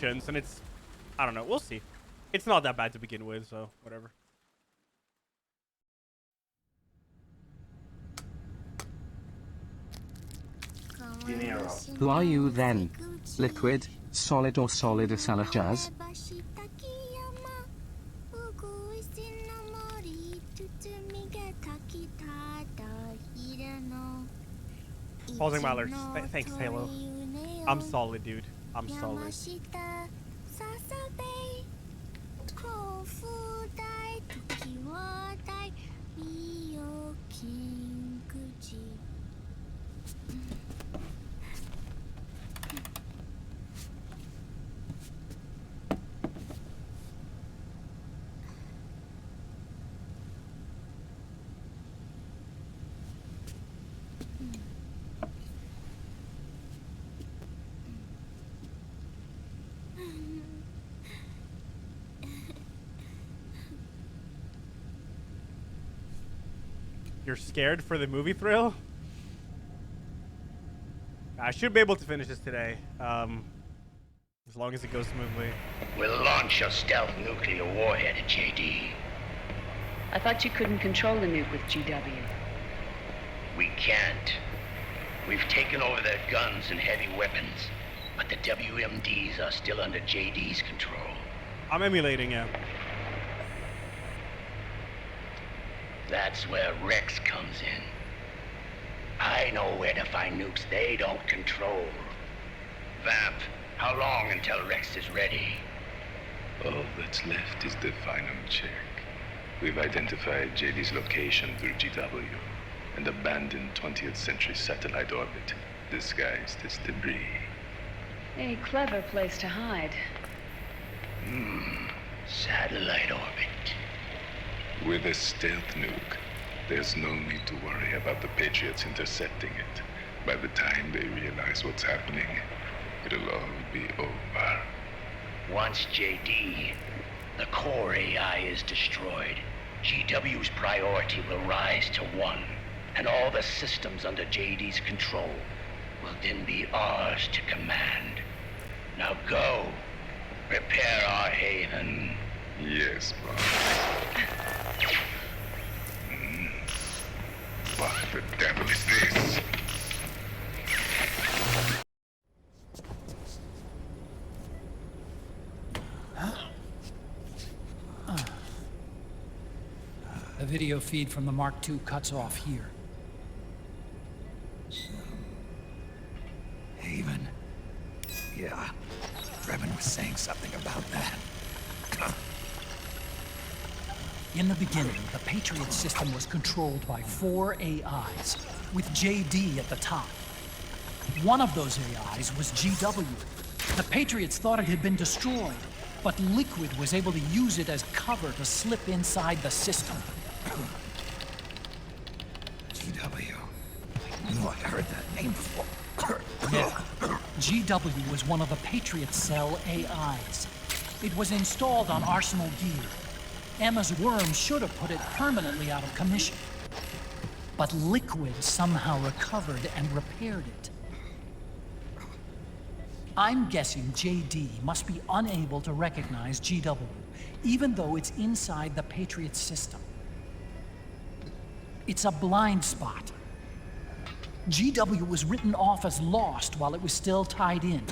tokens, and it's, I don't know, we'll see. It's not that bad to begin with, so whatever. Who are you then? Liquid, solid or solidus Elajjaz? Pausing my alerts. Thanks, Halo. I'm solid, dude. I'm solid. You're scared for the movie thrill? I should be able to finish this today, as long as it goes smoothly. We'll launch a stealth nuclear warhead at JD. I thought you couldn't control the nuke with GW. We can't. We've taken over their guns and heavy weapons, but the WMDs are still under JD's control. I'm emulating him. That's where Rex comes in. I know where to find nukes they don't control. Vamp, how long until Rex is ready? All that's left is the final check. We've identified JD's location through GW, an abandoned 20th century satellite orbit, disguised as debris. A clever place to hide. Satellite orbit. With a stealth nuke, there's no need to worry about the Patriots intercepting it. By the time they realize what's happening, it'll all be over. Once JD, the core AI is destroyed, GW's priority will rise to 1, and all the systems under JD's control will then be ours to command. Now go, prepare our haven. Yes, boss. What the devil is this? The video feed from the Mark II cuts off here. Haven. Yeah, Revan was saying something about that. In the beginning, the Patriot system was controlled by 4 AIs, with JD at the top. One of those AIs was GW. The Patriots thought it had been destroyed, but Liquid was able to use it as cover to slip inside the system. GW. I knew I heard that name before. Yeah. GW was one of the Patriot Cell AIs. It was installed on Arsenal gear. Emma's worm should have put it permanently out of commission. But Liquid somehow recovered and repaired it. I'm guessing JD must be unable to recognize GW, even though it's inside the Patriot system. It's a blind spot. GW was written off as lost while it was still tied in.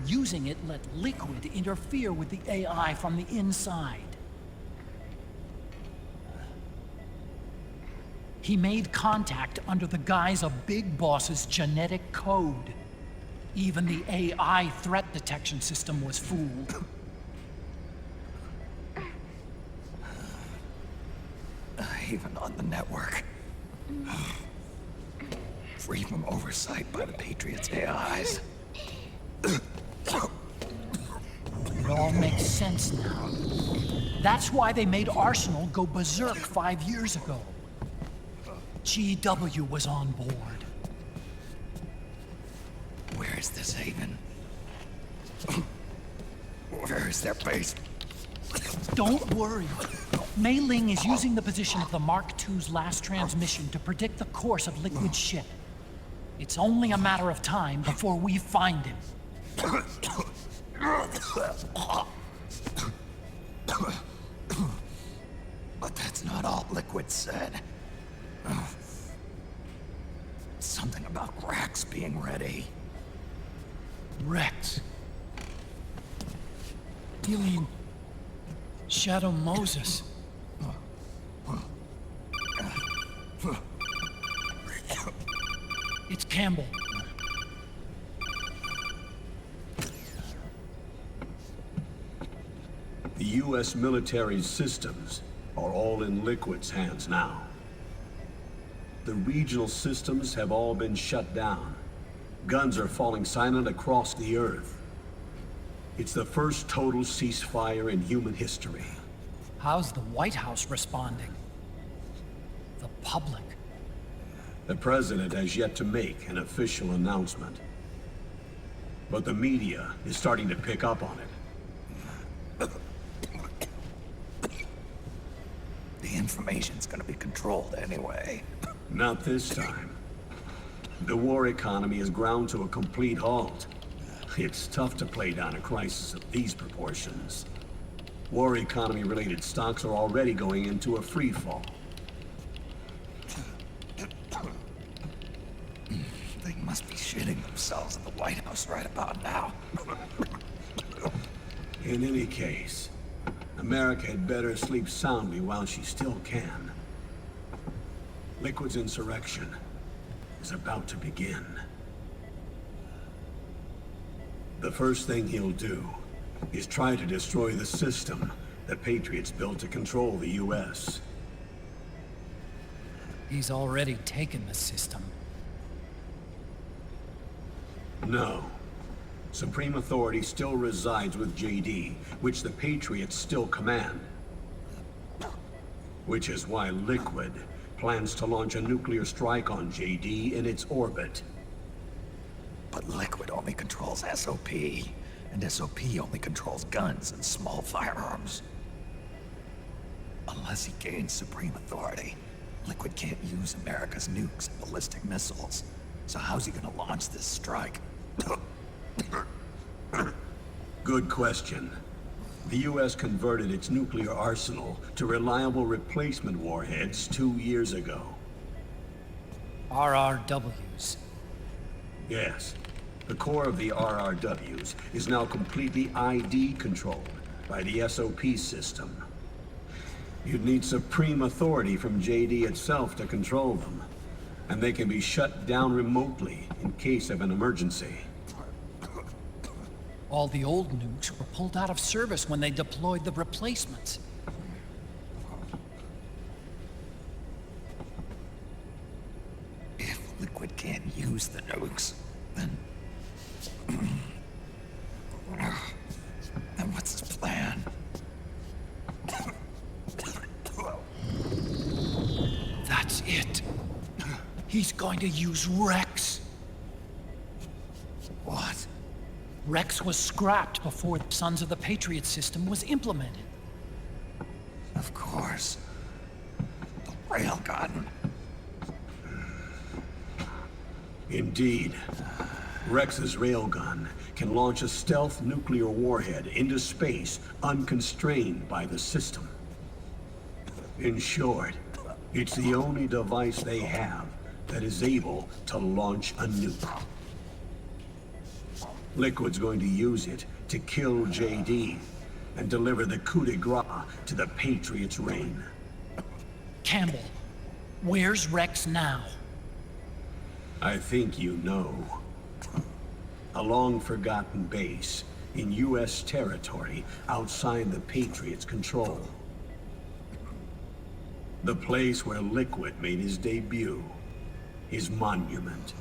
Using it let Liquid interfere with the AI from the inside. He made contact under the guise of Big Boss's genetic code. Even the AI threat detection system was fooled. Even on the network. Free from oversight by the Patriots' AIs. It all makes sense now. That's why they made Arsenal go berserk 5 years ago. GW was on board. Where is this haven? Where is their base? Don't worry. Mei Ling is using the position of the Mark II's last transmission to predict the course of Liquid's ship. It's only a matter of time before we find him. But that's not all Liquid said. Something about Rex being ready. Rex. You mean Shadow Moses? It's Campbell. The U.S. military systems are all in Liquid's hands now. The regional systems have all been shut down. Guns are falling silent across the Earth. It's the first total ceasefire in human history. How's the White House responding? The public? The president has yet to make an official announcement. But the media is starting to pick up on it. The information's gonna be controlled anyway. Not this time. The war economy is ground to a complete halt. It's tough to play down a crisis of these proportions. War economy-related stocks are already going into a free fall. They must be shitting themselves at the White House right about now. In any case, America had better sleep soundly while she still can. Liquid's insurrection is about to begin. The first thing he'll do is try to destroy the system the Patriots built to control the U.S. He's already taken the system. No. Supreme authority still resides with JD, which the Patriots still command. Which is why Liquid plans to launch a nuclear strike on JD in its orbit. But Liquid only controls SOP, and SOP only controls guns and small firearms. Unless he gains supreme authority, Liquid can't use America's nukes and ballistic missiles. So how's he gonna launch this strike? Good question. The U.S. converted its nuclear arsenal to reliable replacement warheads 2 years ago. RRWs. Yes. The core of the RRWs is now completely ID controlled by the SOP system. You'd need supreme authority from JD itself to control them, and they can be shut down remotely in case of an emergency. All the old nukes were pulled out of service when they deployed the replacements. If Liquid can't use the nukes, then what's his plan? That's it. He's going to use Rex. What? Rex was scrapped before the Sons of the Patriot system was implemented. Of course. The railgun. Indeed. Rex's railgun can launch a stealth nuclear warhead into space unconstrained by the system. In short, it's the only device they have that is able to launch a nuke. Liquid's going to use it to kill JD and deliver the coup de grace to the Patriots' reign. Campbell, where's Rex now? I think you know. A long-forgotten base in U.S. territory outside the Patriots' control. The place where Liquid made his debut. His monument.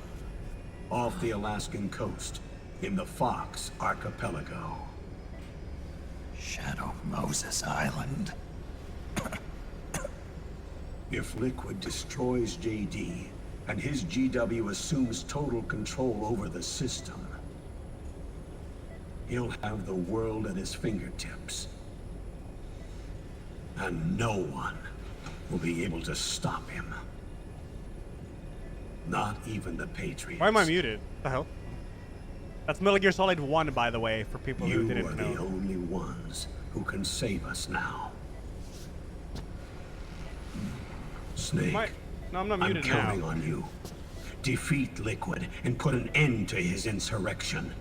Off the Alaskan coast, in the Fox Archipelago. Shadow Moses Island. If Liquid destroys JD, and his GW assumes total control over the system, he'll have the world at his fingertips. And no one will be able to stop him. Not even the Patriots. Why am I muted? What the hell? That's Metal Gear Solid 1, by the way, for people who You didn't are know. the only ones who can save us now. Snake, No, I'm not I'm muted counting now. on you. Defeat Liquid and put an end to his insurrection.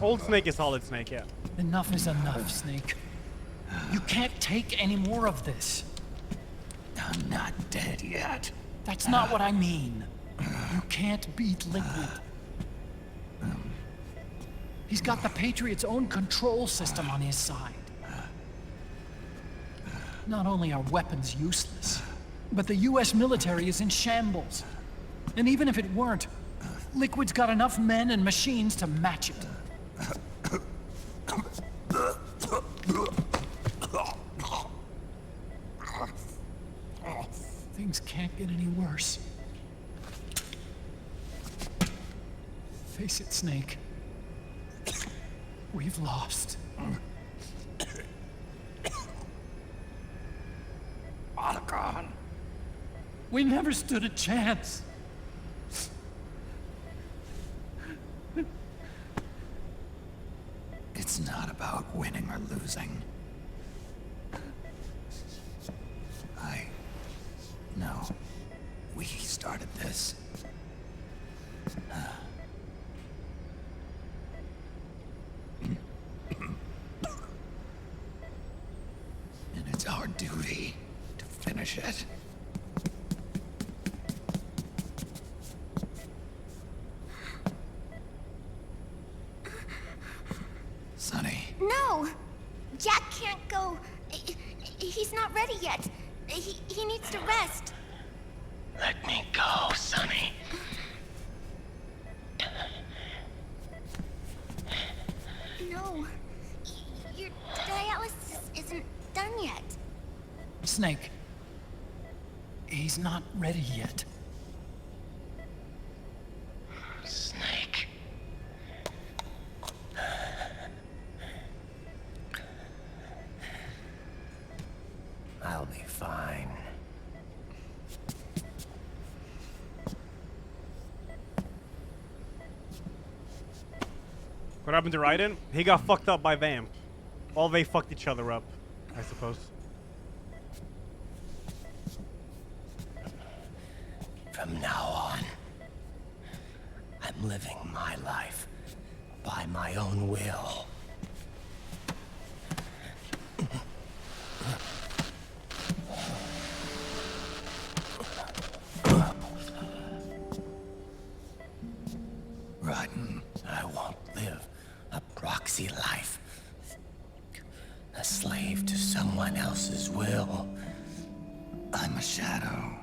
Old Snake is Solid Snake, yeah. Enough is enough, Snake. You can't take any more of this. I'm not dead yet. That's not what I mean. You can't beat Liquid. He's got the Patriot's own control system on his side. Not only are weapons useless, but the US military is in shambles. And even if it weren't, Liquid's got enough men and machines to match it. Things can't get any worse. Face it, Snake. We've lost. Otacon. We never stood a chance. It's not about winning or losing. No. We started this. And it's our duty to finish it. Sonny. No! Jack can't go. He's not ready yet. He needs to rest. Let me go, Sonny. No. Your dialysis isn't done yet. Snake. He's not ready yet. Snake. I'll be fine. What happened to Raiden? He got fucked up by Vamp. Well, they fucked each other up, I suppose. From now on, I'm living my life by my own will. Raiden. I won't live a proxy life. A slave to someone else's will. I'm a shadow.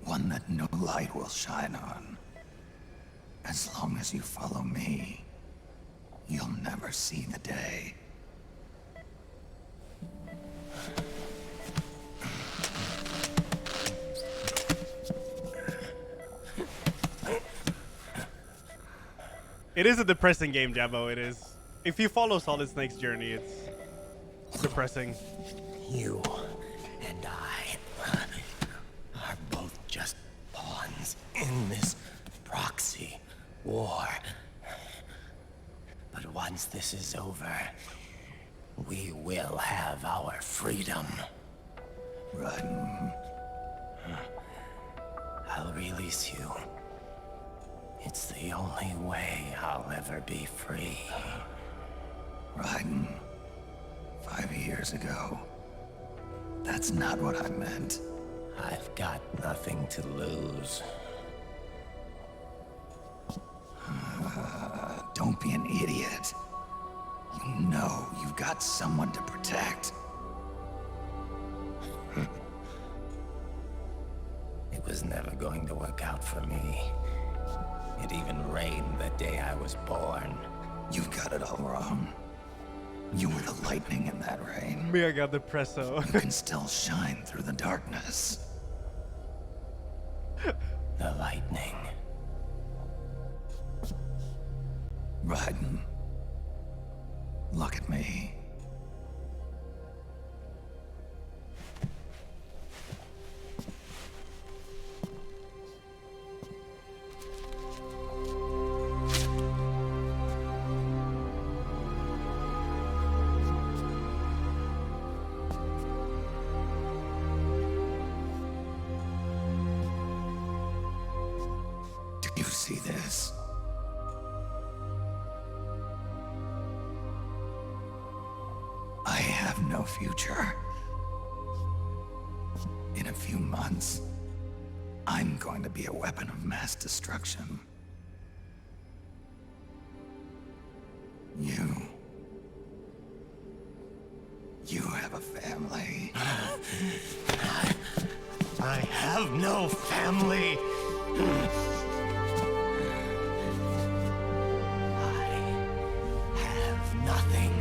One that no light will shine on. As long as you follow me, you'll never see the day. It is a depressing game, Jabo, it is. If you follow Solid Snake's journey, it's depressing. You and I are both just pawns in this proxy war. But once this is over, we will have our freedom. Raiden. I'll release you. It's the only way I'll ever be free. Raiden. 5 years ago. That's not what I meant. I've got nothing to lose. Don't be an idiot. You know you've got someone to protect. It was never going to work out for me. It even rained the day I was born. You've got it all wrong. You were the lightning in that rain. Me, I got the presso. You can still shine through the darkness. The lightning. Raiden, look at me. Do you see this? I have no future. In a few months, I'm going to be a weapon of mass destruction. You have a family. I have no family. I have nothing.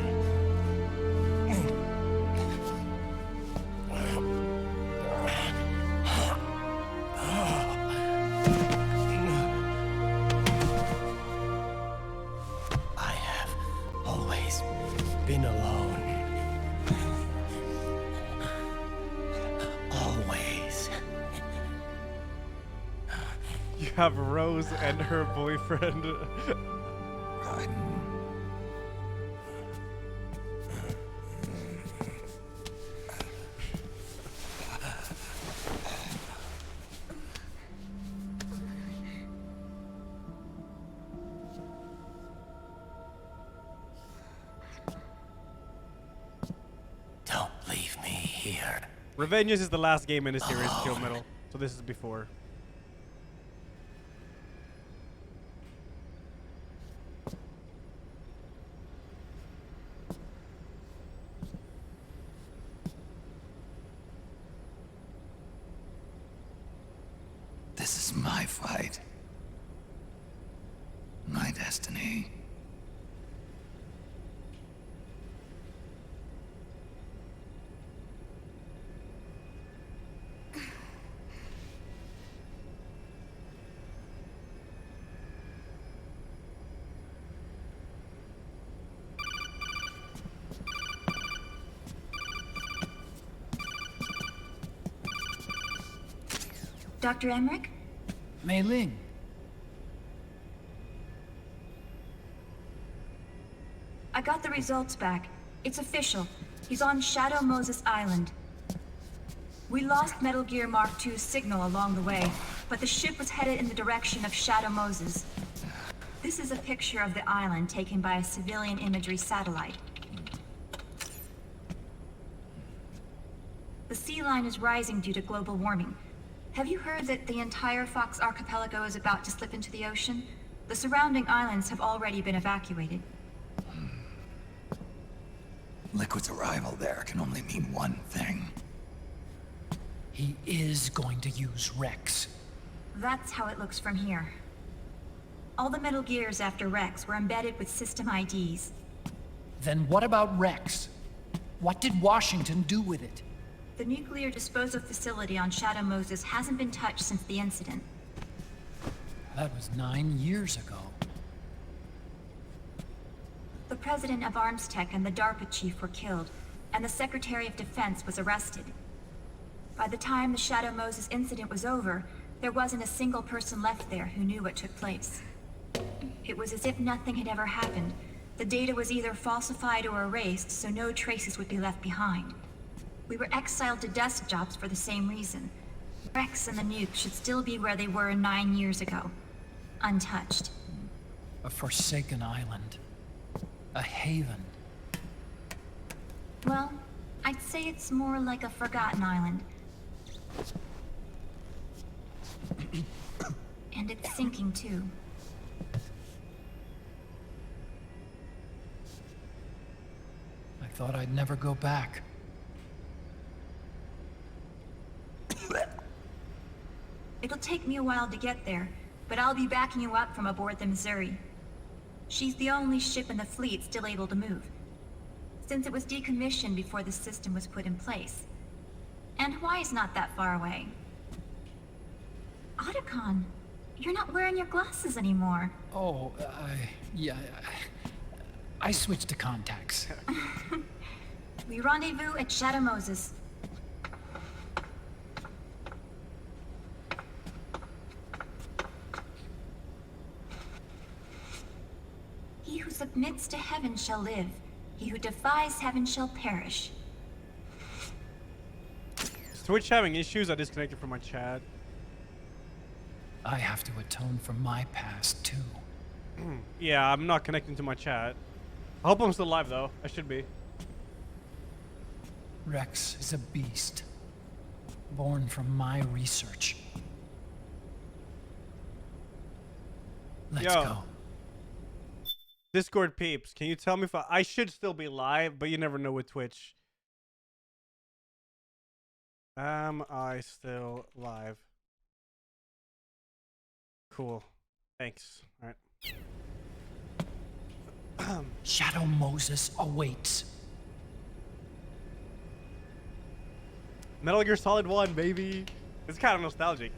I have always been alone. Always. You have Rose and her boyfriend. Raiden. Don't leave me here. Revengeance is the last game in the series to kill Metal, so this is before. This is my fight. My destiny. Dr. Emmerich? Mei Ling. I got the results back. It's official. He's on Shadow Moses Island. We lost Metal Gear Mark II's signal along the way, but the ship was headed in the direction of Shadow Moses. This is a picture of the island taken by a civilian imagery satellite. The sea line is rising due to global warming. Have you heard that the entire Fox archipelago is about to slip into the ocean? The surrounding islands have already been evacuated. Liquid's arrival there can only mean one thing. He is going to use Rex. That's how it looks from here. All the Metal Gears after Rex were embedded with system IDs. Then what about Rex? What did Washington do with it? The nuclear disposal facility on Shadow Moses hasn't been touched since the incident. That was 9 years ago. The president of Armstech and the DARPA chief were killed, and the Secretary of Defense was arrested. By the time the Shadow Moses incident was over, there wasn't a single person left there who knew what took place. It was as if nothing had ever happened. The data was either falsified or erased, so no traces would be left behind. We were exiled to desk jobs for the same reason. Rex and the nuke should still be where they were 9 years ago. Untouched. A forsaken island. A haven. Well, I'd say it's more like a forgotten island. And it's sinking too. I thought I'd never go back. It'll take me a while to get there, but I'll be backing you up from aboard the Missouri. She's the only ship in the fleet still able to move. since it was decommissioned before the system was put in place. And Hawaii's not that far away. Otacon, you're not wearing your glasses anymore. Oh, yeah, I switched to contacts. We rendezvous at Shadow Moses. He who submits to heaven shall live. He who defies heaven shall perish. Is Twitch having issues? I disconnected from my chat. I have to atone for my past, too. Yeah, I'm not connecting to my chat. I hope I'm still live, though. I should be. Rex is a beast, born from my research. Let's go. Discord peeps, can you tell me if I should still be live, but you never know with Twitch. Am I still live? Cool. Thanks. All right. Shadow Moses awaits. Metal Gear Solid 1, baby. It's kind of nostalgic.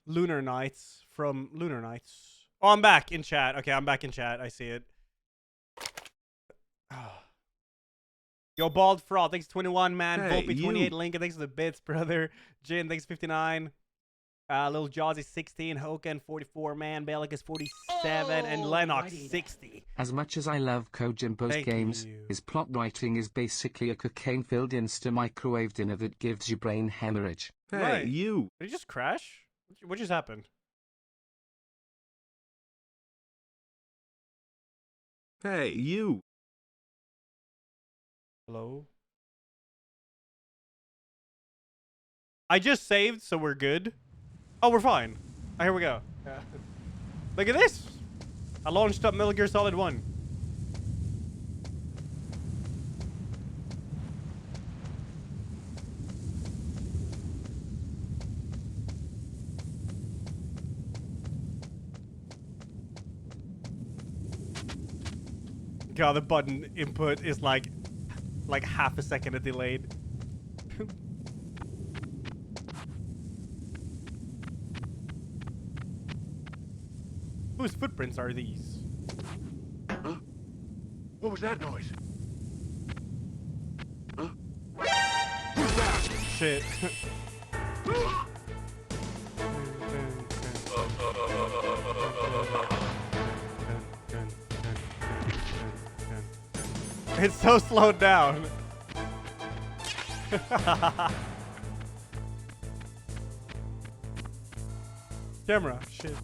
Lunar Nights from Lunar Nights. Oh, I'm back in chat. Okay, I'm back in chat. I see it. Yo, Bald Fraud, thanks 21, man. Hey, Volpe 28, Lincoln, thanks for the bits, brother. Jin, thanks 59. Little Jawsy 16, Hoken 44, man. Balik is 47, and Lennox 60. As much as I love Kojimbo's Thank games, you. his plot writing is basically a cocaine-filled insta-microwave dinner that gives you brain hemorrhage. Hey, Right. you. Did he just crash? What just happened? Hey, you. Hello? I just saved, so we're good. Oh, we're fine. Oh, here we go. Yeah. Look at this. I launched up Metal Gear Solid 1. God, the button input is like half a second delayed. Whose footprints are these? Huh? What was that noise? Huh? Shit. It's so slowed down. Camera, shit.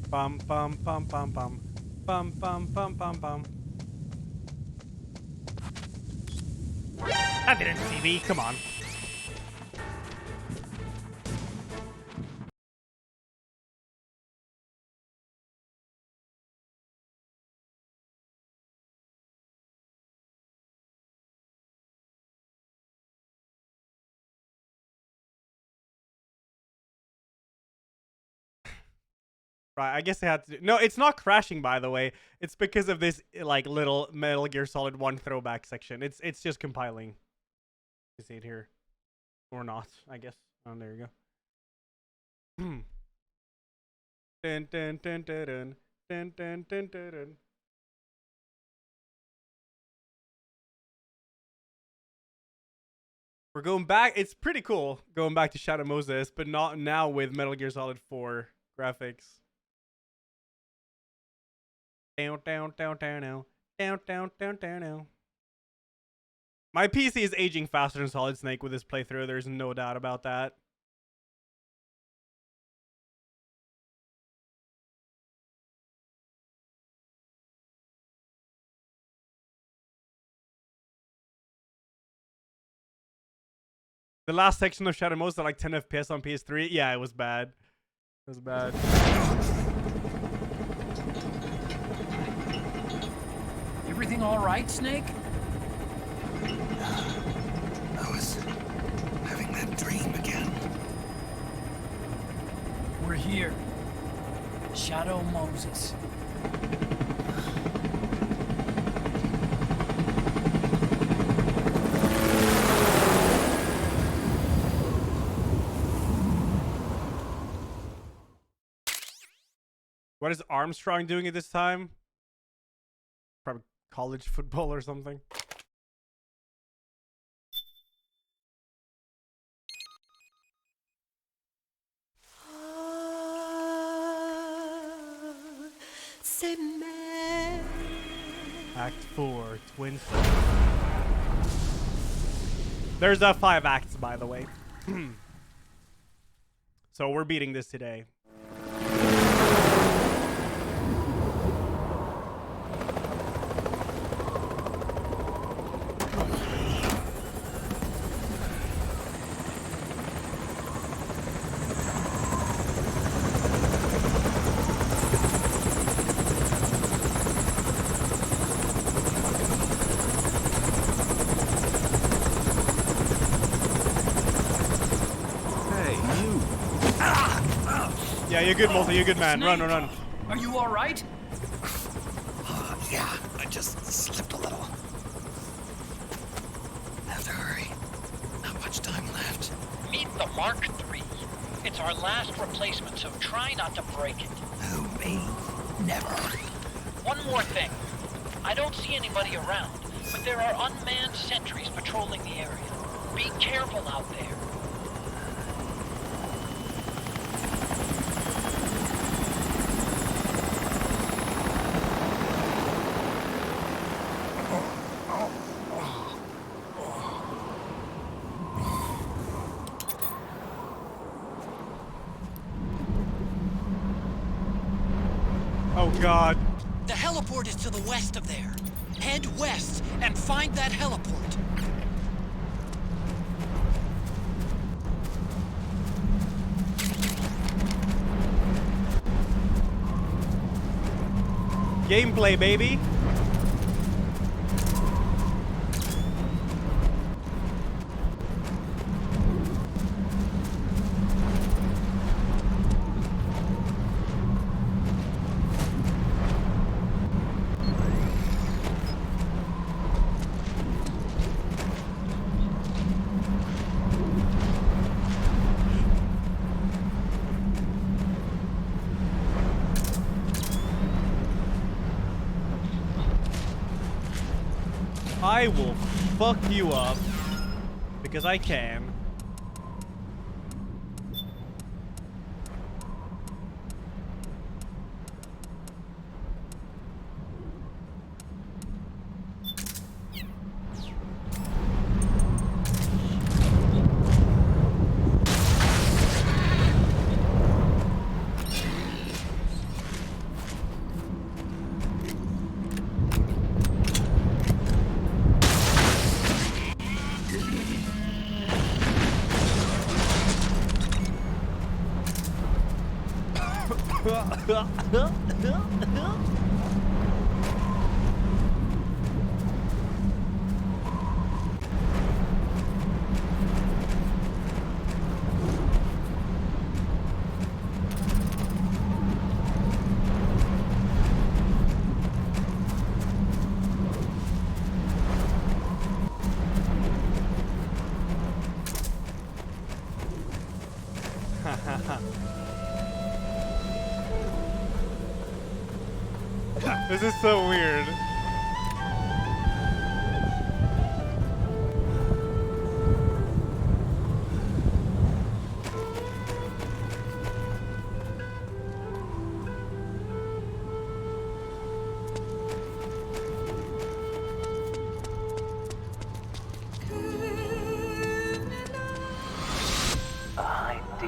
Bum bum bum bum bum bum bum bum bum bum. I didn't see me. Come on. Right, I guess they had to do... No, it's not crashing, by the way. It's because of this, like, little Metal Gear Solid 1 throwback section. It's just compiling. You see it here. Or not, I guess. Oh, there you go. Dun, dun, dun, dun, dun. Dun, dun, dun, dun, dun. We're going back. It's pretty cool going back to Shadow Moses, but not now with Metal Gear Solid 4 graphics. Down, down, down, down, down, down, down, down, down, down. My PC is aging faster than Solid Snake with this playthrough. There's no doubt about that. The last section of Shadow Moses at like 10 FPS on PS3. Yeah, it was bad. It was bad. Everything all right, Snake? I was having that dream again. We're here. Shadow Moses. What is Armstrong doing at this time? Probably college football or something. Act 4, Twin Flame. There's 5 acts, by the way. So we're beating this today. Yeah, you're good, Multi. You're good, man. Snake, Run. Are you all right? Yeah, I just slipped a little. Have to hurry. Not much time left. Meet the Mark III. It's our last replacement, so try not to break it. Who, me? Never. One more thing. I don't see anybody around, but there are unmanned sentries patrolling the area. Be careful out there. Oh, God. The heliport is to the west of there. Head west and find that heliport. Gameplay, baby. I will fuck you up because I can. This is so weird. Hi, D.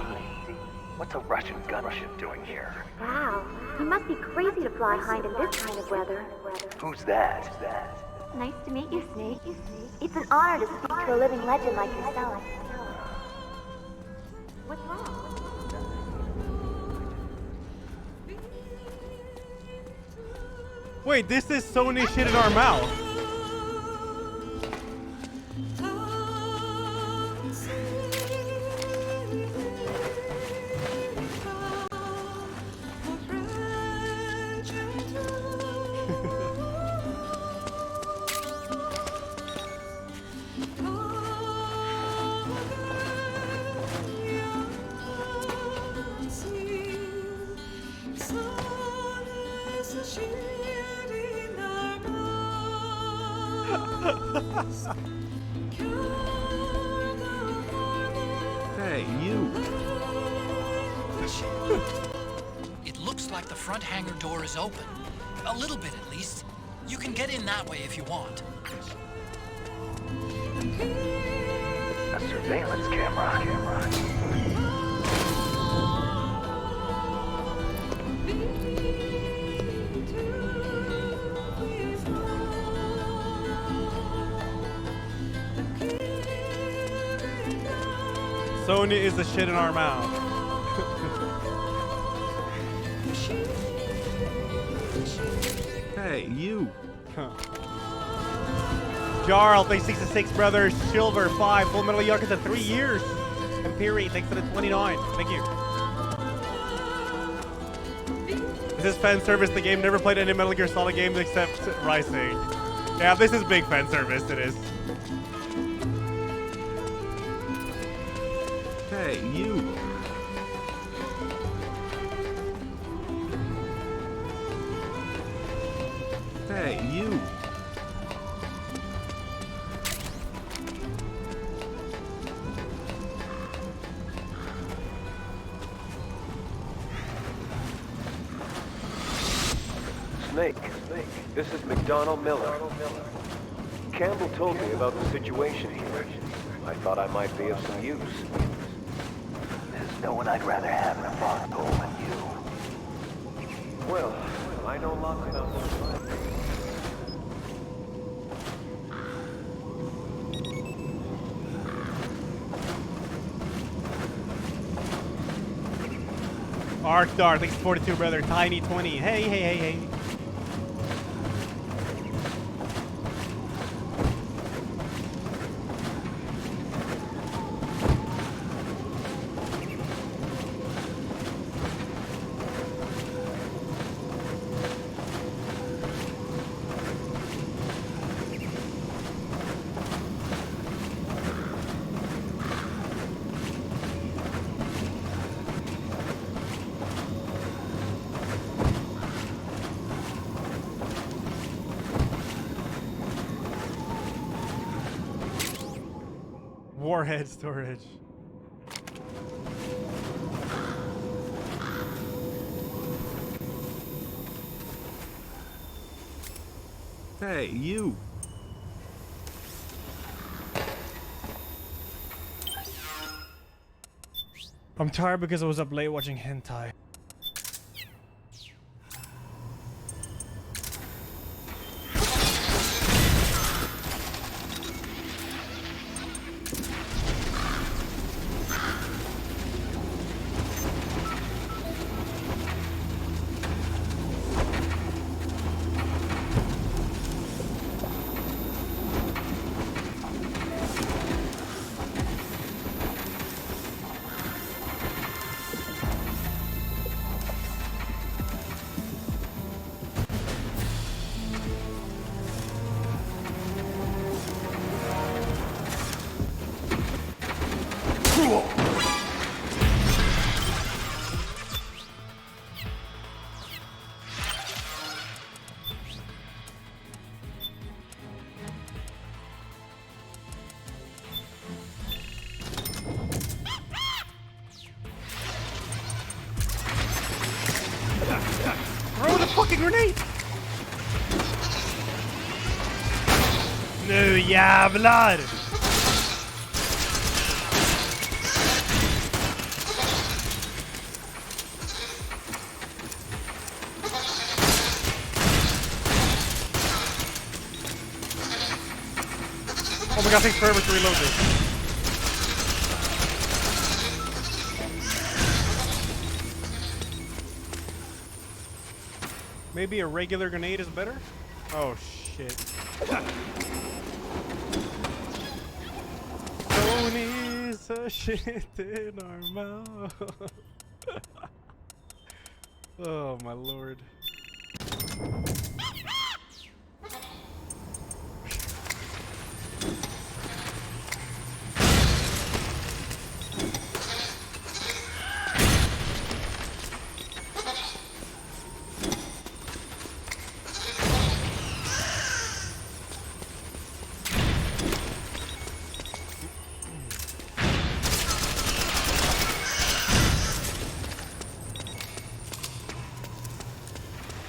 What's a Russian gunship doing here? Wow, you must be crazy to fly hind in this kind of weather. Who's that? Nice to meet you, Snake. It's an honor to speak to a living legend like yourself. What's wrong? Wait, this is Sony shit in our mouth. Hey, you. It looks like the front hangar door is open. A little bit, at least. You can get in that way if you want. A surveillance camera. Sony is the shit in our mouth. Hey, you. Jarl, thanks 66 brothers. Silver 5. Full Metal Yakuza 3 years. Imperi, thanks for the 29. Thank you. This is fan service. The game never played any Metal Gear Solid games except Rising. Yeah, this is big fan service. It is. Hey, you. Hey, you. Snake, this is McDonald Miller. Campbell told me about the situation here. I thought I might be of some use. There's no one I'd rather have in a foxhole than you. Well, I know lots about this. Arkdar, thanks 42 brother. Tiny 20. Hey, hey, hey, hey. Warhead storage. Hey, you. I'm tired because I was up late watching hentai. Throw the fucking grenade! Nu jävlar! Oh my god, it takes forever to reload this. Maybe a regular grenade is better? Oh, shit. Tony's a shit in our mouth. Oh, my lord.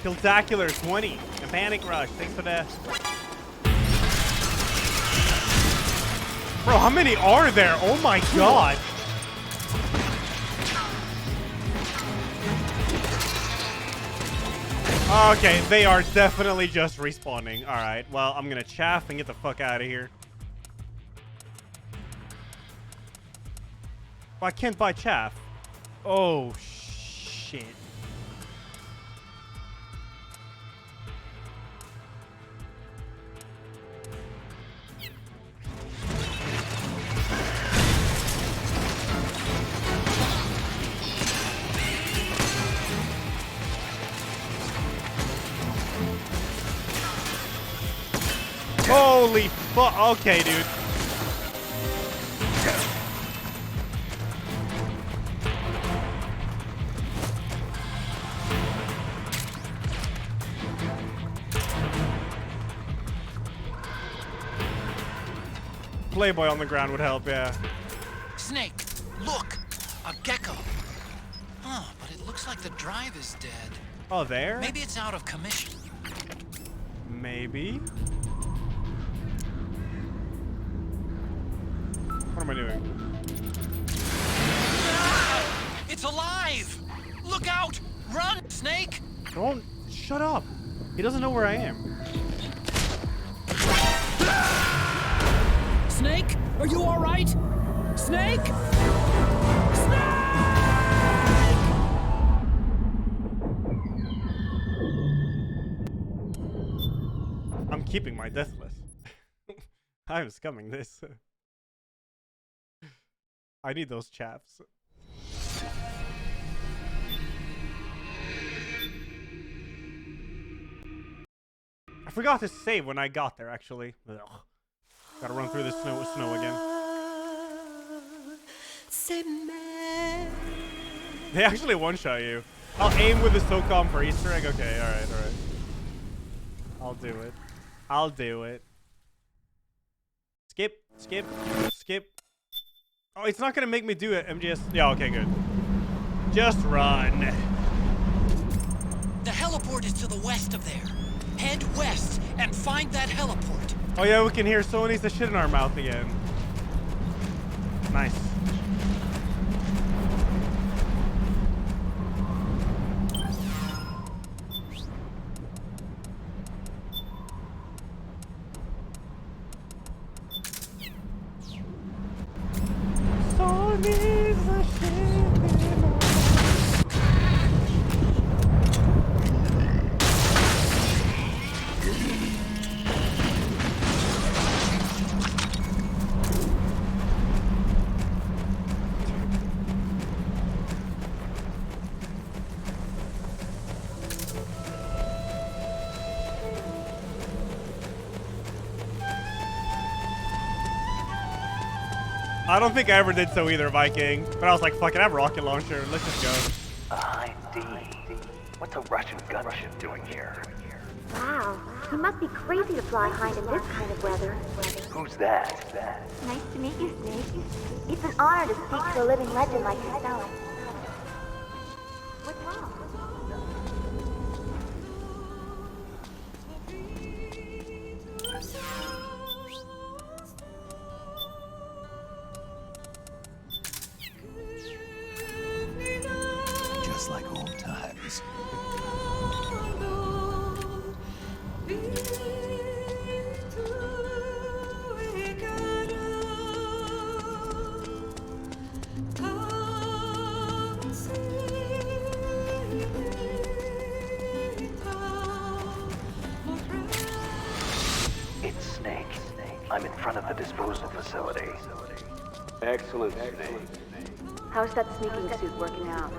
Killtacular 20 and Panic Rush. Thanks for that. Bro, how many are there? Oh my god. Okay, they are definitely just respawning. Alright, well, I'm gonna chaff and get the fuck out of here. Oh, I can't buy chaff. Oh, shit. Holy fuck. Okay, dude. Playboy on the ground would help, yeah. Snake, look! A gecko! Huh, but it looks like the drive is dead. Oh, there? Maybe it's out of commission. Maybe. What am I doing? It's alive! Look out! Run, Snake! Don't. Shut up. He doesn't know where I am. Snake, are you all right? Snake? I'm keeping my deathless. I'm scumming this. I need those chaps. I forgot to save when I got there, actually. Ugh. Gotta run through this snow again. They actually one-shot you. I'll aim with the SOCOM for Easter egg. Okay, alright, alright. I'll do it. I'll do it. Skip, skip, skip. Oh, it's not gonna make me do it, MGS. Yeah, okay, good. Just run. The heliport is to the west of there. Head west and find that heliport. Oh yeah, we can hear Sony's the shit in our mouth again. Nice. Sony's the shit in our I don't think I ever did so either, Viking. But I was like, fuck it, I have a rocket launcher. Let's just go. D. What's a Russian gunship doing here? Wow, he must be crazy to fly Hind in this kind of weather. Who's that? Nice to meet you, Snake. It's an honor to speak to a living legend like yourself. What's wrong? Just like old times. I'm in front of the disposal facility. Excellent, Snake. How's that sneaking suit working out?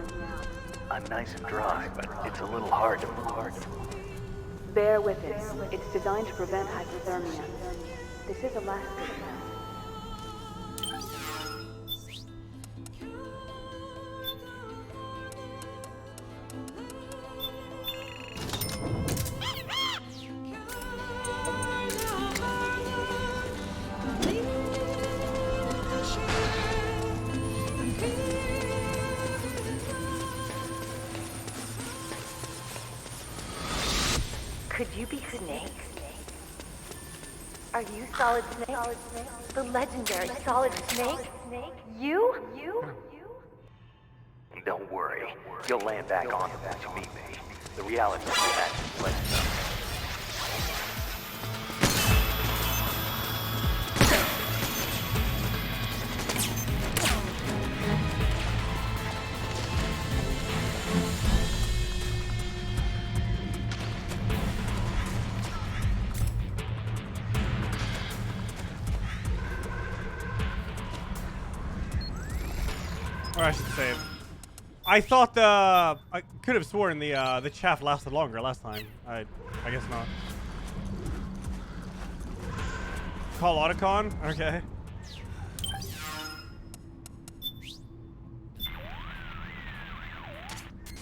I'm nice and dry, but it's a little hard to move. Bear with it. It's designed to prevent hypothermia. This is a last ditch. Could you be Snake? Are you Solid Snake? The legendary Solid Snake? You? Don't worry. You'll land back on it once you meet me. The reality of that is less. Or I should say, I thought I could have sworn the chaff lasted longer last time. I guess not. Call Otacon? Okay.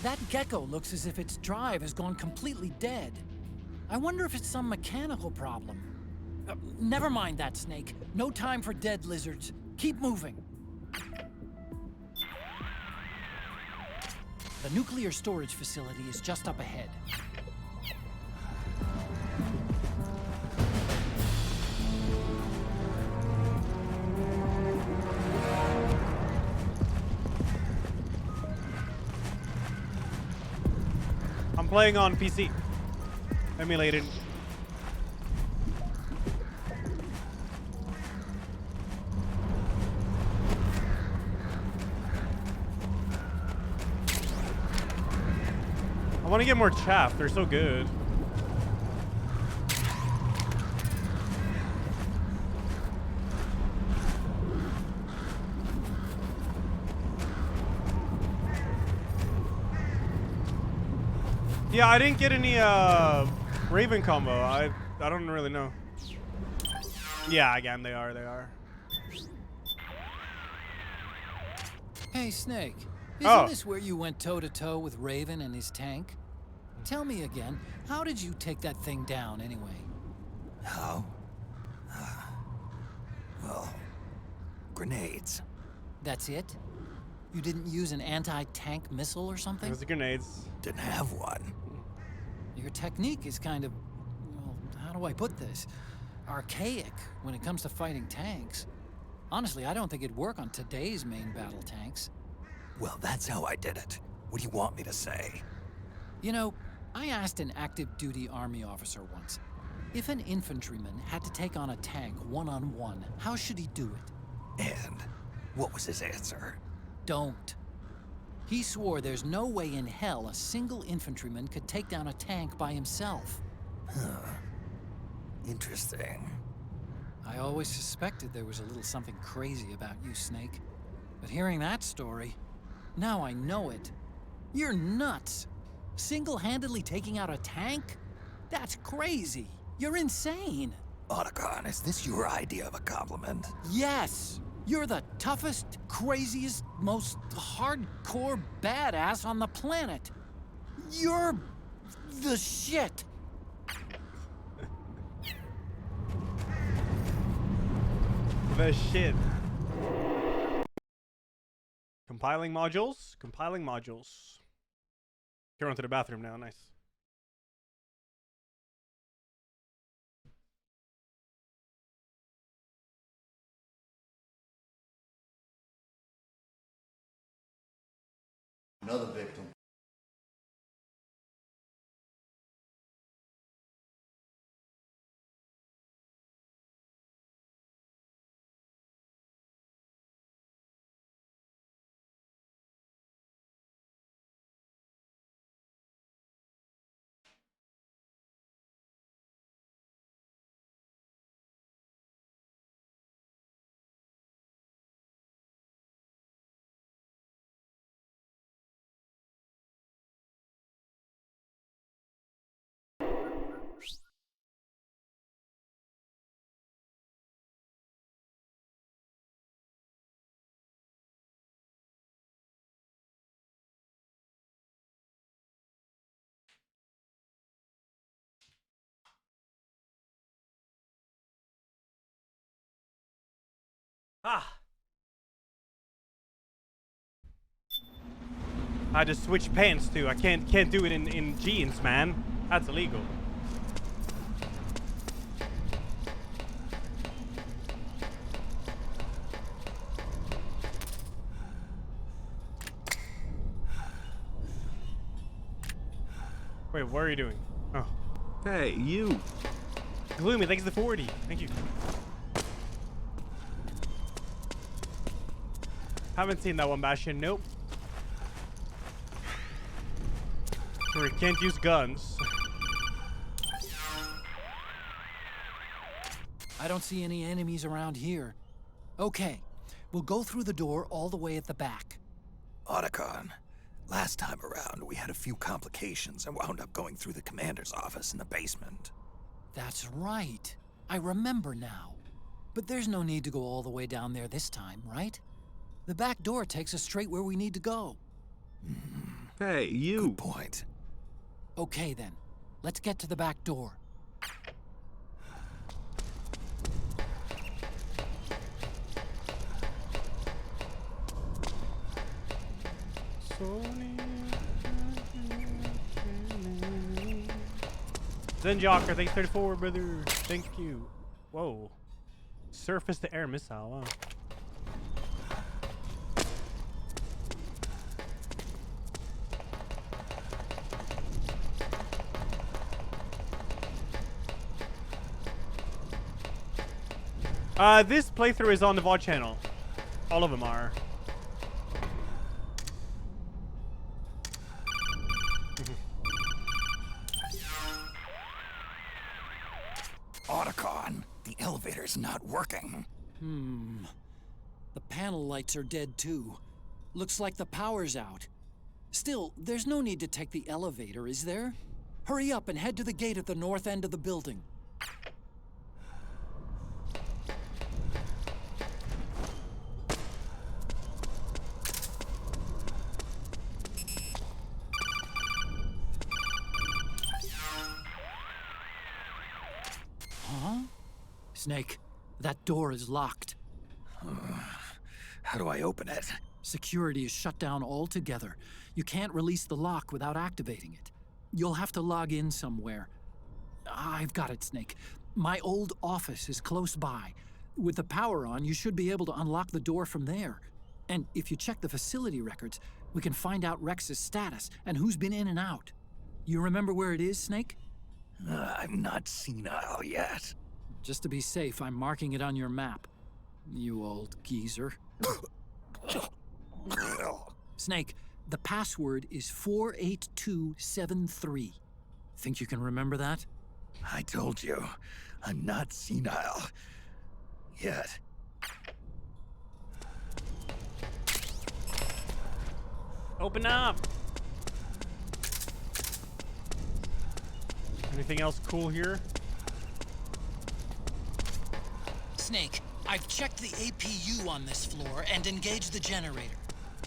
That gecko looks as if its drive has gone completely dead. I wonder if it's some mechanical problem. Never mind that, Snake. No time for dead lizards. Keep moving. The nuclear storage facility is just up ahead. I'm playing on PC. Emulated. I want to get more chaff. They're so good. Yeah, I didn't get any Raven combo. I don't really know. Yeah, again, they are. Hey, Snake. Isn't this where you went toe-to-toe with Raven and his tank? Tell me again, how did you take that thing down anyway? How? Well, grenades. That's it? You didn't use an anti-tank missile or something? It was the grenades. Didn't have one. Your technique is kind of, well, how do I put this? Archaic when it comes to fighting tanks. Honestly, I don't think it'd work on today's main battle tanks. Well, that's how I did it. What do you want me to say? You know, I asked an active duty army officer once, if an infantryman had to take on a tank one-on-one, how should he do it? And what was his answer? Don't. He swore there's no way in hell a single infantryman could take down a tank by himself. Huh. Interesting. I always suspected there was a little something crazy about you, Snake. But hearing that story, now I know it. You're nuts. Single-handedly taking out a tank? That's crazy. You're insane. Otacon, is this your idea of a compliment? Yes. You're the toughest, craziest, most hardcore badass on the planet. You're the shit. The shit. Compiling modules. Compiling modules. Going to the bathroom now. Nice. Another victim. Ah. I had to switch pants too. I can't do it in jeans, man. That's illegal. Wait, what are you doing? Oh. Hey, you. Gloomy, thanks for the 40. Thank you. Haven't seen that one, Bastion. Nope. We can't use guns. I don't see any enemies around here. Okay, we'll go through the door all the way at the back. Otacon, last time around we had a few complications and wound up going through the commander's office in the basement. That's right. I remember now. But there's no need to go all the way down there this time, right? The back door takes us straight where we need to go. Hey, you. Good point. Okay then, let's get to the back door. Zenjocker, thanks 34, brother. Thank you. Whoa. Surface to air missile, wow. This playthrough is on the VOD channel. All of them are. Otacon, the elevator's not working. The panel lights are dead too. Looks like the power's out. Still, there's no need to take the elevator, is there? Hurry up and head to the gate at the north end of the building. Snake, that door is locked. How do I open it? Security is shut down altogether. You can't release the lock without activating it. You'll have to log in somewhere. I've got it, Snake. My old office is close by. With the power on, you should be able to unlock the door from there. And if you check the facility records, we can find out Rex's status and who's been in and out. You remember where it is, Snake? I'm not senile yet. Just to be safe, I'm marking it on your map. You old geezer. Snake, the password is 48273. Think you can remember that? I told you, I'm not senile. Yet. Open up! Anything else cool here? Snake, I've checked the APU on this floor and engaged the generator.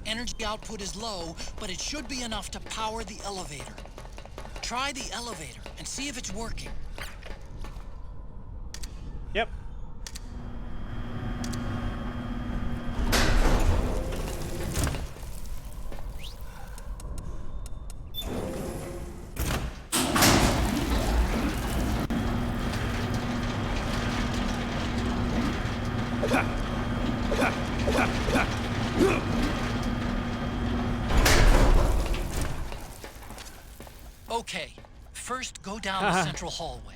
Energy output is low, but it should be enough to power the elevator. Try the elevator and see if it's working. Yep. Okay, first go down the central hallway.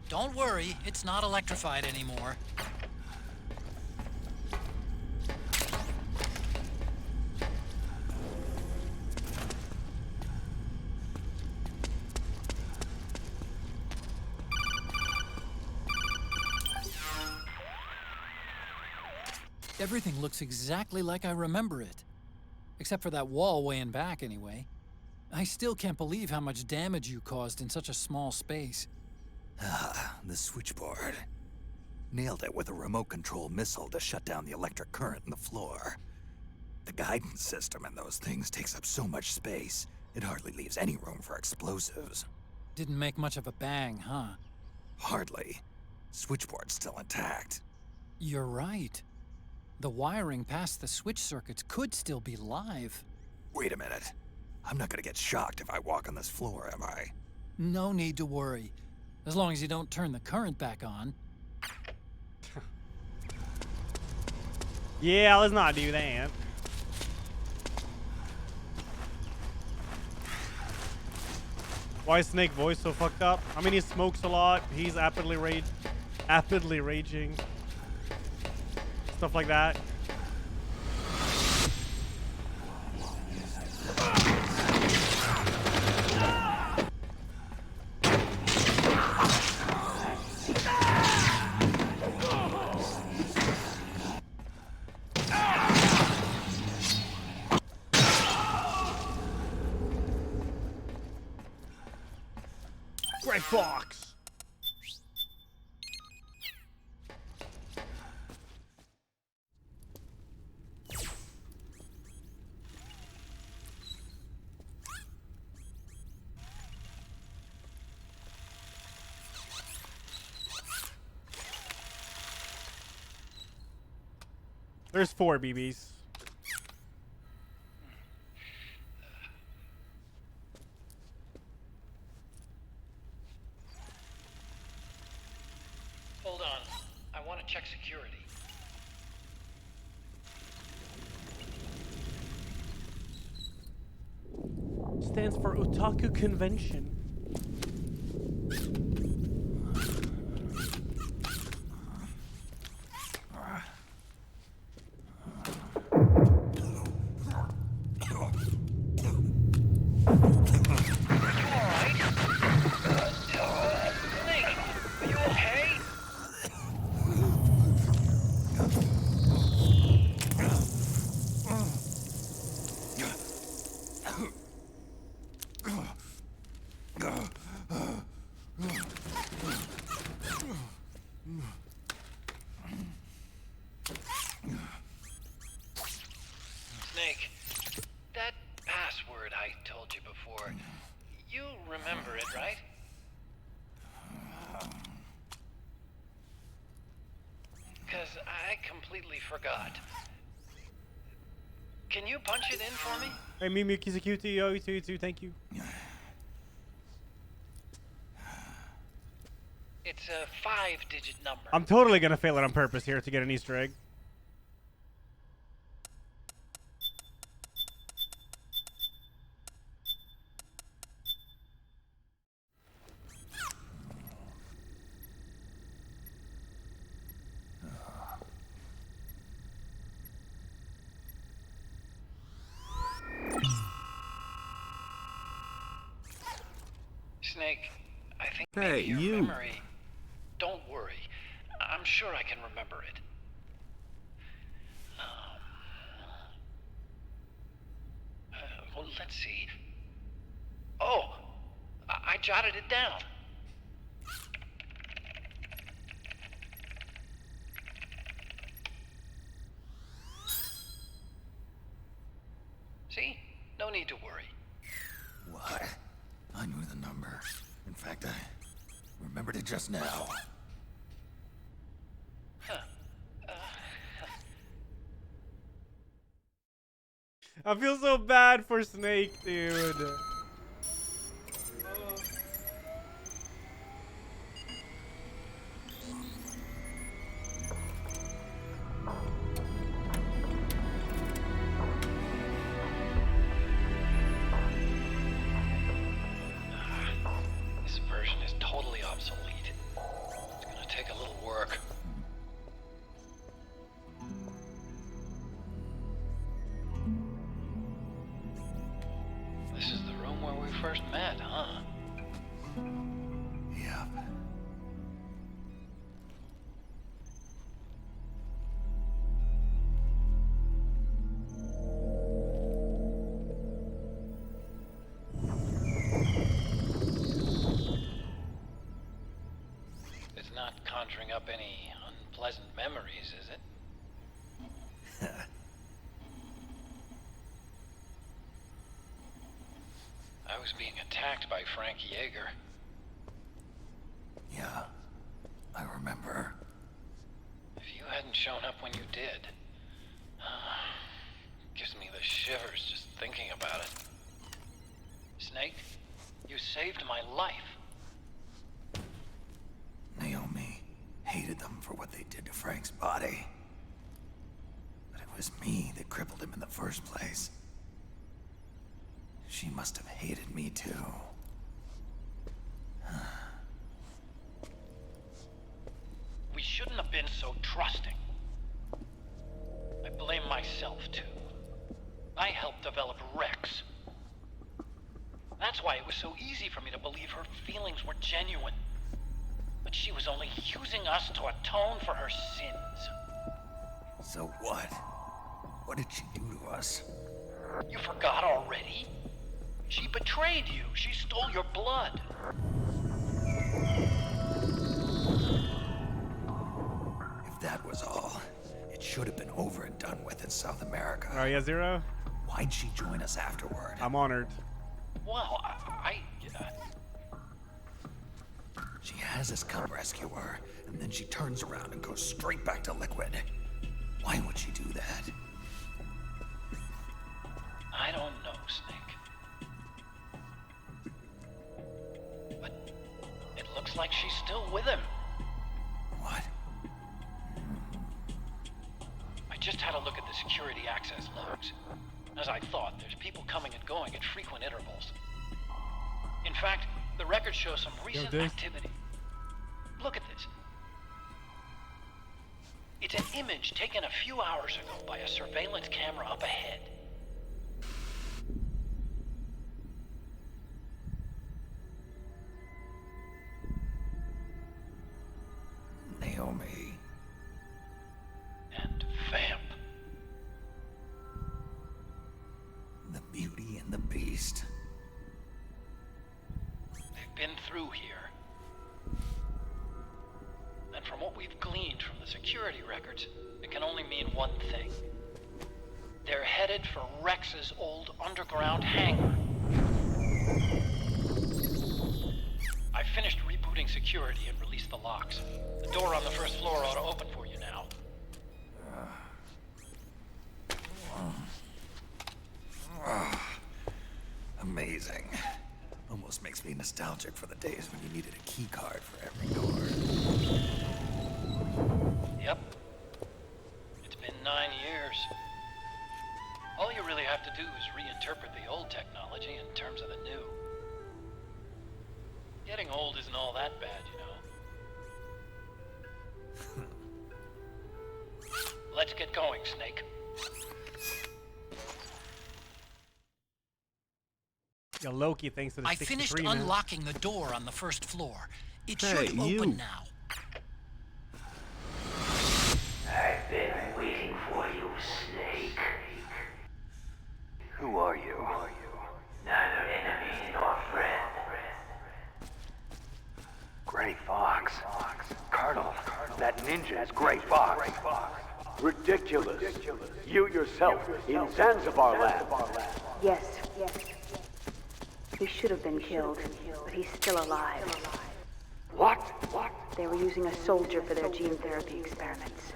Don't worry, it's not electrified anymore. Everything looks exactly like I remember it. Except for that wall way in back, anyway. I still can't believe how much damage you caused in such a small space. The switchboard. Nailed it with a remote control missile to shut down the electric current in the floor. The guidance system in those things takes up so much space, it hardly leaves any room for explosives. Didn't make much of a bang, huh? Hardly. Switchboard's still intact. You're right. The wiring past the switch circuits could still be live. Wait a minute. I'm not gonna get shocked if I walk on this floor, am I? No need to worry. As long as you don't turn the current back on. Yeah, let's not do that. Why is Snake voice so fucked up? I mean, he smokes a lot. He's rapidly raging. Stuff like that. Great Fox. There's 4 BBs. Hold on. I want to check security. Stands for Otaku Convention. Snake, that password I told you before, you remember it, right? Because I completely forgot. Can you punch it in for me? Hey, Mimiki Cutie, yo, you too, thank you. It's a 5-digit number. I'm totally gonna fail it on purpose here to get an Easter egg. Snake, I think Hey, maybe your you. memory... Don't worry. I'm sure I can remember it. Well, let's see. Oh! I jotted it down. See? No need to worry. What? I knew the number. In fact, I remembered it just now. I feel so bad for Snake, dude. This version is totally obsolete. It's gonna take a little work. This is the room where we first met, huh? Yep. It's not conjuring up any unpleasant memories, is it? I was being attacked by Frank Yeager. Yeah, I remember. If you hadn't shown up when you did, Gives me the shivers just thinking about it. Snake, you saved my life. Naomi hated them for what they did to Frank's body. But it was me that crippled him in the first place. She must have hated me too. We shouldn't have been so trusting. I blame myself too. I helped develop Rex. That's why it was so easy for me to believe her feelings were genuine. But she was only using us to atone for her sins. So what? What did she do to us? You forgot already? She betrayed you. She stole your blood. If that was all, it should have been over and done with in South America. Oh yeah, Zero? Why'd she join us afterward? I'm honored. Well, She has us come rescue her, and then she turns around and goes straight back to Liquid. Why would she do that? I don't know, Snake. But it looks like she's still with him. What? I just had a look at the security access logs. As I thought, there's people coming and going at frequent intervals. In fact, the record shows some recent activity. Look at this. It's an image taken a few hours ago by a surveillance camera up ahead. Naomi. And Vamp. The Beauty and the Beast. They've been through here. And from what we've gleaned from the security records, it can only mean one thing. They're headed for Rex's old underground hangar. I finished rebooting security and released the locks. The door on the first floor ought to open for you now. Amazing. Almost makes me nostalgic for the days when you needed a key card for every door. Yep. It's been 9 years. All you really have to do is reinterpret the old technology in terms of the new. Getting old isn't all that bad, you know. Let's get going, Snake. Yo, Loki, thanks to the I finished 63, man. unlocking the door on the first floor. It Hey, should you. open now. I've been waiting for you, Snake. Who are you? Neither enemy nor friend. Gray Fox. Colonel, that ninja is Gray Fox. Ridiculous. You yourself in Zanzibar land. Yes. He should have been killed, but he's still alive. What? They were using a soldier for their gene therapy experiments.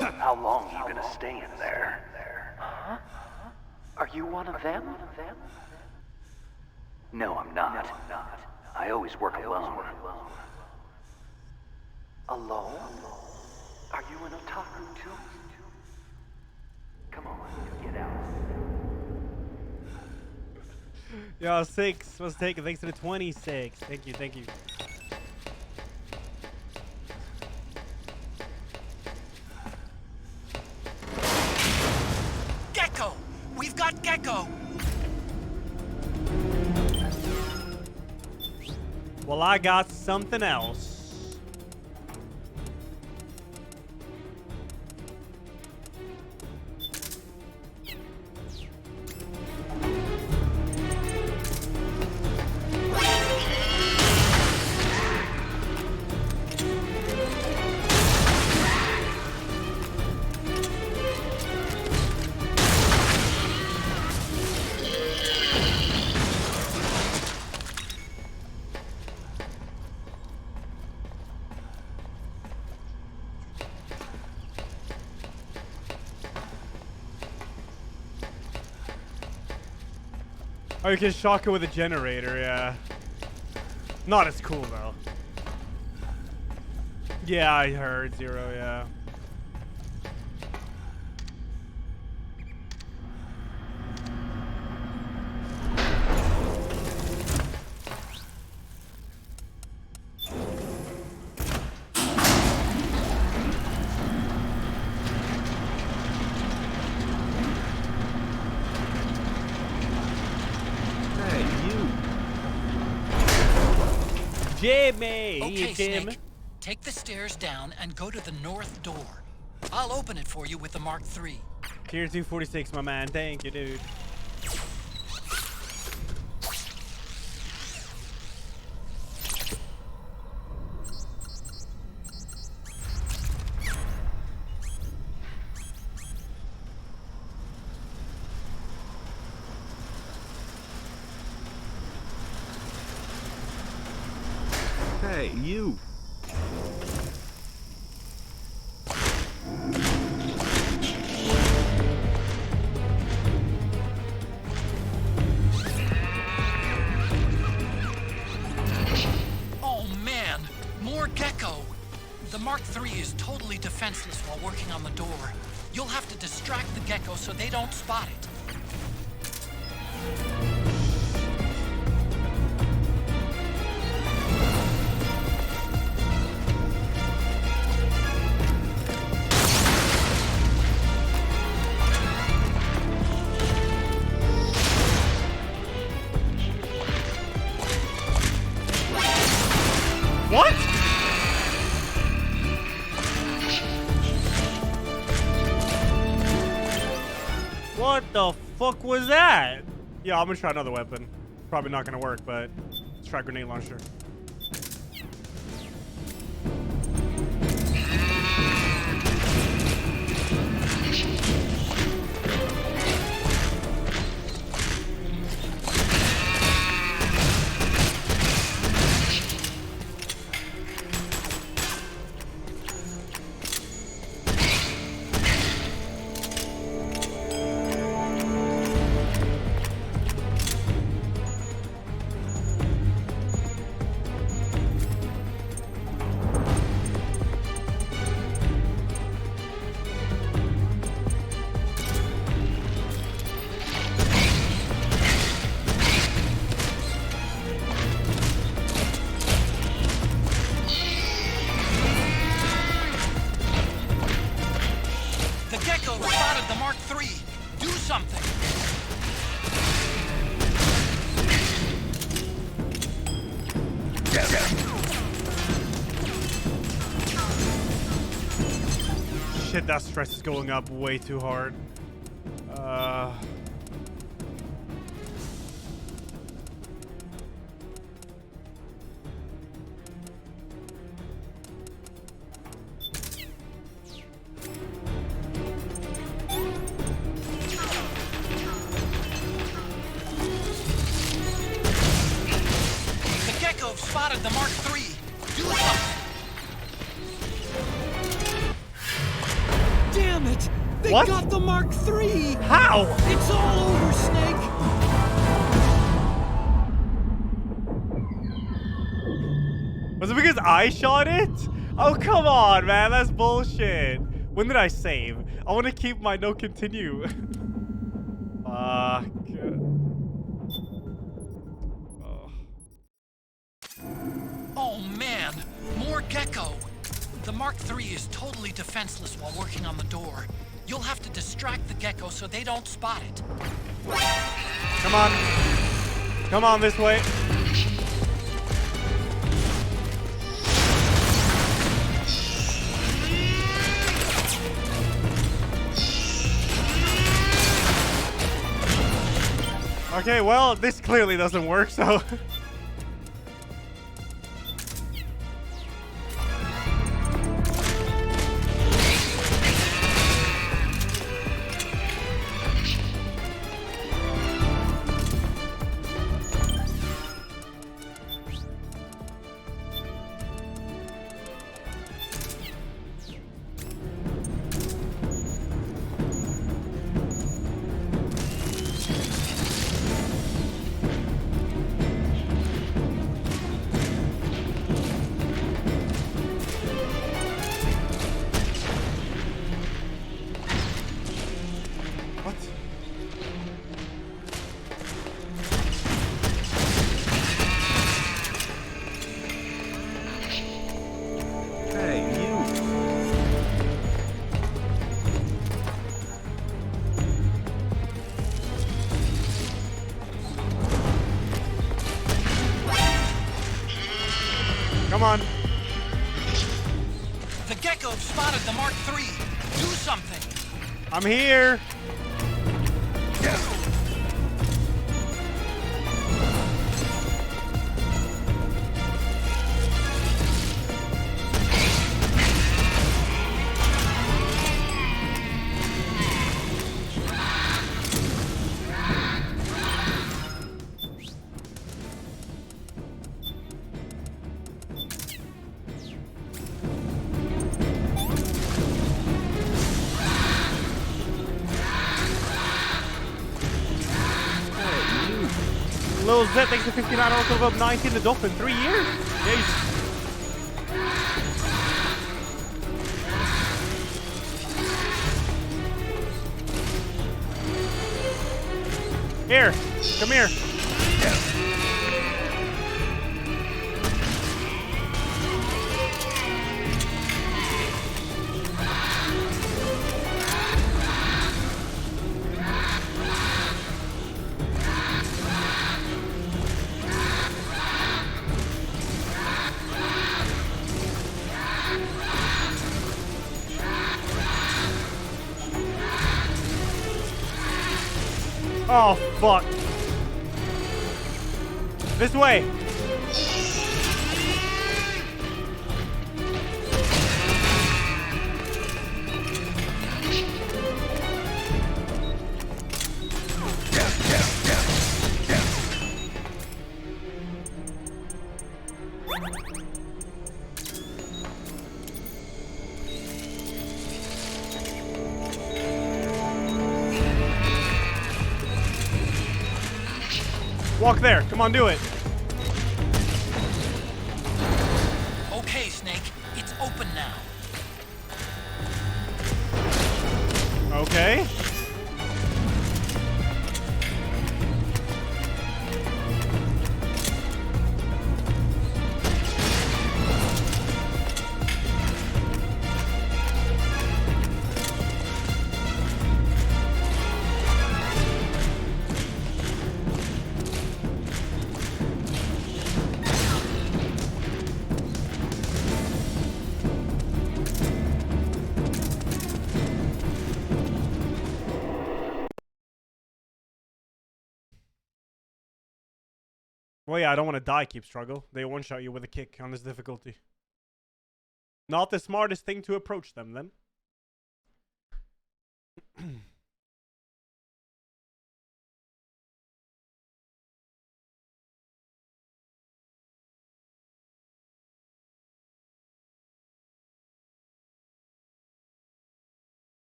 How long are you gonna stay in there? Huh? Are you one of them? No, I'm not. I always work alone. Alone? Are you an otaku too? Come on, get out. Yo, 6 was taken. Thanks to the 26. Thank you. Gecko! We've got Gecko! Well, I got something else. Oh, you can shock it with a generator, yeah. Not as cool, though. Yeah, I heard. Zero, yeah. Jimmy! Okay, Jim. Snake. Take the stairs down and go to the north door. I'll open it for you with the Mark III. Tier 246, my man. Thank you, dude. Hey, you. Oh man, more gecko. The Mark III is totally defenseless while working on the door. You'll have to distract the gecko so they don't spot it. What? What the fuck was that? Yeah, I'm gonna try another weapon. Probably not gonna work, but let's try grenade launcher. Shit, that stress is going up way too hard. The gecko spotted the Mark III. Do something. Damn it! They What? got the Mark III! How? It's all over, Snake! Was it because I shot it? Oh, come on, man. That's bullshit. When did I save? I want to keep my no continue. Fuck. Oh man, more gecko. The Mark III is totally defenseless while working on the door. You'll have to distract the gecko so they don't spot it. Come on. Come on this way. Okay, well, this clearly doesn't work, so... Come on. The Gecko spotted the Mark III. Do something. I'm here. Lil Z, thanks to 59 Oracle of 19 the Dolphin. 3 years? Jesus. Here, come here. Oh, fuck. This way. Walk there. Come on, do it. Okay, Snake. It's open now. Okay. Well, yeah, I don't want to die, Keep Struggle. They one-shot you with a kick on this difficulty. Not the smartest thing to approach them, then.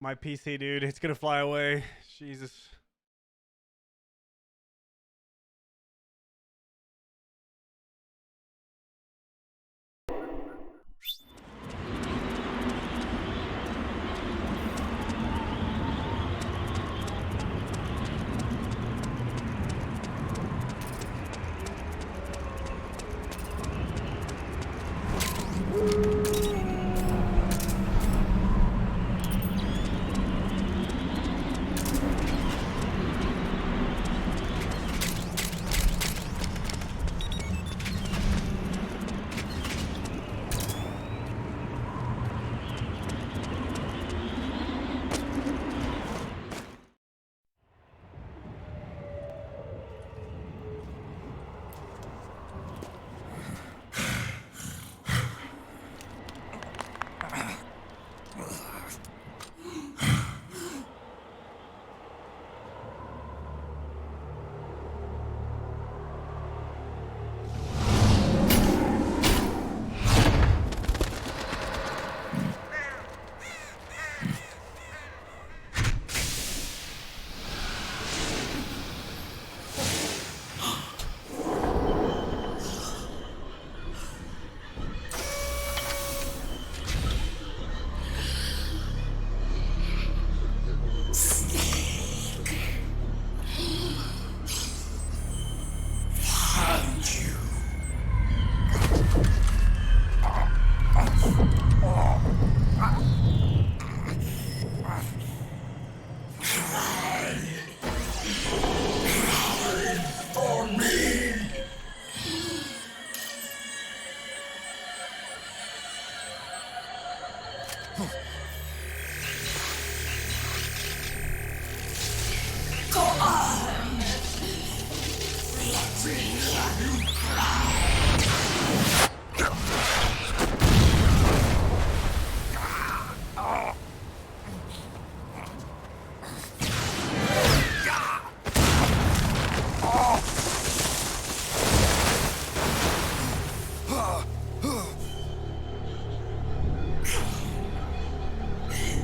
My PC, dude, it's gonna fly away. Jesus.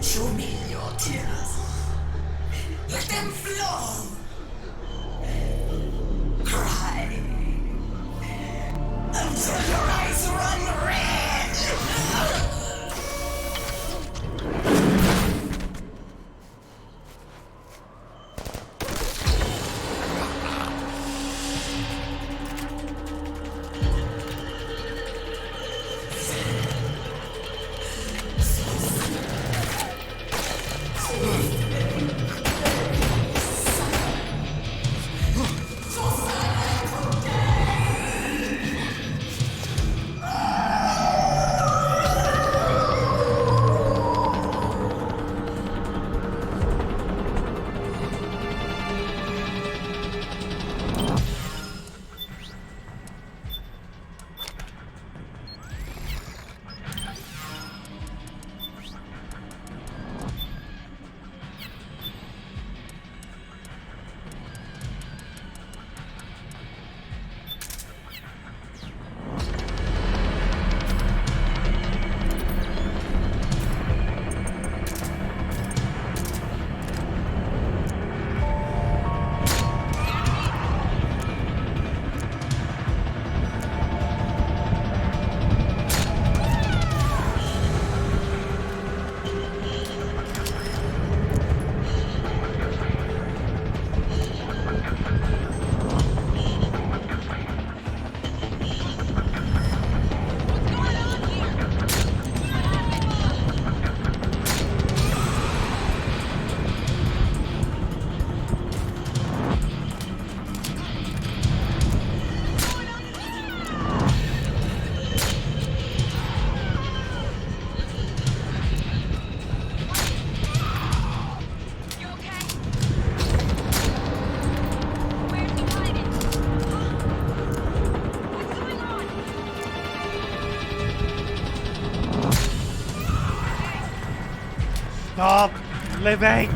Show me your tears. Let them flow. Cry until your eyes run red. Stop living!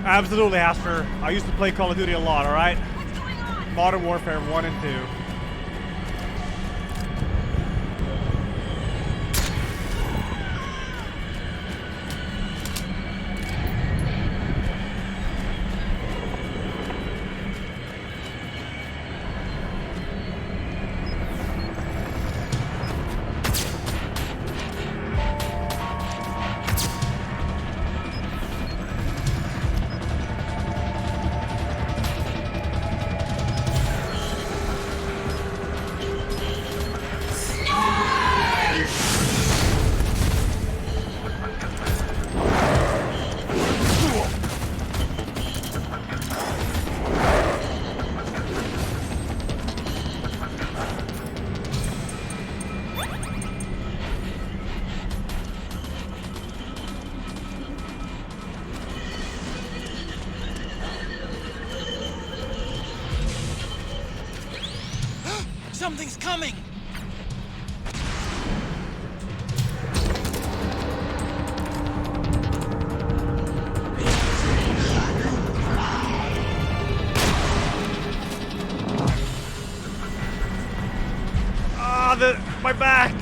Absolutely, Aster. I used to play Call of Duty a lot, alright? Modern Warfare 1 and 2. Something's coming! Ah, my back!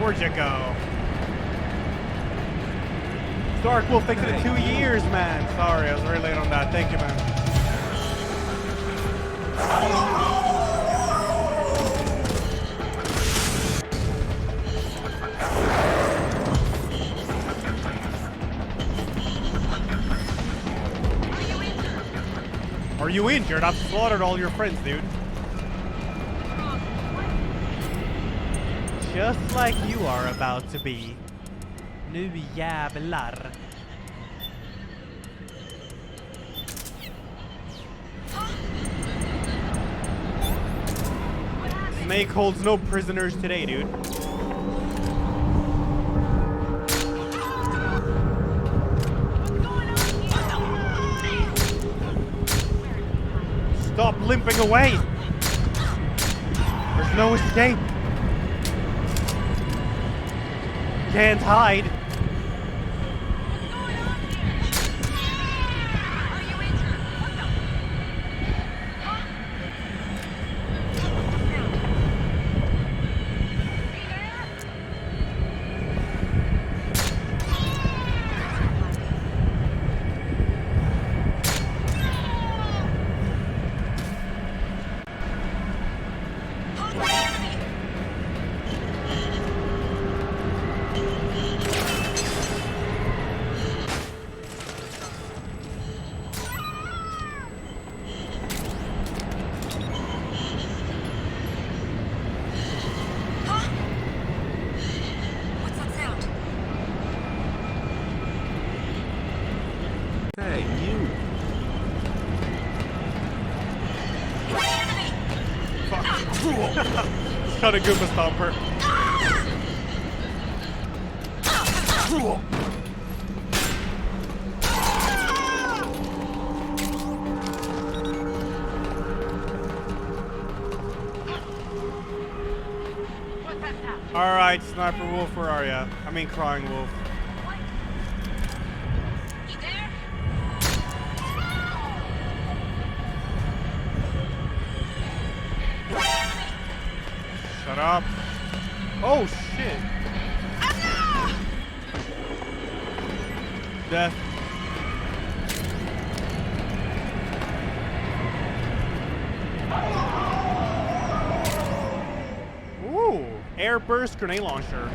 Where'd you go? Dark Wolf, thanks for the 2 years, man. Sorry, I was very late on that. Thank you, man. you injured? I've slaughtered all your friends, dude. Just like you are about to be. Nu jävlar. Snake holds no prisoners today, dude. Stop limping away! There's no escape. Can't hide. Hey, you. Got a Goomba Stomper. Alright, Sniper Wolf, where are ya? I mean, Crying Wolf. Shut up. Oh, shit. Death. Ooh, air burst grenade launcher.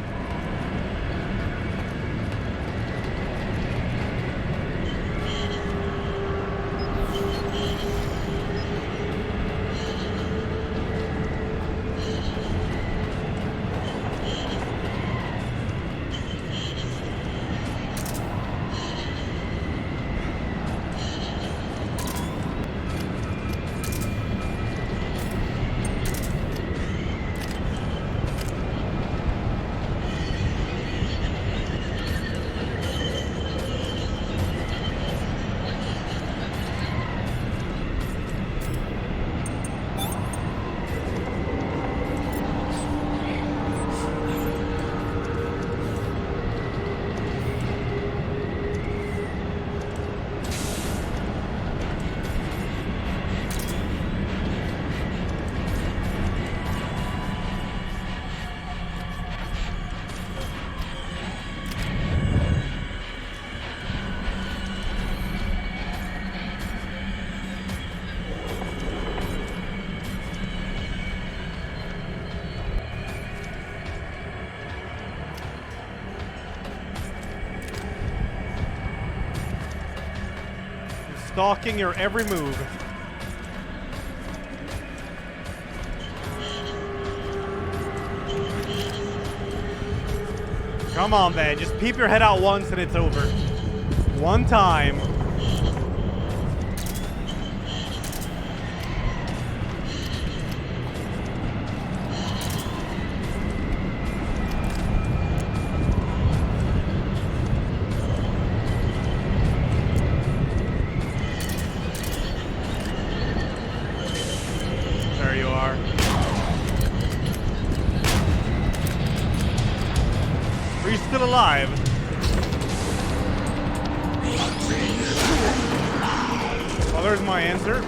Stalking your every move. Come on, man. Just peep your head out once and it's over. One time. There you are. Are you still alive? Well, there's my answer.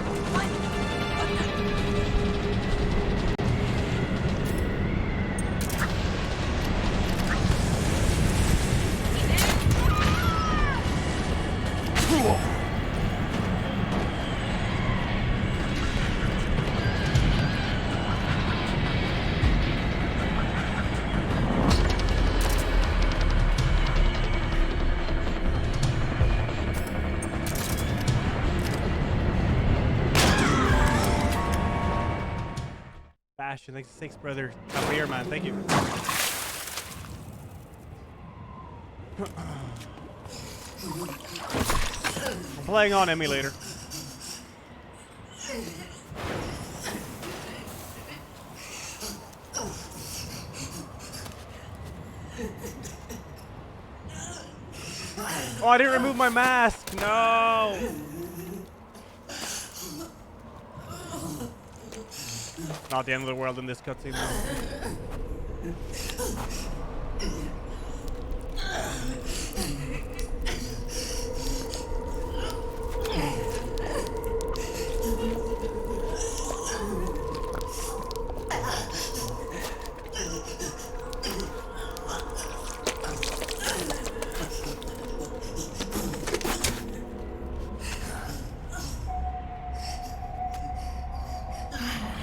Bastion, thanks, thanks, brother. Top of the air, man. Thank you. I'm playing on emulator. Oh, I didn't remove my mask. No. Not the end of the world in this cutscene.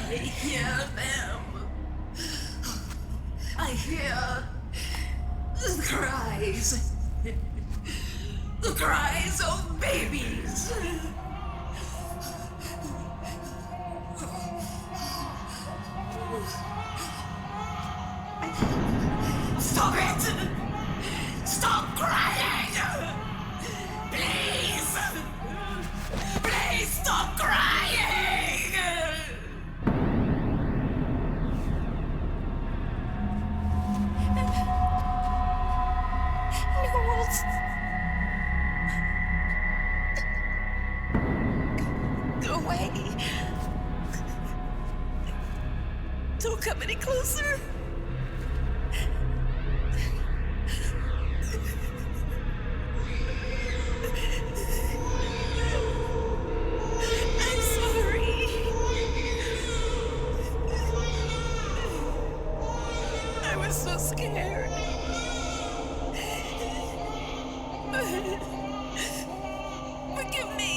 I hear them. I hear the cries. The cries of babies. Stop it! Stop crying! Please! Please stop crying! Go away. Don't come any closer. I'm sorry. I was so scared. Forgive me.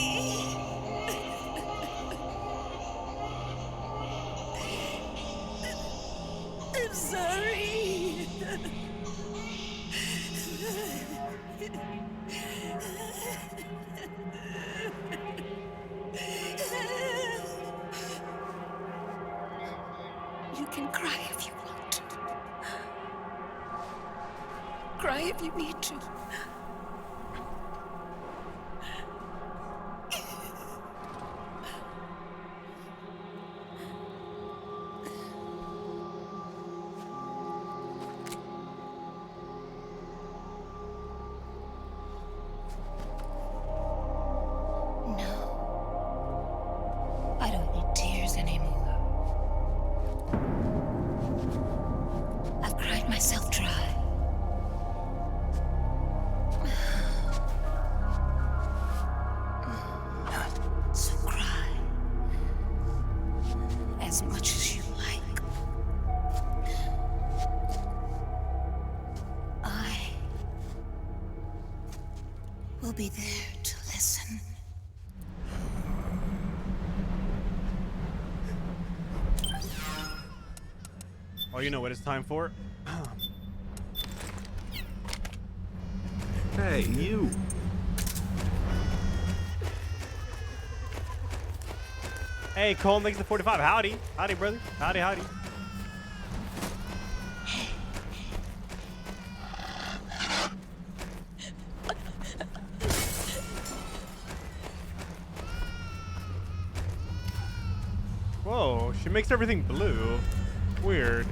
I'm sorry. You can cry if you want. Cry if you need to. I don't need tears anymore. I've cried myself dry. So cry as much as you like. I will be there to listen. Oh, you know what it's time for? Hey, you. Hey, Cole makes the 45. Howdy. Howdy, brother. Howdy, howdy. Whoa, she makes everything blue. Weird.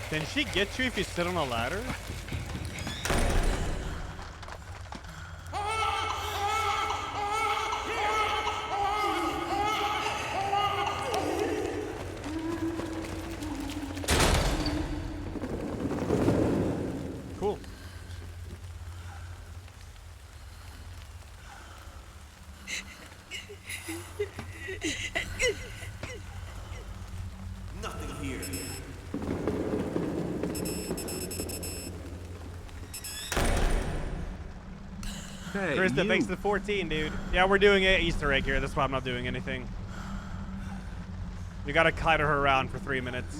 Can she get you if you sit on a ladder? Cool. Nothing here. Hey, Krista, you. thanks to the 14, dude. Yeah, we're doing an Easter egg here. That's why I'm not doing anything. We gotta kite her around for 3 minutes.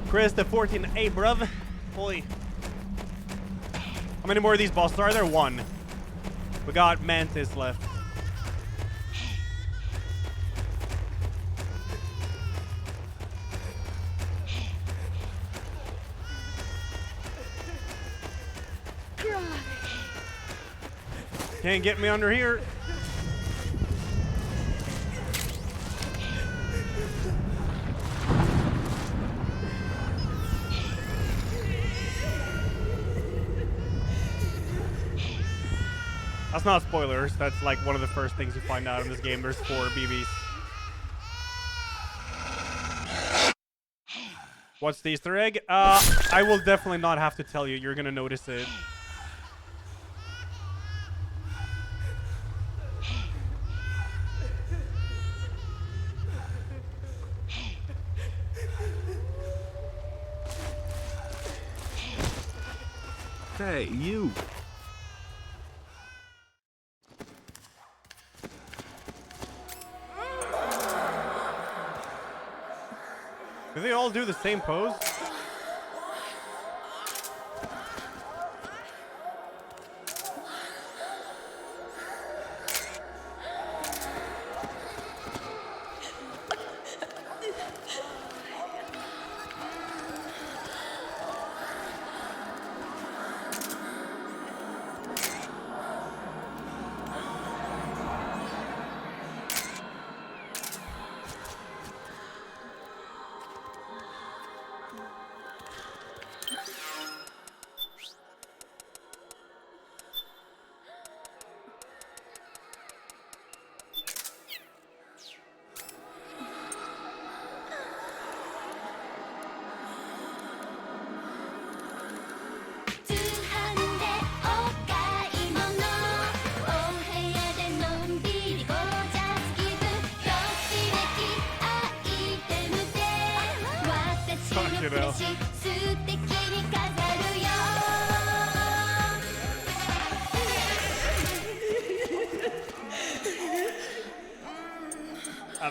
Chris, the 14. Hey, bruv. Holy. How many more of these bosses are there? 1. We got Mantis left. Can't get me under here. That's not spoilers. That's like one of the first things you find out in this game. There's 4 BBs. What's the Easter egg? I will definitely not have to tell you. You're gonna notice it. Hey, you. Do they all do the same pose?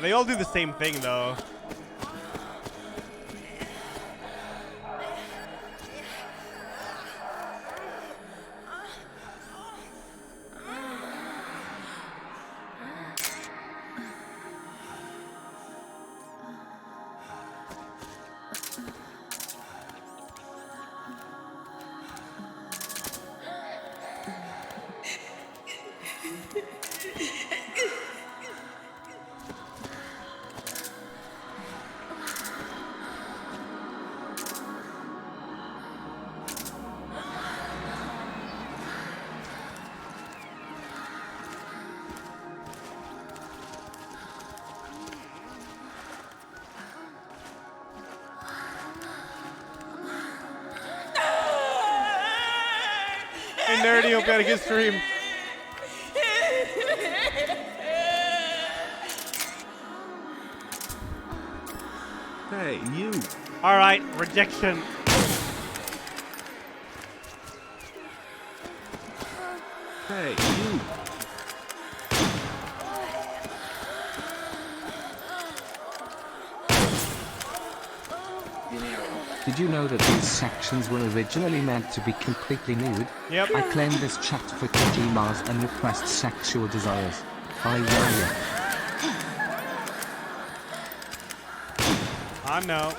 They all do the same thing, though. Hey, Nerdy, hope you had a good stream. Hey, you. All right, rejection. Hey, you. Did you know that these sections were originally meant to be completely nude? Yep. I claim this chapter for Kojima's unrepressed sexual desires. I know.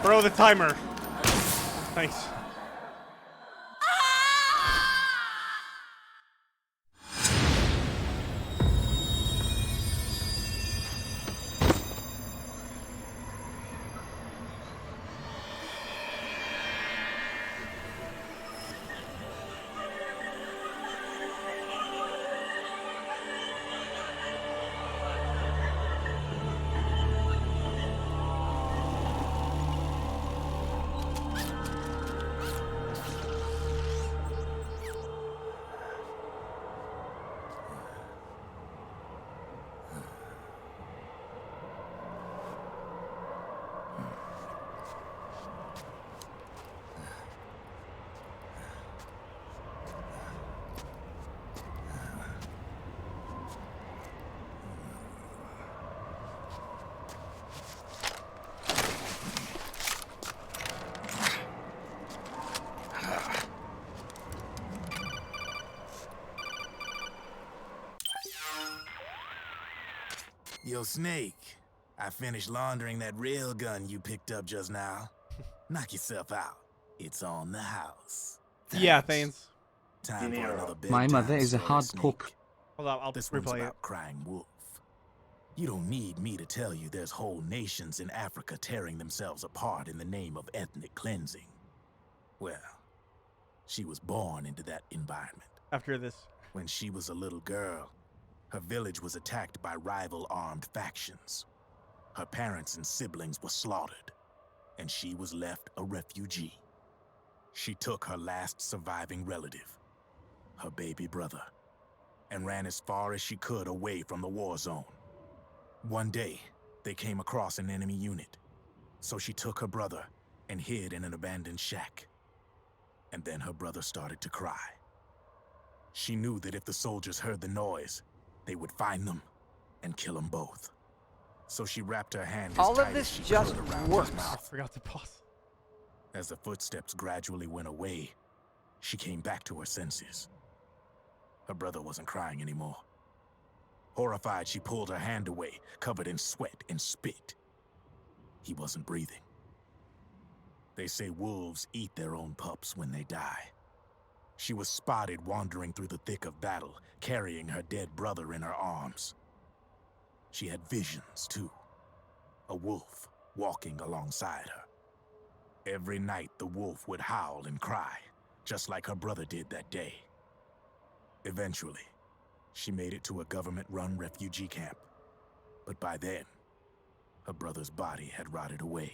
Bro, the timer. Thanks. Yo, Snake, I finished laundering that railgun you picked up just now. Knock yourself out. It's on the house. Yeah, Thanes. Time for another bedtime My mother is a story, hard Snake. cook. Hold on, I'll This one's replay it. about crying wolf. You don't need me to tell you there's whole nations in Africa tearing themselves apart in the name of ethnic cleansing. Well, she was born into that environment. After this. When she was a little girl, her village was attacked by rival armed factions. Her parents and siblings were slaughtered, and she was left a refugee. She took her last surviving relative, her baby brother, and ran as far as she could away from the war zone. One day, they came across an enemy unit, so she took her brother and hid in an abandoned shack. And then her brother started to cry. She knew that if the soldiers heard the noise, they would find them and kill them both. So she wrapped her hand as All tight of this as she just could around works. his I mouth. forgot to pause. As the footsteps gradually went away, she came back to her senses. Her brother wasn't crying anymore. Horrified, she pulled her hand away, covered in sweat and spit. He wasn't breathing. They say wolves eat their own pups when they die. She was spotted wandering through the thick of battle, carrying her dead brother in her arms. She had visions, too. A wolf walking alongside her. Every night, the wolf would howl and cry, just like her brother did that day. Eventually, she made it to a government-run refugee camp. But by then, her brother's body had rotted away.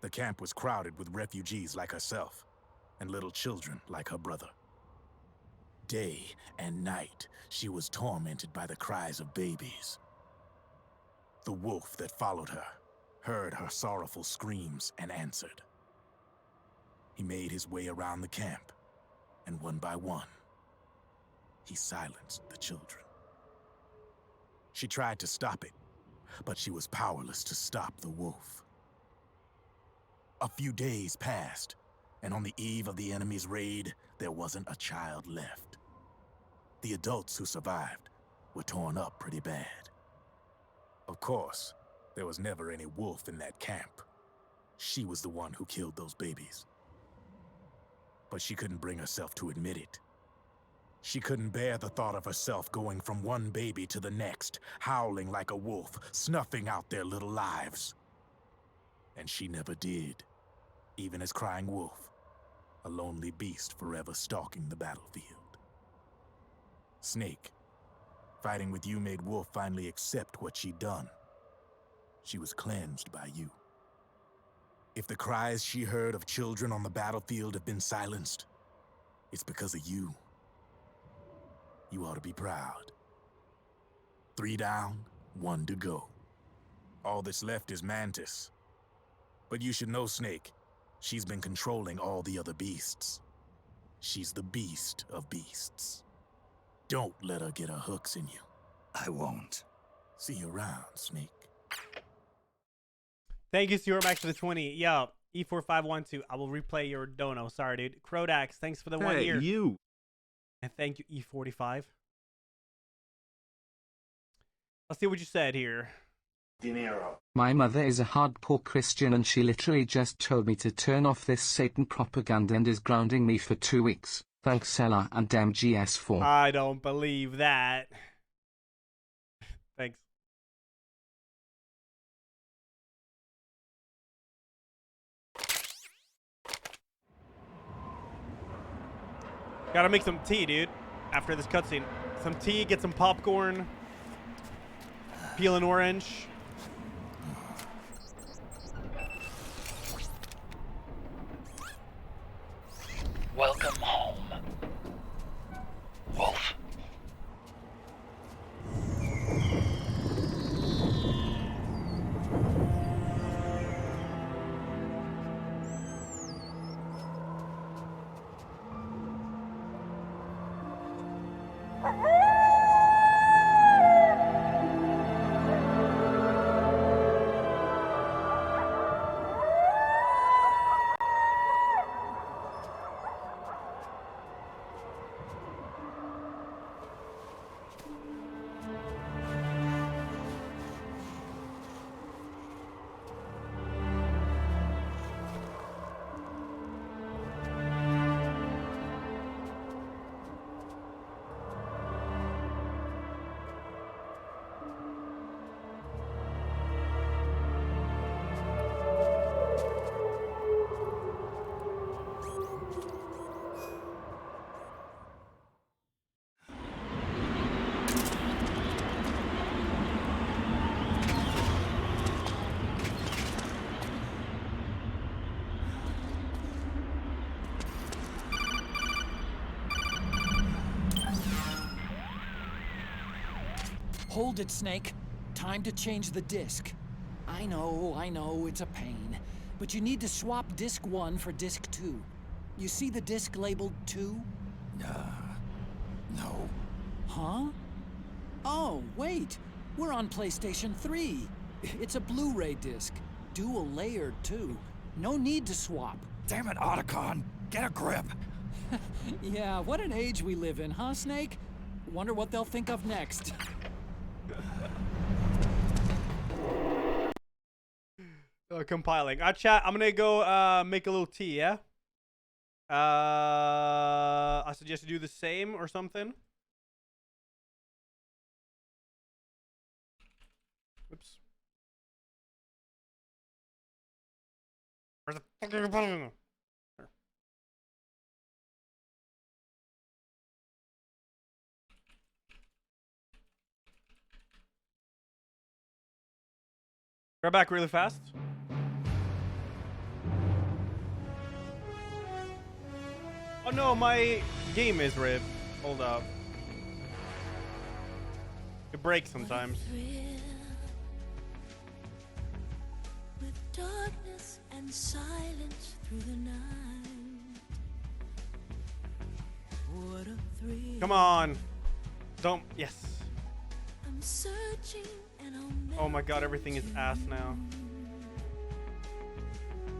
The camp was crowded with refugees like herself, and little children like her brother. Day and night, she was tormented by the cries of babies. The wolf that followed her heard her sorrowful screams and answered. He made his way around the camp, and one by one, he silenced the children. She tried to stop it, but she was powerless to stop the wolf. A few days passed, and on the eve of the enemy's raid, there wasn't a child left. The adults who survived were torn up pretty bad. Of course, there was never any wolf in that camp. She was the one who killed those babies. But she couldn't bring herself to admit it. She couldn't bear the thought of herself going from one baby to the next, howling like a wolf, snuffing out their little lives. And she never did, even as crying wolf, a lonely beast forever stalking the battlefield. Snake, fighting with you made Wolf finally accept what she'd done. She was cleansed by you. If the cries she heard of children on the battlefield have been silenced, it's because of you. You ought to be proud. 3 down, 1 to go. All that's left is Mantis. But you should know, Snake, she's been controlling all the other beasts. She's the beast of beasts. Don't let her get her hooks in you. I won't. See you around, Snake. Thank you, Stuart Max, for the 20. Yo, E4512. I will replay your dono. Sorry, dude. Crodax, thanks for the 1 year. Hey, you. And thank you, E45. Let's see what you said here. Dinero. My mother is a hardcore Christian and she literally just told me to turn off this Satan propaganda and is grounding me for 2 weeks. Thanks Ella and MGS4. I don't believe that. Thanks. Gotta make some tea, dude. After this cutscene. Some tea, get some popcorn. Peel an orange. Welcome home, Wolf. Hold it, Snake. Time to change the disc. I know, it's a pain. But you need to swap disc 1 for disc 2. You see the disc labeled 2? No. Huh? Oh, wait. We're on PlayStation 3. It's a Blu-ray disc. Dual layered, too. No need to swap. Damn it, Otacon! Get a grip! Yeah, what an age we live in, huh, Snake? Wonder what they'll think of next. Compiling. Chat, I'm gonna go make a little tea, yeah? I suggest you do the same or something. Oops. Where's the fucking button? Right back really fast. Oh no, my game is rigged. Hold up. It breaks sometimes. With darkness and silence through the night. What a thrill. Come on. Don't. Yes. I'm searching and I'll Oh my god, everything is ass now.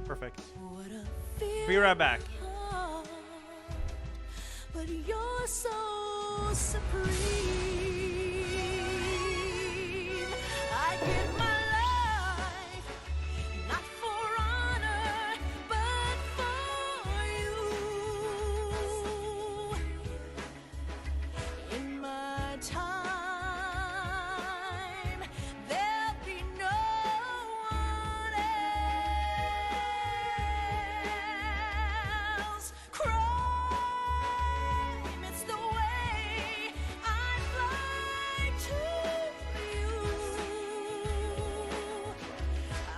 Perfect. Be right back. But you're so supreme. I give my life not for honor, but for you. In my time, there'll be no one else. It's the way I fly to you.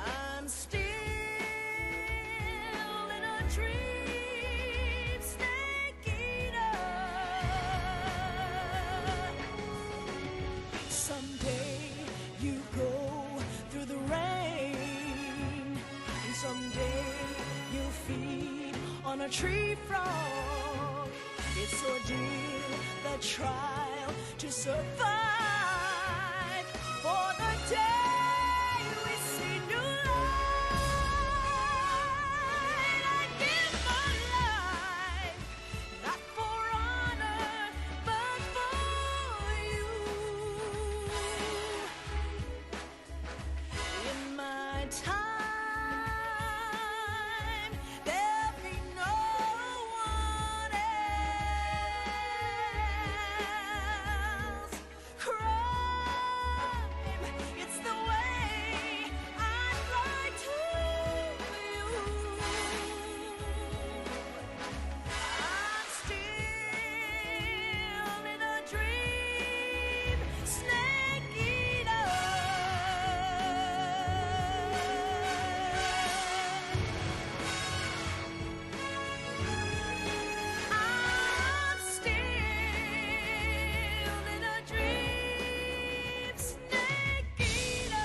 I'm still in a dream, snake eater. Someday you go through the rain, and someday you'll feed on a tree frog. It's ordeal, the trial to survive for the day we see new light. I give my life, not for honor, but for you. In my time, there'll be no one else. Crime, it's the way I fly to you. I'm still in a dream, snake eater. I'm still in a dream, snake eater.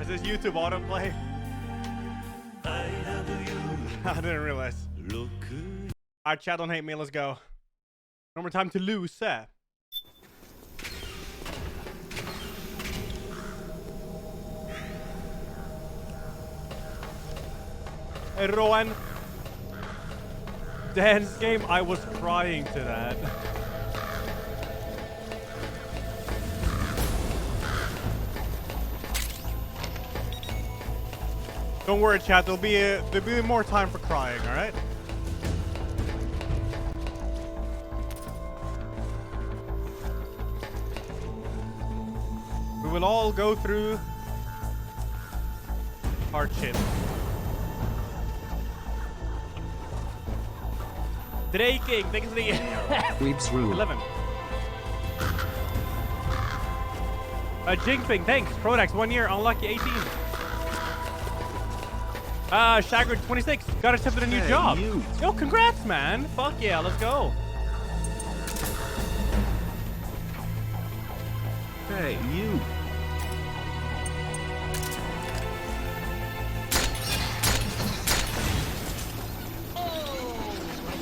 Is this YouTube autoplay? I didn't realize. Alright, chat, don't hate me. Let's go. No more time to lose, sir. Hey, Rowan. dance game, I was crying to that. Don't worry, chat. There'll be more time for crying. All right. We will all go through hardship. Draking, thanks for the Weeb's rule. 11. Jinping, thanks. Prodax, 1 year. Unlucky, 18. Shagrid, 26. Got accepted a new job. Yo, congrats, man. Fuck yeah, let's go. Hey, you.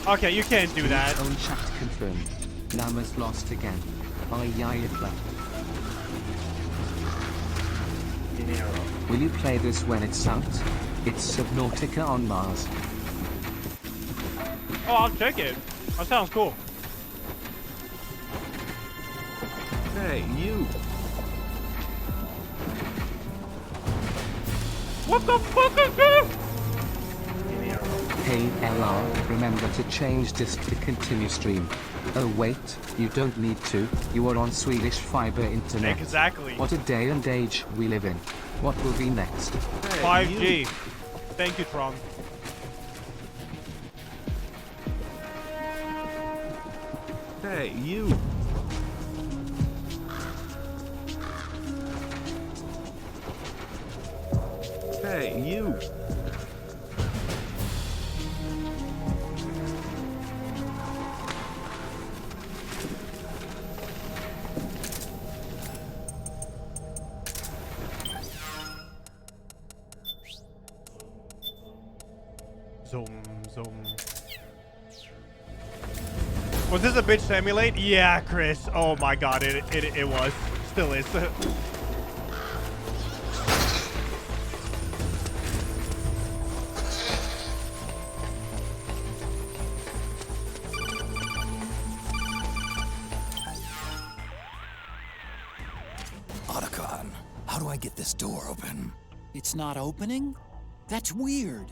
Okay, you can't do that. Own chat confirmed. Lama's lost again. Ayayatla. Will you play this when it's out? It's Subnautica on Mars. Oh, I'll check it. That sounds cool. Hey, you. What the fuck is this? Hey LR, remember to change disk to continue stream. Oh wait, you don't need to, you are on Swedish fiber internet. Exactly. What a day and age we live in. What will be next? Hey, 5G. you. Thank you, Tron. Hey, you. Hey, you. Zoom, zoom. Was this a bitch to emulate? Yeah, Chris. Oh my god, it was. Still is. Otacon, how do I get this door open? It's not opening? That's weird.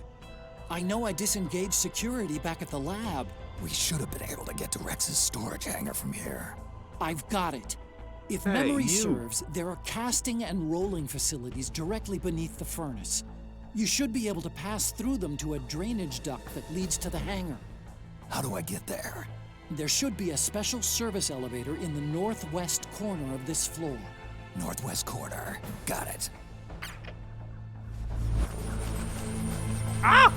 I know I disengaged security back at the lab. We should have been able to get to Rex's storage hangar from here. I've got it. If Hey, memory you. serves, there are casting and rolling facilities directly beneath the furnace. You should be able to pass through them to a drainage duct that leads to the hangar. How do I get there? There should be a special service elevator in the northwest corner of this floor. Northwest corner. Got it. Ah!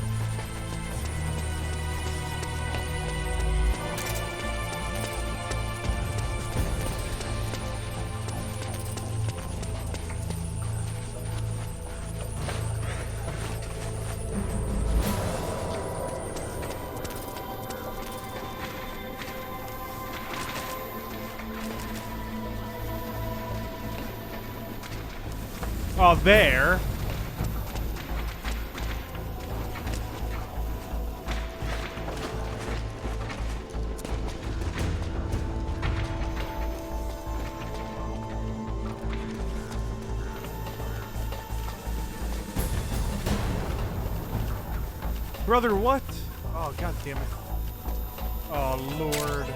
Oh, there. Brother, what? Oh, god damn it. Oh, Lord.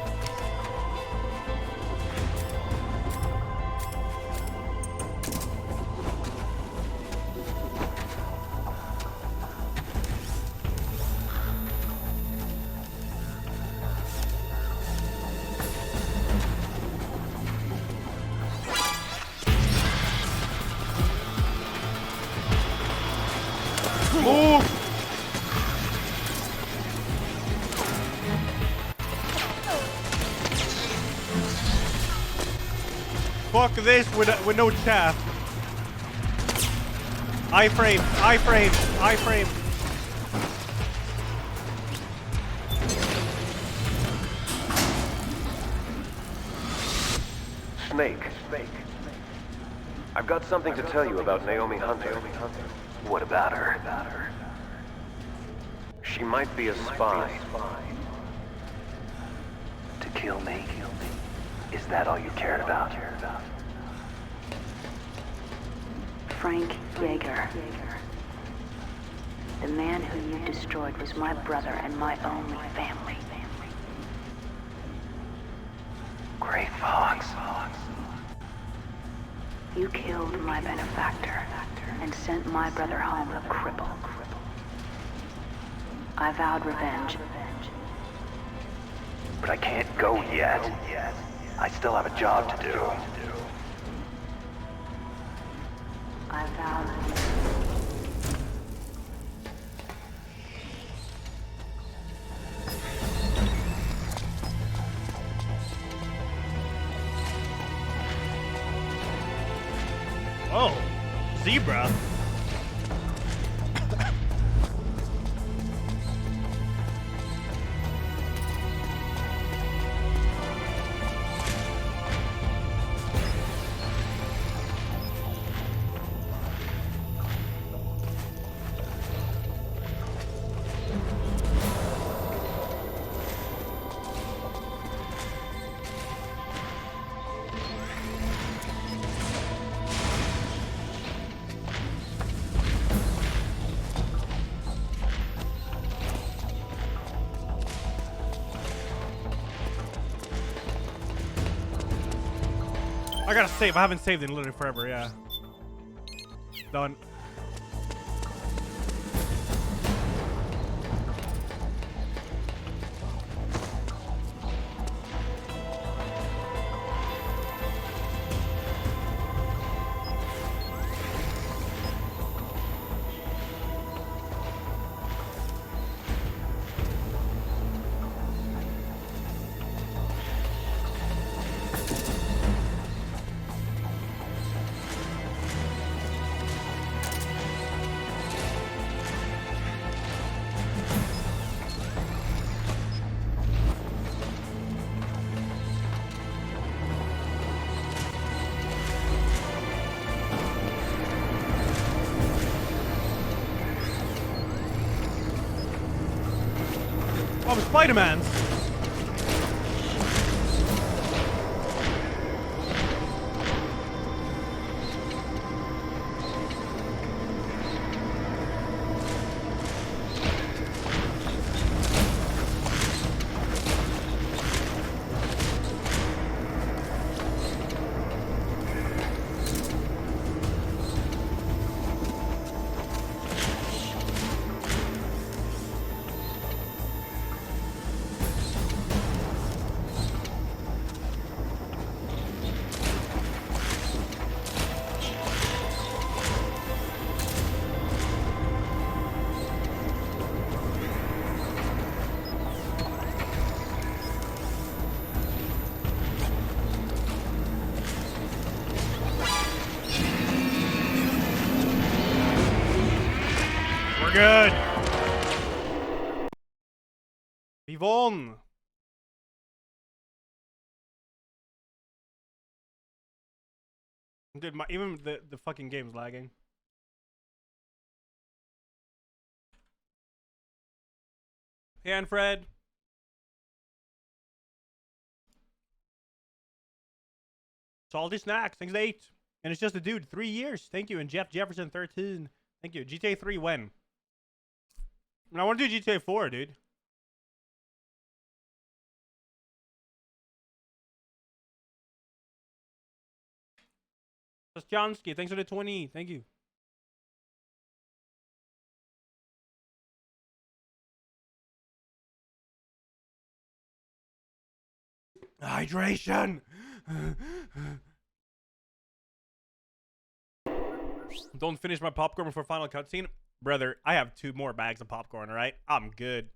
Move! Fuck this with no chaff. Iframe, iframe, iframe. Snake. I've got something to tell you about Naomi Hunter. What about her? She might be a spy, kill me? Is that all you cared about? Frank Jaeger. The man who you destroyed was my brother and my only family. Gray Fox. You killed my benefactor and sent my brother home a cripple. I vowed revenge. But I can't go yet. I still have a job to do. I vowed. Oh, zebra. I gotta save. I haven't saved in literally forever, yeah. Done. Oh, Spider-Man's. Good. Vivo. Dude, even the fucking game's lagging. Hey, and Fred. Salty Snacks, thanks 8. And it's just a dude, 3 years. Thank you. And Jeff Jefferson, 13. Thank you. GTA 3 when? I want to do GTA 4, dude. Jansky, thanks for the 20. Thank you. Hydration. Don't finish my popcorn before final cutscene. Brother, I have 2 more bags of popcorn, all right? I'm good.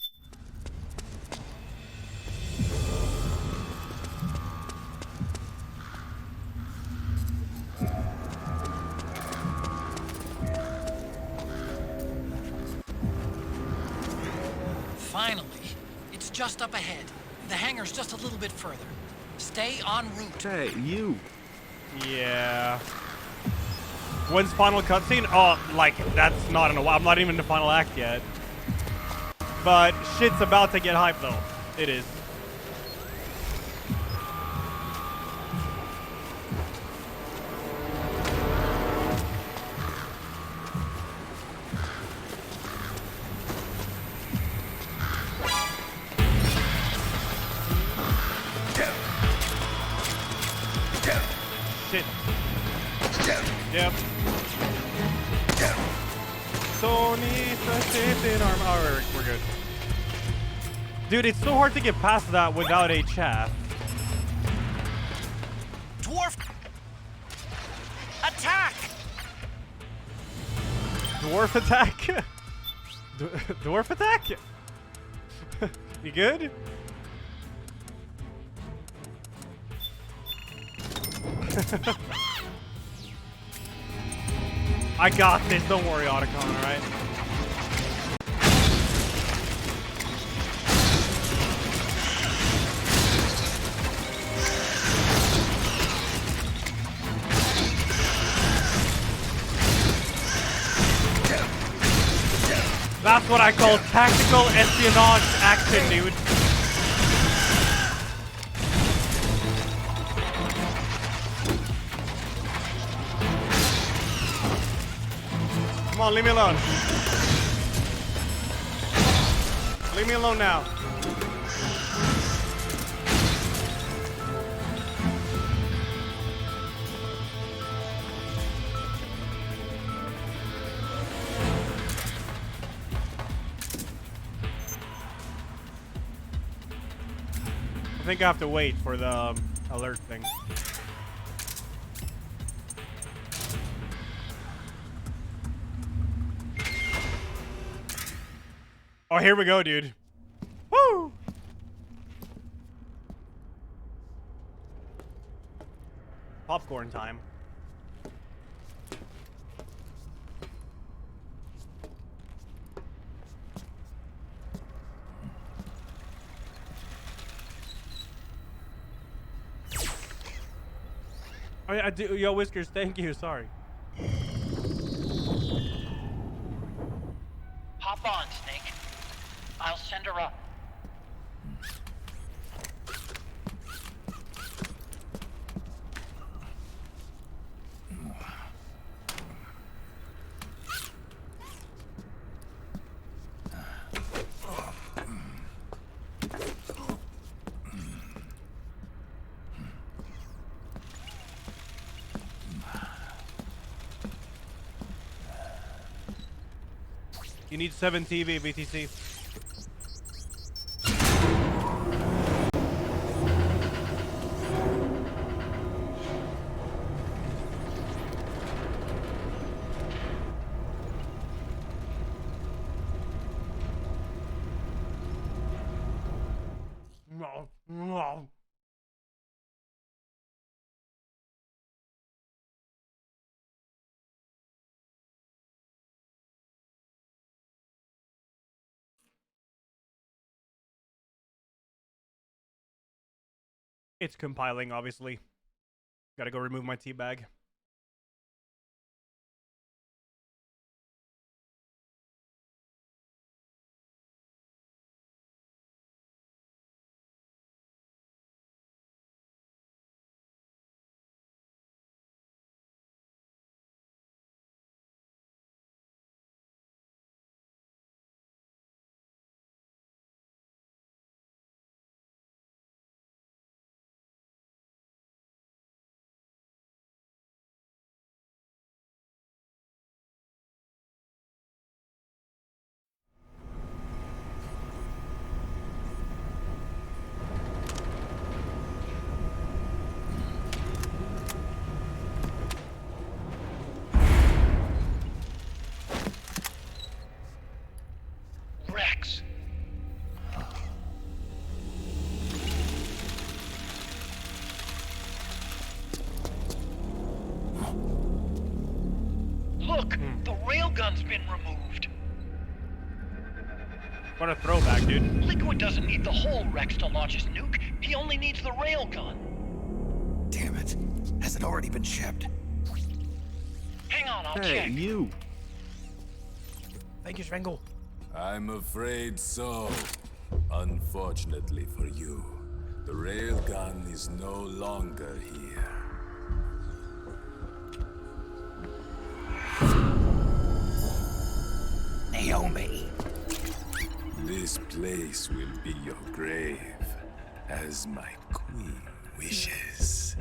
Finally, it's just up ahead. The hangar's just a little bit further. Stay en route. Hey, you. Yeah. When's final cutscene? Oh, like, that's not in a while. I'm not even in the final act yet. But shit's about to get hyped, though. It is. Yep. Sony in arm. Alright, we're good. Dude, it's so hard to get past that without a chaff. Dwarf! Attack! Dwarf attack? Dwarf attack? You good? I got this. Don't worry, Otacon, alright? That's what I call tactical espionage action, dude. Come on, leave me alone. Leave me alone now. I think I have to wait for the alert thing. Oh, here we go, dude. Woo! Popcorn time. Oh yeah, I do. Yo, Whiskers, thank you. Sorry. Hop on, Snake. I'll send her up. You need 7 TV, BTC. No. It's compiling, obviously. Gotta go remove my tea bag. Rex. Look, the railgun's been removed. What a throwback, dude. Liquid doesn't need the whole Rex to launch his nuke. He only needs the railgun. Damn it. Has it already been shipped? Hang on, I'll check. Hey, you. Thank you, Schwengel. I'm afraid so. Unfortunately for you, the railgun is no longer here. Naomi. This place will be your grave, as my queen wishes.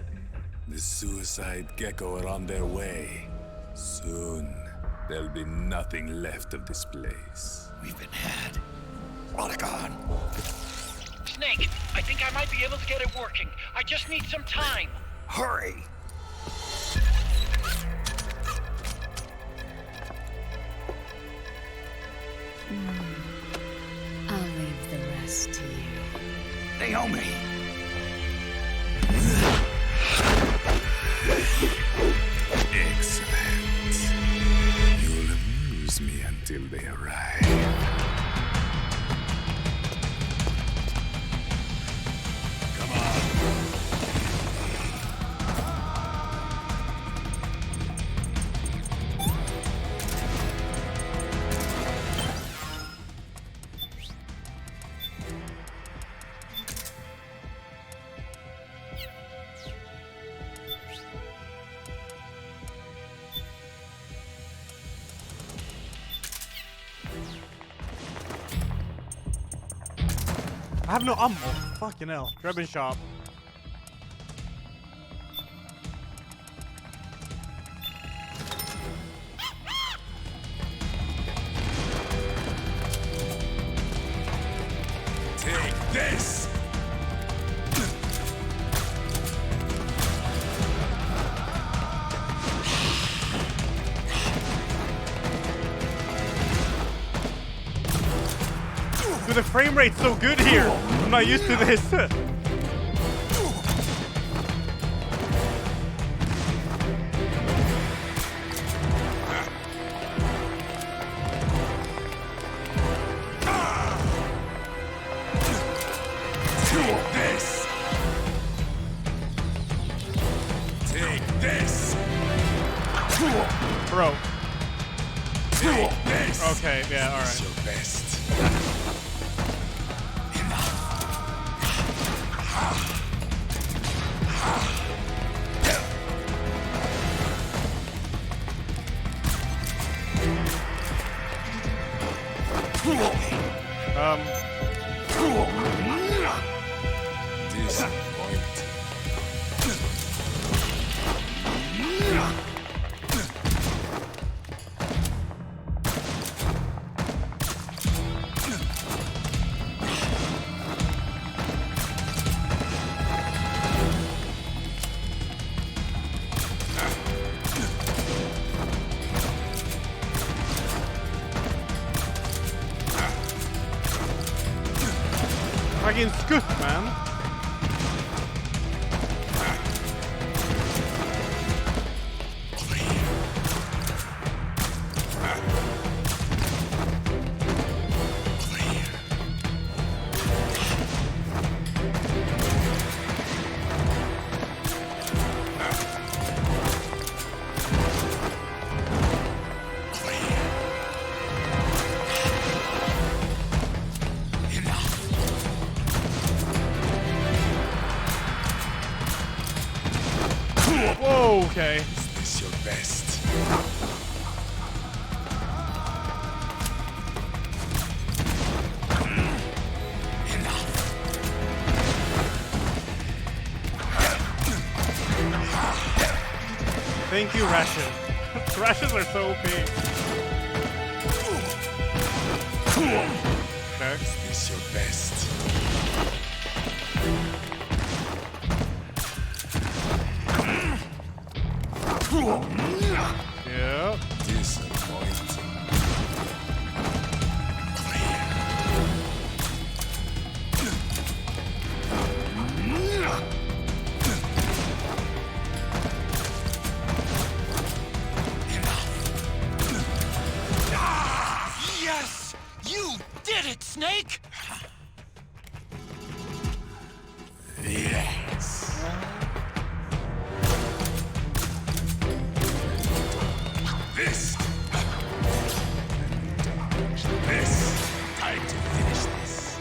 The suicide gecko are on their way. there'll be nothing left of this place. We've been had. Polygon. Snake, I think I might be able to get it working. I just need some time. Hurry! I'll leave the rest to you. Naomi! Excellent. You'll amuse me until they arrive. Come on. I have no ammo. Fucking hell. Drebin shop. Take this! Dude, the frame rate's so good here. I'm not used to this. Take this! Take this! Bro. Take this! Okay, yeah, alright. It's your best. Fucking skutt, man. Whoa, okay. Is this your best? Thank you, Ration. Rations are so OP. Okay. Is this your best? Yeah. Disappointing. Yes! You did it, Snake! Yes. This. This. Time to finish this.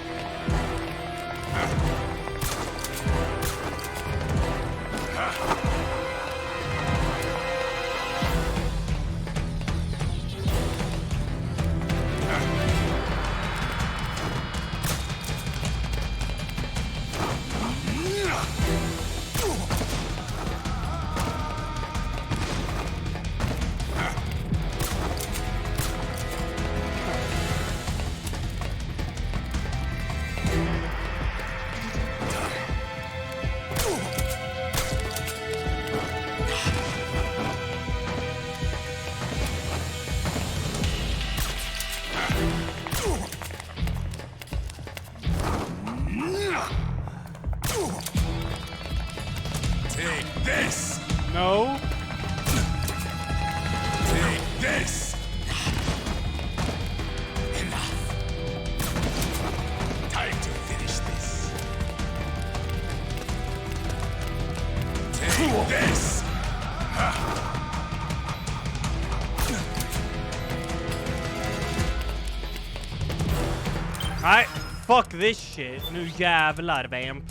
Alright, fuck this shit. Nu jävlar, vamp.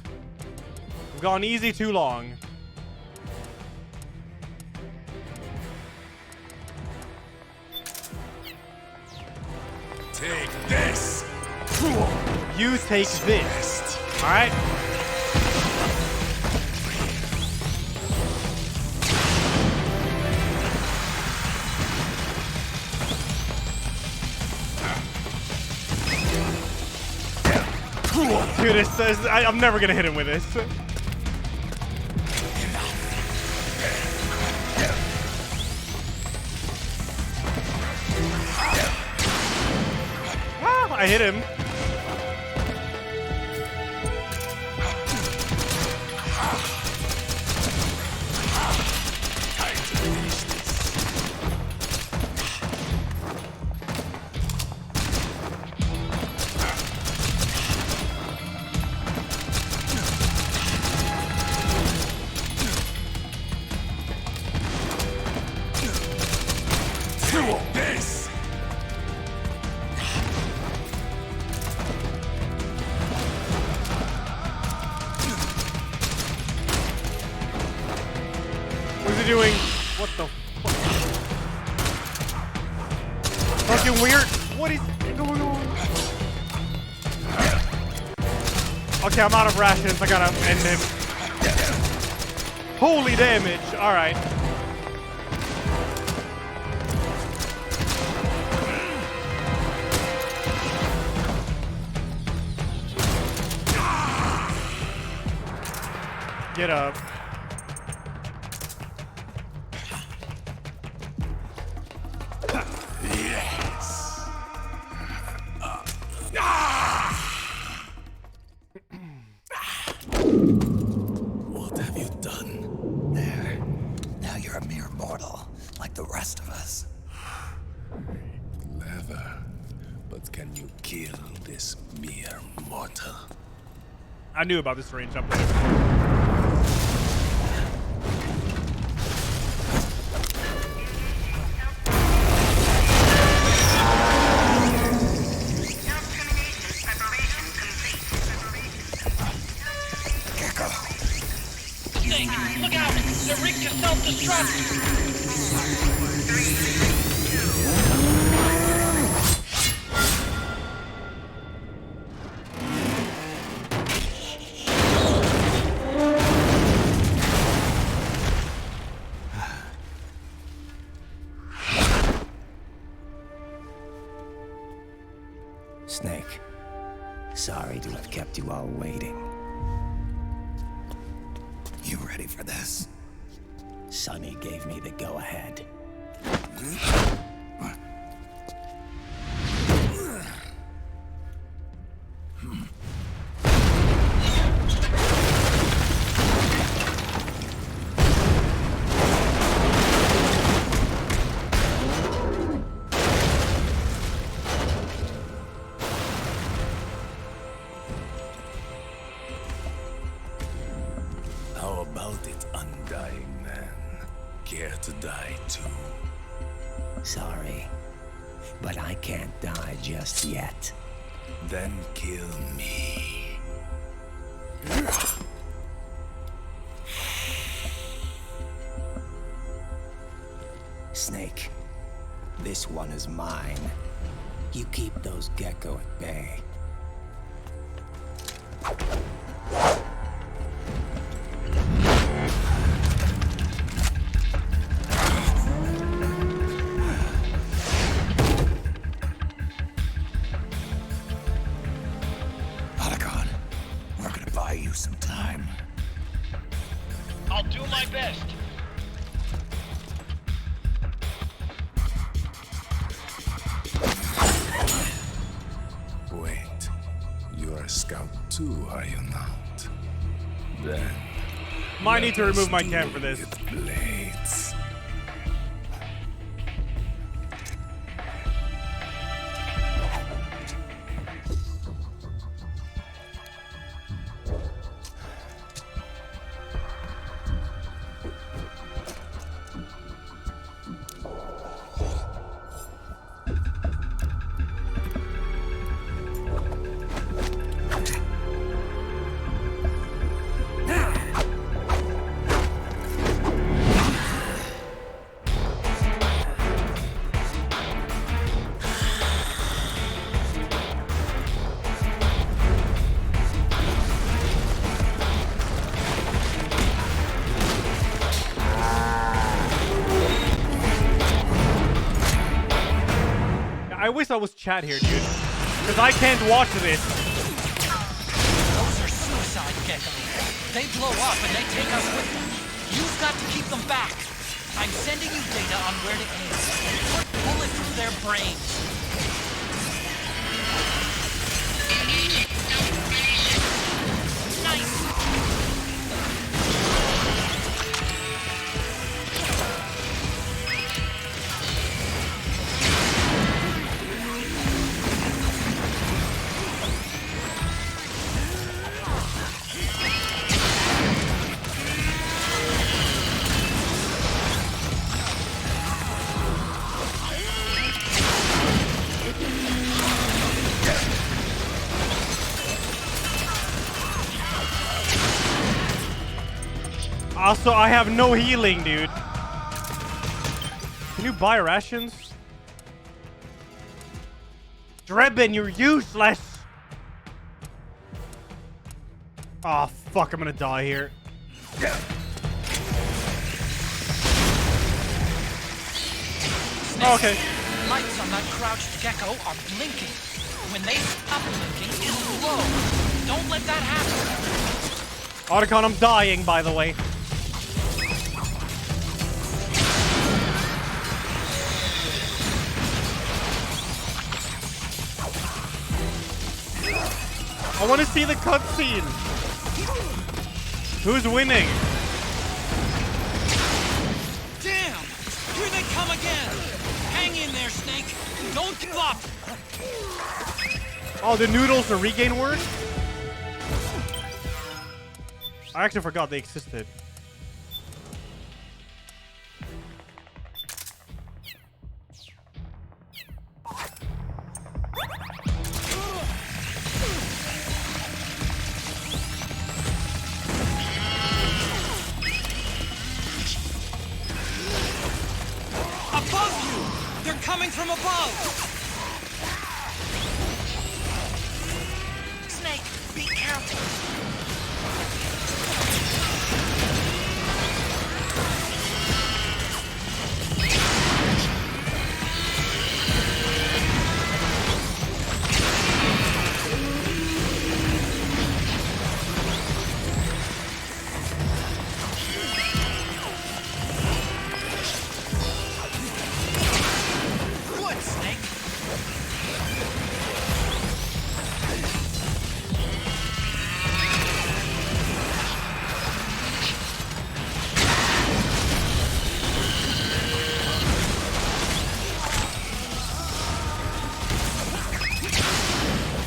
We've gone easy too long. Take this. You take this. Alright? Dude, I'm never gonna hit him with this. Ah, I hit him. This. What's he doing? What the fuck? Fucking weird. What is going on? Okay, I'm out of rations. I gotta end him. Holy damage. Alright. Get up. Yes. What have you done? There. Now you're a mere mortal, like the rest of us. Clever. But can you kill this mere mortal? I knew about this range up there. Look out! They're rigged to self-destruct! Snake, sorry to have kept you all waiting. You ready for this? Sonny gave me the go-ahead. How about it, undying man? Care to die too? Sorry, but I can't die just yet. Then kill me. Snake, this one is mine. You keep those gecko at bay. We're gonna buy you some time. I'll do my best. Wait, you're a scout too, are you not? Then Might need to remove my cam for this. Blades. I wish I was chat here, dude. Because I can't watch this. Those are suicide geckos. They blow up and they take us with them. You've got to keep them back. I'm sending you data on where to aim. Put a bullet through their brains. Nice. Also, I have no healing, dude. Can you buy rations? Drebin, you're useless! Oh, fuck, I'm gonna die here. Oh, okay. Lights on that crouched gecko are blinking. When they stop blinking, it's low. Don't let that happen. Otacon, I'm dying, by the way. I want to see the cutscene. Who's winning? Damn! Here they come again! Hang in there, Snake! Don't give up! Oh, the noodles are regain word? I actually forgot they existed. Above you! They're coming from above! Snake, be careful! Good, Snake!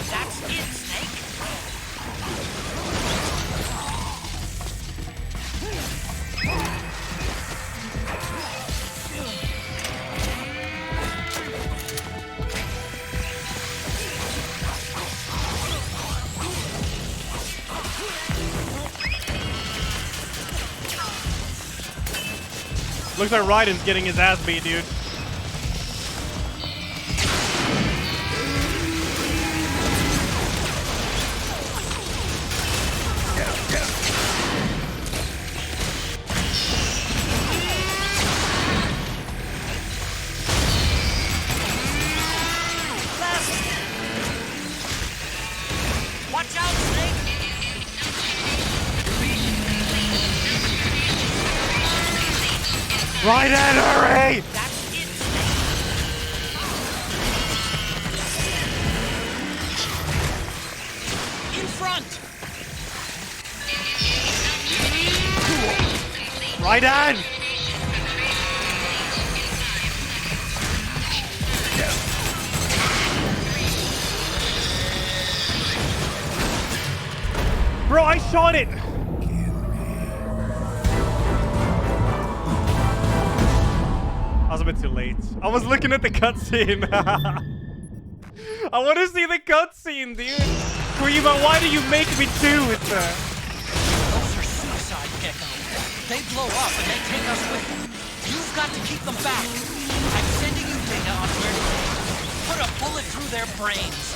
That's it, Snake! Looks like Raiden's getting his ass beat, dude. Watch out, Snake! Raiden, hurry! That's it, Snake! In front! Raiden! Bro, I shot it! I was a bit too late. I was looking at the cutscene. I want to see the cutscene, dude. Kurima, why do you make me do it? Those are suicide geckos. They blow up and they take us with them. You've got to keep them back. I'm sending you data on where to aim. Put a bullet through their brains.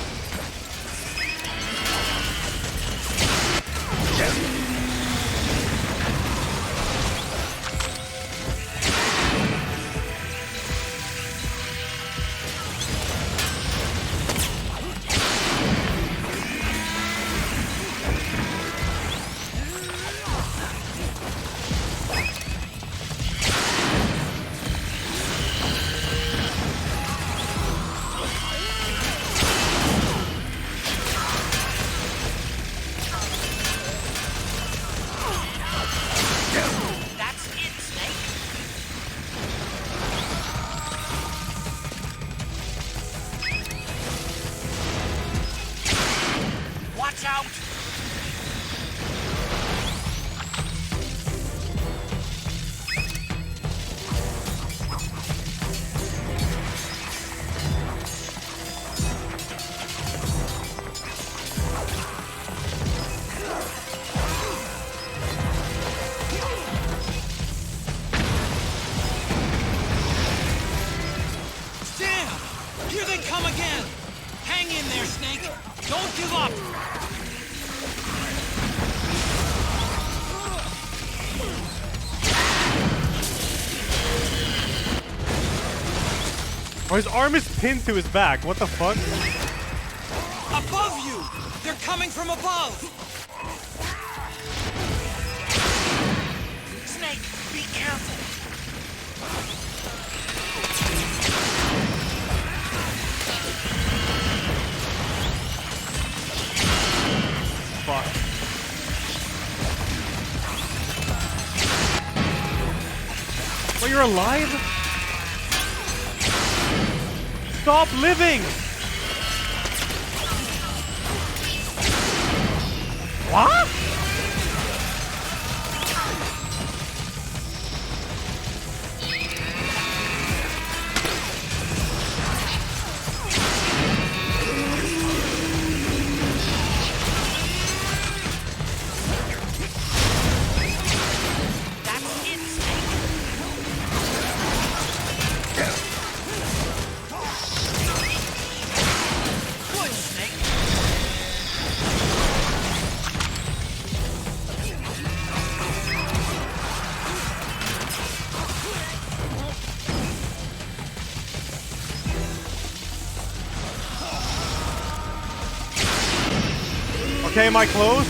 Here they come again! Hang in there, Snake! Don't give up! Oh, his arm is pinned to his back. What the fuck? Above you! They're coming from above! Snake, be careful! Fuck. Well, you're alive? Stop living! What? Okay, am I close?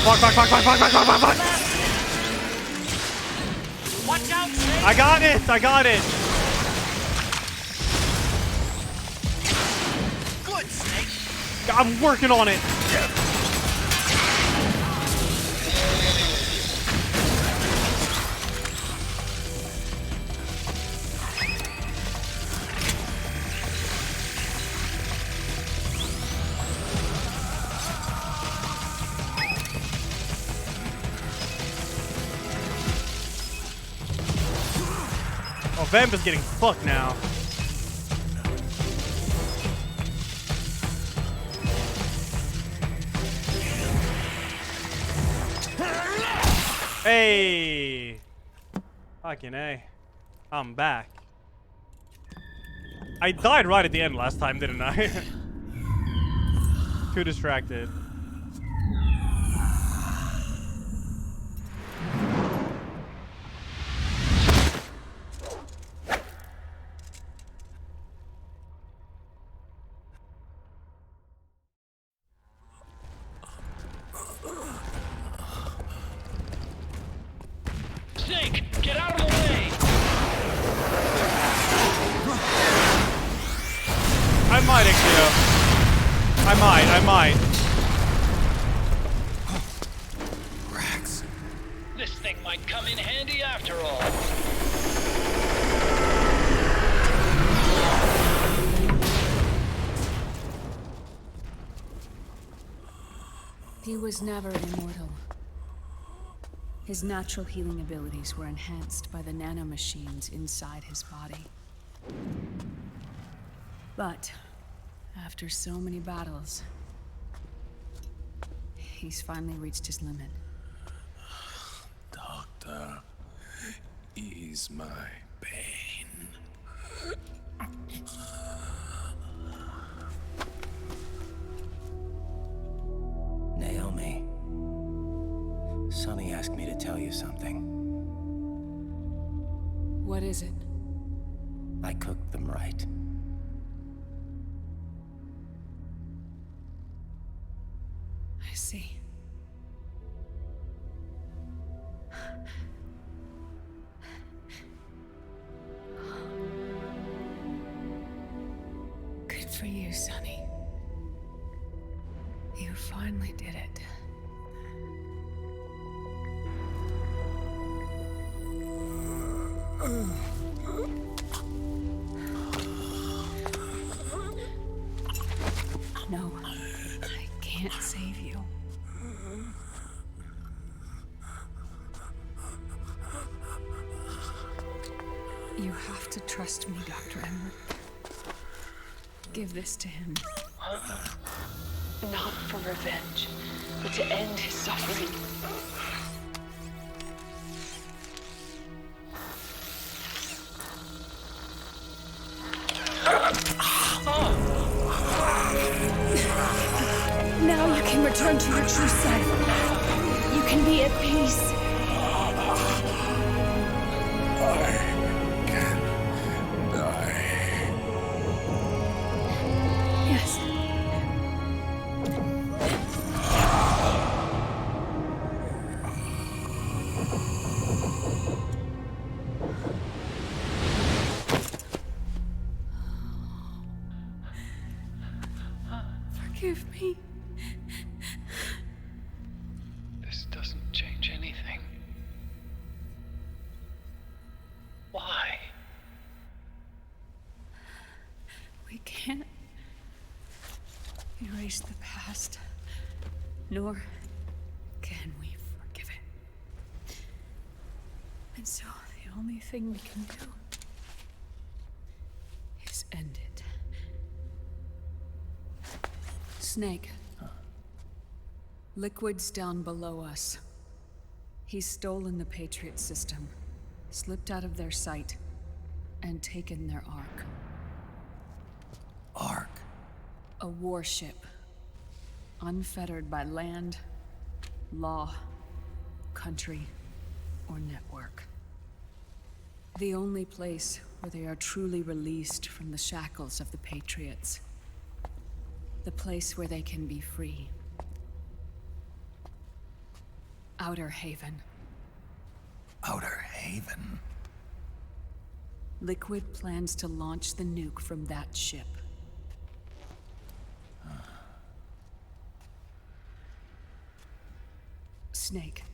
Fuck. Watch out, Snake! I got it! Good, Snake! I'm working on it! Oh, Vamp is getting fucked now. Hey! Fucking A. I'm back. I died right at the end last time, didn't I? Too distracted. Snake, get out of the way! I might, Exio. I might. Rex. This thing might come in handy after all. He was never immortal. His natural healing abilities were enhanced by the nanomachines inside his body. But after so many battles, he's finally reached his limit. Doctor, ease my pain. Naomi, Sonny asked me to tell you something. What is it? I cooked them right. I see. Good for you, Sonny. You finally did it. No, I can't save you. You have to trust me, Dr. Emmer. Give this to him. Not for revenge, but to end his suffering. Now you can return to your true self. You can be at peace. Yes. Forgive me. This doesn't change anything. Why? We can't erase the past, nor can we forgive it. And so the only thing we can do is end it. Snake. Liquid's down below us. He's stolen the Patriot system, slipped out of their sight, and taken their Ark. Ark? A warship. Unfettered by land, law, country, or network. The only place where they are truly released from the shackles of the Patriots. The place where they can be free. Outer Haven. Outer Haven? Liquid plans to launch the nuke from that ship. Snake.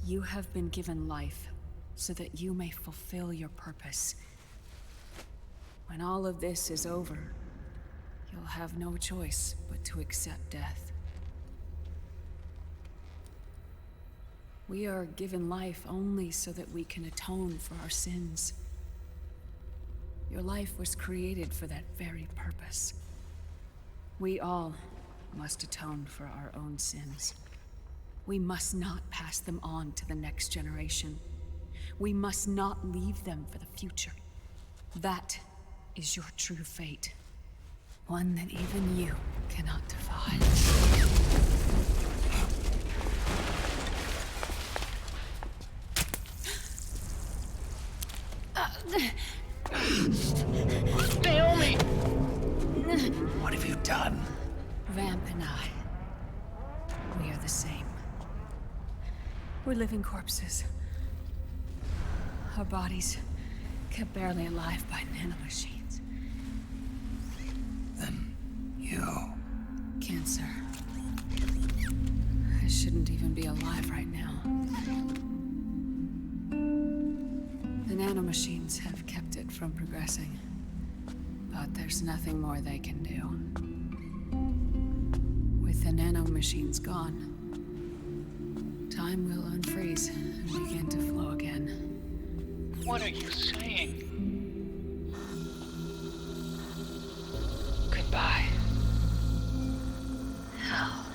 You have been given life so that you may fulfill your purpose. When all of this is over, you'll have no choice but to accept death. We are given life only so that we can atone for our sins. Your life was created for that very purpose. We all must atone for our own sins. We must not pass them on to the next generation. We must not leave them for the future. That is your true fate. One that even you cannot defy. Naomi! What have you done? Vamp and I. We are the same. We're living corpses. Our bodies kept barely alive by nanomachines. Then you... Cancer. I shouldn't even be alive right now. The nanomachines have kept it from progressing. But there's nothing more they can do. With the nanomachines gone, time will unfreeze and begin to flow again. What are you saying? Goodbye. Hell.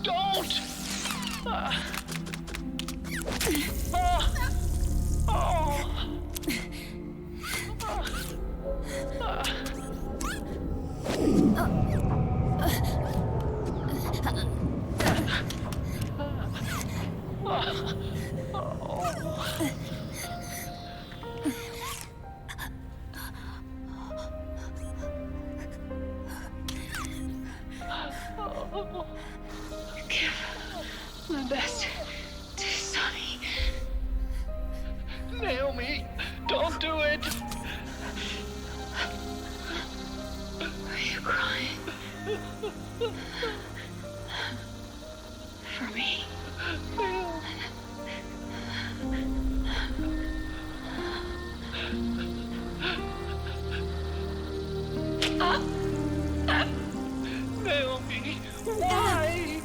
Don't! Give my best to Sonny. Naomi, don't do it! Are you crying? For me? Naomi, why?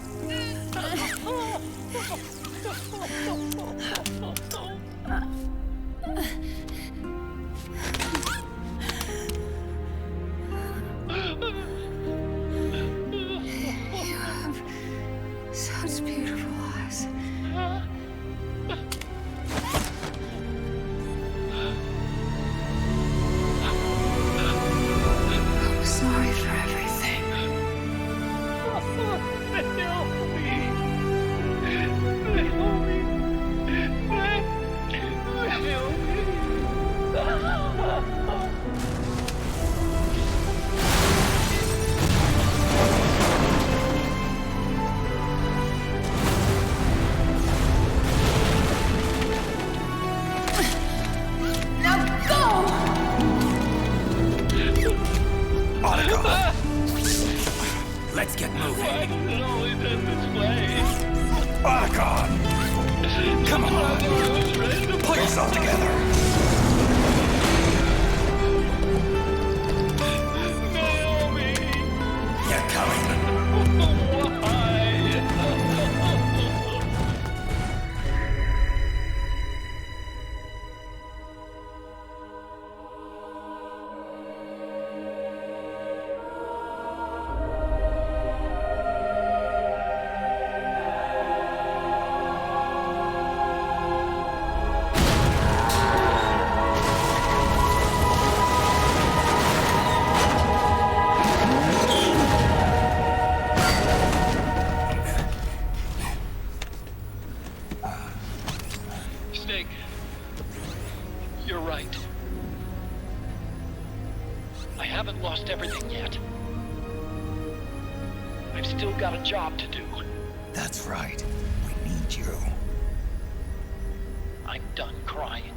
Snake. You're right. I haven't lost everything yet. I've still got a job to do. That's right. We need you. I'm done crying.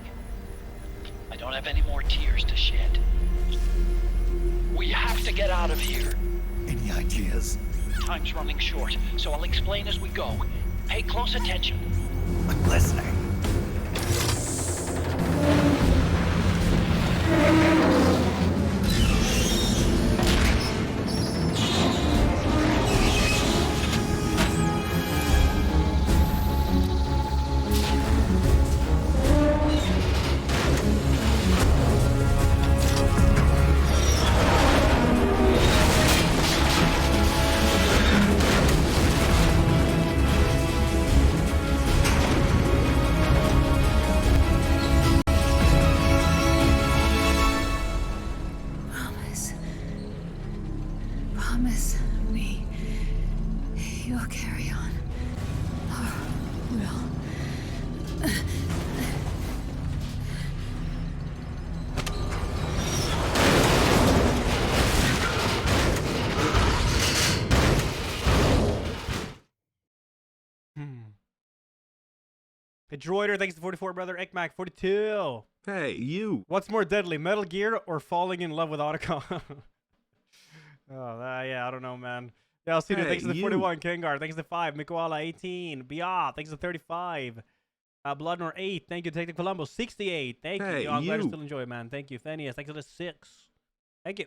I don't have any more tears to shed. We have to get out of here. Any ideas? Time's running short, so I'll explain as we go. Pay close attention. I'm listening. Promise me you'll carry on. Or will. The Droider, thanks to 44, brother. Ekmac, 42. Hey, you. What's more deadly, Metal Gear or falling in love with Otacon? Yeah, I don't know, man. Yeah, I'll see you. Thanks to the 41. Kengar, thanks to 5. Mikoala, 18. Bia, thanks to 35. Bloodnor, 8. Thank you, Detective Columbo, 68. Thank you. Hey, Yo, I'm glad you you. still enjoy it, man. Thank you. Thenius, thanks to the 6. Thank you.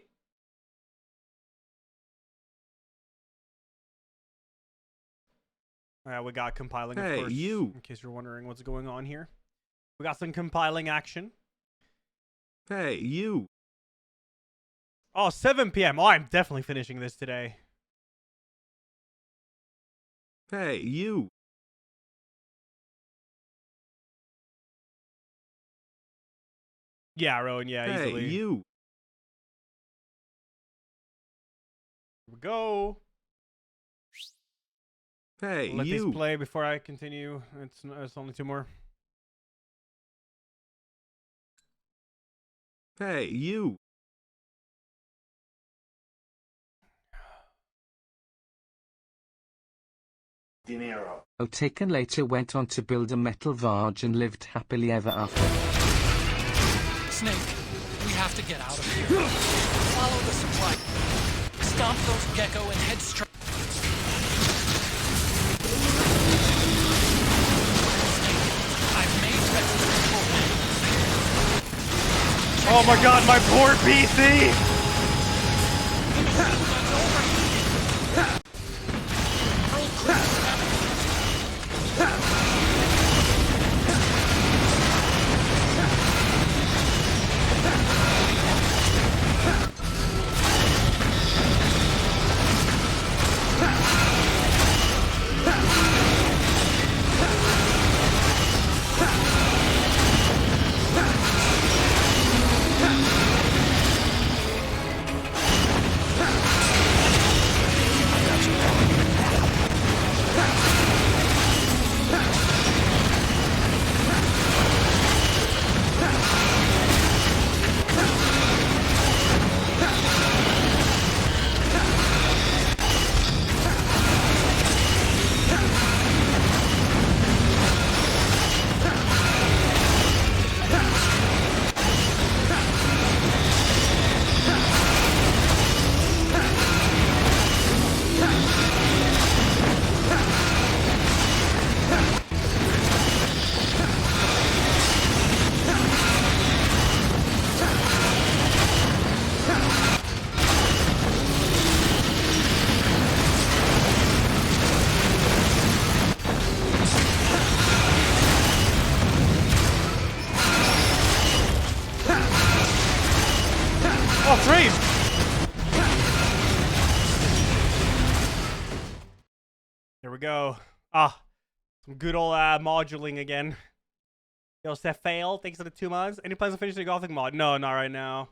We got compiling, of Hey, course. you. In case you're wondering what's going on here. We got some compiling action. Hey, you. Oh, 7 p.m. Oh, I'm definitely finishing this today. Hey, you. Yeah, Rowan, yeah, Hey, easily. you. Here we go. Hey, Let you. these play before I continue. It's only 2 more. Hey, you. Dinero. Otaken later went on to build a metal barge and lived happily ever after. Snake, we have to get out of here. Follow the supply. Stomp those gecko and head straight. I've made Oh my god, my poor PC! Oh, freeze! There we go. Some good old moduling again. Yo, Sephael, thanks for the 2 months. Any plans to finish the Gothic mod? No, not right now.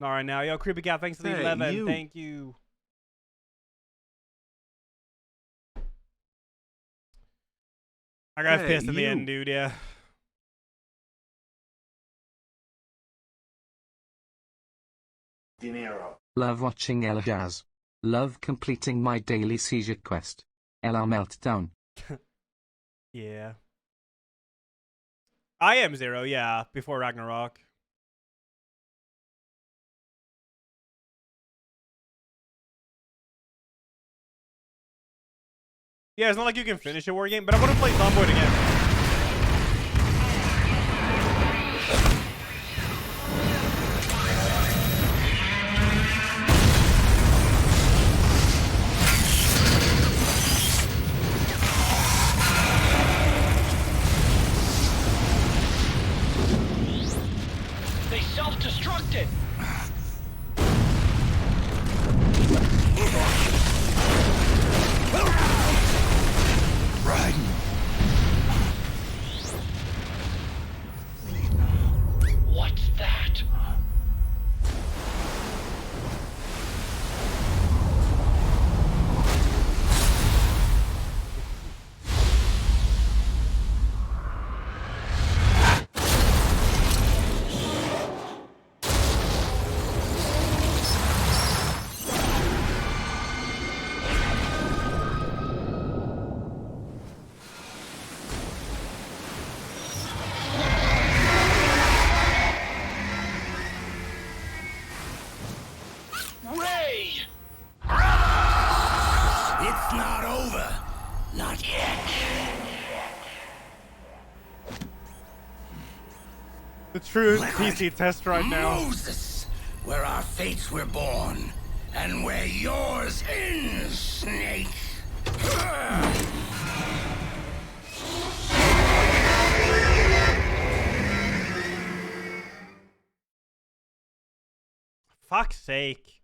Not right now. Yo, Creepy Cat, thanks for the 11. you. Thank you. I got pissed in the end, dude, yeah. Dinero. Love watching Elajjaz. Love completing my daily seizure quest. Ela meltdown. Yeah. I am 0, yeah, before Ragnarok. Yeah, it's not like you can finish a war game, but I want to play Zomboid again. They self-destructed. Right. What's that? Ray! It's not over. Not yet. The true PC test right now. Moses, where our fates were born, and where yours ends, Snake. Fuck's sake.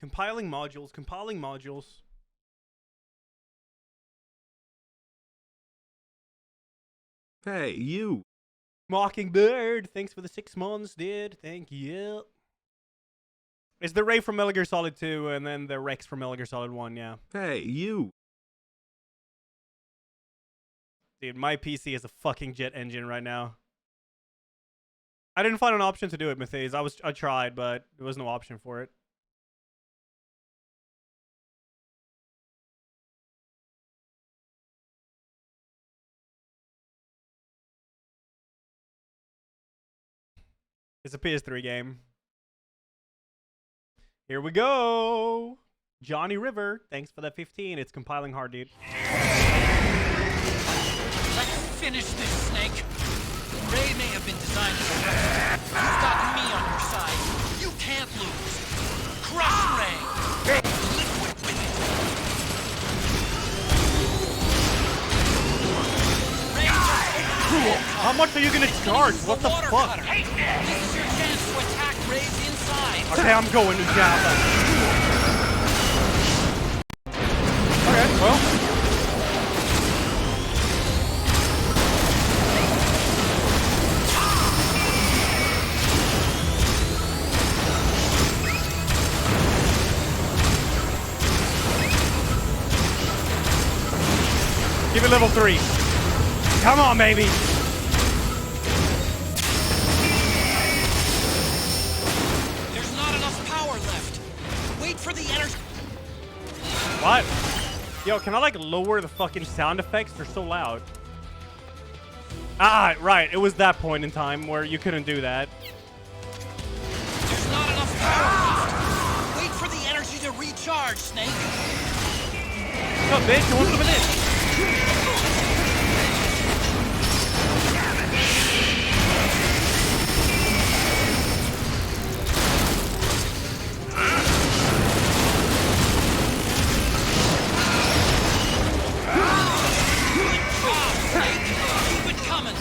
Compiling modules, compiling modules. Hey, you. Mockingbird, thanks for the 6 months, dude. Thank you. It's the Ray from Metal Gear Solid 2 and then the Rex from Metal Gear Solid 1, yeah. Hey, you. Dude, my PC is a fucking jet engine right now. I didn't find an option to do it, Matthias. I tried, but there was no option for it. It's a PS3 game. Here we go. Johnny River, thanks for that 15. It's compiling hard, dude. Let's finish this, Snake. Ray may have been designed to arrest. You've got me on your side. You can't lose. Crush Ray. Liquid with it. Ray just How much are you gonna charge? What the fuck? This is your chance to attack Ray's inside. Okay, I'm going to Java. Okay, well. Give it level 3. Come on, baby. There's not enough power left. Wait for the energy. What? Yo, can I like lower the fucking sound effects? They're so loud. Ah, right. It was that point in time where you couldn't do that. There's not enough power left. Wait for the energy to recharge, Snake. What's up, bitch? You want some of this? Keep it coming.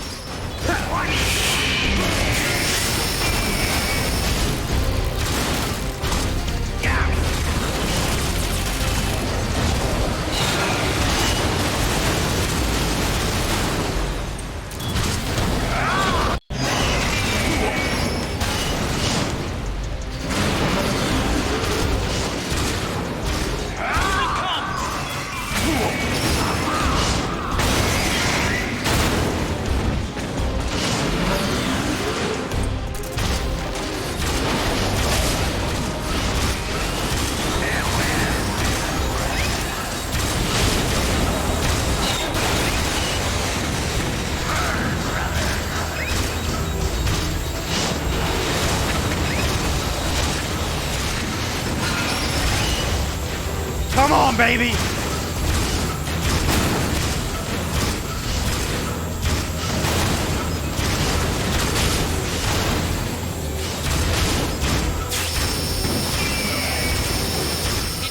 on, baby. It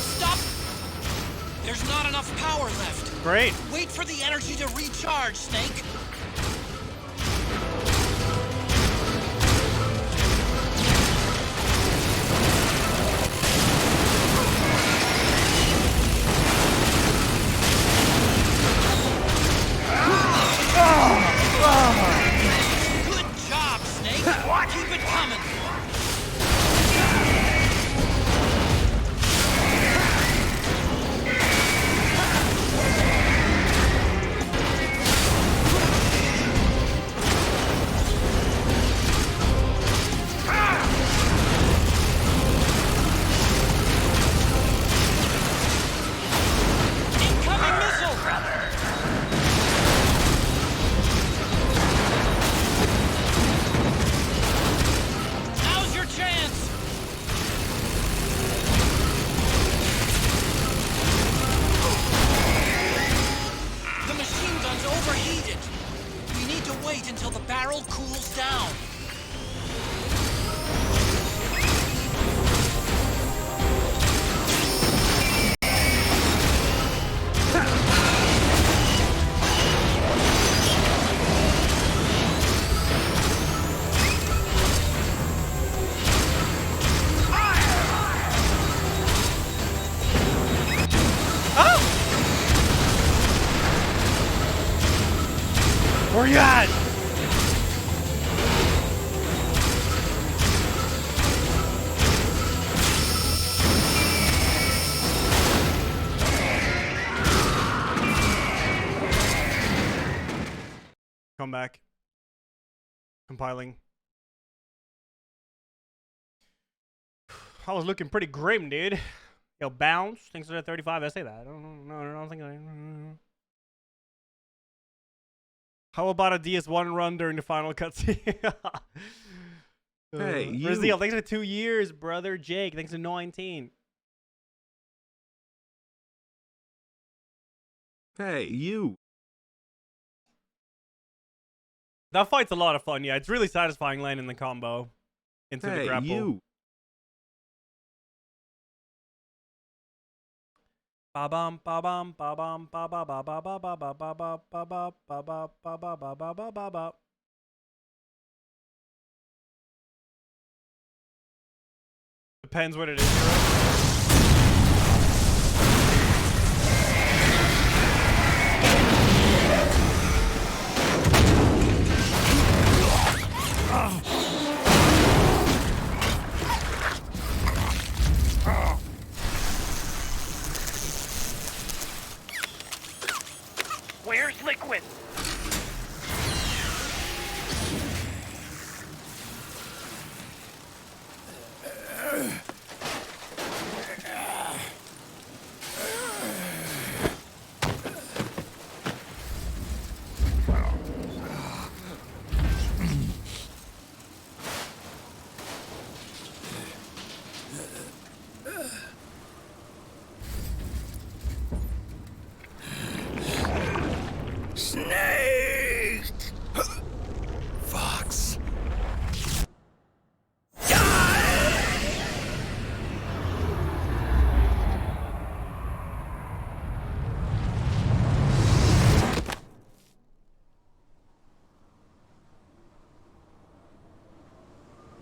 stopped. There's not enough power left. Great. Wait for the energy to recharge, Snake. Good job, Snake. Keep it coming. Incoming missile. Now's your chance. The machine gun's overheated. We need to wait until the barrel cools down. Where you at? Come back. Compiling. I was looking pretty grim, dude. Yo, bounce. Thanks for that 35. I say that. I don't think I. How about a DS1 run during the final cutscene? Hey, you. Brazil, thanks for 2 years, brother. Jake, thanks for 19. Hey, you. That fight's a lot of fun, yeah. It's really satisfying landing the combo into the Hey, grapple. you. Ba-bum, ba-bum, ba-bum, ba-ba, ba-ba, ba-ba, ba-ba, ba-ba, ba-ba, ba-ba, ba-ba, ba-ba, ba-ba. Depends what it is, Where's Liquid? Snake! Fox.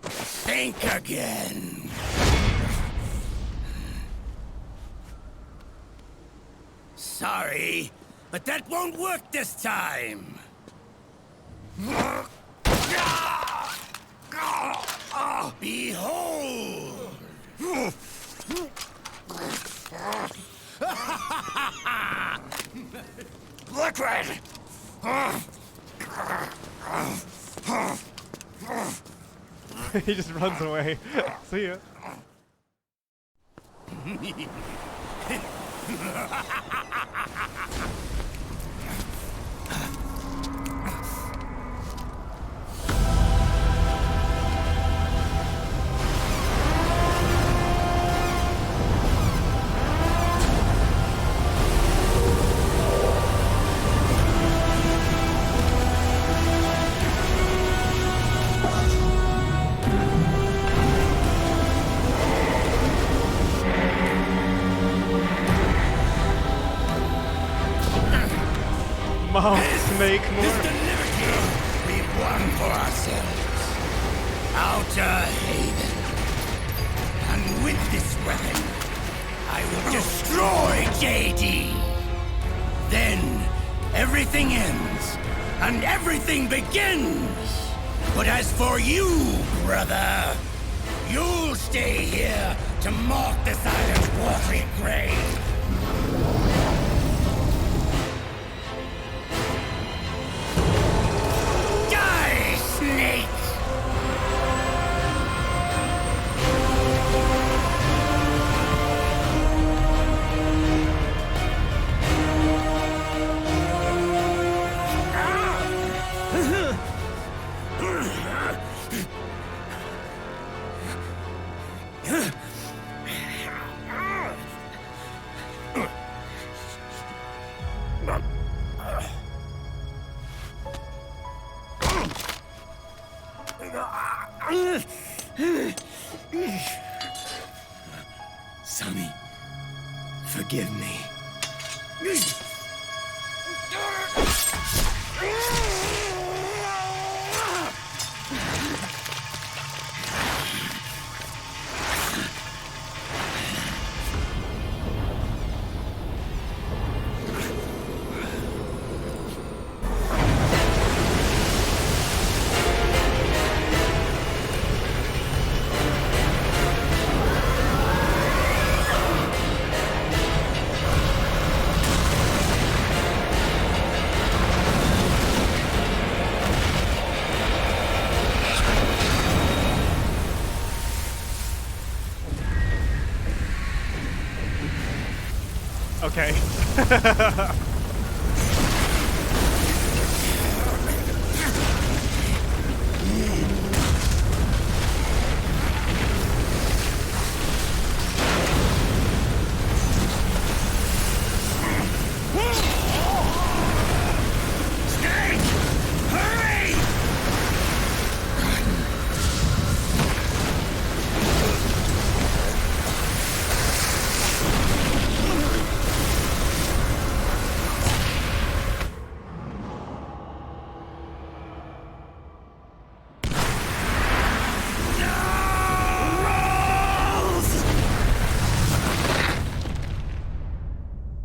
Think again. Sorry, but that won't work this time. Behold! Liquid! He just runs away. See ya. Oh, Snake more. Is the liberty we've won for ourselves. Outer Haven. And with this weapon, I will destroy JD. Then, everything ends, and everything begins. But as for you, brother, you'll stay here to mark the silent watery grave. Die, snake! Sonny, forgive me. Okay.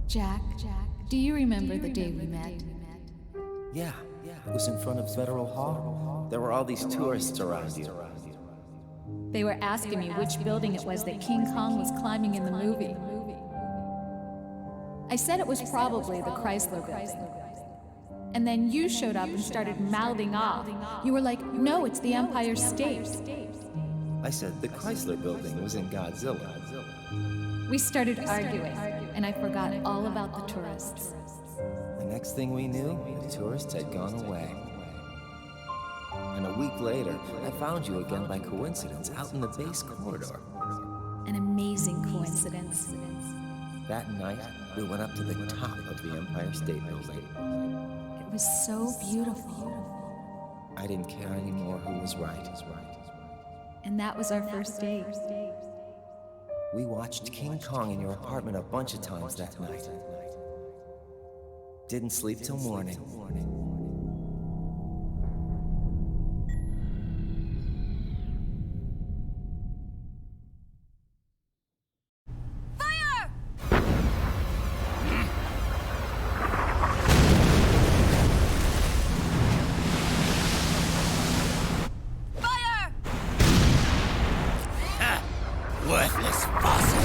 Jack, do you remember the day we met? Yeah, it was in front of Federal Hall. There were all these tourists around you. They were asking me which building it was that King Kong was climbing in the movie. I said it was probably the Chrysler building. And then you showed up and started mouthing off. You were like, no, it's the Empire State. I said the Chrysler building was in Godzilla. We started arguing, and I forgot all about the tourists. The next thing we knew, the tourists had gone away. And a week later, I found you again by coincidence out in the base corridor. An amazing coincidence. That night, we went up to the top of the Empire State Building. It was so beautiful. I didn't care anymore who was right. And that was our first date. We watched King Kong in your apartment a bunch of times that night. Didn't sleep till morning. Worthless fossil.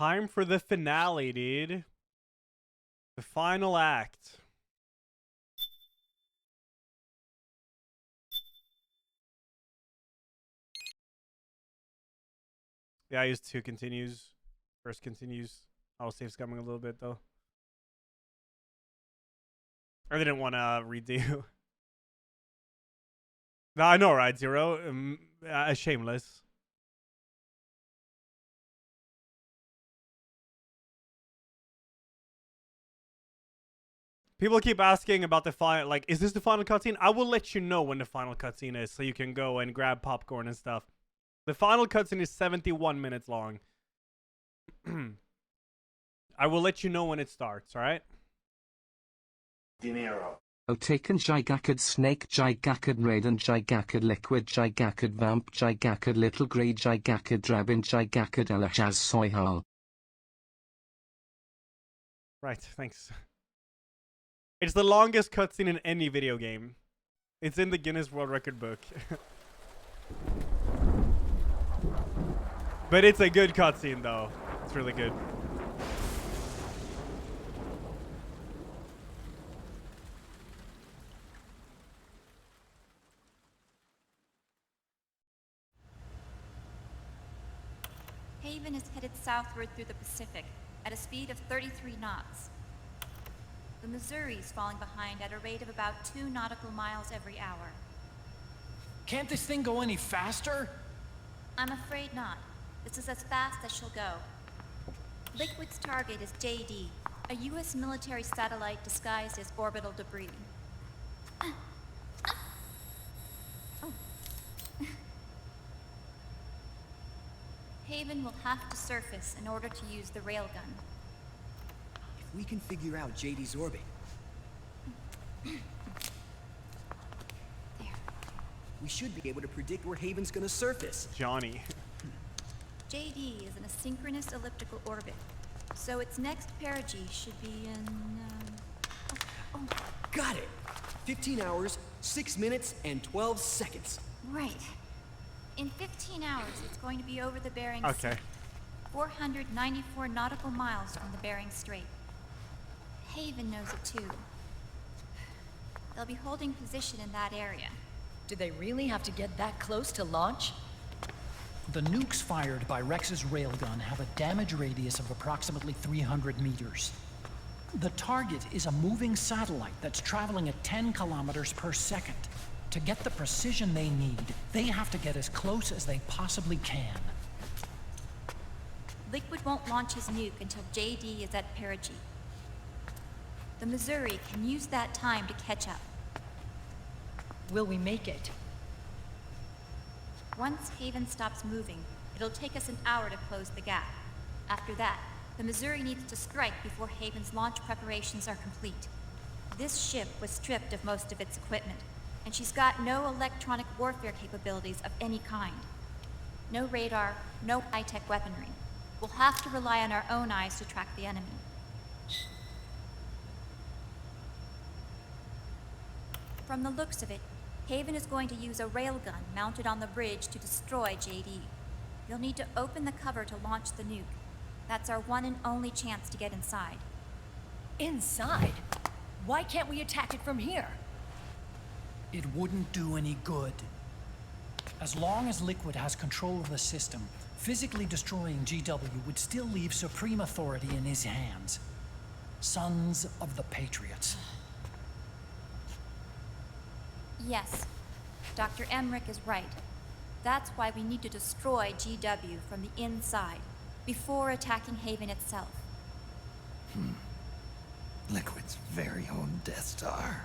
Time for the finale, dude. The final act. Yeah, I used 2 continues. First continues. I'll save scumming a little bit though. I didn't want to redo. No, I know, right? Zero. Shameless. People keep asking about the final, like, is this the final cutscene? I will let you know when the final cutscene is, so you can go and grab popcorn and stuff. The final cutscene is 71 minutes long. I will let you know when it starts, alright? Oh, taken Gigacid Snake, Gigacid Raiden, Gigacid Liquid, Gigacid Vamp, Gigacid Little Grey, Gigacid Dragon, Gigacid Elajjaz Soyhal. Right, thanks. It's the longest cutscene in any video game. It's in the Guinness World Record book. But it's a good cutscene, though. It's really good. Haven is headed southward through the Pacific at a speed of 33 knots. The Missouri's falling behind at a rate of about 2 nautical miles every hour. Can't this thing go any faster? I'm afraid not. This is as fast as she'll go. Liquid's target is JD, a U.S. military satellite disguised as orbital debris. Haven will have to surface in order to use the railgun. If we can figure out JD's orbit... we should be able to predict where Haven's gonna surface. Johnny. JD is in a synchronous elliptical orbit, so its next perigee should be in, Got it! 15 hours, 6 minutes, and 12 seconds. Right. In 15 hours, it's going to be over the Bering Okay. Sea, 494 nautical miles from the Bering Strait. Haven knows it too. They'll be holding position in that area. Do they really have to get that close to launch? The nukes fired by Rex's railgun have a damage radius of approximately 300 meters. The target is a moving satellite that's traveling at 10 kilometers per second. To get the precision they need, they have to get as close as they possibly can. Liquid won't launch his nuke until JD is at perigee. The Missouri can use that time to catch up. Will we make it? Once Haven stops moving, it'll take us an hour to close the gap. After that, the Missouri needs to strike before Haven's launch preparations are complete. This ship was stripped of most of its equipment, and she's got no electronic warfare capabilities of any kind. No radar, no high-tech weaponry. We'll have to rely on our own eyes to track the enemy. From the looks of it, Haven is going to use a railgun mounted on the bridge to destroy JD. You'll need to open the cover to launch the nuke. That's our one and only chance to get inside. Inside? Why can't we attack it from here? It wouldn't do any good. As long as Liquid has control of the system, physically destroying GW would still leave supreme authority in his hands. Sons of the Patriots. Yes, Dr. Emmerich is right. That's why we need to destroy GW from the inside, before attacking Haven itself. Liquid's very own Death Star.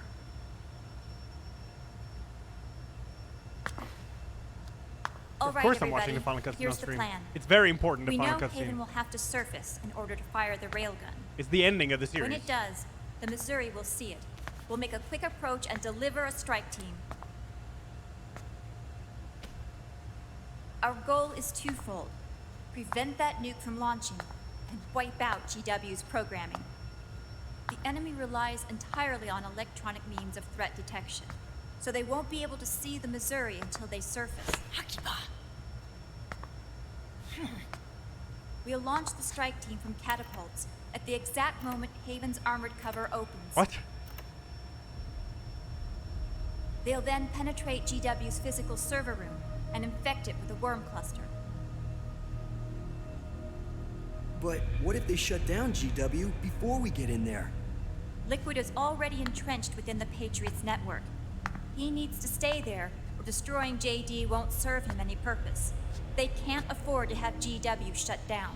All Of right, course I'm everybody. watching the final cutscene on Here's the stream. plan. It's very important, the We final know Haven cutscene. will have to surface in order to fire the railgun. It's the ending of the series. When it does, the Missouri will see it. We'll make a quick approach and deliver a strike team. Our goal is twofold. Prevent that nuke from launching and wipe out GW's programming. The enemy relies entirely on electronic means of threat detection, so they won't be able to see the Missouri until they surface. We'll launch the strike team from catapults at the exact moment Haven's armored cover opens. What? They'll then penetrate GW's physical server room and infect it with a worm cluster. But what if they shut down GW before we get in there? Liquid is already entrenched within the Patriots' network. He needs to stay there, or destroying JD won't serve him any purpose. They can't afford to have GW shut down.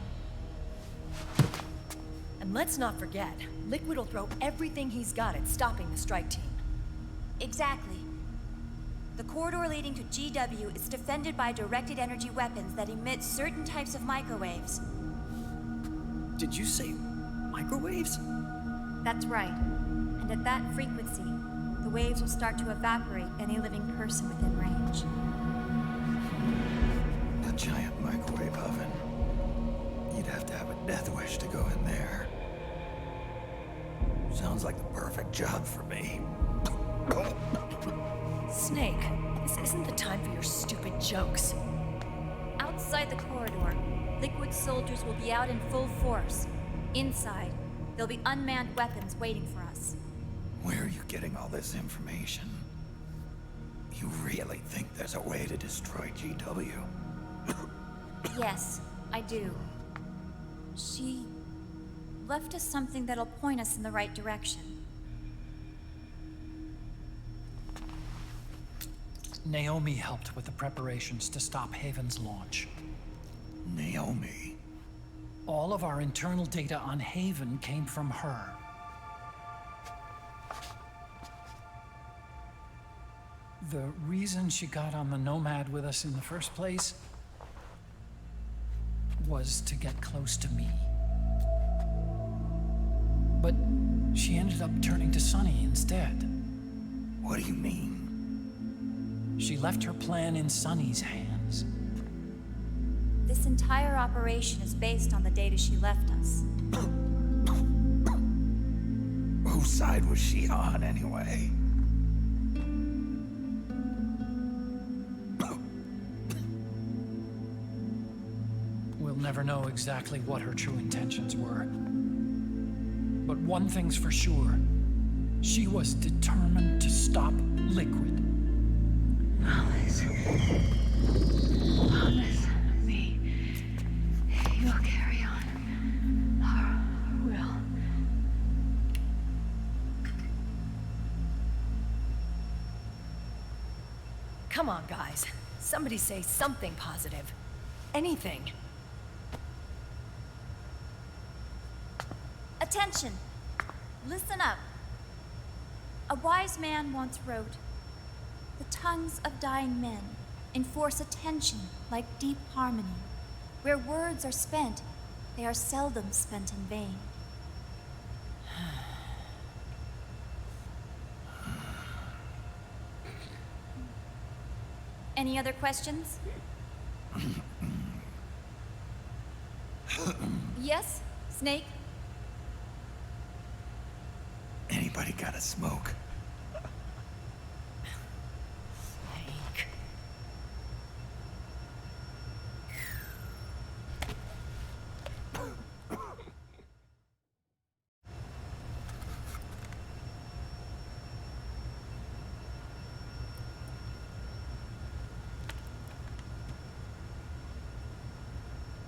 And let's not forget, Liquid will throw everything he's got at stopping the strike team. Exactly. The corridor leading to GW is defended by directed energy weapons that emit certain types of microwaves. Did you say microwaves? That's right. And at that frequency, the waves will start to evaporate any living person within range. A giant microwave oven. You'd have to have a death wish to go in there. Sounds like the perfect job for me. Snake, this isn't the time for your stupid jokes. Outside the corridor, Liquid soldiers will be out in full force. Inside, there'll be unmanned weapons waiting for us. Where are you getting all this information? You really think there's a way to destroy GW? Yes, I do. She left us something that'll point us in the right direction. Naomi helped with the preparations to stop Haven's launch. Naomi? All of our internal data on Haven came from her. The reason she got on the Nomad with us in the first place was to get close to me. But she ended up turning to Sunny instead. What do you mean? She left her plan in Sunny's hands. This entire operation is based on the data she left us. Whose side was she on, anyway? We'll never know exactly what her true intentions were. But one thing's for sure. She was determined to stop Liquid. Promise me you'll carry on our will. Come on, guys. Somebody say something positive. Anything. Attention! Listen up. A wise man once wrote, "The tongues of dying men enforce attention like deep harmony. Where words are spent, they are seldom spent in vain." Any other questions? Yes, Snake? Anybody got a smoke? Snake.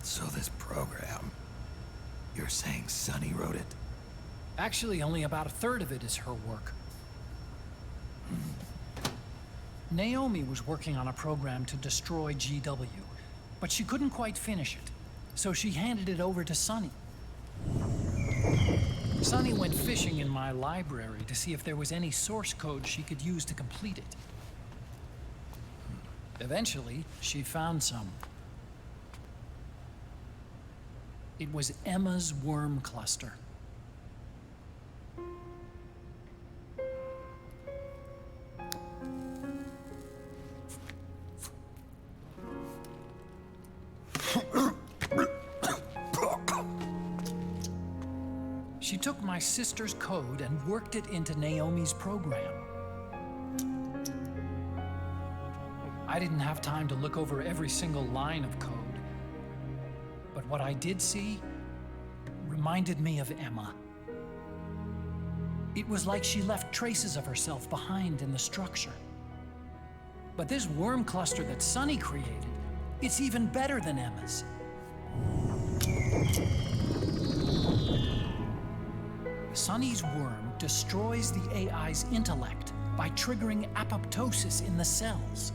So this program, you're saying Sunny wrote it? Actually, only about a third of it is her work. Naomi was working on a program to destroy GW, but she couldn't quite finish it, so she handed it over to Sunny. Sunny went fishing in my library to see if there was any source code she could use to complete it. Eventually, she found some. It was Emma's worm cluster. She took my sister's code and worked it into Naomi's program. I didn't have time to look over every single line of code. But what I did see reminded me of Emma. It was like she left traces of herself behind in the structure. But this worm cluster that Sunny created, it's even better than Emma's. Sunny's worm destroys the AI's intellect by triggering apoptosis in the cells.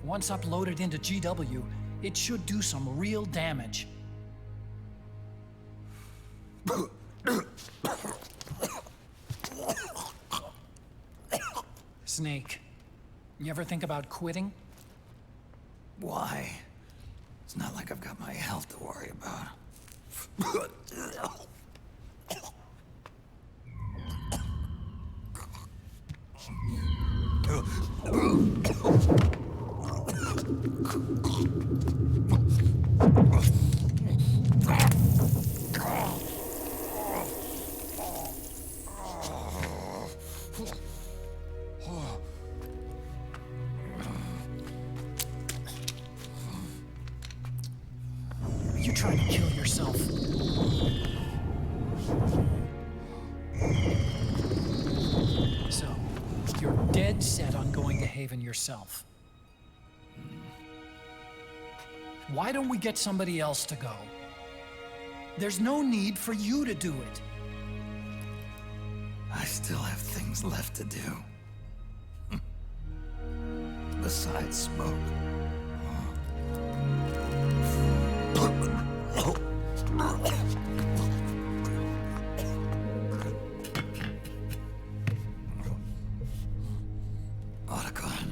Once uploaded into GW, it should do some real damage. Snake, you ever think about quitting? Why? It's not like I've got my health to worry about. Are you trying to kill yourself? So, you're dead set on going to Haven yourself. Why don't we get somebody else to go? There's no need for you to do it. I still have things left to do. Besides smoke. Otacon,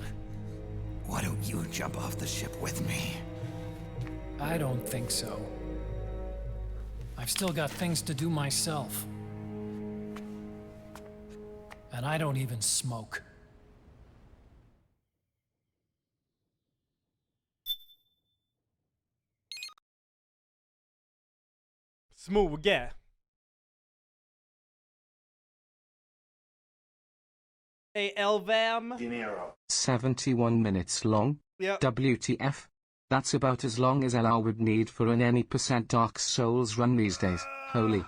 why don't you jump off the ship with me? I don't think so. I've still got things to do myself. And I don't even smoke. Smooth, yeah. Hey, Elvam. 71 minutes long? Yep. WTF? That's about as long as Ella would need for an any % Dark Souls run these days. Holy.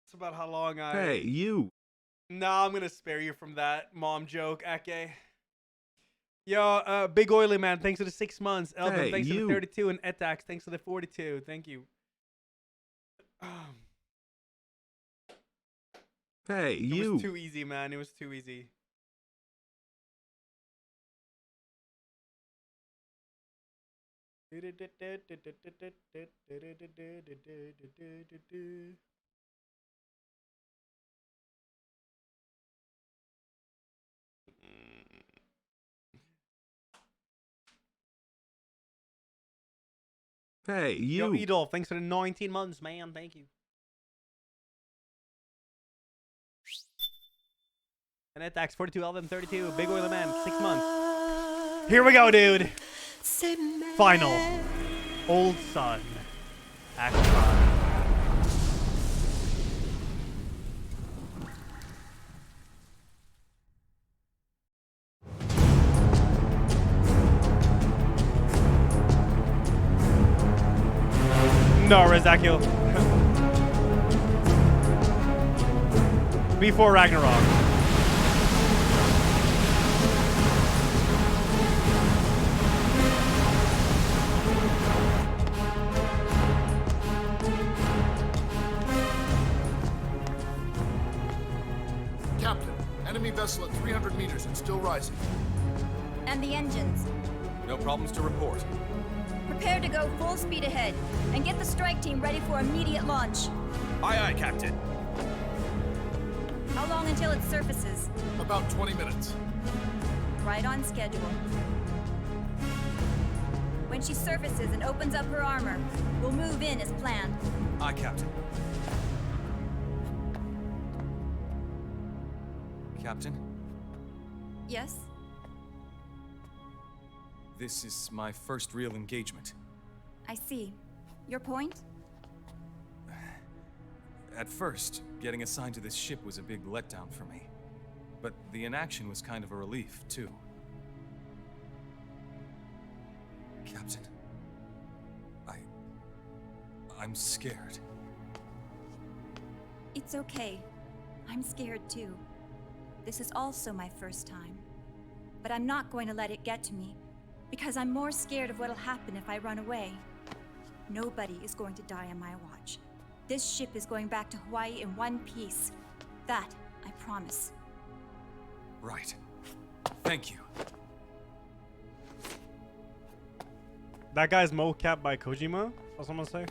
It's about how long I... Hey, you. Nah, I'm gonna spare you from that mom joke, Ake. Yo, Big Oily Man, thanks for the 6 months. Elvin, Hey, thanks for you. the 32. And Etax, thanks for the 42. Thank you. Hey, It you. was too easy, man. It was too easy. Hey, Yo, you. Edolf, thanks for the 19 months, man. Thank you. And Etax, 42, Elvin, 32. Big Oily Man, 6 months. Here we go, dude. Final. Old Sun. Act 5. No, Rezakio. Before Ragnarok. Captain, enemy vessel at 300 meters and still rising. And the engines. No problems to report. Prepare to go full speed ahead, and get the strike team ready for immediate launch. Aye, aye, Captain. How long until it surfaces? About 20 minutes. Right on schedule. When she surfaces and opens up her armor, we'll move in as planned. Aye, Captain. Captain, Yes? this is my first real engagement. I see. Your point? At first, getting assigned to this ship was a big letdown for me. But the inaction was kind of a relief, too. Captain, I'm scared. It's okay. I'm scared too. This is also my first time. But I'm not going to let it get to me, because I'm more scared of what'll happen if I run away. Nobody is going to die on my watch. This ship is going back to Hawaii in one piece. That, I promise. Right. Thank you. That guy's mocap by Kojima? What someone say?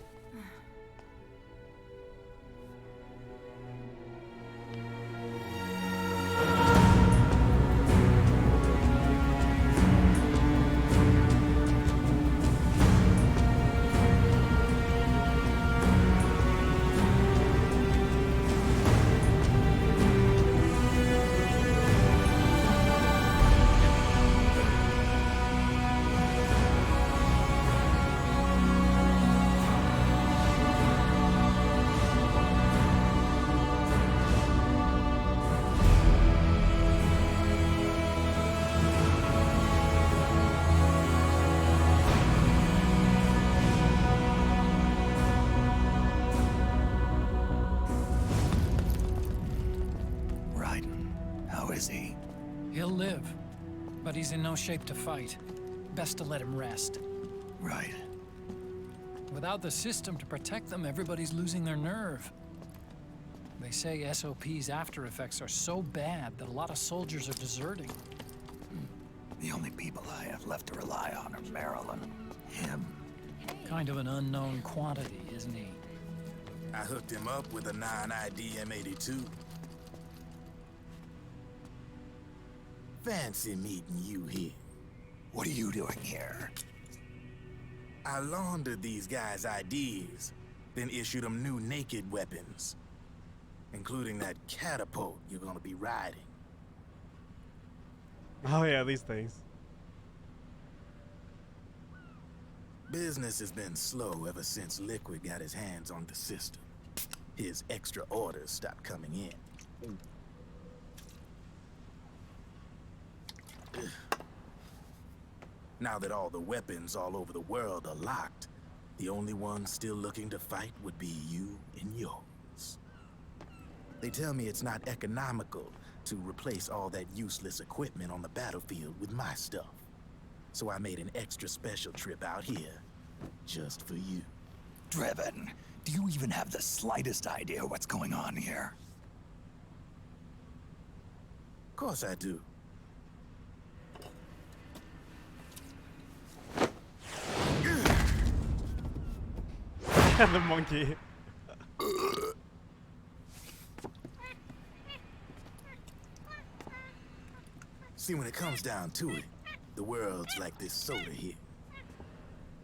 He'll live, but he's in no shape to fight. Best to let him rest. Right. Without the system to protect them, everybody's losing their nerve. They say SOP's after effects are so bad that a lot of soldiers are deserting. The only people I have left to rely on are Marilyn, him. Kind of an unknown quantity, isn't he? I hooked him up with a 9ID M82. Fancy meeting you here. What are you doing here? I laundered these guys' IDs, then issued them new naked weapons, including that catapult you're gonna be riding. Oh yeah, these things. Business has been slow ever since Liquid got his hands on the system. His extra orders stopped coming in. Now that all the weapons all over the world are locked, the only ones still looking to fight would be you and yours. They tell me it's not economical to replace all that useless equipment on the battlefield with my stuff. So I made an extra special trip out here, just for you. Driven, do you even have the slightest idea what's going on here? Of course I do. The monkey. See, when it comes down to it, the world's like this soda here.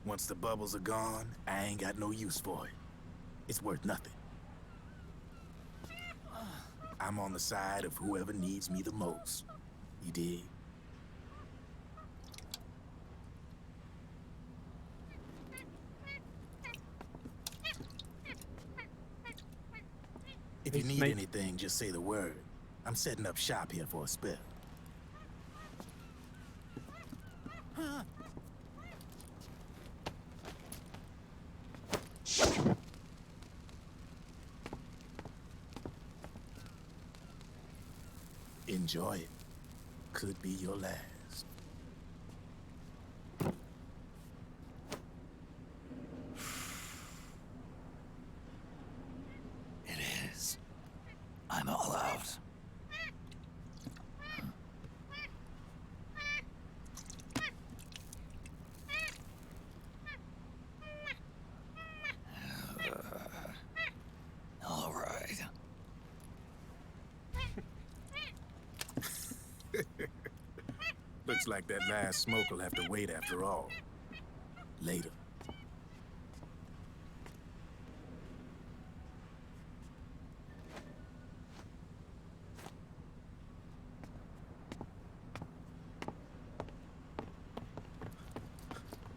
Once the bubbles are gone, I ain't got no use for it. It's worth nothing. I'm on the side of whoever needs me the most. You dig? If you need anything, just say the word. I'm setting up shop here for a spell. Enjoy it. Could be your last. It is. I'm all out. All right. Looks like that last smoke will have to wait after all. Later.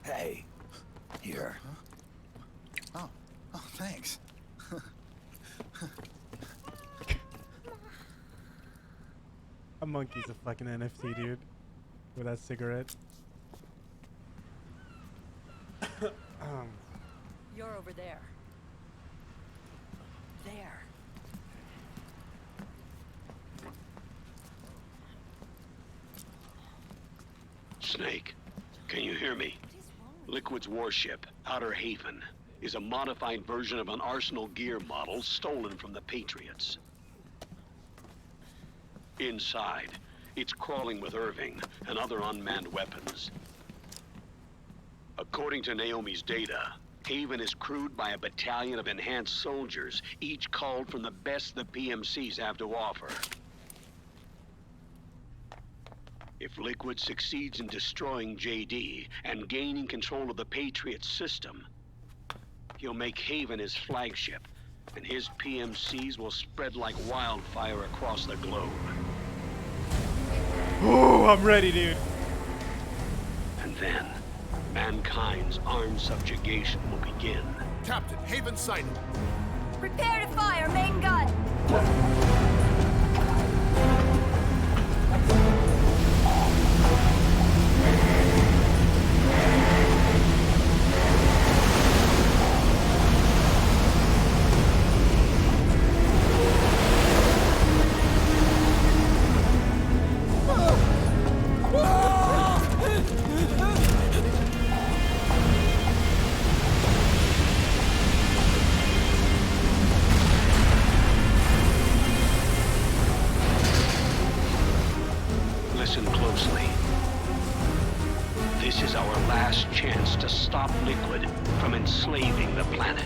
Hey, here. Oh, thanks. A monkey's a fucking NFT, dude. With that cigarette. You're over there. Snake, can you hear me? Liquid's warship, Outer Haven, is a modified version of an Arsenal gear model stolen from the Patriots. Inside, it's crawling with Irving and other unmanned weapons. According to Naomi's data, Haven is crewed by a battalion of enhanced soldiers, each culled from the best the PMCs have to offer. If Liquid succeeds in destroying JD and gaining control of the Patriot system, he'll make Haven his flagship, and his PMCs will spread like wildfire across the globe. Ooh, I'm ready, dude. And then, mankind's armed subjugation will begin. Captain, Haven sighted. Prepare to fire, main gun! Listen closely. This is our last chance to stop Liquid from enslaving the planet.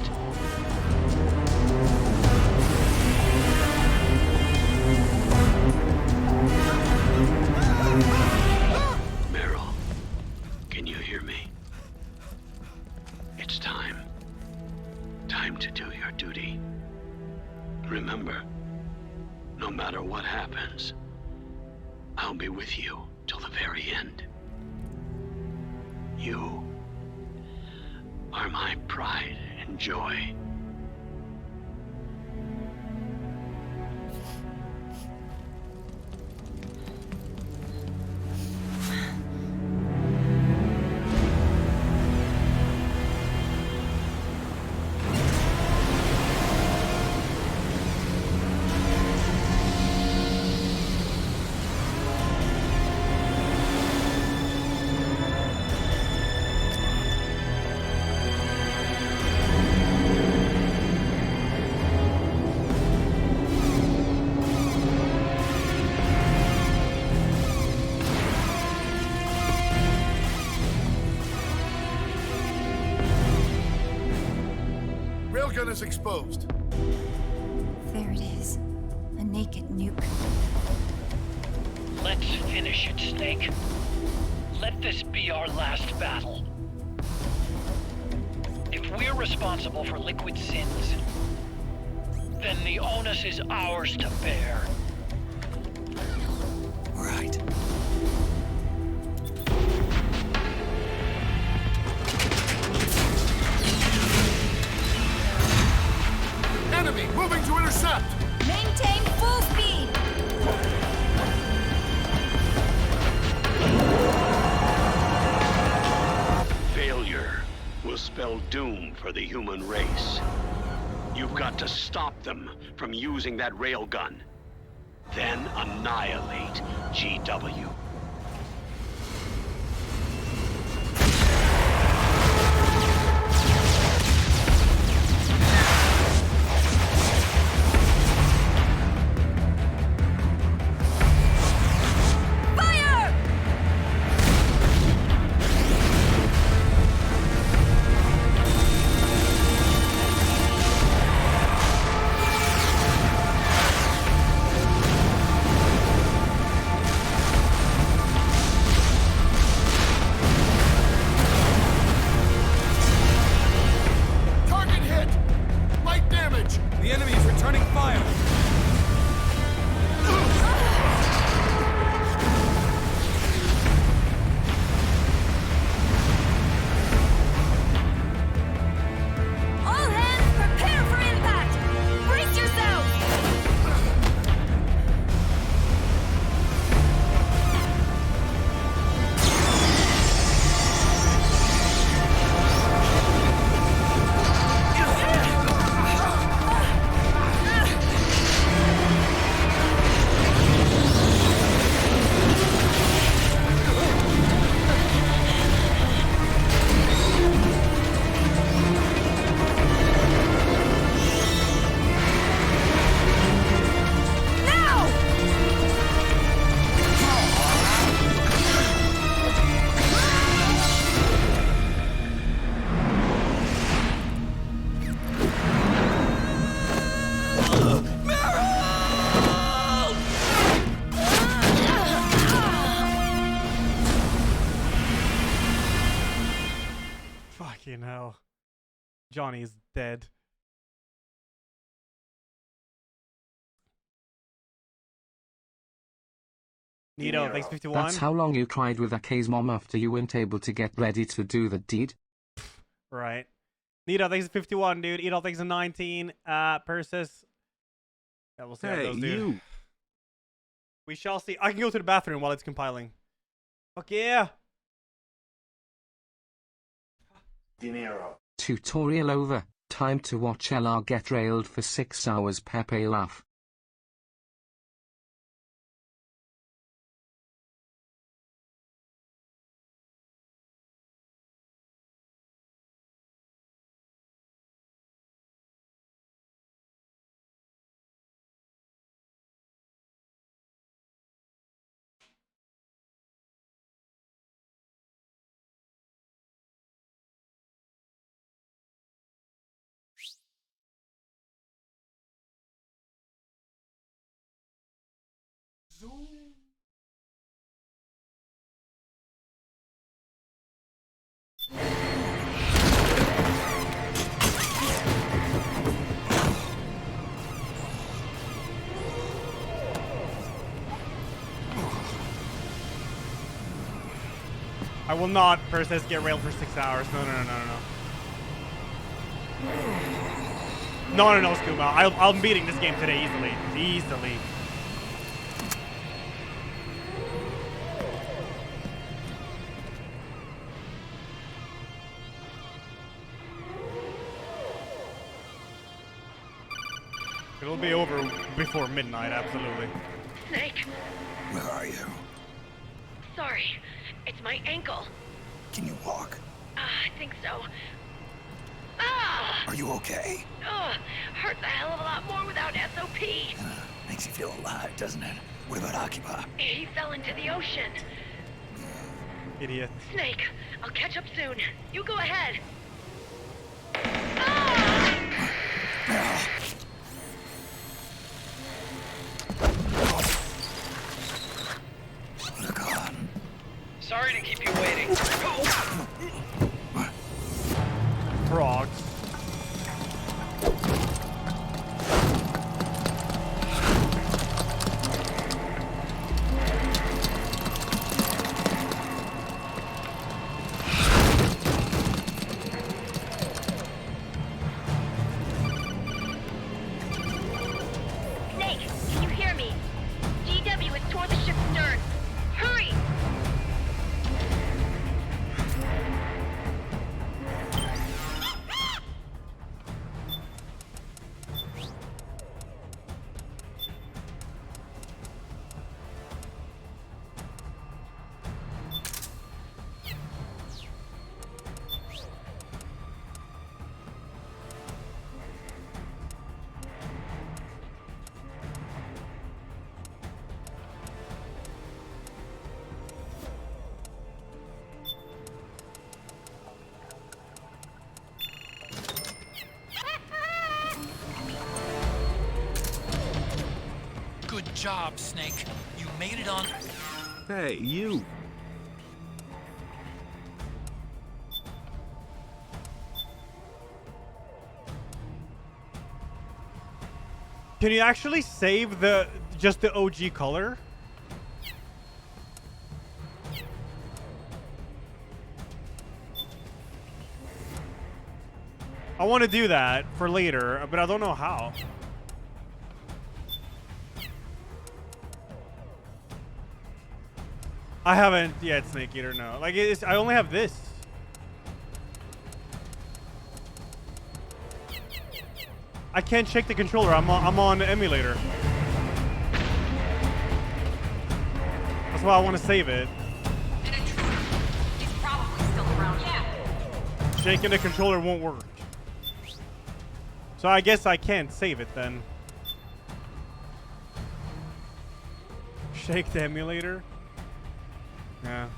Meryl, can you hear me? It's time. Time to do your duty. Remember, no matter what happens, I'll be with you till the very end. You are my pride and joy. Railgun is exposed. There it is. A naked nuke. Let's finish it, Snake. Let this be our last battle. If we're responsible for Liquid's sins, then the onus is ours to bear. Right. Enemy moving to intercept! Maintain full speed! Failure will spell doom for the human race. You've got to stop them from using that railgun. Then annihilate GW. Fucking hell. Johnny is dead. Nito, thanks 51. That's how long you cried with Aka's mom after you weren't able to get ready to do the deed? Right. Nito, thanks 51, dude. Edo, thanks 19. Persis. Yeah, we'll see how it goes, dude. You. We shall see. I can go to the bathroom while it's compiling. Fuck yeah. Dinero. Tutorial over. Time to watch Elas get railed for 6 hours. Pepe laugh. I will not, Persis, get railed for 6 hours. No, no, no, no, no. No, no, no, Scuba. I'm beating this game today easily. Easily. It'll be over before midnight, absolutely. Snake, Where are you? sorry. It's my ankle. Can you walk? I think so. Ah! Are you okay? Hurts a hell of a lot more without SOP. Makes you feel alive, doesn't it? What about Akuma? He fell into the ocean. Idiot. Snake, I'll catch up soon. You go ahead. Look on. Sorry to keep you waiting. Frogs. Snake, can you hear me? GW is toward the ship's stern. Hurry! Good job, Snake. You made it on. Hey, you. Can you actually save just the OG color? I want to do that for later, but I don't know how. I haven't yet, Snake Eater, no. Like, I only have this. I can't check the controller. I'm on the emulator. That's why I want to save it. An intruder. He's probably still around. Yeah. Shaking the controller won't work. So I guess I can't save it then. Shake the emulator? Yeah.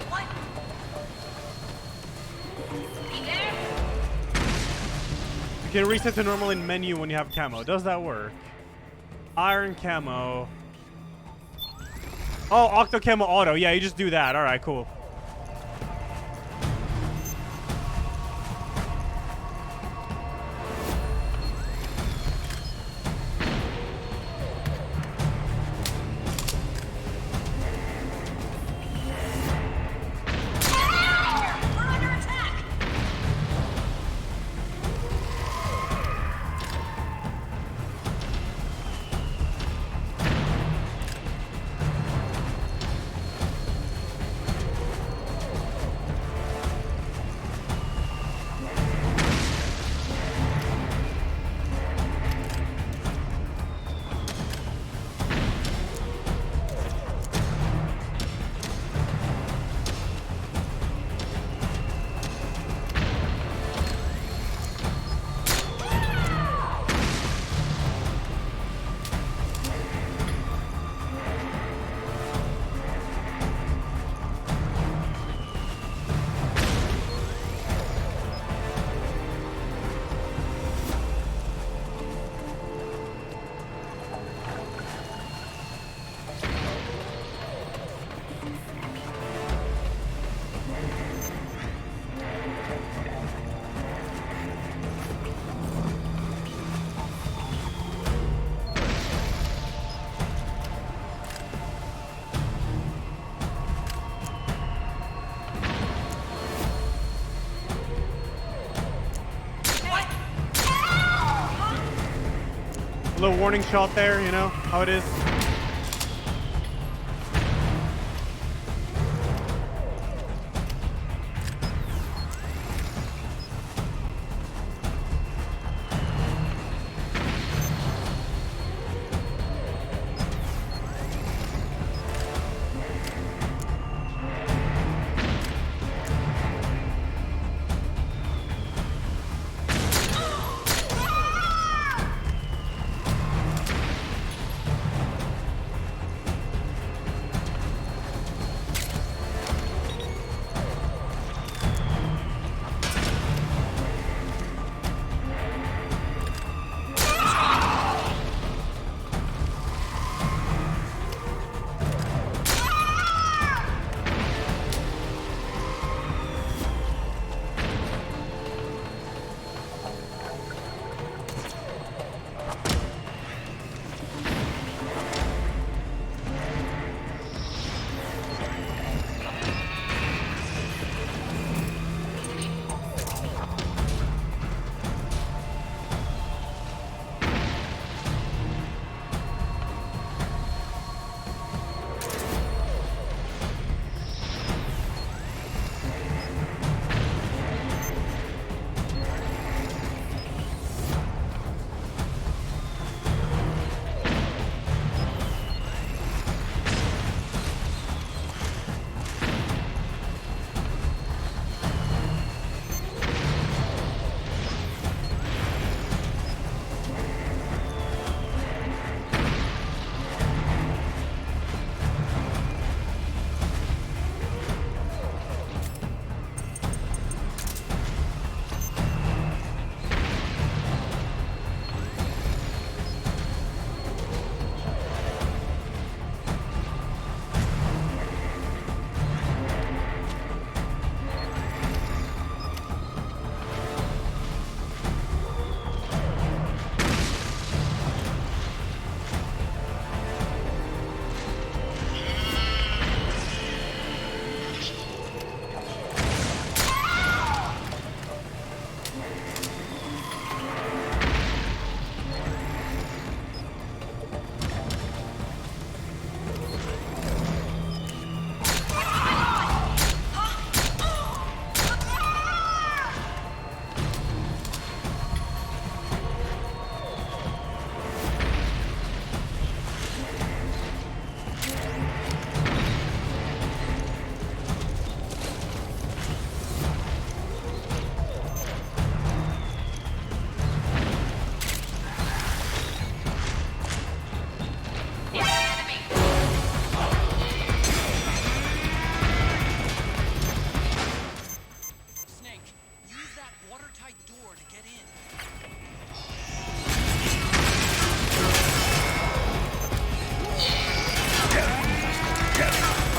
What? He there? You can reset to normal in menu when you have camo. Does that work? Iron camo. Oh, octo camo auto. Yeah, you just do that. All right, cool. Little warning shot there, you know how it is.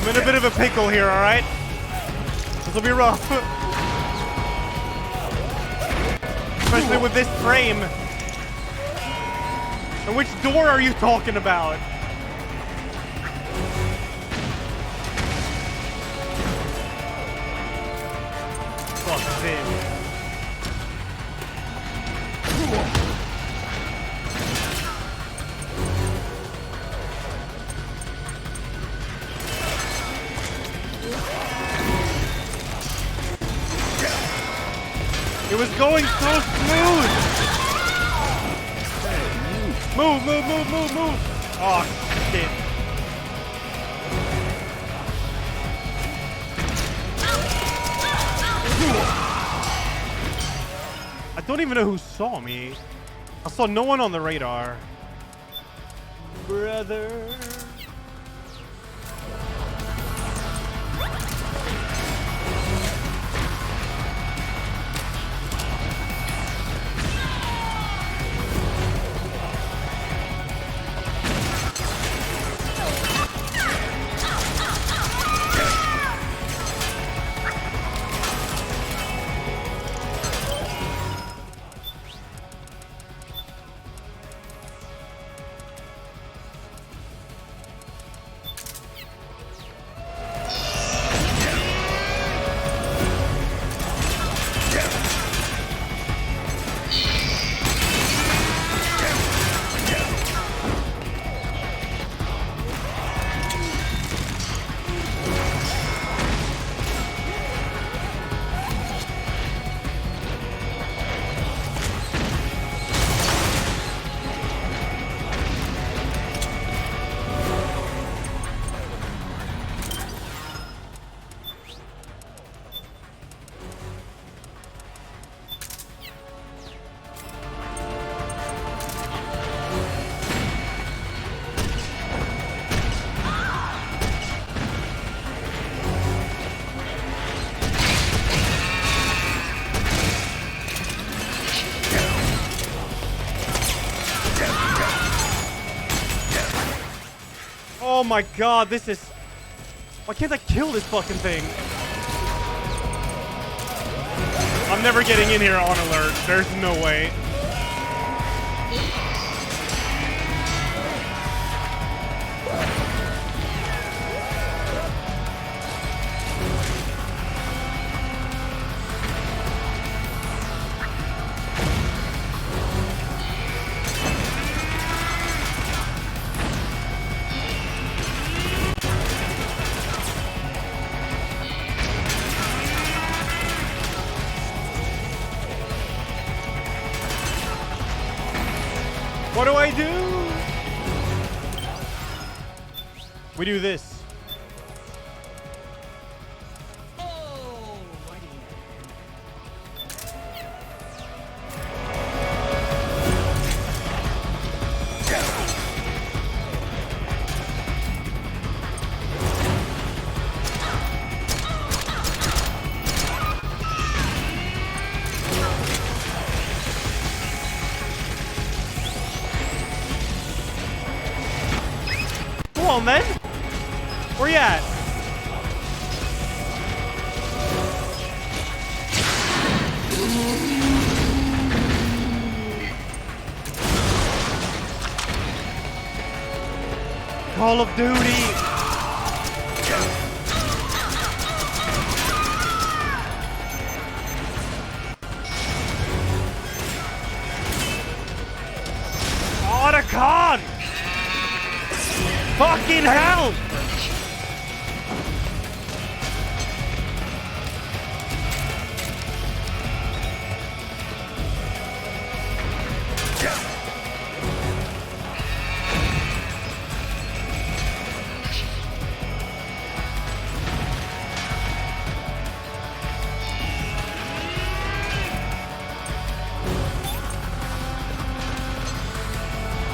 I'm in a bit of a pickle here, alright? This will be rough. Especially with this frame. And which door are you talking about? Fuck this. It was going so smooth. Move, move, move, move, move. Oh, shit. I don't even know who saw me. I saw no one on the radar. Brother. Oh my god, this is... Why can't I kill this fucking thing? I'm never getting in here on alert. There's no way. What do I do? We do this. Come on, then. Where you at? Call of Duty. Otacon! Fucking hell!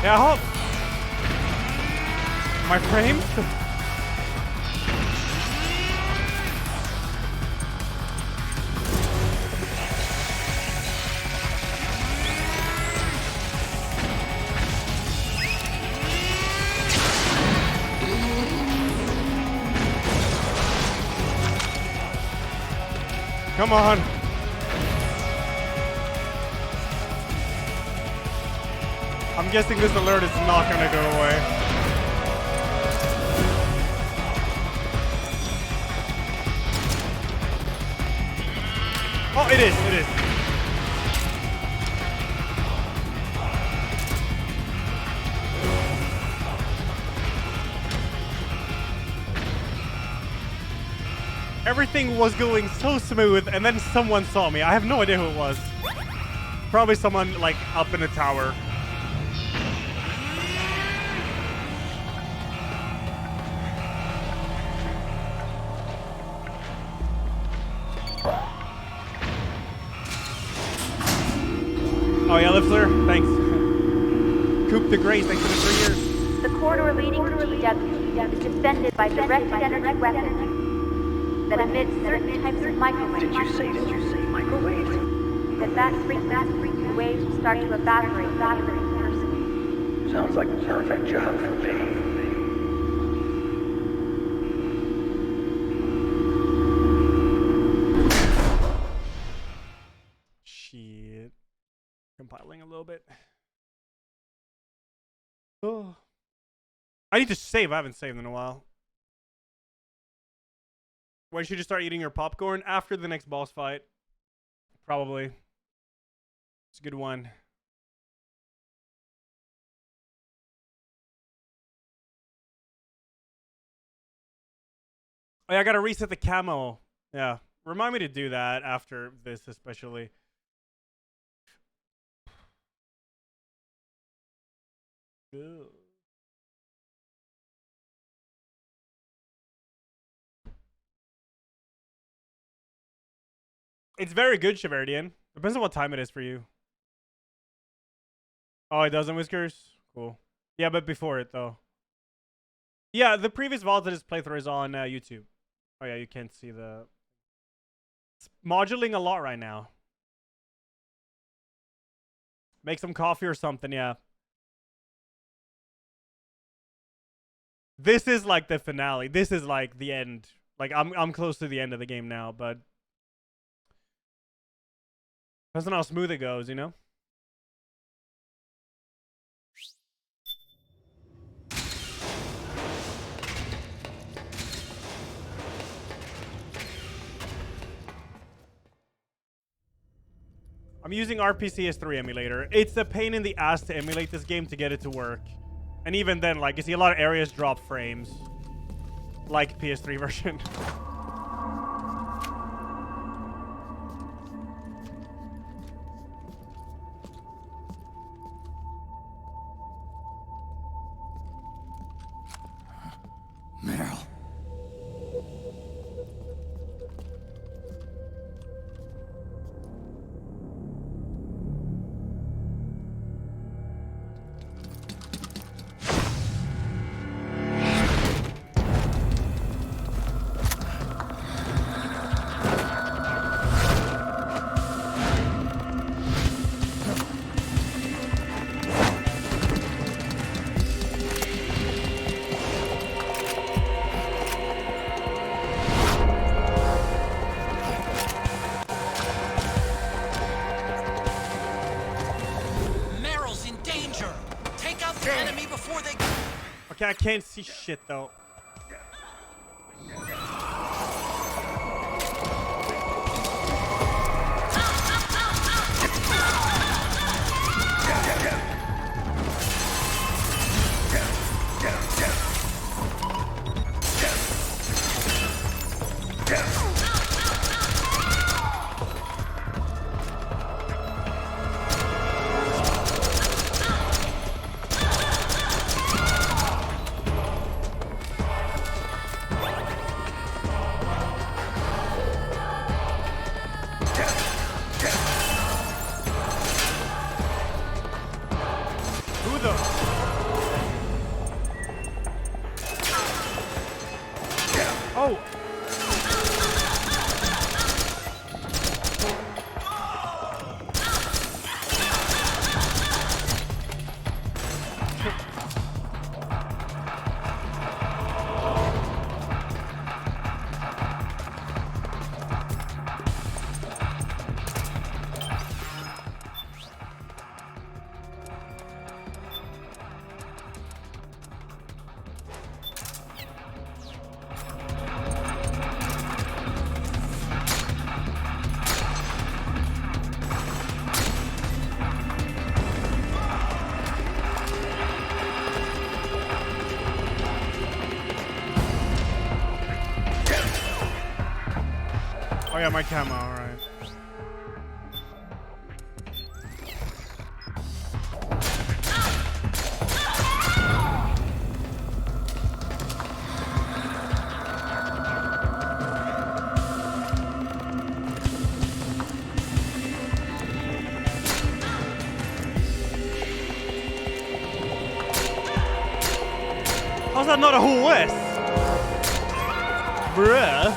Yeah, I hope. My frames? Come on. I'm guessing this alert is not gonna go away. Oh, it is, it is. Everything was going so smooth, and then someone saw me. I have no idea who it was. Probably someone, like, up in a tower. Oh yeah, Lipsler, thanks. Coop the Grace, thanks for the 3 years. The corridor leading to GW is defended by directed energy weapons that emit certain types of microwaves. Did you say microwaves? That frequency waves will start to evaporate the person. Sounds like a perfect job for me. Shit. Compiling a little bit. Oh. I need to save. I haven't saved in a while. When should you start eating your popcorn? After the next boss fight. Probably. It's a good one. Oh, yeah, I gotta reset the camo. Yeah. Remind me to do that after this, especially. Ew. It's very good, Shaverdian. Depends on what time it is for you. Oh, it doesn't, Whiskers? Cool. Yeah, but before it, though. Yeah, the previous Voltage playthrough is on YouTube. Oh, yeah, you can't see the... It's modulating a lot right now. Make some coffee or something, yeah. This is like the finale. This is like the end. Like, I'm close to the end of the game now, but... Depends on how smooth it goes, you know? I'm using RPCS3 emulator. It's a pain in the ass to emulate this game to get it to work. And even then, like, you see a lot of areas drop frames. Like PS3 version. Meryl. Okay, I can't see shit though. Oh yeah, my camo, alright. How's that not a HS? Bruh.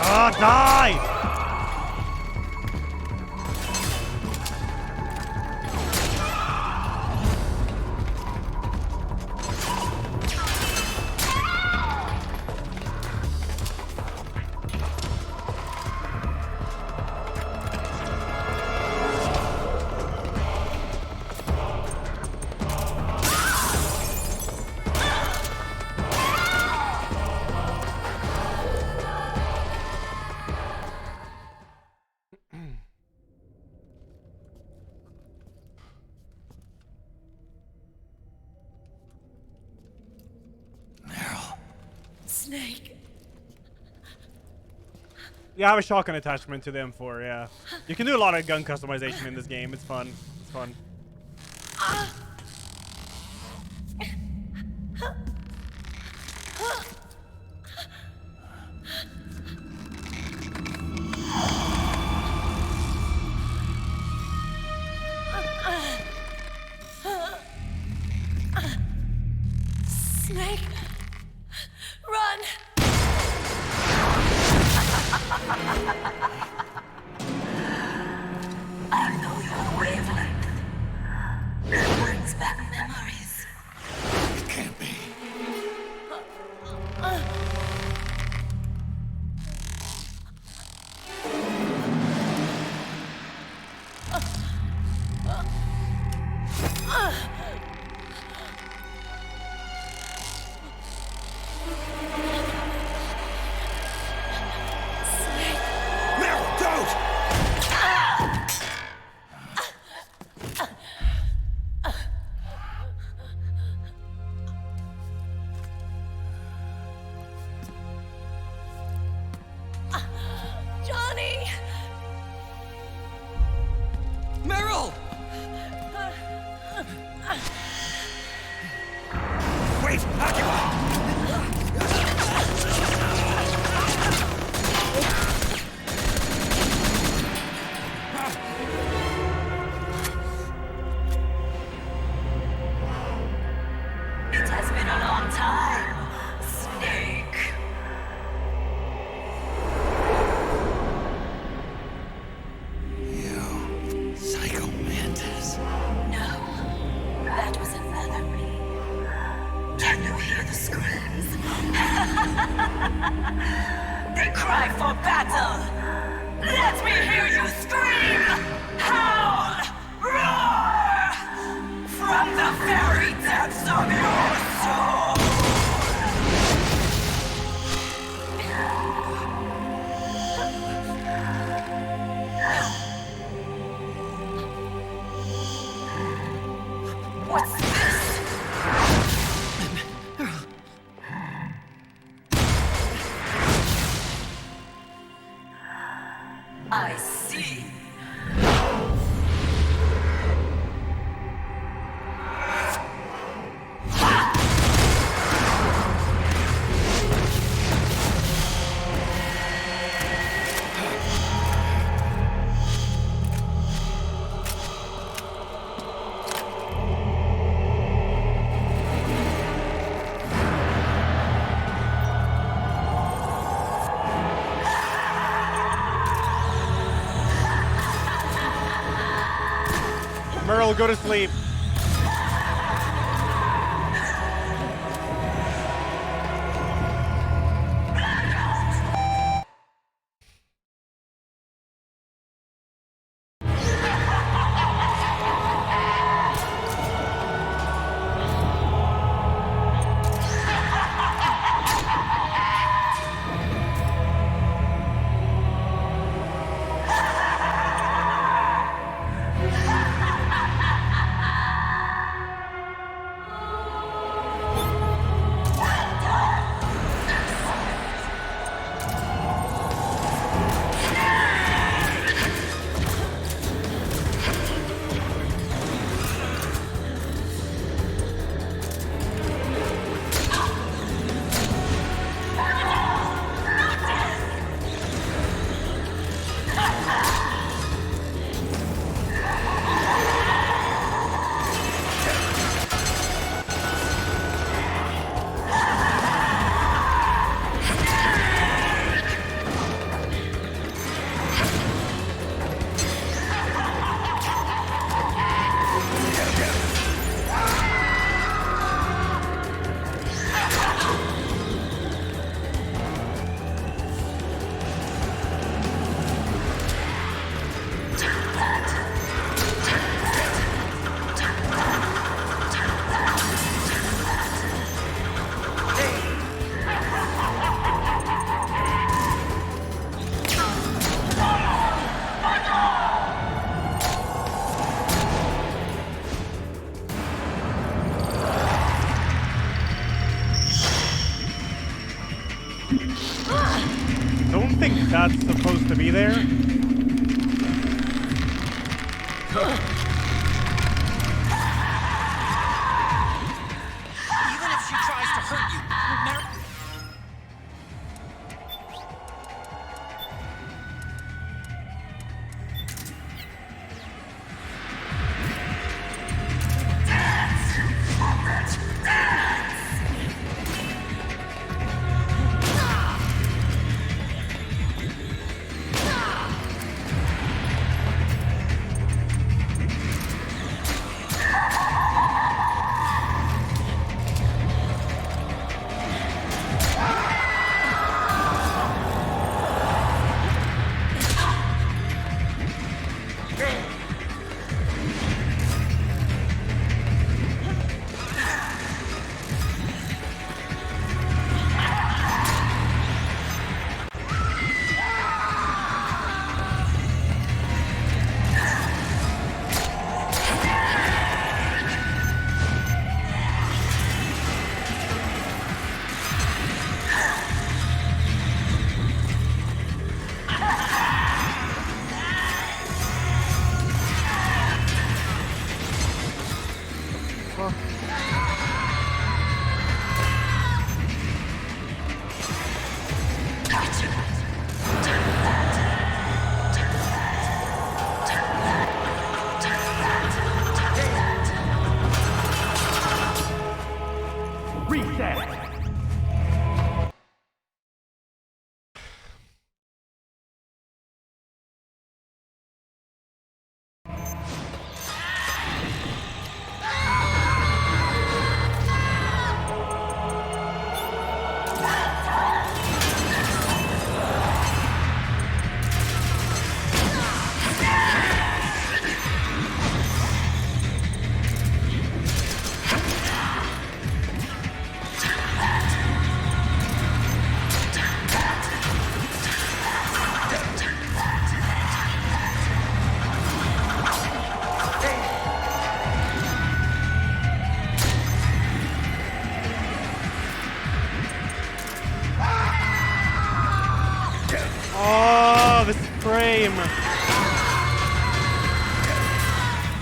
Ah, die! Snake. Yeah, I have a shotgun attachment to the M4, yeah. You can do a lot of gun customization in this game. It's fun. It's fun. Snake. Run. I know your wavelength. It brings back memories. It can't be. Johnny. Meryl! Wait, Akuma! It has been a long time, Snake. You, Psycho Mantis. No, that was another me. Can you hear the screams? They cry for battle. Let me hear you scream! Howl! Roar! From the very depths of your soul! What's this? I see. Merle, go to sleep. don't think that's supposed to be there. Even if she tries to hurt you,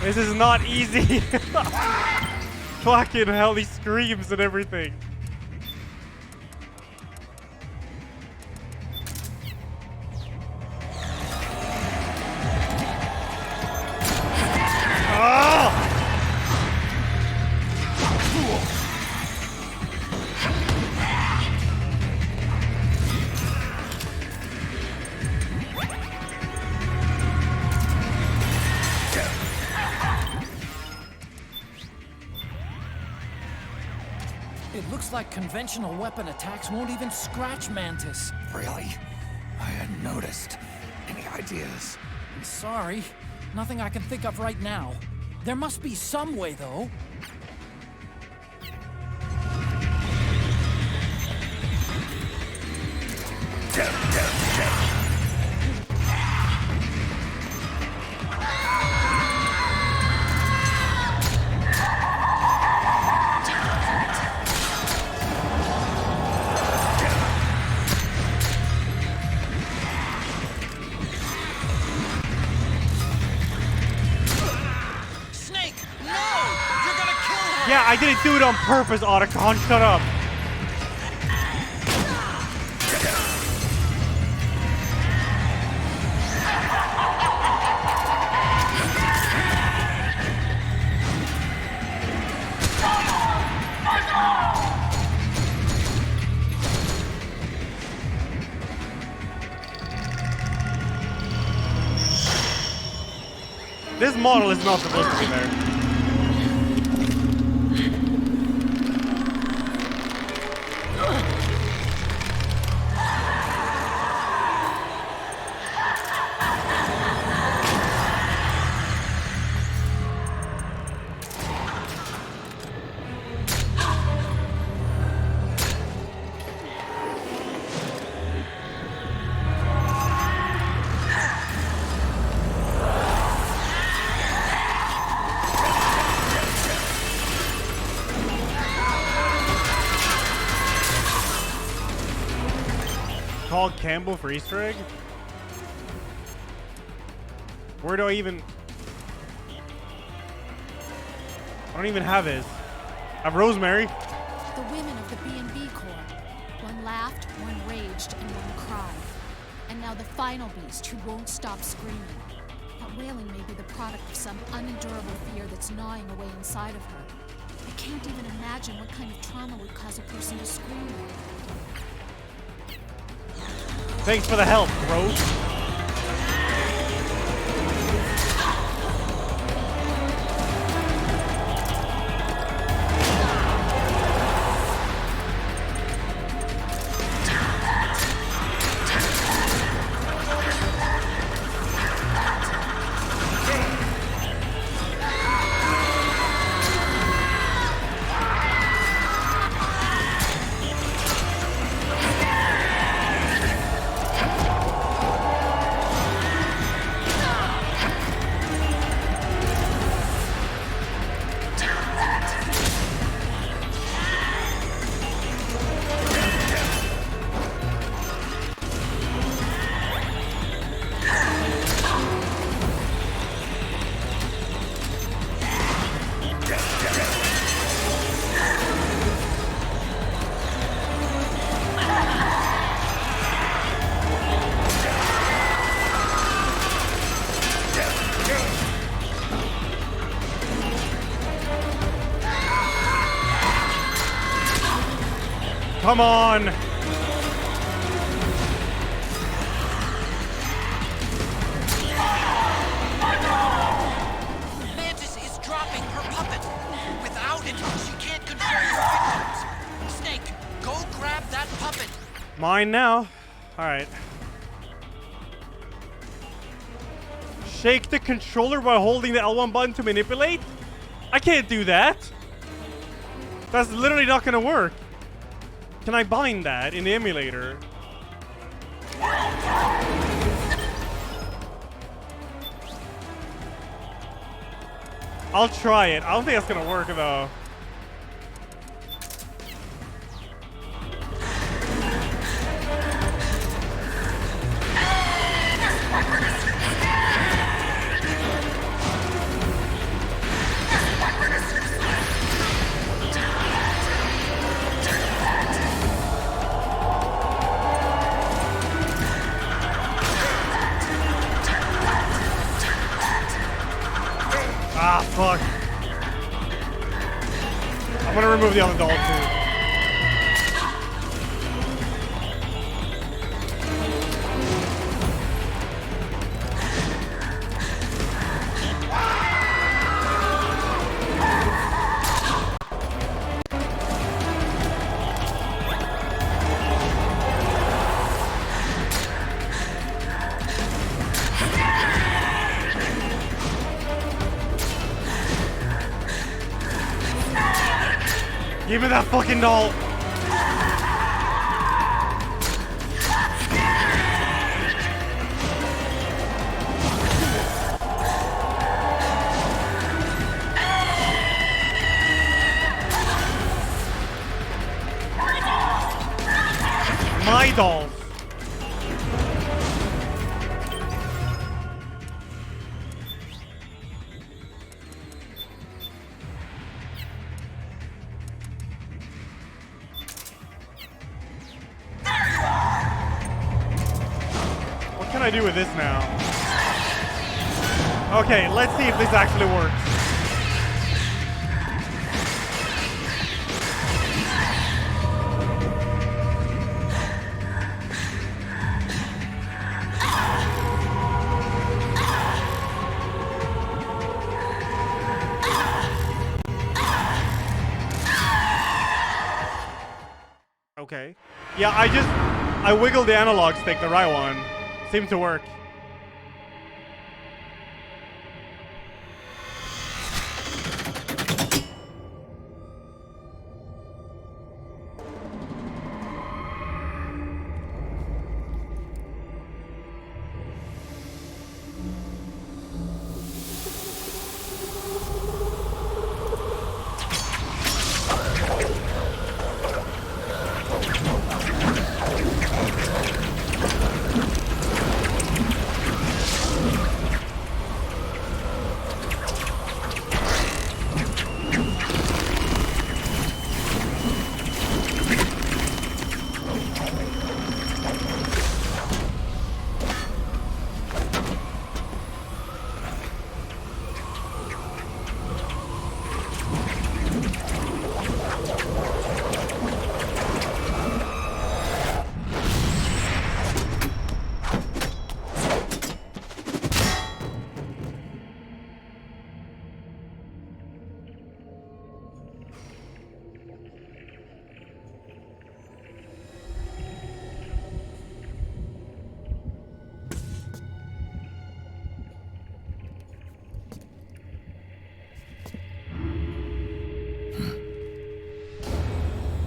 This is not easy. Fucking hell, he screams and everything. Like conventional weapon attacks won't even scratch Mantis. Really? I hadn't noticed. Any ideas? I'm sorry. Nothing I can think of right now. There must be some way, though. Yeah, I didn't do it on purpose, Otacon. Shut up. This model is not supposed to be there. Call Campbell for Easter egg? Where do I even... I don't even have his. I have Rosemary. The women of the B&B Corps. One laughed, one raged, and one cried. And now the final beast who won't stop screaming. That wailing may be the product of some unendurable fear that's gnawing away inside of her. I can't even imagine what kind of trauma would cause a person to scream. Thanks for the help, bro. Come on! Mantis is dropping her puppet. Without it, she can't control her victims. Snake, go grab that puppet. Mine now. Alright. Shake the controller while holding the L1 button to manipulate? I can't do that. That's literally not gonna work. Can I bind that in the emulator? I'll try it. I don't think that's gonna work though. Ah, fuck. I'm gonna remove the other doll too. Give me that fucking doll. My dolls. What can I do with this now? Okay, let's see if this actually works. Okay. Yeah, I wiggled the analog stick, the right one. Seemed to work.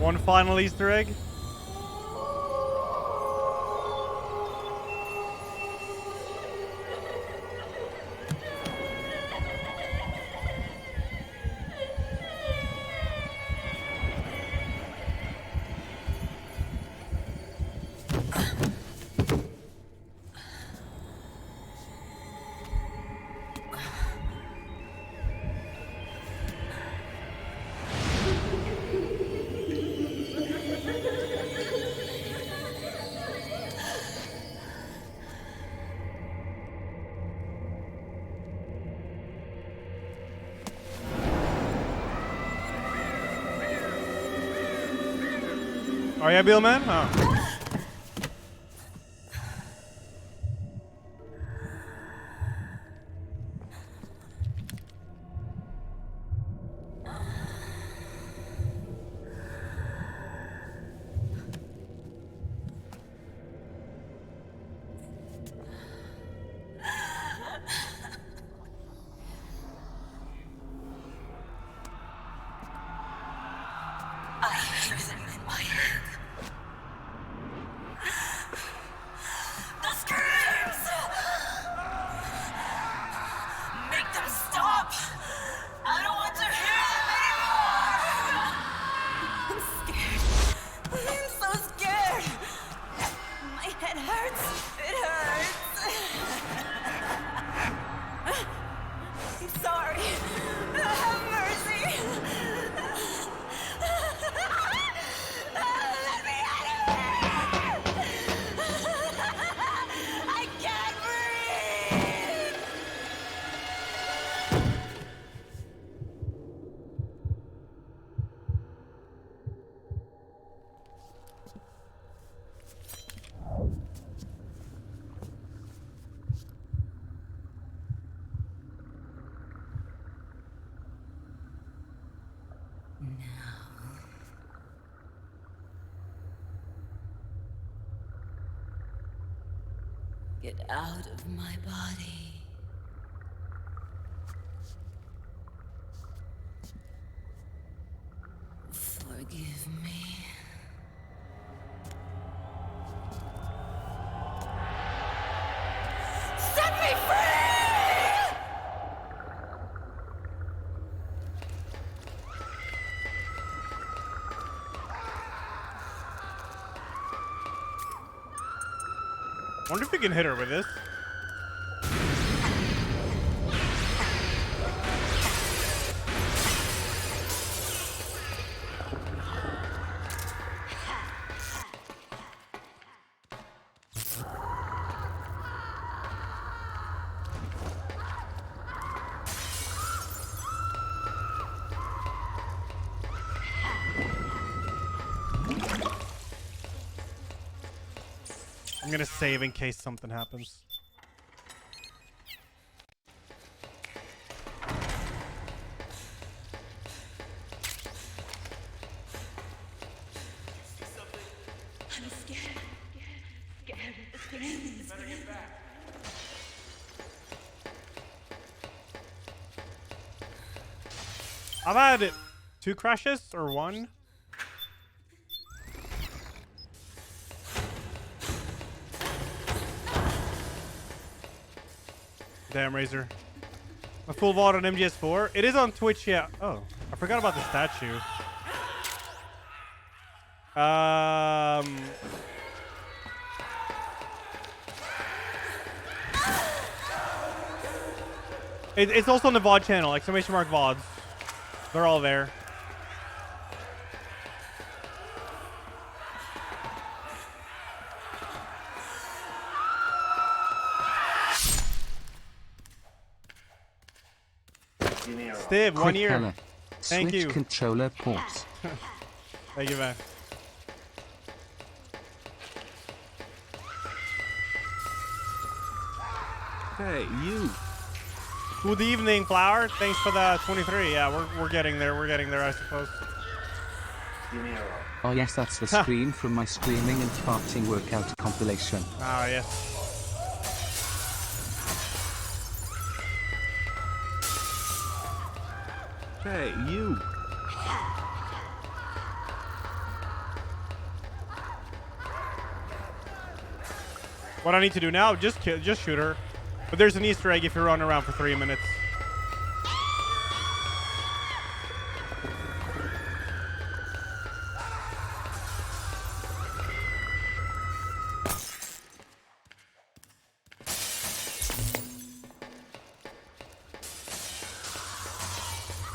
One final Easter egg. Oh yeah, Bill man? Oh. Get out of my body. Forgive me. Set me free! Wonder if we can hit her with this. I'm gonna save in case something happens. I'm scared. I've had 2 crashes or 1. Damn, Razor. A full VOD on MGS4. It is on Twitch, yeah. Oh, I forgot about the statue. It's also on the VOD channel, exclamation mark VODs. They're all there. Steve, 1 year. Quick Thank Switch you. controller ports. Thank you, man. Hey, you. Good evening, Flower. Thanks for the 23. Yeah, we're getting there. We're getting there, I suppose. Oh yes, that's the screen from my screaming and farting workout compilation. Ah, yes. Hey, you. What I need to do now, just shoot her. But there's an Easter egg if you run around for 3 minutes.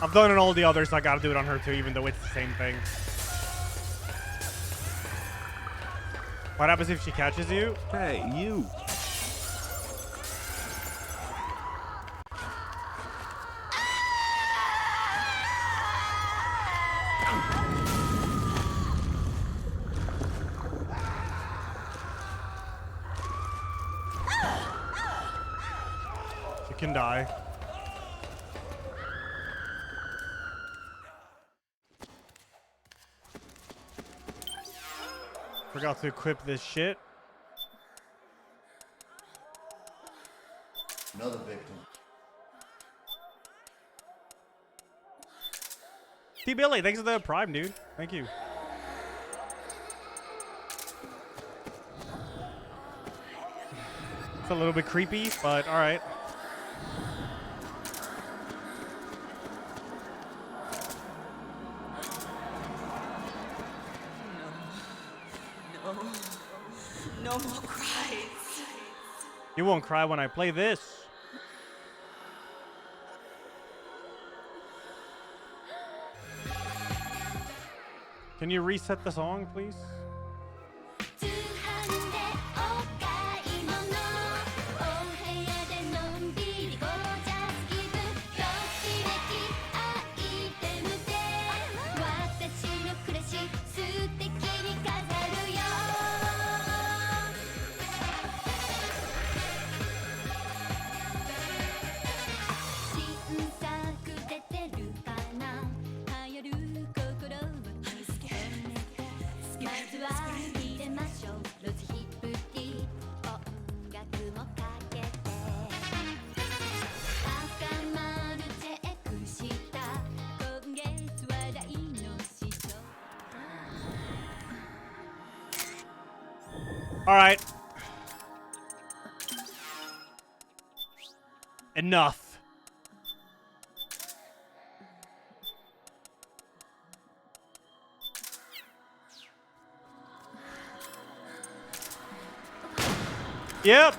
I've done it on all the others, so I gotta do it on her too, even though it's the same thing. What happens if she catches you? Hey, you. She can die. Forgot to equip this shit. Another victim. T Billy, thanks for the prime, dude. Thank you. It's a little bit creepy, but all right. No more cries. You won't cry when I play this. Can you reset the song, please? All right. Enough. Yep.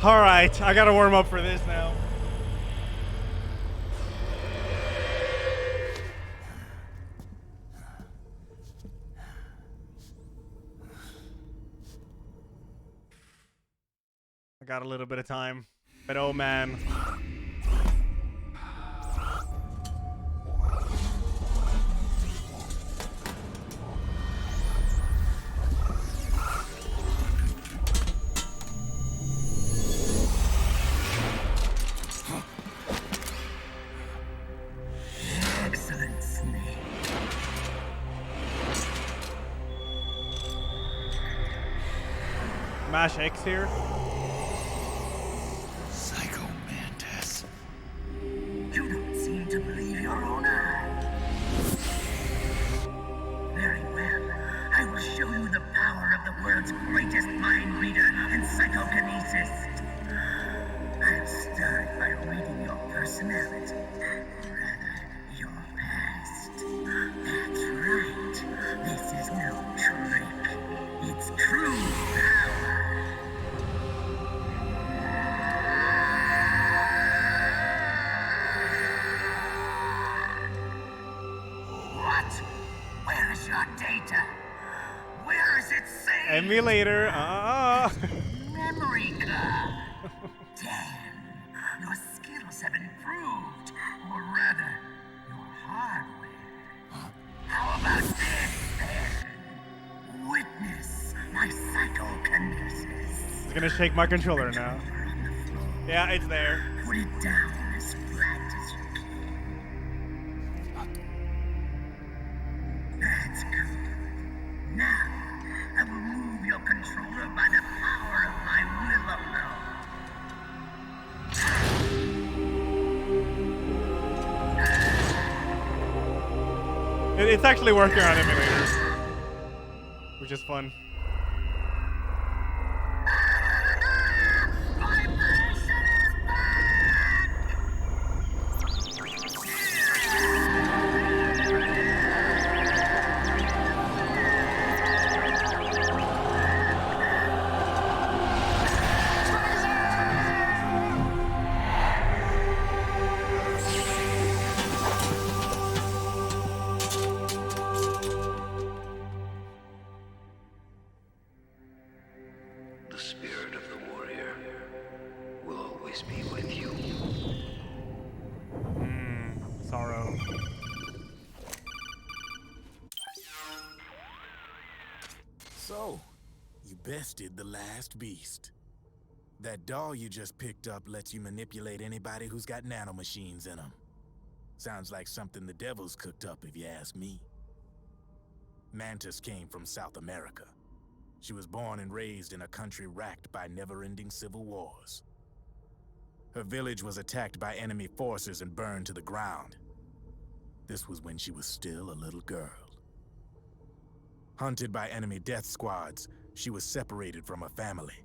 All right, I gotta warm up for this now. I got a little bit of time, but oh man. Mash X here. Psycho Mantis. You don't seem to believe your own eyes. Very well. I will show you the power of the world's greatest mind reader and psychokinesis. I'll start by reading your personality. Rather, your past. That's right. This is no trick. It's true power. What? Where is your data? Where is it saved? Emulator. Memory card. Damn. Your skills have improved. Or rather, your hardware. How about this, then? Witness my psychokinesis. It's gonna shake my controller now. Yeah, it's there. Put it down as flat as you can. That's good. Now, I will move your controller by the power of my will alone. It's actually working on emulators, which is fun. The spirit of the warrior will always be with you. Sorrow. So, you bested the last beast. That doll you just picked up lets you manipulate anybody who's got nanomachines in them. Sounds like something the devil's cooked up, if you ask me. Mantis came from South America. She was born and raised in a country racked by never-ending civil wars. Her village was attacked by enemy forces and burned to the ground. This was when she was still a little girl. Hunted by enemy death squads, she was separated from her family.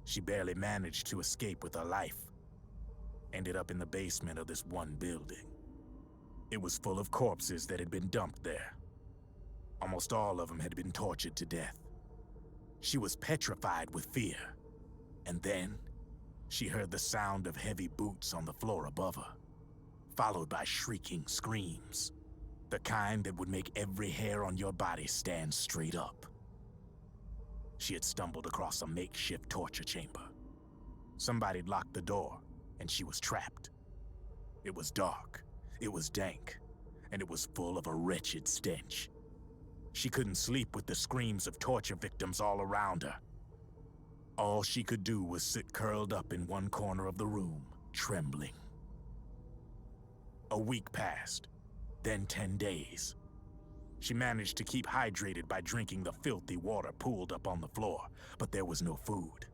She barely managed to escape with her life. Ended up in the basement of this one building. It was full of corpses that had been dumped there. Almost all of them had been tortured to death. She was petrified with fear. And then, she heard the sound of heavy boots on the floor above her, followed by shrieking screams. The kind that would make every hair on your body stand straight up. She had stumbled across a makeshift torture chamber. Somebody'd locked the door, and she was trapped. It was dark, it was dank, and it was full of a wretched stench. She couldn't sleep with the screams of torture victims all around her. All she could do was sit curled up in one corner of the room, trembling. A week passed, then 10 days. She managed to keep hydrated by drinking the filthy water pooled up on the floor, but there was no food.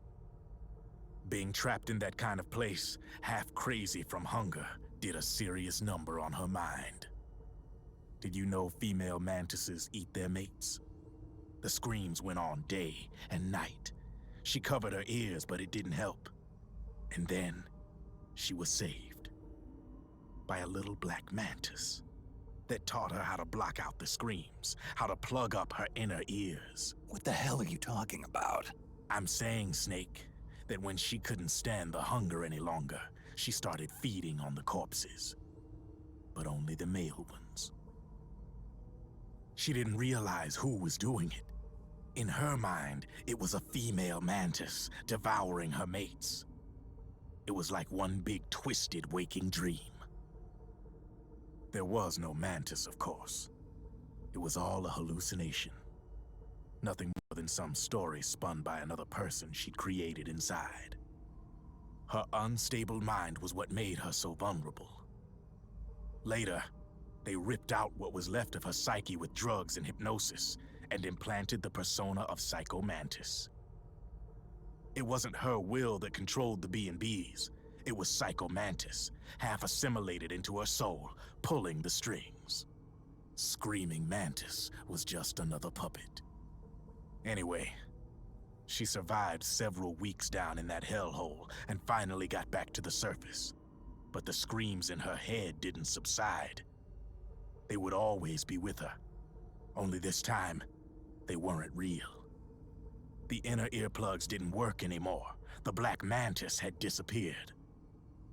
Being trapped in that kind of place, half crazy from hunger, did a serious number on her mind. Did you know female mantises eat their mates? The screams went on day and night. She covered her ears, but it didn't help. And then, she was saved. By a little black mantis that taught her how to block out the screams, how to plug up her inner ears. What the hell are you talking about? I'm saying, Snake, that when she couldn't stand the hunger any longer, she started feeding on the corpses. But only the male ones. She didn't realize who was doing it. In her mind, it was a female mantis devouring her mates. It was like one big twisted waking dream. There was no mantis, of course. It was all a hallucination. Nothing more than some story spun by another person she'd created inside. Her unstable mind was what made her so vulnerable. Later, they ripped out what was left of her psyche with drugs and hypnosis and implanted the persona of Psycho Mantis. It wasn't her will that controlled the B&Bs. It was Psycho Mantis, half assimilated into her soul, pulling the strings. Screaming Mantis was just another puppet. Anyway, she survived several weeks down in that hellhole and finally got back to the surface. But the screams in her head didn't subside. They would always be with her. Only this time, they weren't real. The inner earplugs didn't work anymore. The black mantis had disappeared.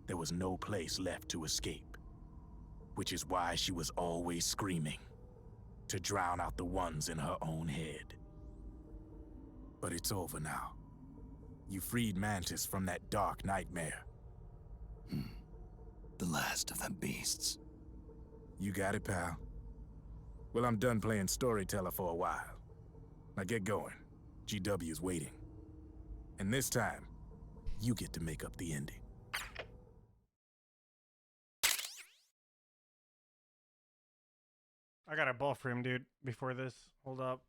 There was no place left to escape. Which is why she was always screaming. to drown out the ones in her own head. But it's over now. You freed Mantis from that dark nightmare. The last of them beasts. You got it, pal. Well, I'm done playing storyteller for a while. Now get going. GW's waiting. And this time, you get to make up the ending. I got a ball for him, dude, before this. Hold up.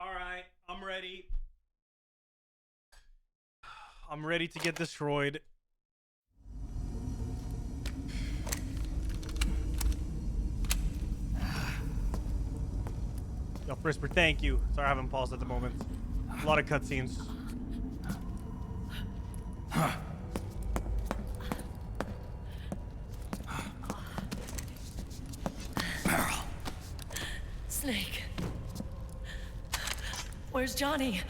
All right, I'm ready. I'm ready to get destroyed. Yo, Frisper, thank you. Sorry I haven't paused at the moment. A lot of cutscenes. Snake. Where's Johnny?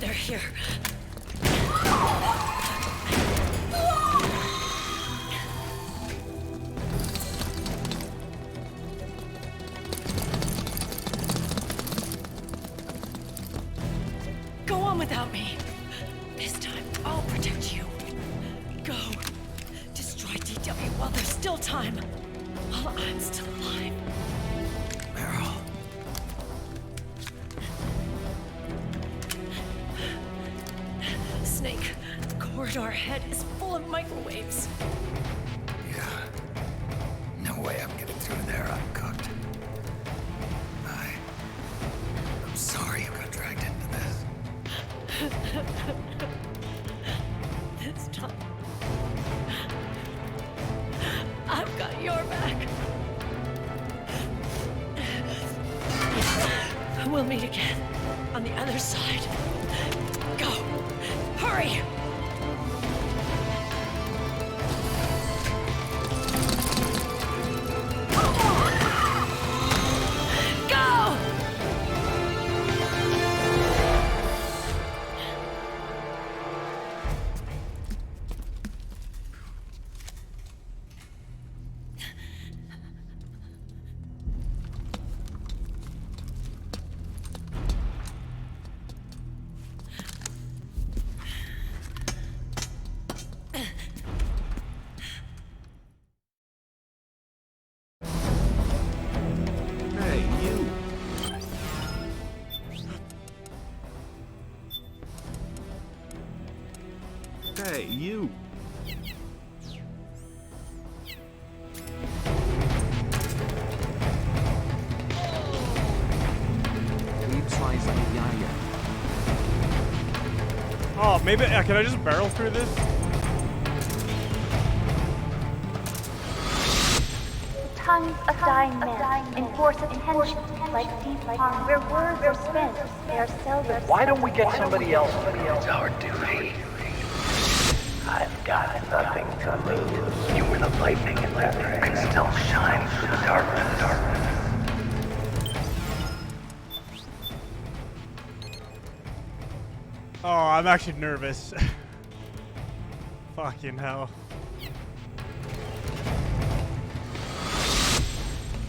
They're here. Go on without me. This time, I'll protect you. Go. Destroy DW while there's still time. While I'm still alive. Meryl. Snake, the corridor ahead is full of microwaves. Yeah. No way I'm getting through there uncooked. I'm sorry you got dragged into this. This time, I've got your back. We'll meet again on the other side. Go! Hurry! Go! Hey, you! Hey, you! Oh, maybe can I just barrel through this? The tongues of dying men enforce attention like deep pond where words are spent. They are seldom. Why don't we get somebody else? It's our duty. I've got nothing to lose. You were the lightning that can still shine through the darkness. Oh, I'm actually nervous. Fucking hell.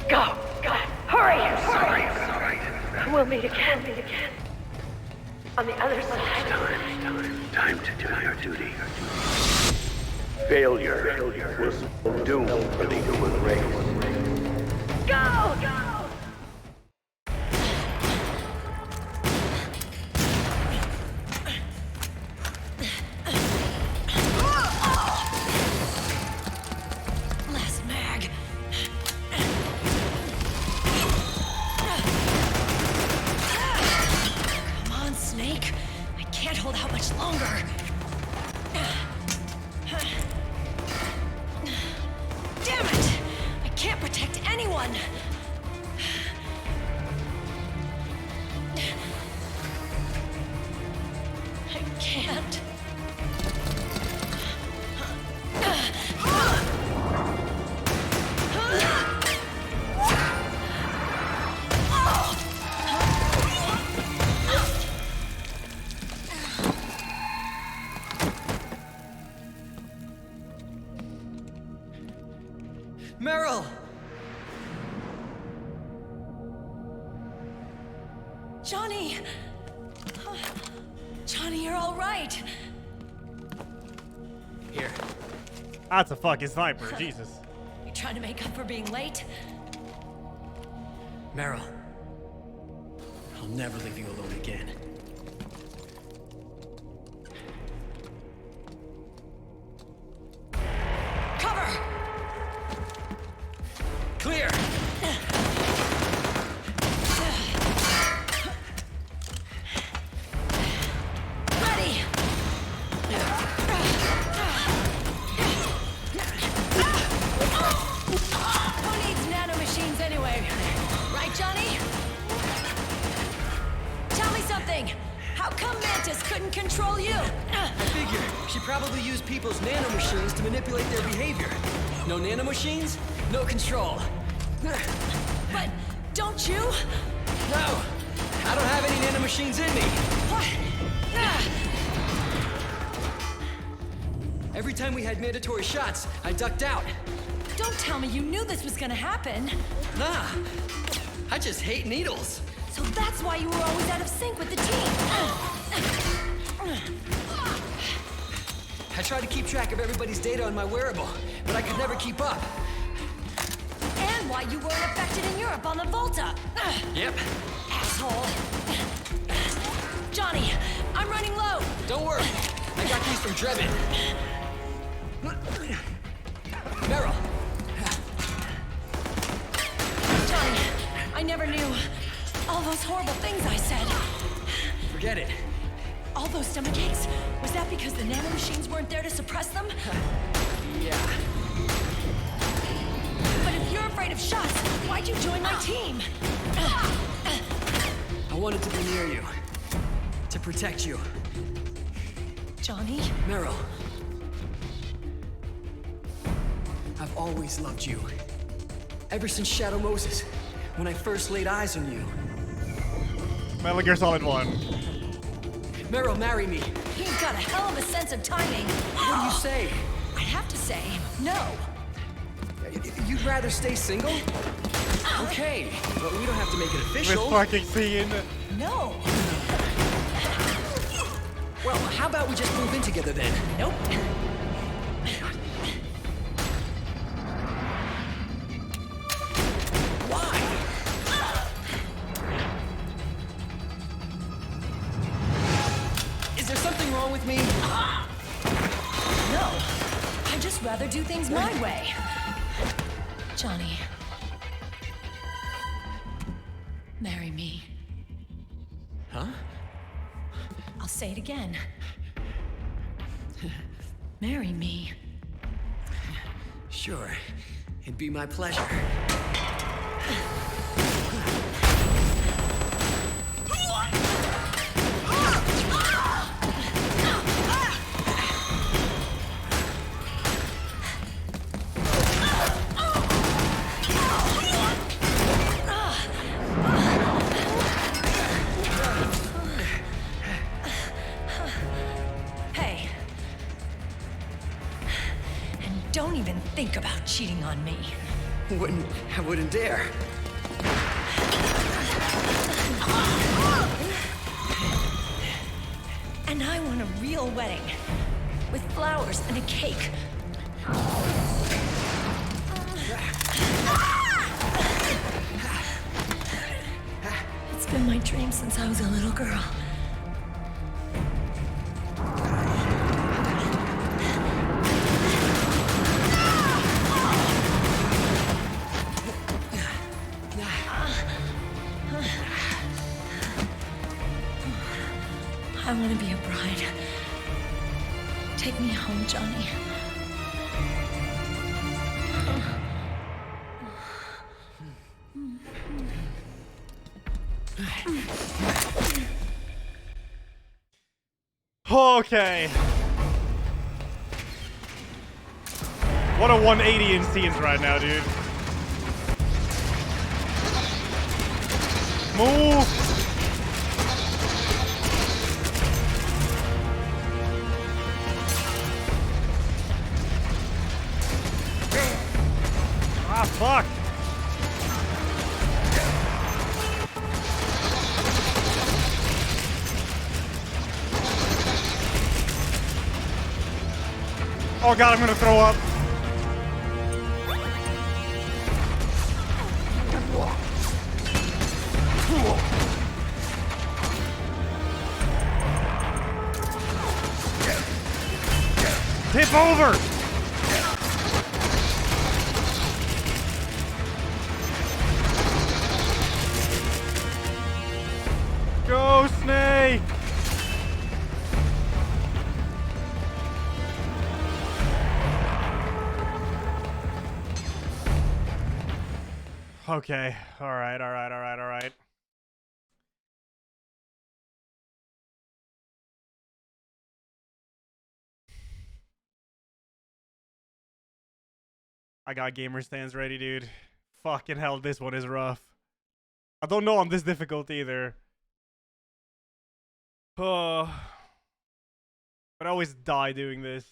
Go! Go! Hurry! Sorry. We'll meet again. On the other side. Time to do your duty. Failure was doom for the human race. Go! Last mag. Come on, Snake. I can't hold out much longer. Damn it! I can't protect anyone! I can't. Meryl! Johnny! Johnny, you're all right. Here. That's a fucking sniper. Jesus. You trying to make up for being late? Meryl. I'll never leave you alone again. Cover! Clear! Ready! Who needs nanomachines anyway? Right, Johnny? Tell me something! How come Mantis couldn't control you? I figure she probably used people's nanomachines to manipulate their behavior. No nanomachines, no control. But don't you? No! I don't have any nanomachines in me! What? Every time we had mandatory shots, I ducked out. Don't tell me you knew this was gonna happen. Nah, I just hate needles. So that's why you were always out of sync with the team. I tried to keep track of everybody's data on my wearable, but I could never keep up. And why you weren't affected in Europe on the Volta. Yep. Asshole. Johnny, I'm running low. Don't worry, I got these from Drebin. Meryl. Johnny, I never knew all those horrible things I said. Forget it. All those stomach aches? Was that because the nanomachines weren't there to suppress them? Yeah. But if you're afraid of shots, why'd you join my team? I wanted to be near you. To protect you. Johnny? Meryl. I've always loved you. Ever since Shadow Moses, when I first laid eyes on you. Metal Gear Solid 1. Meryl, marry me. You've got a hell of a sense of timing. What do you say? I'd have to say no. You'd rather stay single? Okay, but we don't have to make it official. This fucking scene. No. Well, how about we just move in together then? Nope. Why? Is there something wrong with me? No. I'd just rather do things my way. Johnny. Marry me. Huh? I'll say it again. Marry me. Sure. It'd be my pleasure. Hey. And don't even think about cheating on me. I wouldn't dare. And I want a real wedding. With flowers and a cake. It's been my dream since I was a little girl. I want to be a bride. Take me home, Johnny. Okay. What a 180 in scenes right now, dude. Move. Ah, fuck. Oh god, I'm gonna throw up. Tip over! Go, Snake! Okay. Alright, alright, alright, alright. I got gamer stands ready, dude. Fucking hell, this one is rough. I don't know on this difficult either. Oh. But I always die doing this.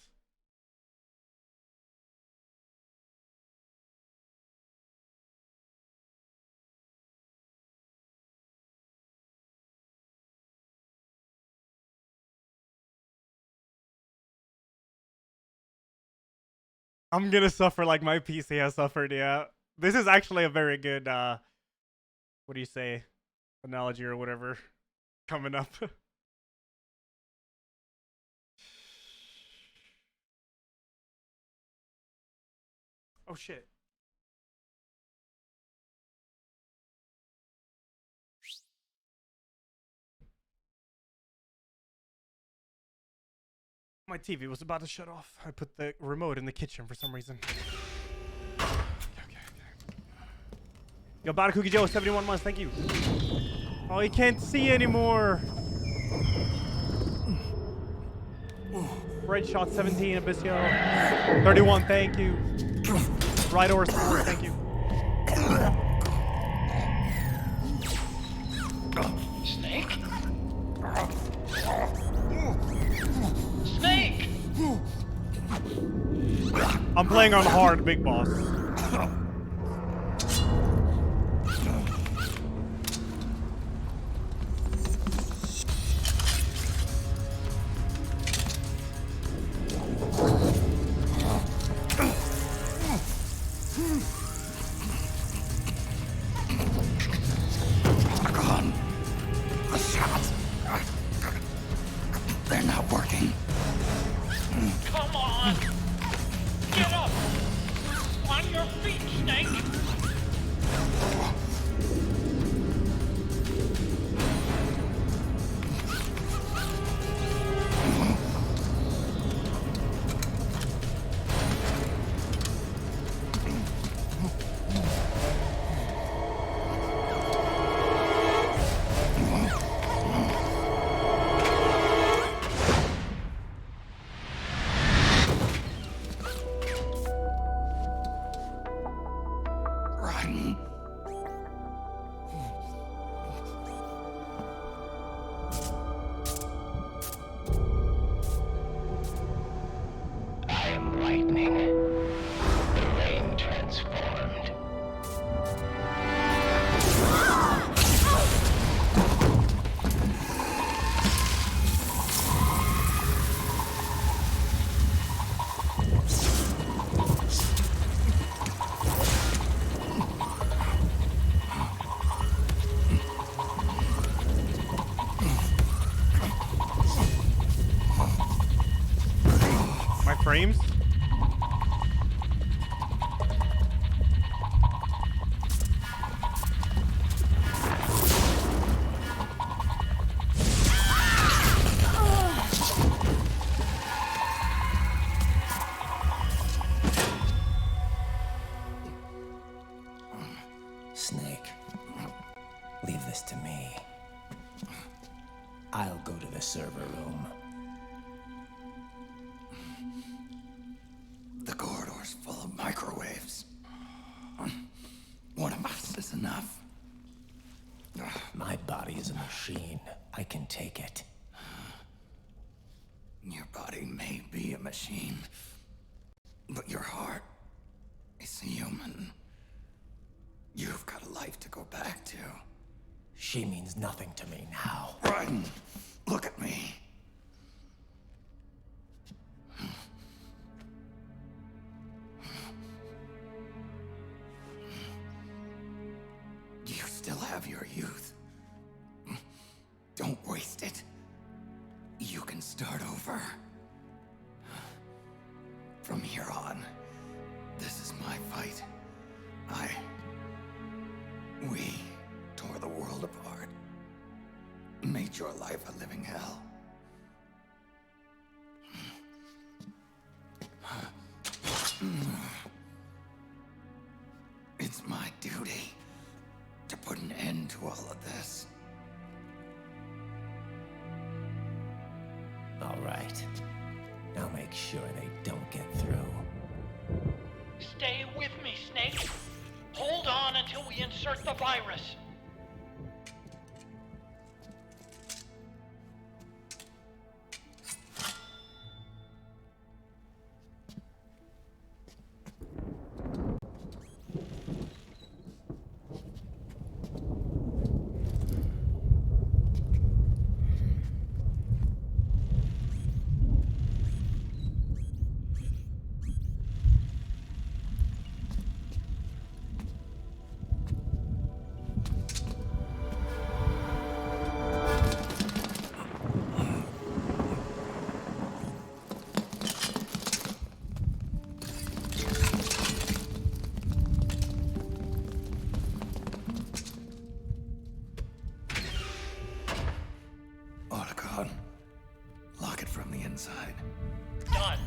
I'm gonna suffer like my PC has suffered, yeah. This is actually a very good, what do you say? Analogy or whatever. Coming up. Oh shit. My TV was about to shut off. I put the remote in the kitchen for some reason. Okay. Yo, Bada Cookie Joe, 71 months, thank you. Oh, he can't see anymore. Red Shot 17, Abyssio. 31, thank you. Right Horse, thank you. Snake? Snake! I'm playing on hard, big boss. They're not working. Come on! Get up! On your feet, Snake! frames. Snake, leave this to me. I'll go to the server room. The corridor's full of microwaves. One of us is enough. My body is a machine. I can take it. Your body may be a machine, but your heart is human. You've got a life to go back to. She means nothing to me now. Raiden, look at me. You still have your youth. Don't waste it. You can start over. From here on, this is my fight. We tore the world apart. Made your life a living hell. It's my duty to put an end to all of this. All right. I'll make sure they don't get through. Stay with me, Snake. Hold on until we insert the virus. Lock it from the inside. Done.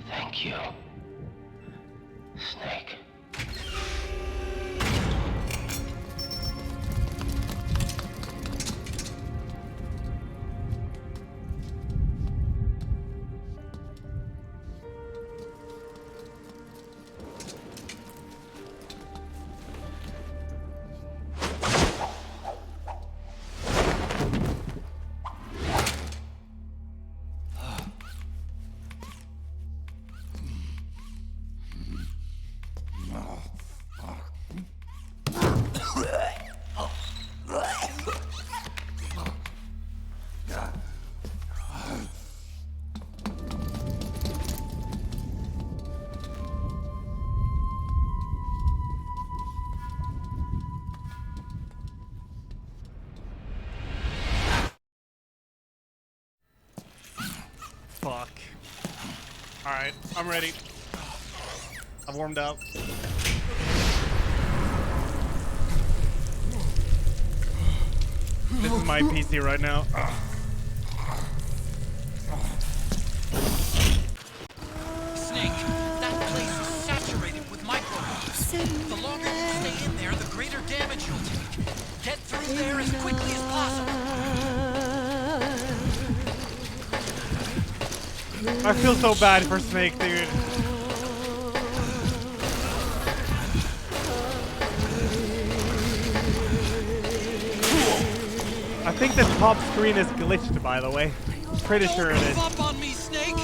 Thank you, Snake. Fuck. Alright, I'm ready. I've warmed up. This is my PC right now. Snake, that place is saturated with microwaves. The longer you stay in there, the greater damage you'll take. Get through there as quickly as possible. I feel so bad for Snake, dude. I think the top screen is glitched, by the way. Pretty sure it is. Give up on me, Snake.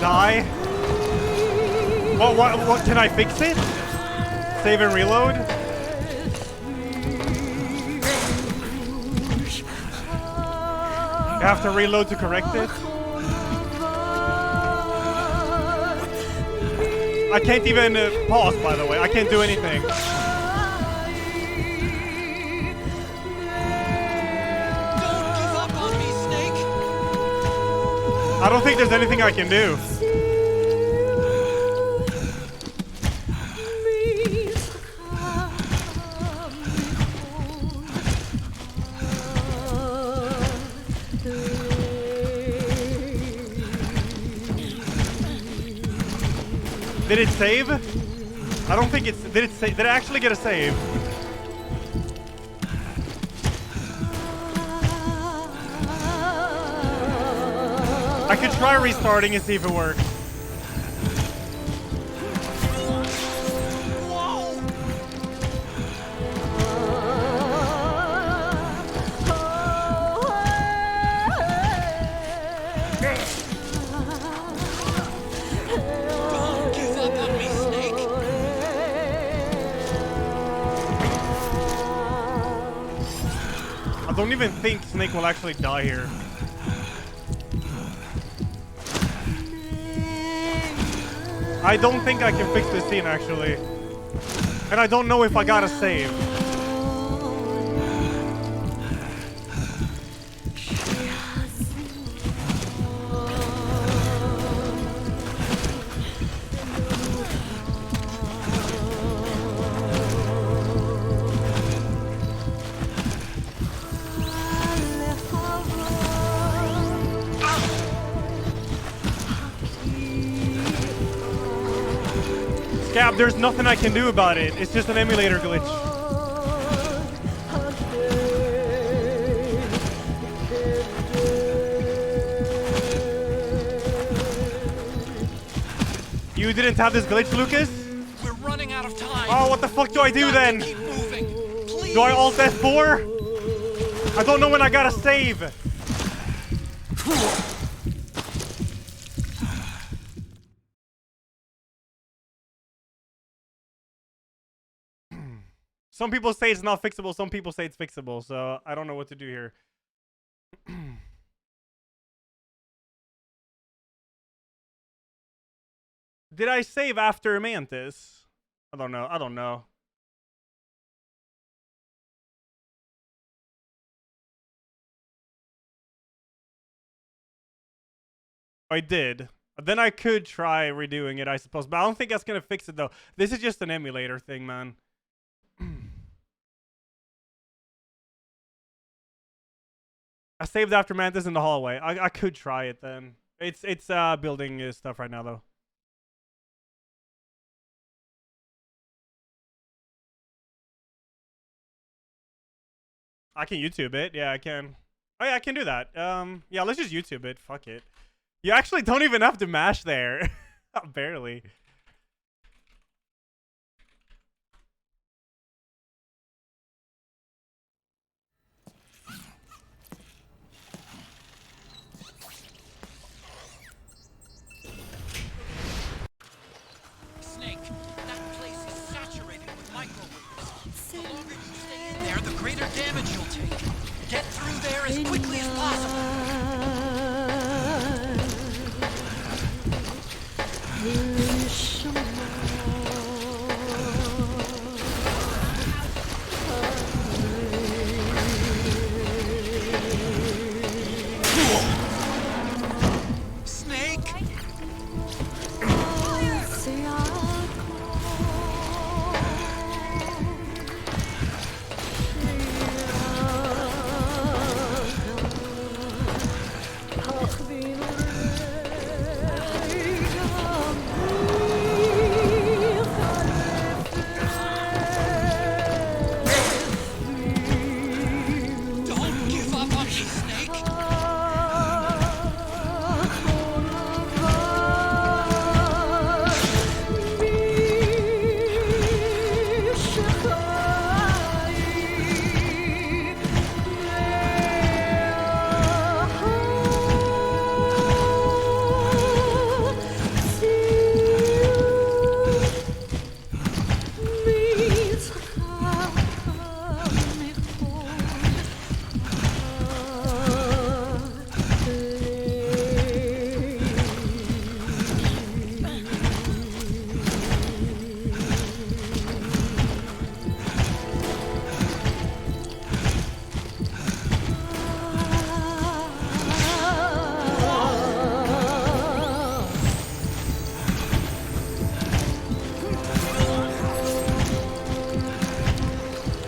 Die. What, can I fix it? Save and reload? have to reload to correct it. I can't even pause, by the way. I can't do anything. I don't think there's anything I can do. Did it save? I don't think it's... Did it actually get a save? I could try restarting and see if it works. I don't even think Snake will actually die here. I don't think I can fix this scene, actually. And I don't know if I gotta save. Scab, there's nothing I can do about it. It's just an emulator glitch. You didn't have this glitch, Lucas? We're running out of time. Oh, what the fuck do I do then? Keep moving. Please. Do I Alt F4? I don't know when I gotta save. Some people say it's not fixable, some people say it's fixable, so I don't know what to do here. Did I save after Mantis? I don't know. I don't know. I did. Then I could try redoing it, I suppose. But I don't think that's going to fix it, though. This is just an emulator thing, man. I saved after Mantis in the hallway. I could try it then. It's building stuff right now, though. I can YouTube it. Yeah, I can. Oh, yeah, I can do that. Yeah, let's just YouTube it. Fuck it. You actually don't even have to mash there. Barely. Snake, that place is saturated with microwaves. The longer you stay in there, the greater damage you'll take. Get through there as quickly as possible.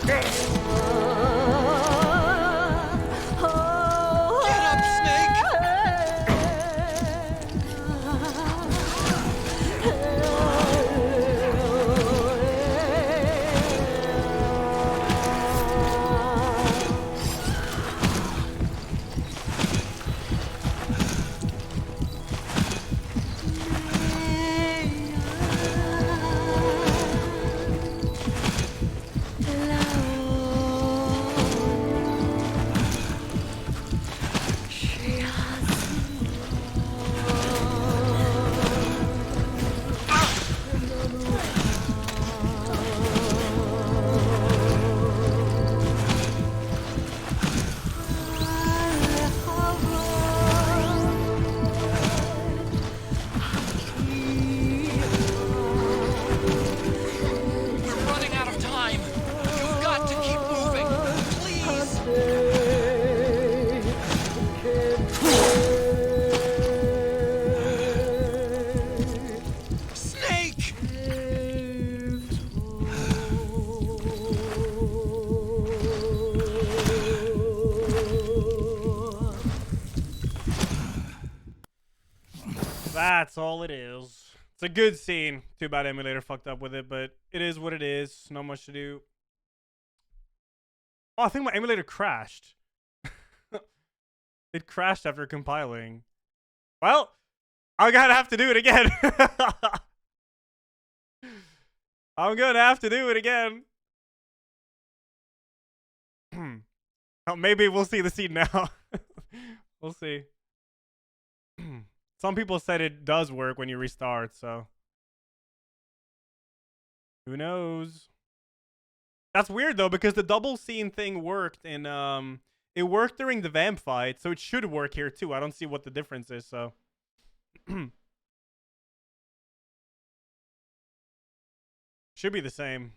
Get up, Snake! We're running out of time. You've got to keep moving. Please. Snake! That's all it is. It's a good scene. Too bad emulator fucked up with it, but it is what it is. Not much to do. Oh, I think my emulator crashed. It crashed after compiling. Well, I'm gonna have to do it again. I'm gonna have to do it again. Oh, maybe we'll see the scene now. We'll see. Some people said it does work when you restart, so who knows? That's weird though, because the double scene thing worked in it worked during the vamp fight, so it should work here too. I don't see what the difference is, so should be the same.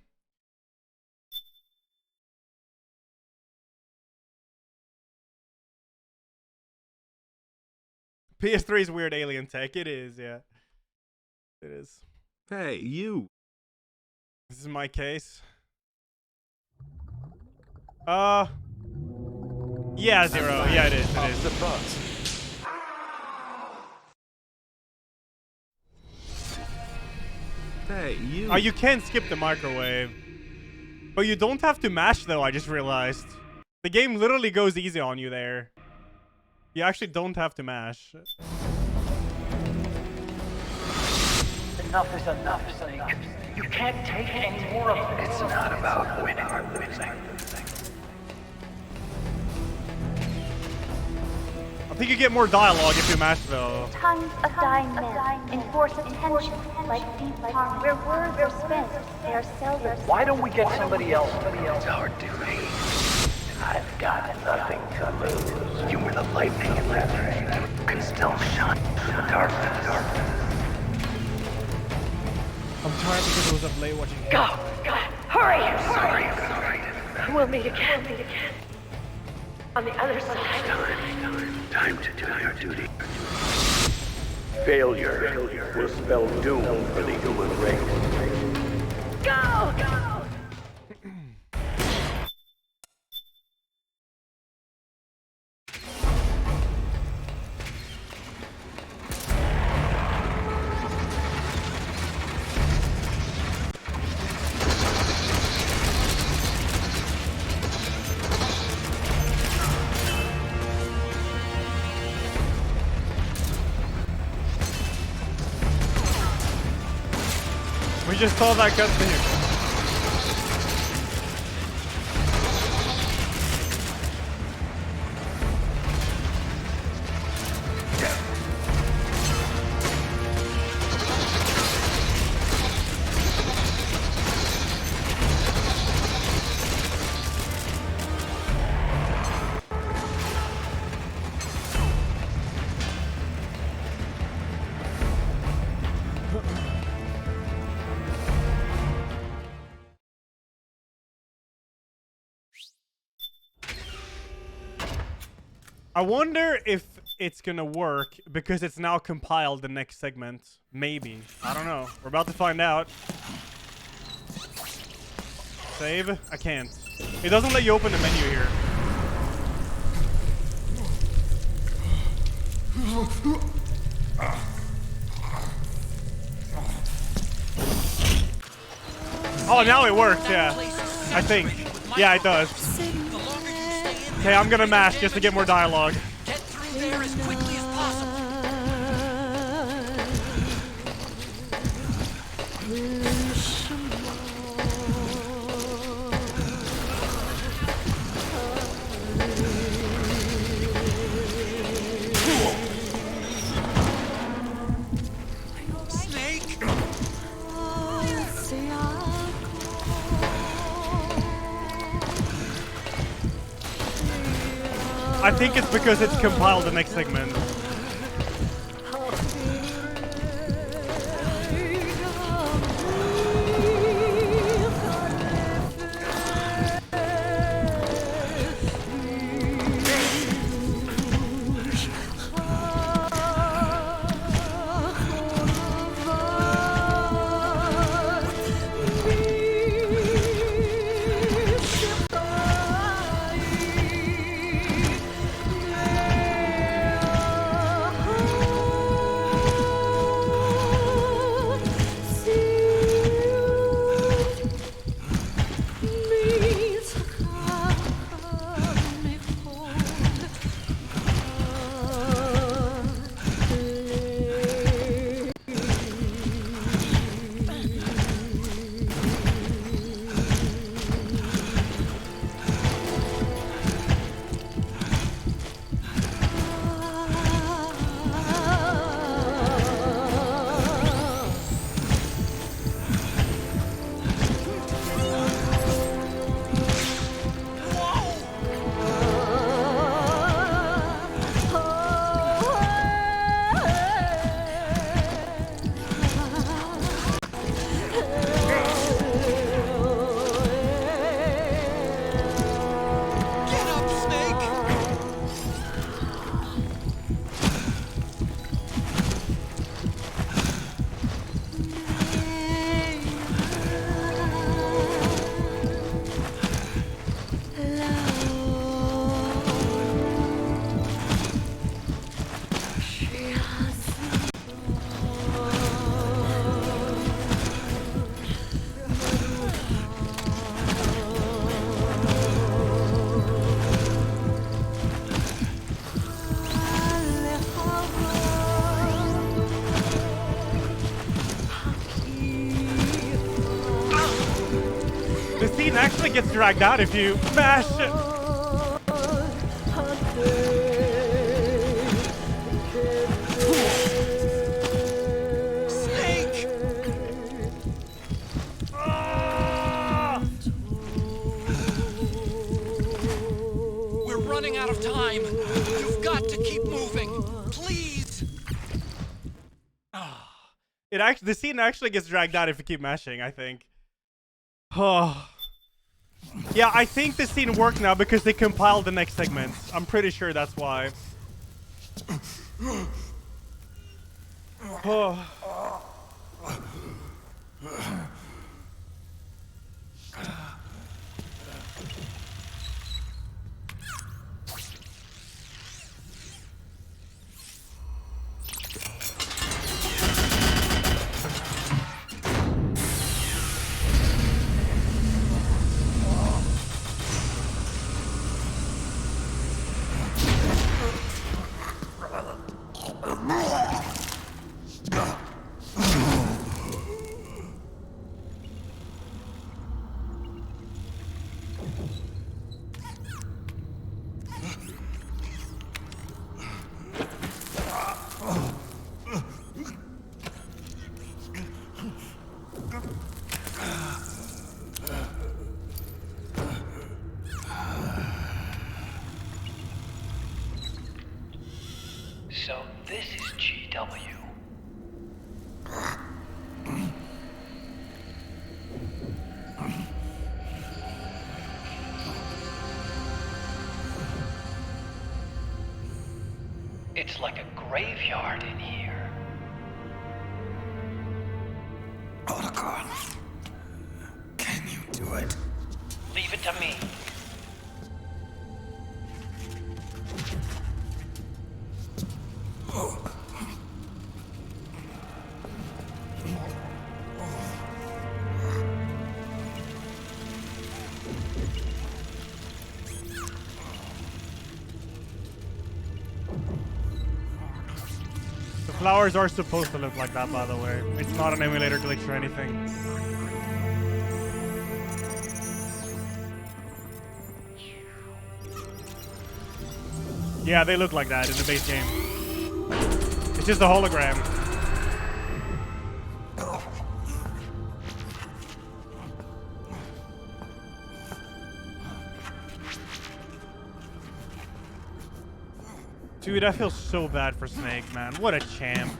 PS3's weird alien tech. It is, yeah. It is. Hey, you. This is my case. Yeah, Zero. Yeah, it is. It is. The bus. Hey, you. Oh, you can skip the microwave. But you don't have to mash, though, I just realized. The game literally goes easy on you there. You actually don't have to mash. Enough is enough, Snake. You can't take any more of this. It's not about winning or losing. I think you get more dialogue if you mash, though. Tongues of dying men enforce attention like deep harm. Where words are spent, they are seldom. Why don't we get somebody else? It's our duty. I've got nothing to lose. You were the lightning in that rain. You can still shine through the darkness. I'm tired because it was up late watching. Go! Hurry! Sorry. We'll meet again. On the other side. Time to do your duty. Failure will spell doom for the human race. Go! We just saw that cutscene. I wonder if it's gonna work because it's now compiled the next segment. Maybe. I don't know. We're about to find out. Save? I can't. It doesn't let you open the menu here. Oh, now it works, yeah. I think. Yeah, it does. Okay, I'm gonna mash just to get more dialogue. Get through there as quickly as possible. I think it's because it's compiled the next segment. The scene actually gets dragged out if you mash it. Snake! We're running out of time. You've got to keep moving. Please. The scene actually gets dragged out if you keep mashing, I think. Oh. Yeah, I think the scene worked now because they compiled the next segment. I'm pretty sure that's why. Oh. So this is GW. It's like a graveyard in here. Otacon, can you do it? Leave it to me. The flowers are supposed to look like that, by the way. It's not an emulator glitch or anything. Yeah, they look like that in the base game. It's just a hologram. Dude, I feel so bad for Snake, man. What a champ.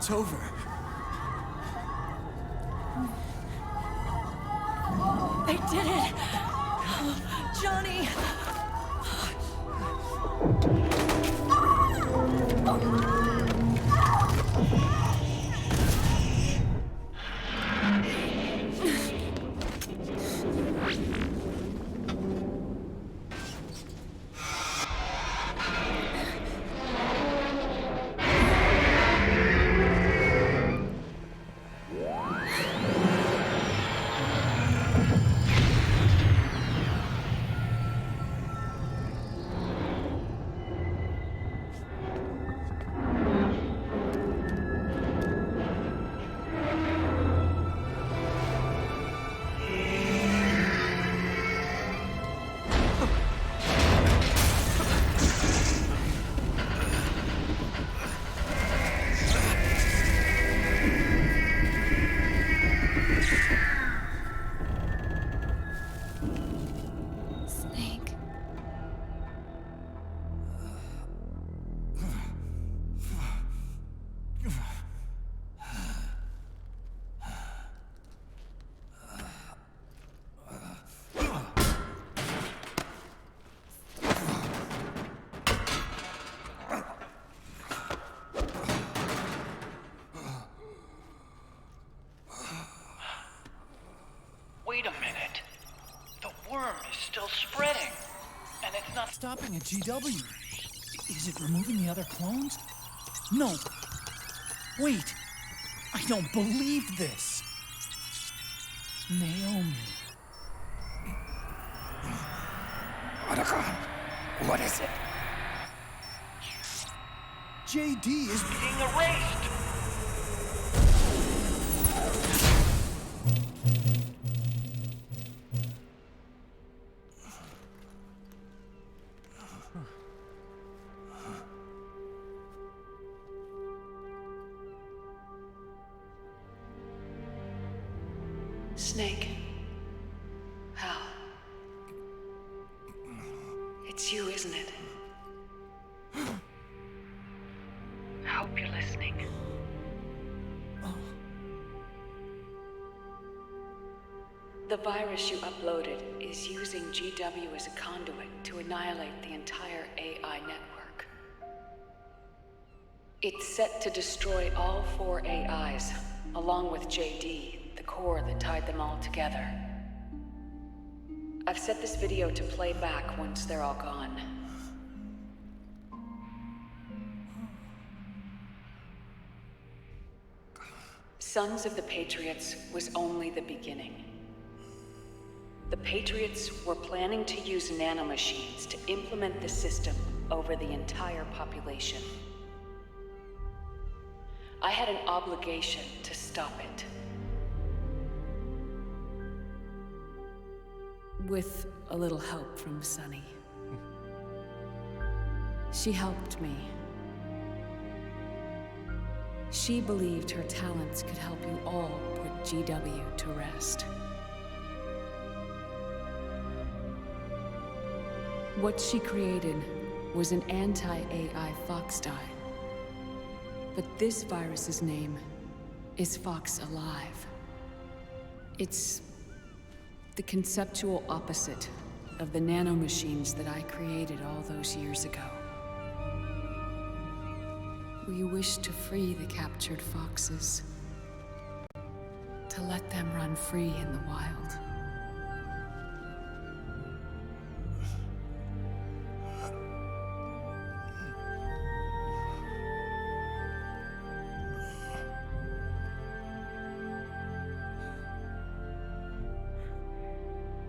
It's over. They did it! Johnny! stopping at GW? Is it removing the other clones? No. Wait. I don't believe this. Naomi. What is it? JD is being erased. Snake. Hal. It's you, isn't it? I hope you're listening. The virus you uploaded is using GW as a conduit to annihilate the entire AI network. It's set to destroy all 4 AIs, along with JD, the core that tied them all together. I've set this video to play back once they're all gone. Sons of the Patriots was only the beginning. The Patriots were planning to use nanomachines to implement the system over the entire population. I had an obligation to stop it. With a little help from Sunny. She helped me. She believed her talents could help you all put GW to rest. What she created was an anti-AI fox dye. But this virus's name is Fox Alive. It's the conceptual opposite of the nanomachines that I created all those years ago. We wish to free the captured foxes, to let them run free in the wild.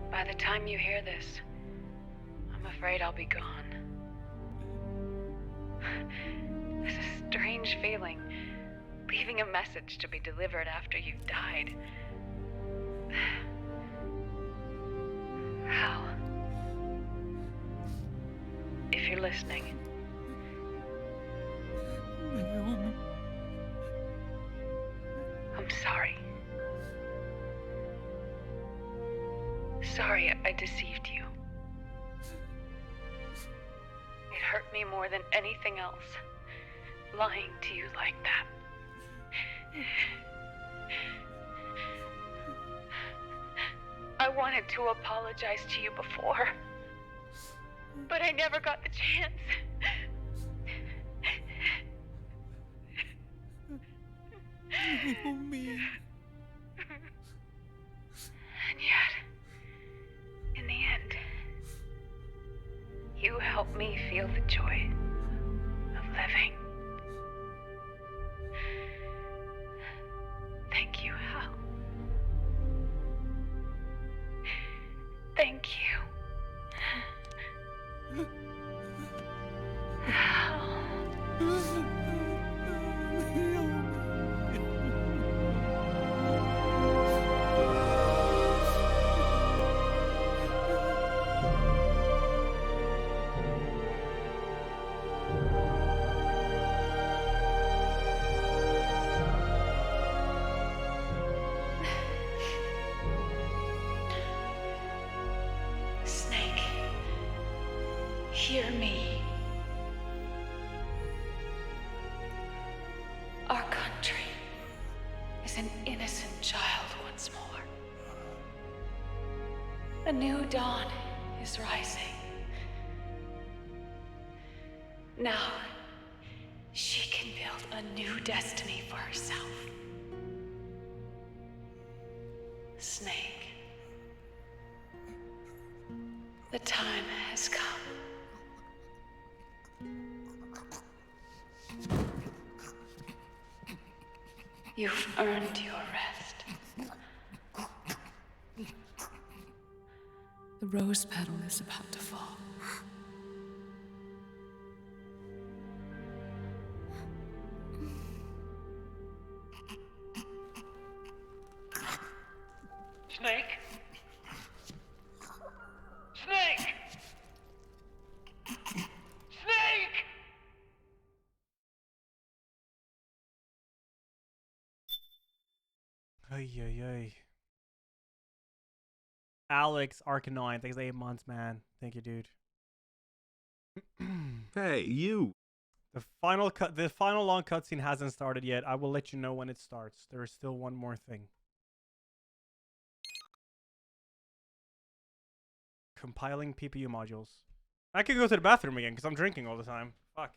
By the time you hear this, I'm afraid I'll be gone. It's a strange feeling, leaving a message to be delivered after you've died. Hal, if you're listening, I'm sorry. Sorry I deceived you. It hurt me more than anything else, lying to you like that. I wanted to apologize to you before, but I never got the chance. Me. And yet, in the end, you helped me feel the joy of living. Thank you, Hal. Thank you. Hal. Snake, hear me. Our country is an innocent child once more. A new dawn is rising. Now, she can build a new destiny for herself. Snake, the time has come. You've earned your rest. The rose petal is about to fall. Snake? Snake! Snake! Ay, ay, ay. Alex, Arcanine, thanks for 8 months, man. Thank you, dude. Hey, you. The final long cutscene hasn't started yet. I will let you know when it starts. There is still one more thing. Compiling PPU modules. I could go to the bathroom again because I'm drinking all the time. Fuck.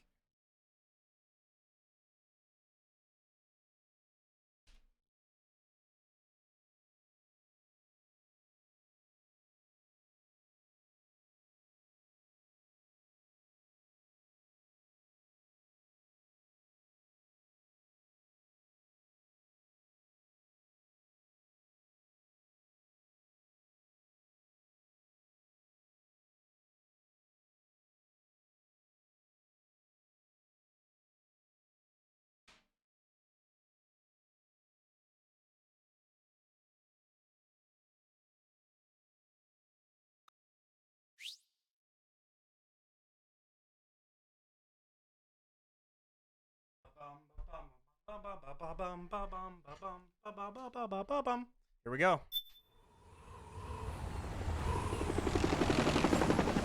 Here we go.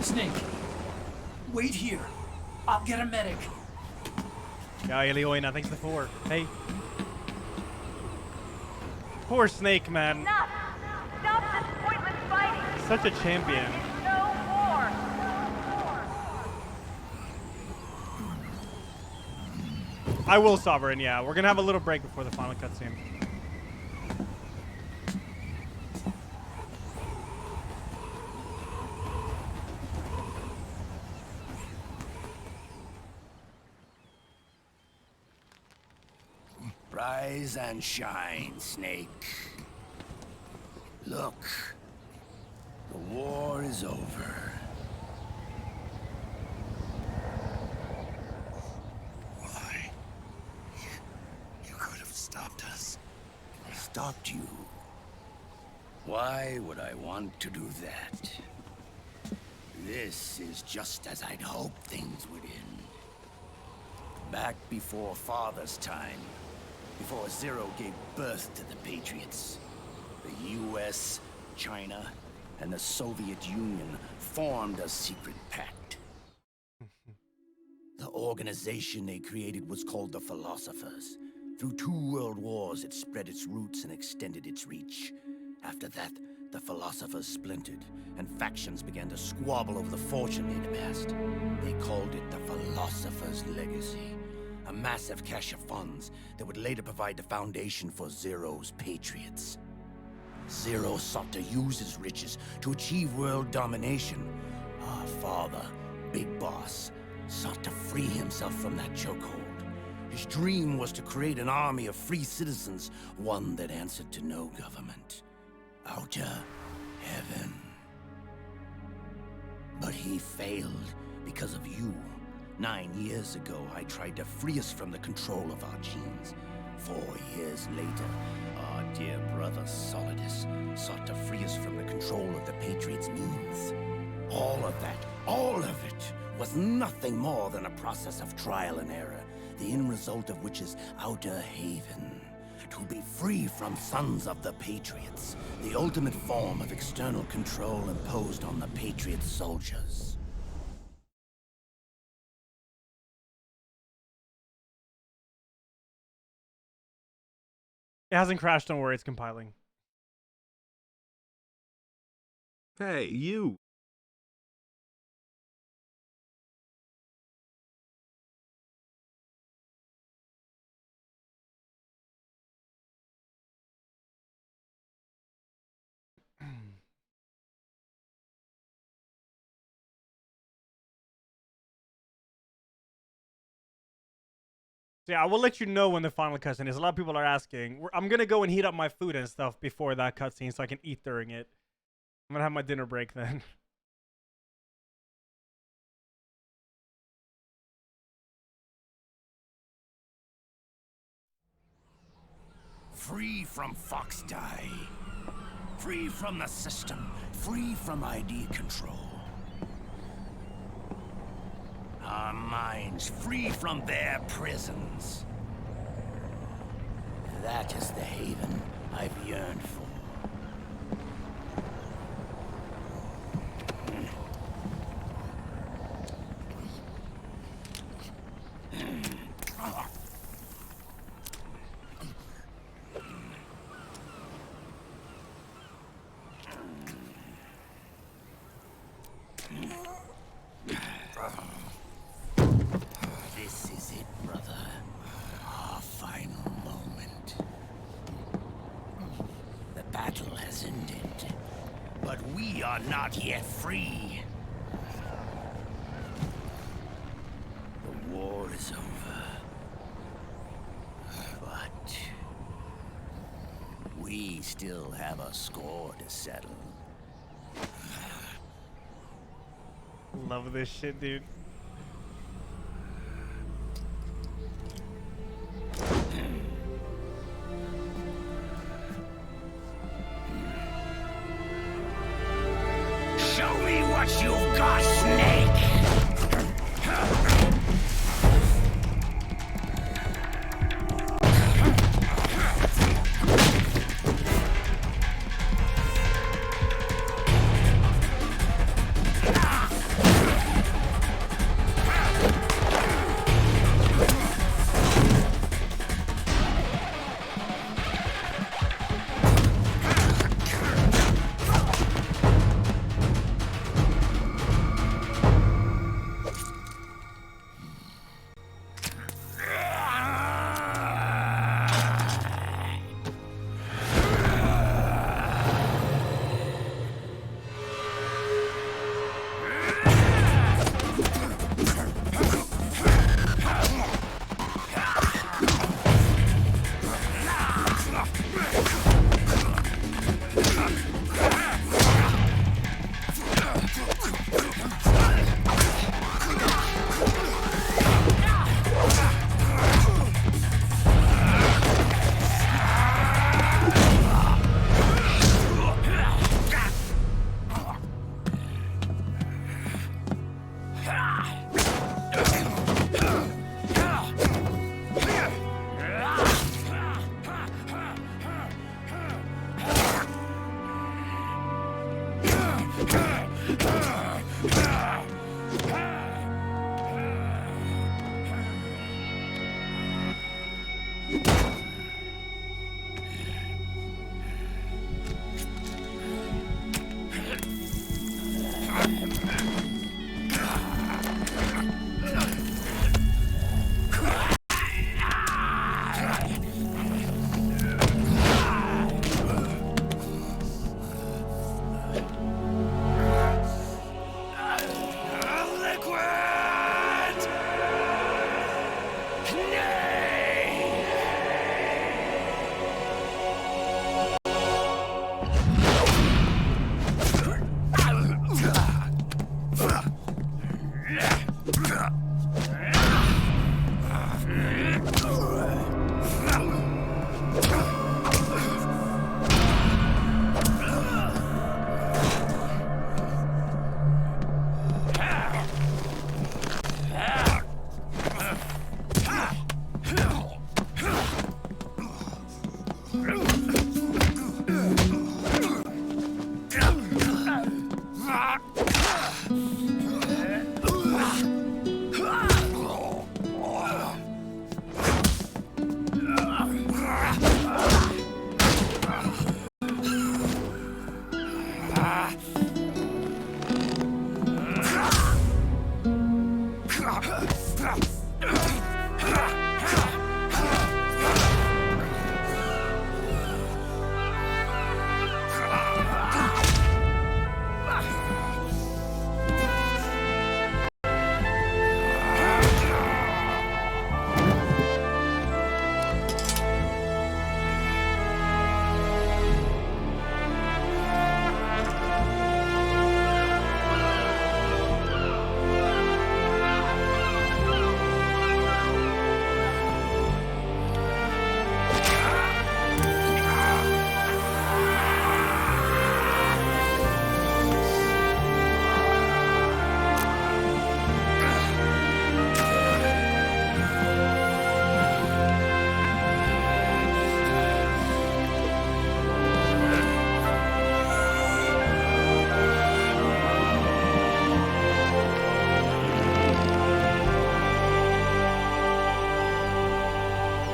Snake, wait here. I'll get a medic. Yeah, Elioina, thanks to 4. Hey. Poor Snake, man. Stop! Stop this pointless fighting! Such a champion. No more! I will, Sovereign, yeah. We're gonna have a little break before the final cutscene. Rise and shine, Snake. Look, the war is over. Why? You could have stopped us. Stopped you? Why would I want to do that? This is just as I'd hoped things would end. Back before Father's time, before Zero gave birth to the Patriots, the US, China, and the Soviet Union formed a secret pact. The organization they created was called the Philosophers. Through 2 world wars, it spread its roots and extended its reach. After that, the Philosophers splintered, and factions began to squabble over the fortune they'd amassed. They called it the Philosopher's Legacy, a massive cache of funds that would later provide the foundation for Zero's Patriots. Zero sought to use his riches to achieve world domination. Our father, Big Boss, sought to free himself from that chokehold. His dream was to create an army of free citizens, one that answered to no government. Outer heaven. But he failed because of you. 9 years ago, I tried to free us from the control of our genes. 4 years later, our dear brother Solidus sought to free us from the control of the Patriots' means. All of it, was nothing more than a process of trial and error, the end result of which is Outer Haven. To be free from Sons of the Patriots, the ultimate form of external control imposed on the Patriot soldiers. It hasn't crashed, don't worry, it's compiling. Hey, you. So yeah, I will let you know when the final cutscene is. A lot of people are asking. I'm gonna go and heat up my food and stuff before that cutscene so I can eat during it. I'm gonna have my dinner break then. Free from Fox Die. Free from the system. Free from ID control. Our minds free from their prisons. That is the haven I've yearned for. This is it, brother. Our final moment. The battle has ended, but we are not yet free. The war is over, but we still have a score to settle. Love this shit, dude. Show me what you've got, Snake!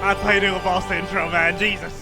That's how you do a boss intro, man. Jesus.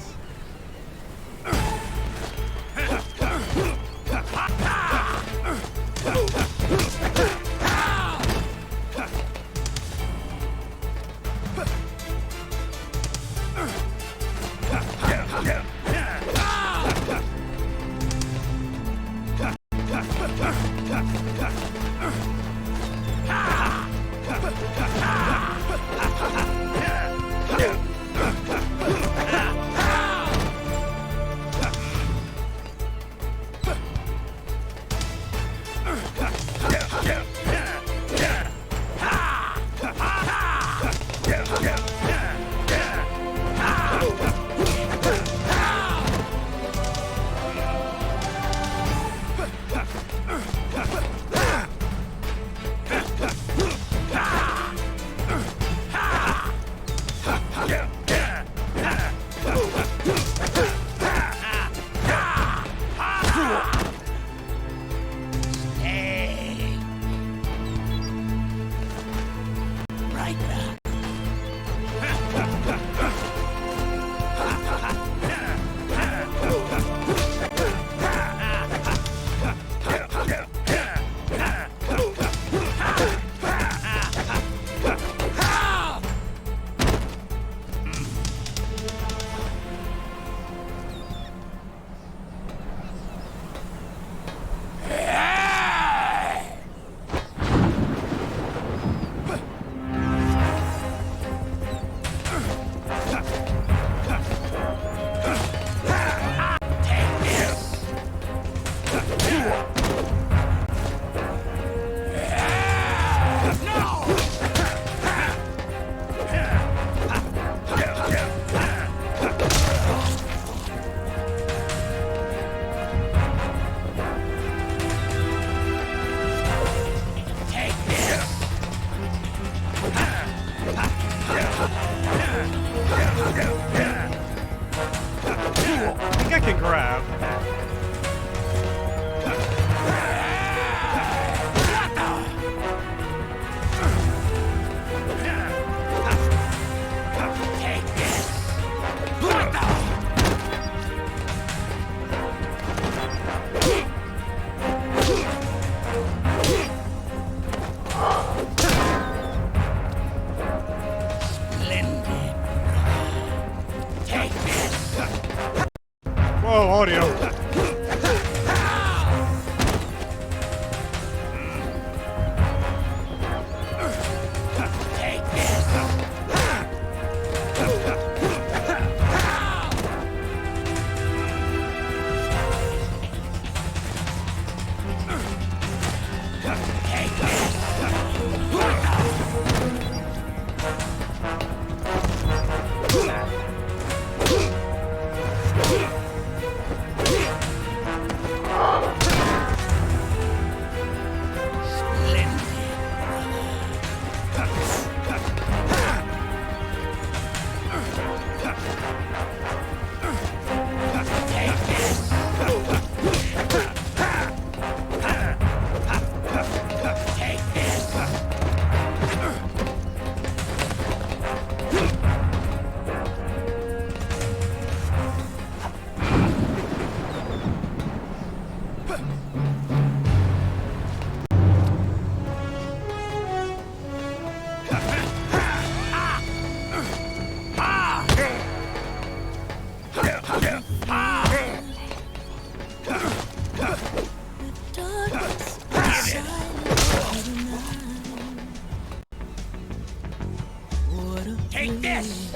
Take this!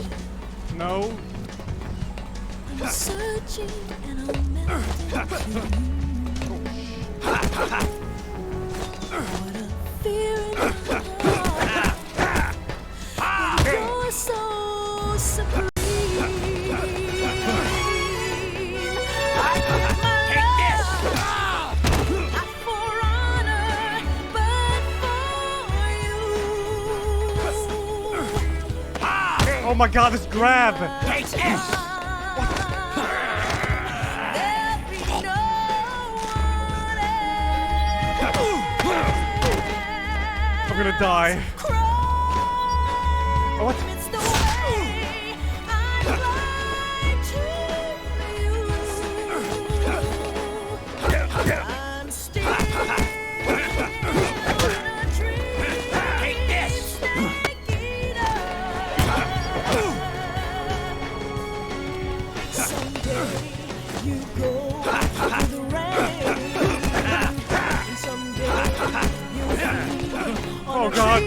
No. I'm searching and I'm melting to you. What a fear in my heart. You're so supreme. I put my love not for honor, but for you. Oh my god, this grab! Take this! I'm gonna die. Oh, what? Oh god.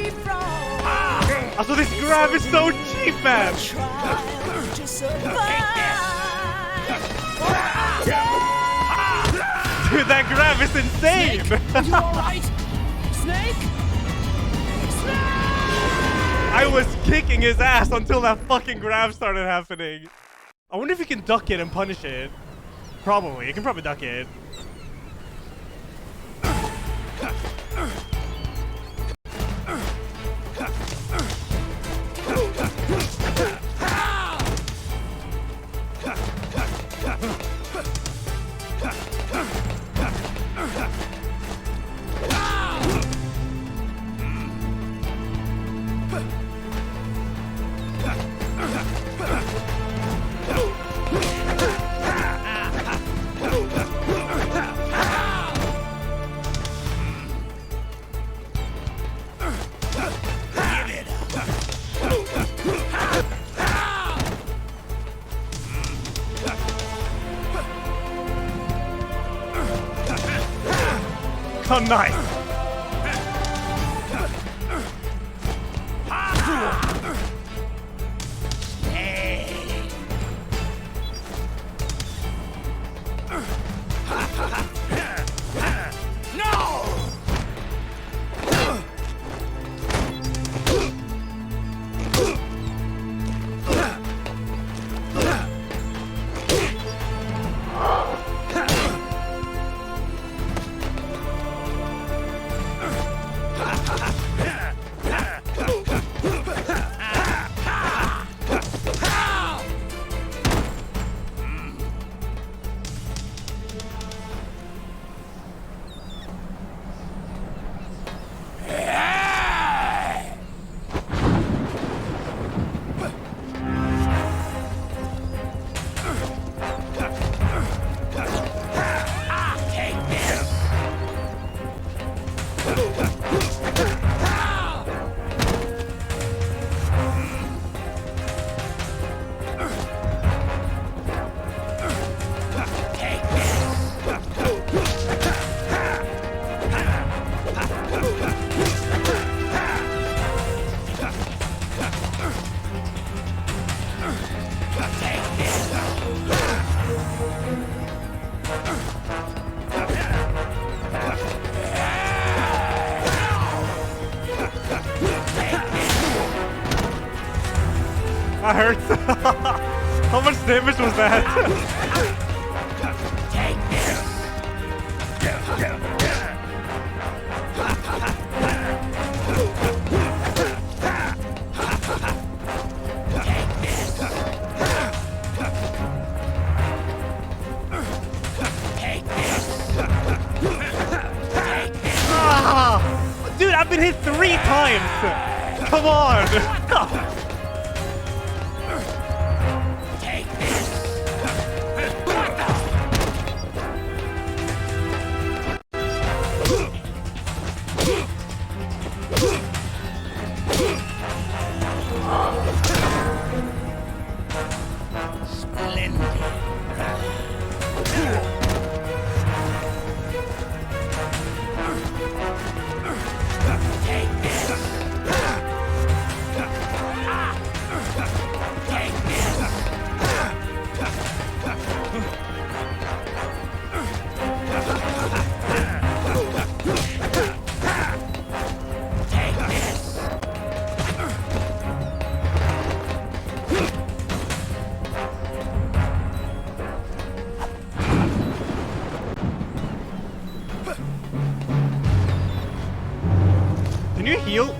Also, this grab is so cheap, man. Dude, that grab is insane. Are you alright? Snake? I was kicking his ass until that fucking grab started happening. I wonder if you can duck it and punish it. Probably. You can probably duck it. Oh, nice. That hurts. How much damage was that? Dude, I've been hit 3 times. Come on.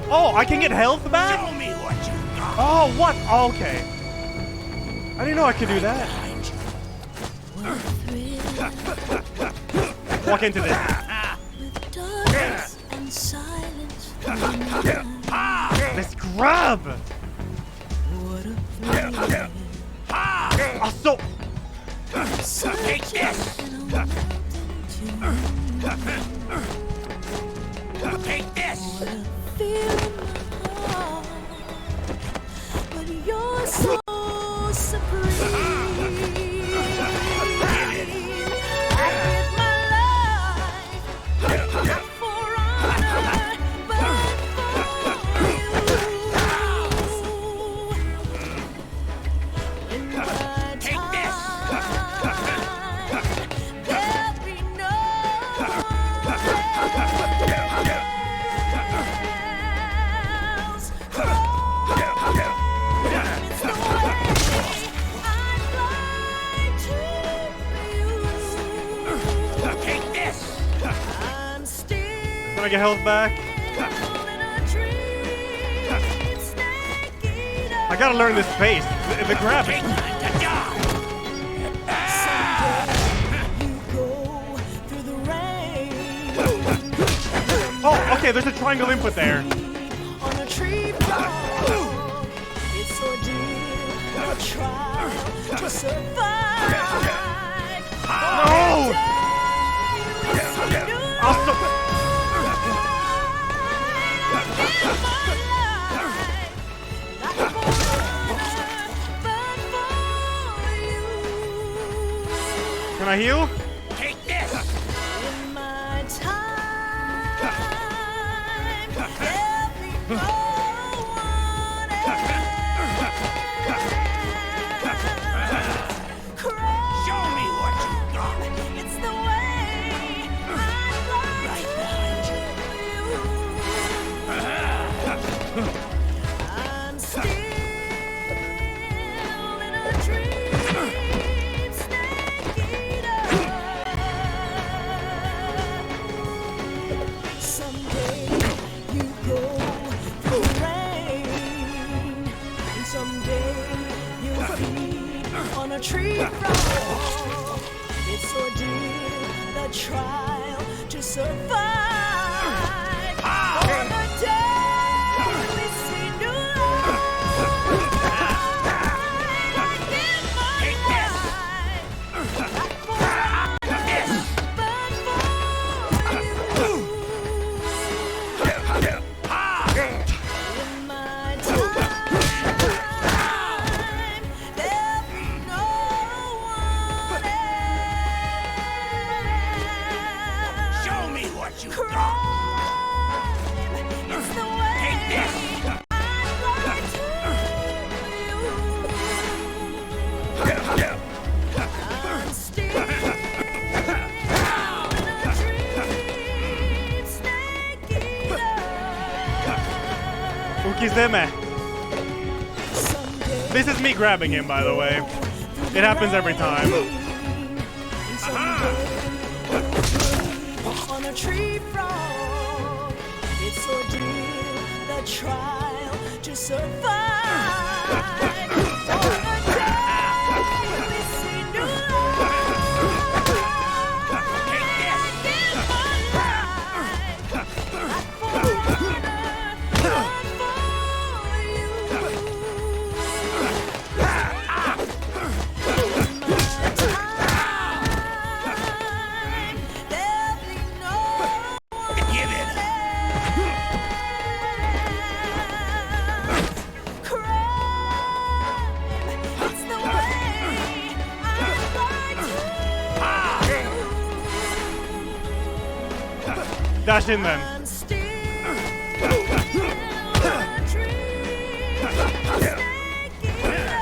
Oh, I can get health back? Show me what you got. Oh, what? Oh, okay. I didn't know I could do that. Walk into this. Let's grab. Also. Take this! Take this! But you're so supreme. Can I get health back? I gotta learn this pace. The grabbing. Oh, okay, there's a triangle input there. On a tree fall, it's ordeal, a trial to survive. No! Also. Can I heal? Take this! In my time, there'll be no one else. Show me what you got! It's the way I like you. I'm still in a dream, snake eater. Someday you go through the rain, and someday you'll feed on a tree frog. It's ordeal, the trial to survive. On the day we see new life, I give my life, not for others, but for you. In my time, there'll be no one else. Show me what you got! It's the way Take this! I like you. I'm still in a dream, snake eater. Ukizeme. This is me grabbing him, by the way. It happens every time. On a tree frog, it's ordeal, the trial to survive. On the day we see new life, I give my life, not for honor, but for you. In my time, there'll be no one Give it! It's the way I like you. Dash in then. I'm still a dream, snake eater.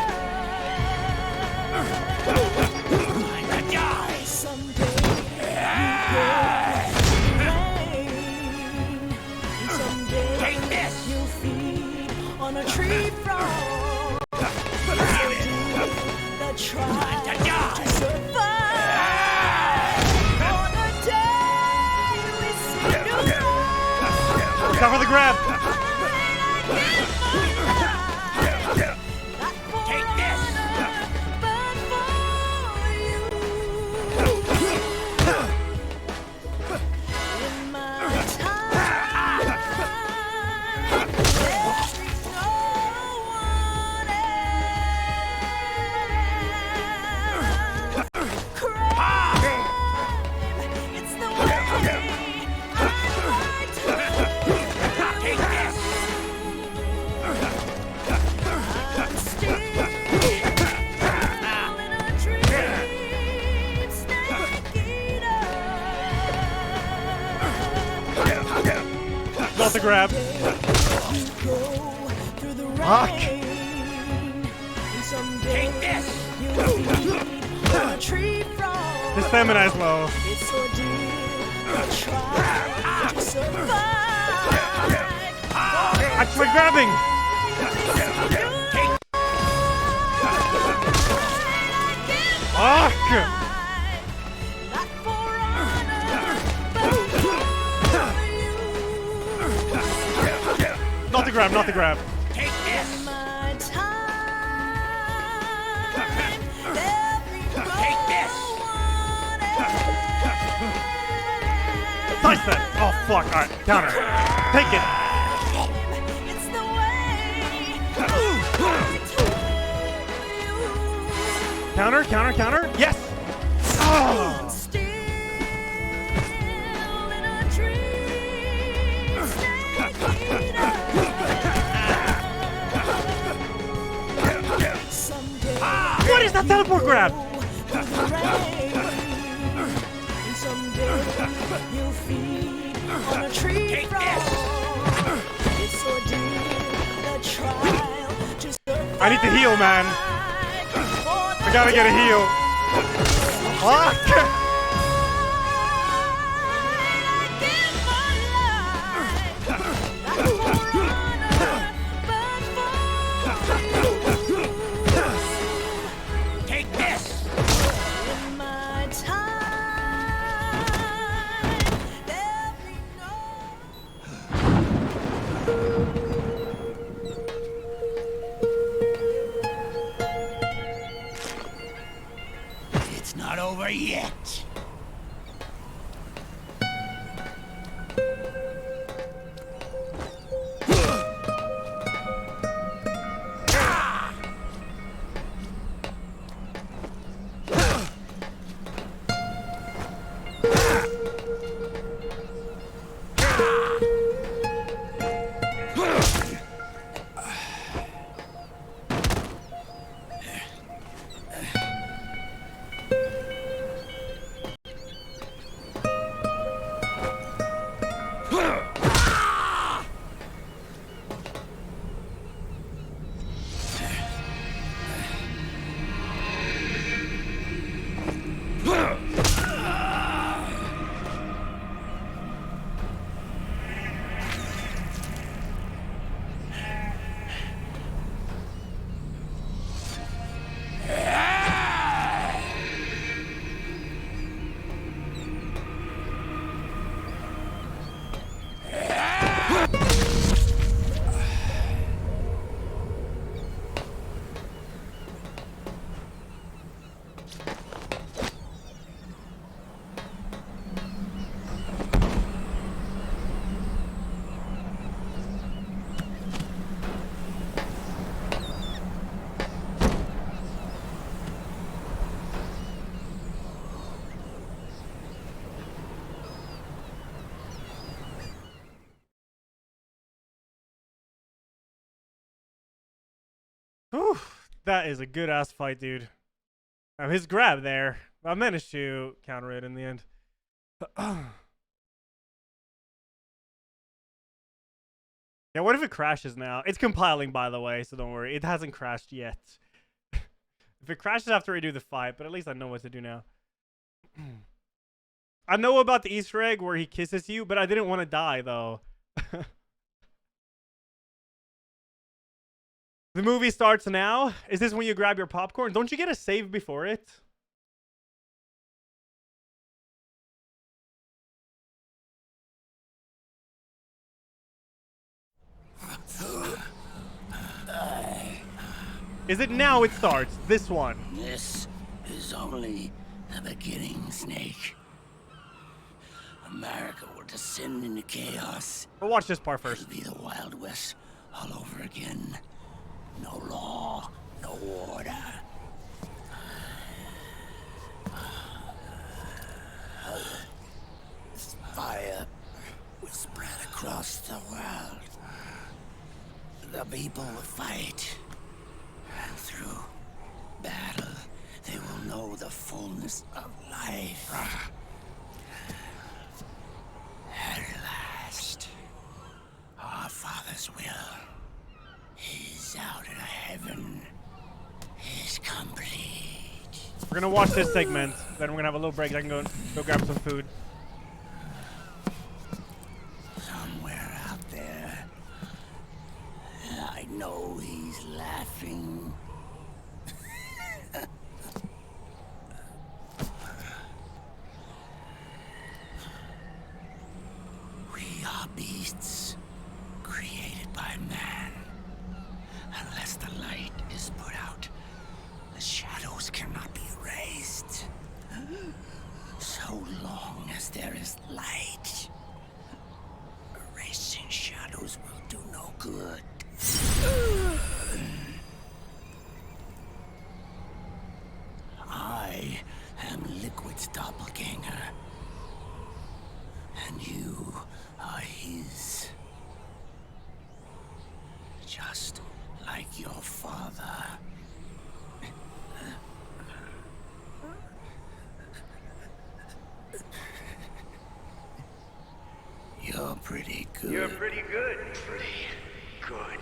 Someday you go rain, and someday Take this! you'll feed on a tree frog. The trial to survive. On the day we see new life, Time for the grab. Take this! but for you. In my time, there'll be no one else. grab. Fuck. Take this. The stamina is low. I tried grabbing. Fuck. Not the grab, not the grab. Take this. Take this. Slice that. Oh fuck. Alright, counter. Take it. Counter, counter, counter. Yes. Oh. What is that teleport grab? Take I need to heal, man. I gotta get a heal. Fuck. Take this. It's not over yet. Whew, that is a good ass fight, dude. His grab there. I managed to counter it in the end. Yeah, what if it crashes now? It's compiling, by the way, so don't worry. It hasn't crashed yet. If it crashes after I do the fight, but at least I know what to do now. I know about the Easter egg where he kisses you, but I didn't want to die, though. The movie starts now. Is this when you grab your popcorn? Don't you get a save before it? Is it now it starts? This one. This is only the beginning, Snake. America will descend into chaos. We'll watch this part first. It'll be the Wild West all over again. No law, no order. This fire will spread across the world. The people will fight. And through battle, they will know the fullness of life. At last, Father's will, His outer heaven, is complete. We're gonna watch this segment, then we're gonna have a little break. I can go grab some food. Somewhere out there, I know He's laughing. We are beasts created by man. Unless the light is put out, the shadows cannot be erased. So long as there is light, erasing shadows will do no good. I am Liquid's doppelganger, and you are his. Just like your father. You're pretty good. You're pretty good. Pretty good.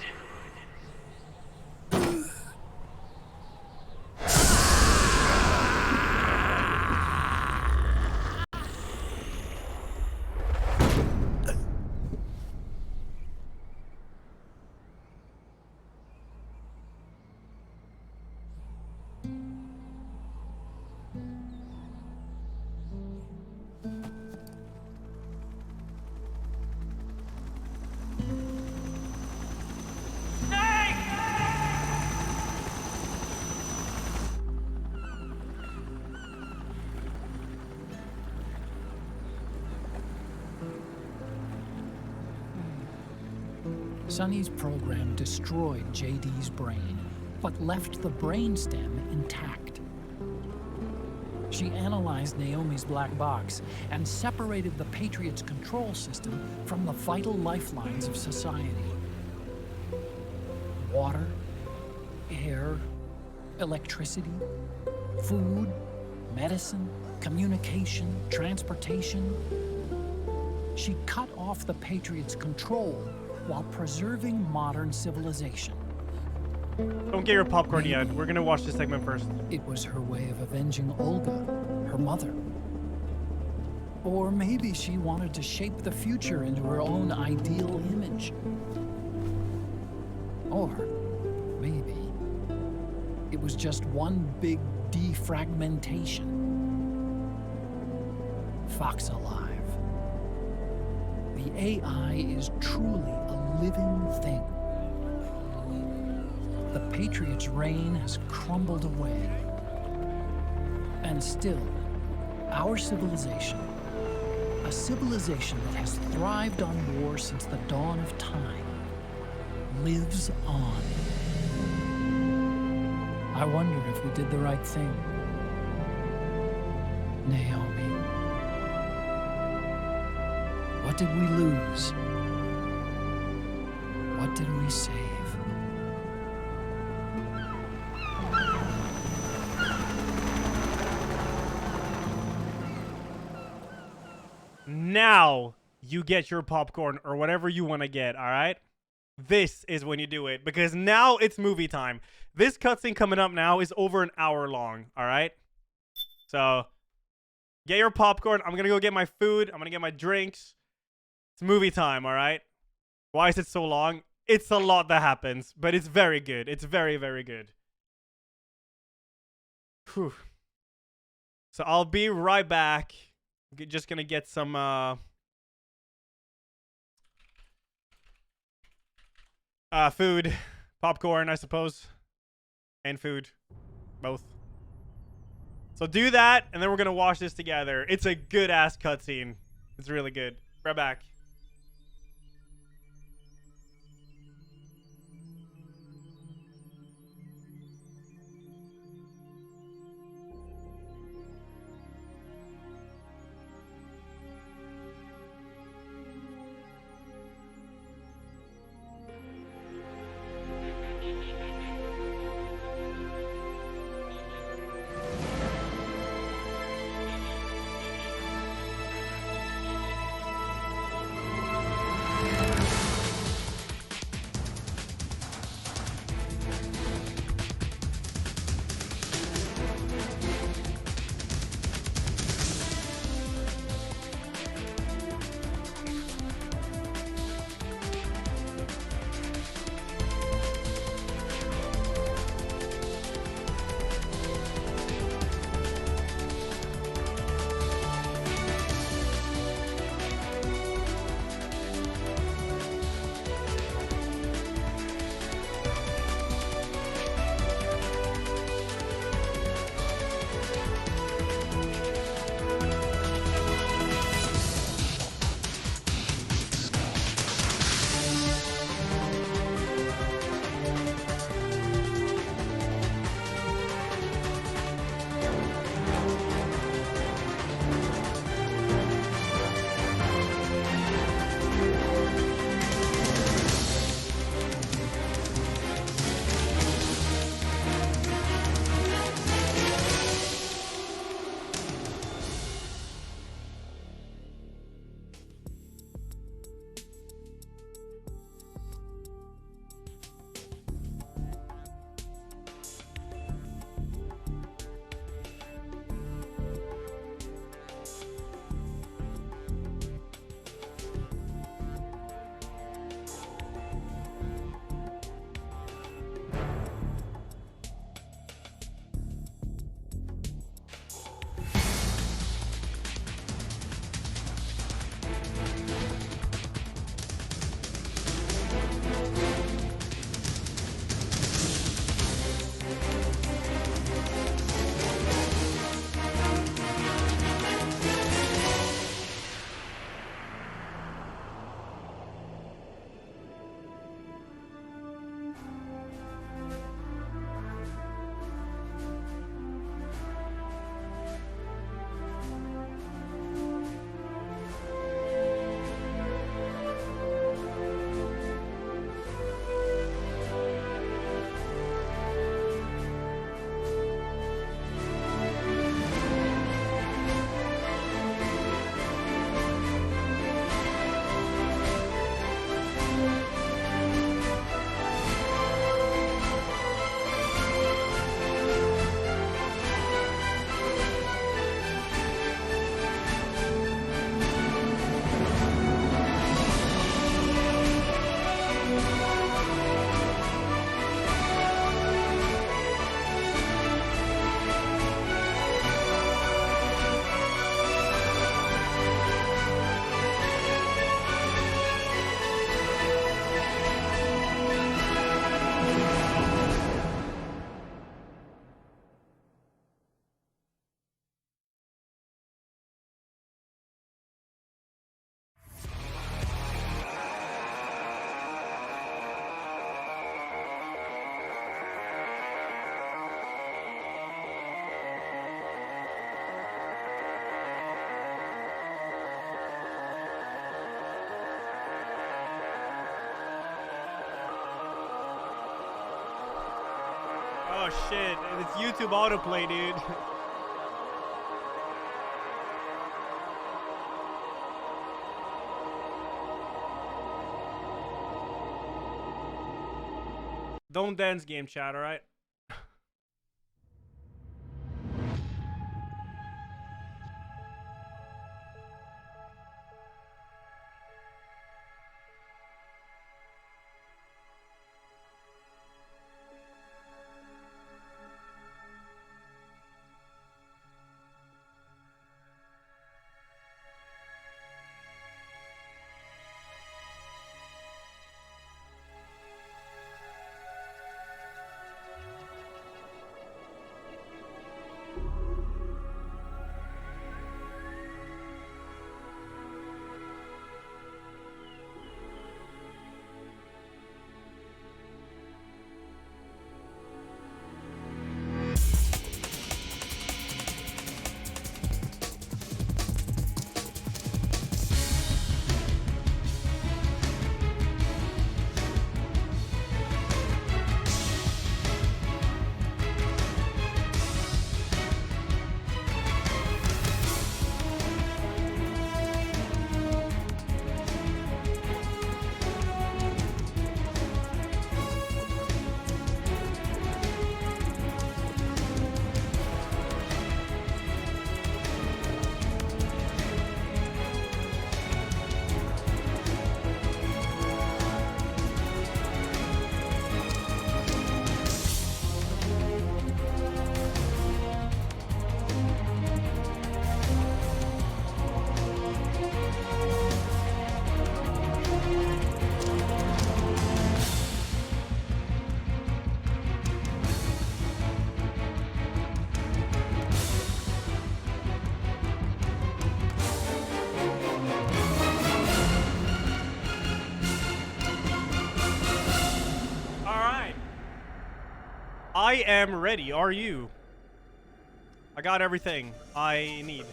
Sunny's program destroyed JD's brain, but left the brainstem intact. She analyzed Naomi's black box and separated the Patriot's control system from the vital lifelines of society. Water, air, electricity, food, medicine, communication, transportation. She cut off the Patriot's control while preserving modern civilization. Don't get your popcorn yet. We're gonna watch this segment first. It was her way of avenging Olga, her mother. Or maybe she wanted to shape the future into her own ideal image. Or maybe it was just one big defragmentation. Fox Alive. The AI is truly a living thing. The Patriot's reign has crumbled away. And still, our civilization, a civilization that has thrived on war since the dawn of time, lives on. I wonder if we did the right thing. Naomi. What did we lose? What did we save? Now you get your popcorn or whatever you want to get, all right? This is when you do it, because now it's movie time. This cutscene coming up now is over an hour long, all right? So get your popcorn. I'm going to go get my food. I'm going to get my drinks. It's movie time, all right? Why is it so long? It's a lot that happens, but it's very good. It's very, very good. Whew. So I'll be right back. Just gonna get some food, popcorn, I suppose, and food, both. So do that, and then we're gonna watch this together. It's a good ass cutscene. It's really good. Right back. Oh shit, it's YouTube autoplay, dude. Don't dance, game chat, alright? I am ready. Are you? I got everything I need.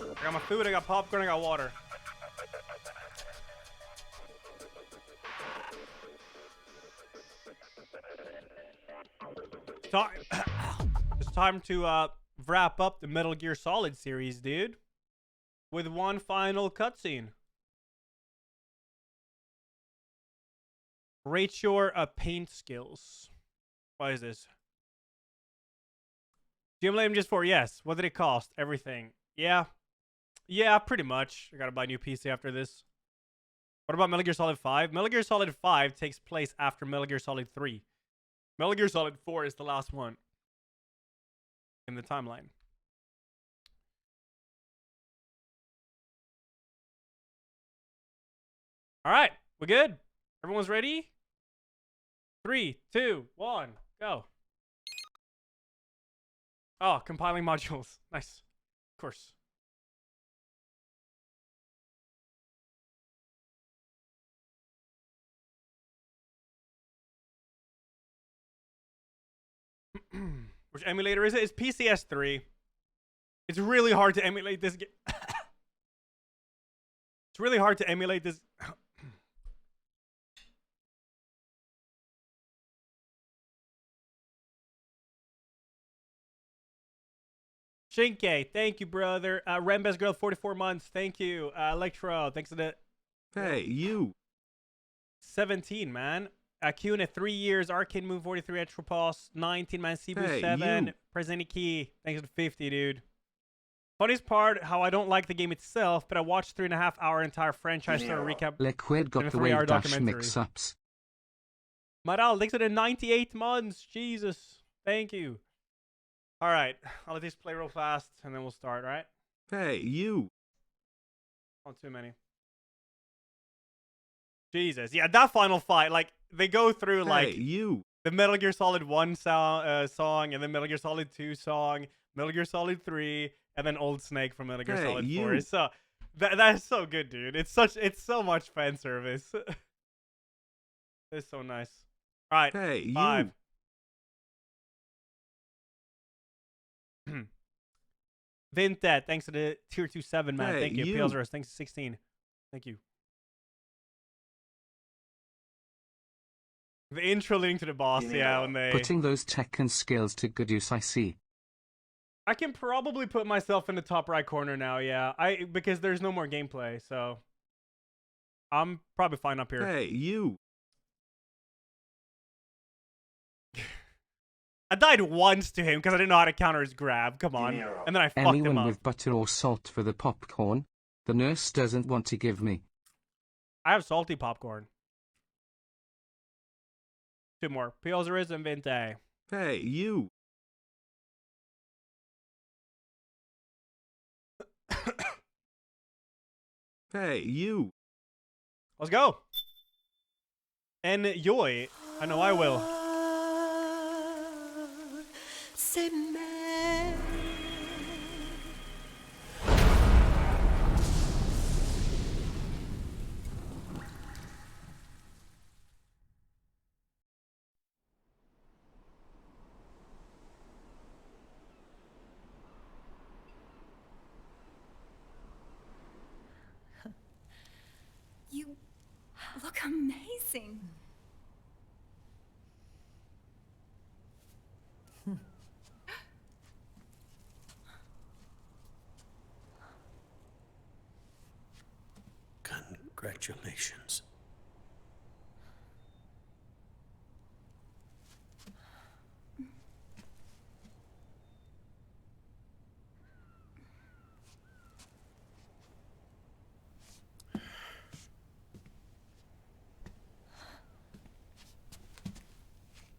I got my food, I got popcorn, I got water. It's time to wrap up the Metal Gear Solid series, dude. With one final cutscene. Rate your paint skills. What is this? Do you blame just for? Yes. What did it cost? Everything. Yeah. Yeah, pretty much. I gotta buy a new PC after this. What about Metal Gear Solid 5? Metal Gear Solid 5 takes place after Metal Gear Solid 3. Metal Gear Solid 4 is the last one in the timeline. All right, we good? Everyone's ready? 3, 2, 1, go. Oh, compiling modules. Nice. Of course. Which emulator is it? It's PCS3. It's really hard to emulate this game. It's really hard to emulate this. Shinke, thank you, brother. Rembes Girl, 44 months. Thank you. Electro, thanks for the... Hey, you. 17, man. Akuna, 3 years. Arcade Moon, 43. Etropos, 19, man. Cebu, Hey, 7. you. President Key, thanks for the 50, dude. Funniest part, how I don't like the game itself, but I watched 3.5-hour entire franchise story recap. Liquid got in a the 3-hour wave dash documentary. mix-ups. Maral, thanks for the 98 months. Jesus. Thank you. All right. I'll let this play real fast, and then we'll start, right? Hey, you. Not too many. Jesus. Yeah, that final fight, like, they go through, like, Hey, you. the Metal Gear Solid 1 song, and then Metal Gear Solid 2 song, Metal Gear Solid 3, and then Old Snake from Metal Gear Hey, Solid 4. you. It's so, that is so good, dude. It's so much fan service. It's so nice. All right. Hey, 5. Vinted, thanks to the tier 2-7, man. Hey, Thank you. you. Pilsrus, thanks to 16. Thank you. The intro leading to the boss, yeah, when they... Putting those Tekken skills to good use, I see. I can probably put myself in the top right corner now, yeah. Because there's no more gameplay, so... I'm probably fine up here. Hey, you. I died once to him because I didn't know how to counter his grab. Come on. And then I fucked him Anyone up. with butter or salt for the popcorn? The nurse doesn't want to give me. I have salty popcorn. 2 more. Pilsers and Vente. Hey, you. Hey, you. Let's go. Enjoy. I know I will. You look amazing. Congratulations.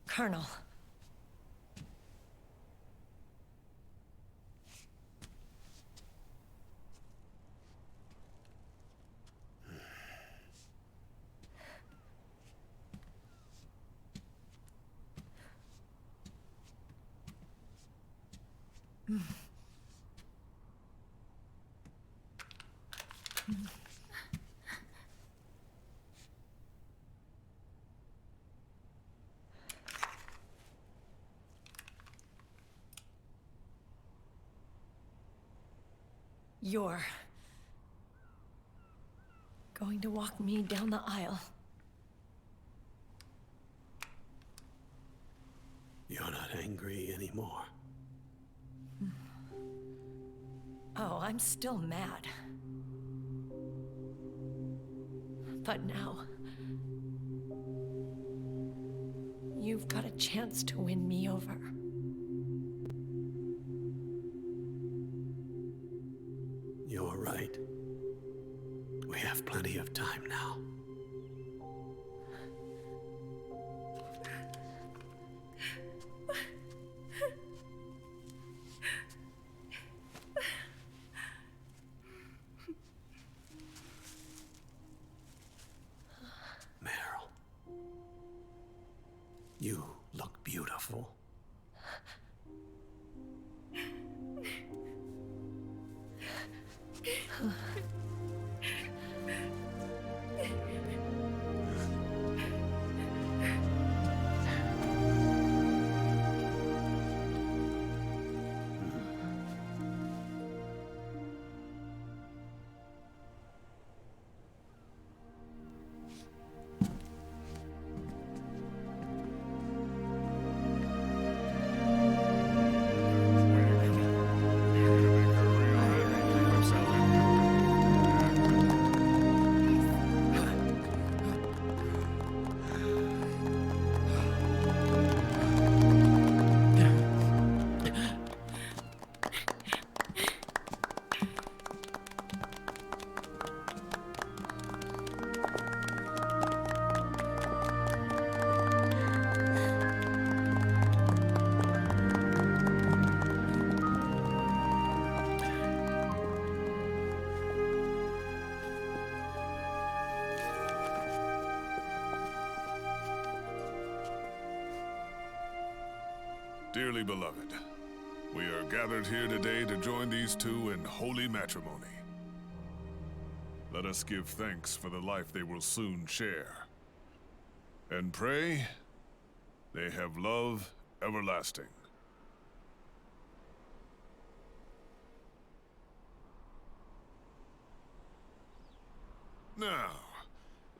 Colonel. You're going to walk me down the aisle. You're not angry anymore. Oh, I'm still mad. But now, you've got a chance to win me over. You're right. We have plenty of time now. Meryl, you look beautiful. Dearly beloved, we are gathered here today to join these two in holy matrimony. Let us give thanks for the life they will soon share, and pray they have love everlasting. Now,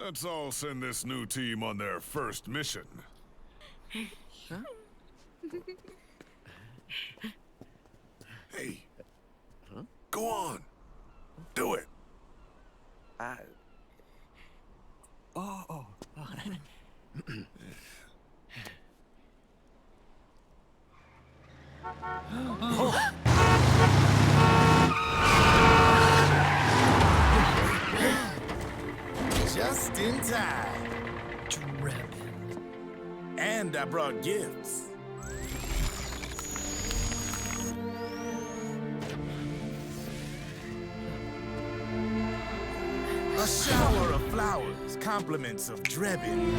Let's all send this new team on their first mission. Huh? Hey. Go on. Do it. Oh. Just in time. Dragon. And I brought gifts. A shower of flowers, compliments of Drebin.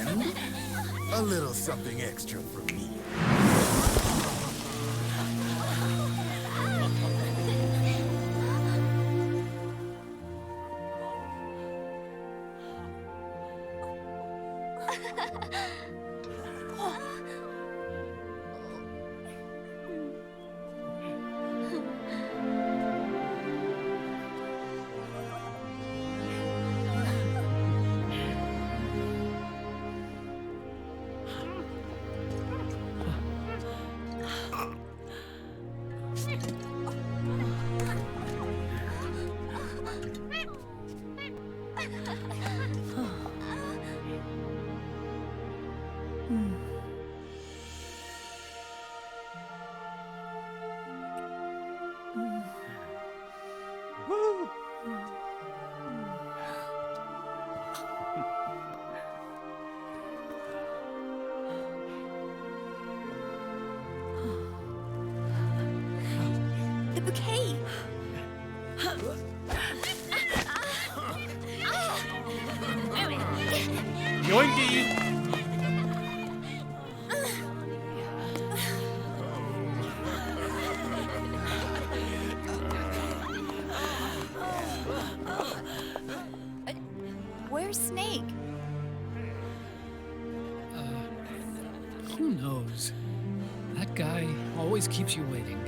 And a little something extra from me. The bouquet! Yoinky! Where's Snake? Who knows? That guy always keeps you waiting.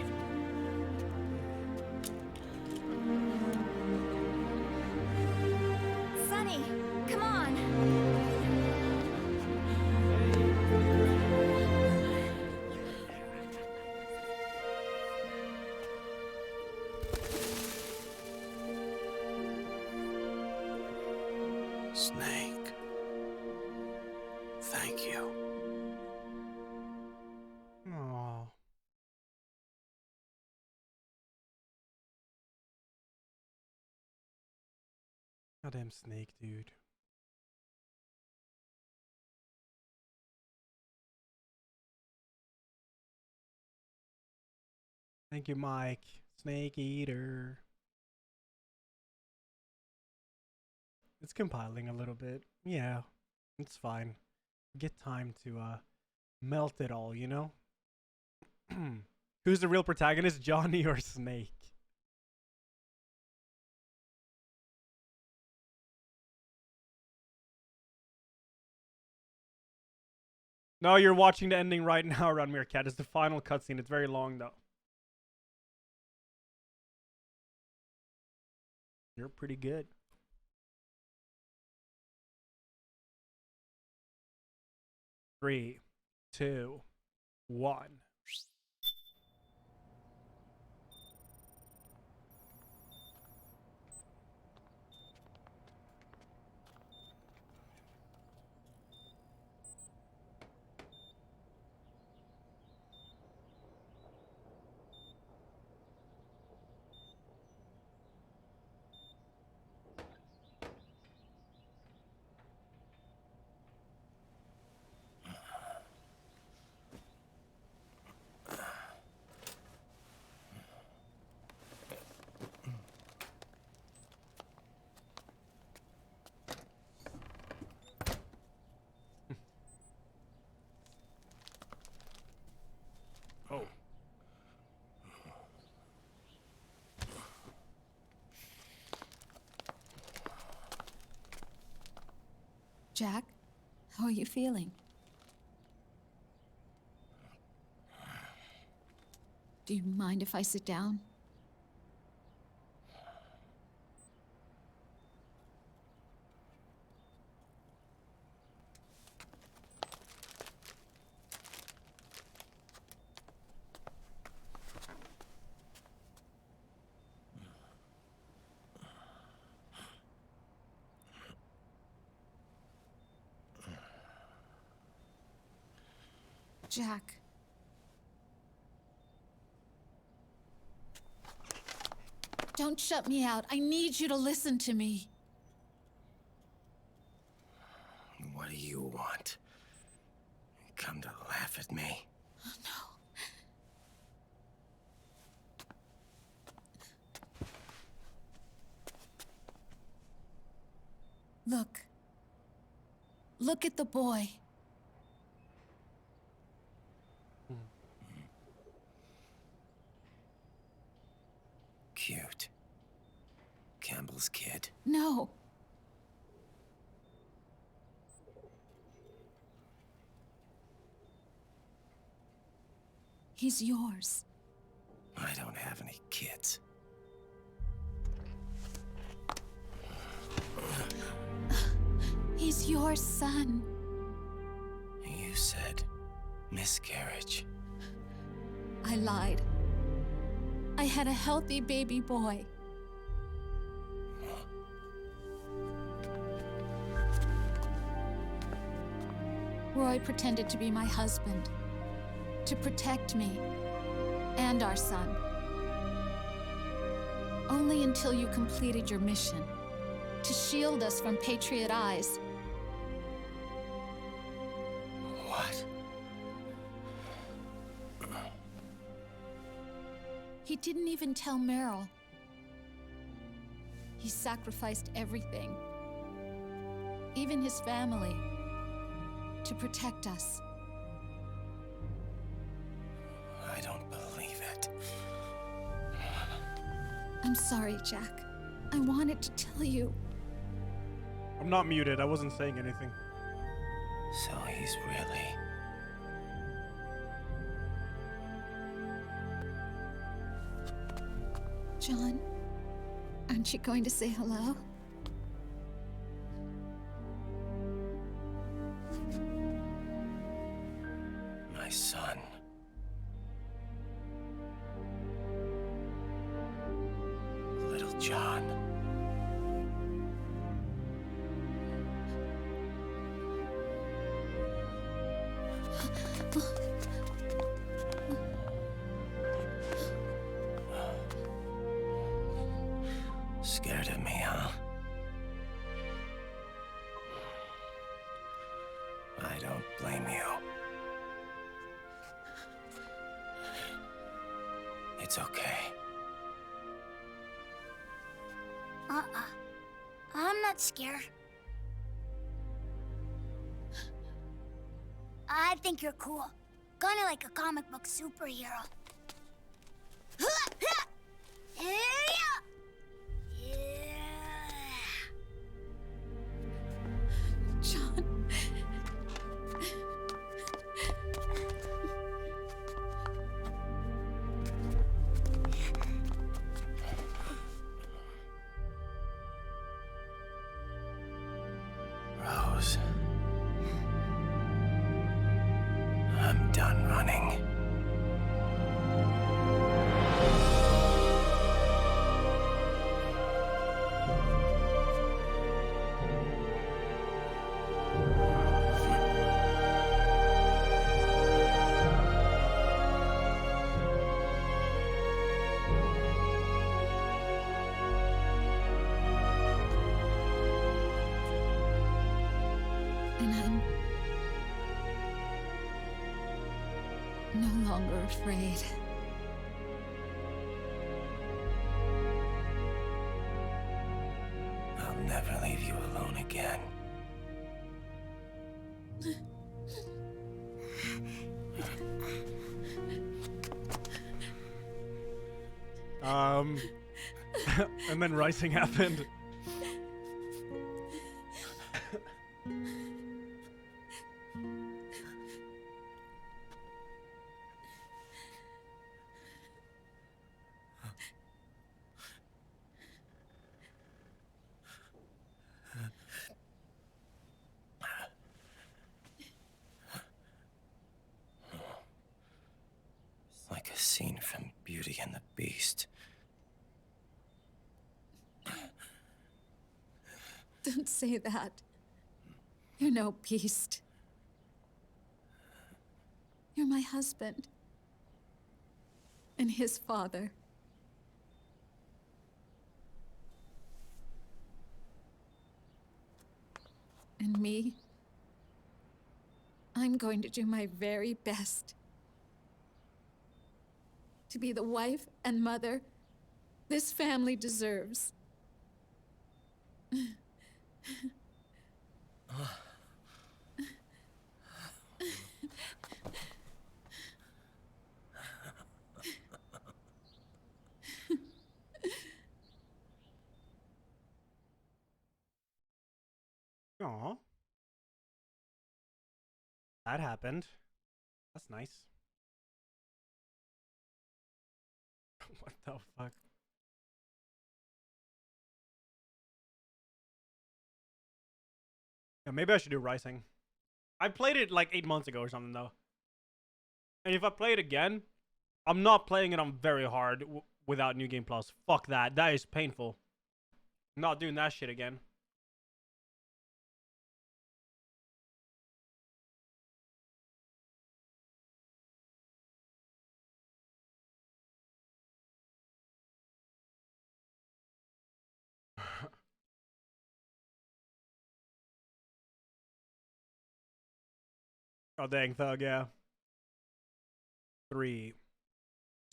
Sunny, come on! Snake. Thank you. Aww. Goddamn Snake, dude. Thank you, Mike. Snake Eater. It's compiling a little bit. Yeah, it's fine. Get time to melt it all, you know? Who's the real protagonist, Johnny or Snake? No, you're watching the ending right now, Runmere Cat. It's the final cutscene. It's very long, though. You're pretty good. Three, two, one. Oh. Jack, how are you feeling? Do you mind if I sit down? Jack. Don't shut me out. I need you to listen to me. What do you want? Come to laugh at me? Look. Look at the boy. Cute. Campbell's kid. No. He's yours. I don't have any kids. He's your son. You said miscarriage. I lied. I had a healthy baby boy. Roy pretended to be my husband, to protect me and our son. Only until you completed your mission, to shield us from Patriot eyes. What? He didn't even tell Meryl. He sacrificed everything, even his family, to protect us. I don't believe it. I'm sorry, Jack. I wanted to tell you. I'm not muted. I wasn't saying anything. So he's really... John, aren't you going to say hello? My son. Little John. Scared of me, huh? I don't blame you. It's okay. I'm not scared. I think you're cool. Kinda like a comic book superhero. John. Rose. I'm done running. And I'm no longer afraid. I'll never leave you alone again. And then rising happened. Like a scene from Beauty and the Beast. Don't say that. You're no beast. You're my husband. And his father. And me. I'm going to do my very best to be the wife and mother this family deserves. Aw. That happened. That's nice. What the fuck? Yeah, maybe I should do Rising. I played it like 8 months ago or something though. And if I play it again, I'm not playing it on very hard without New Game Plus. Fuck that. That is painful. I'm not doing that shit again. Oh dang, Thug, yeah. 3,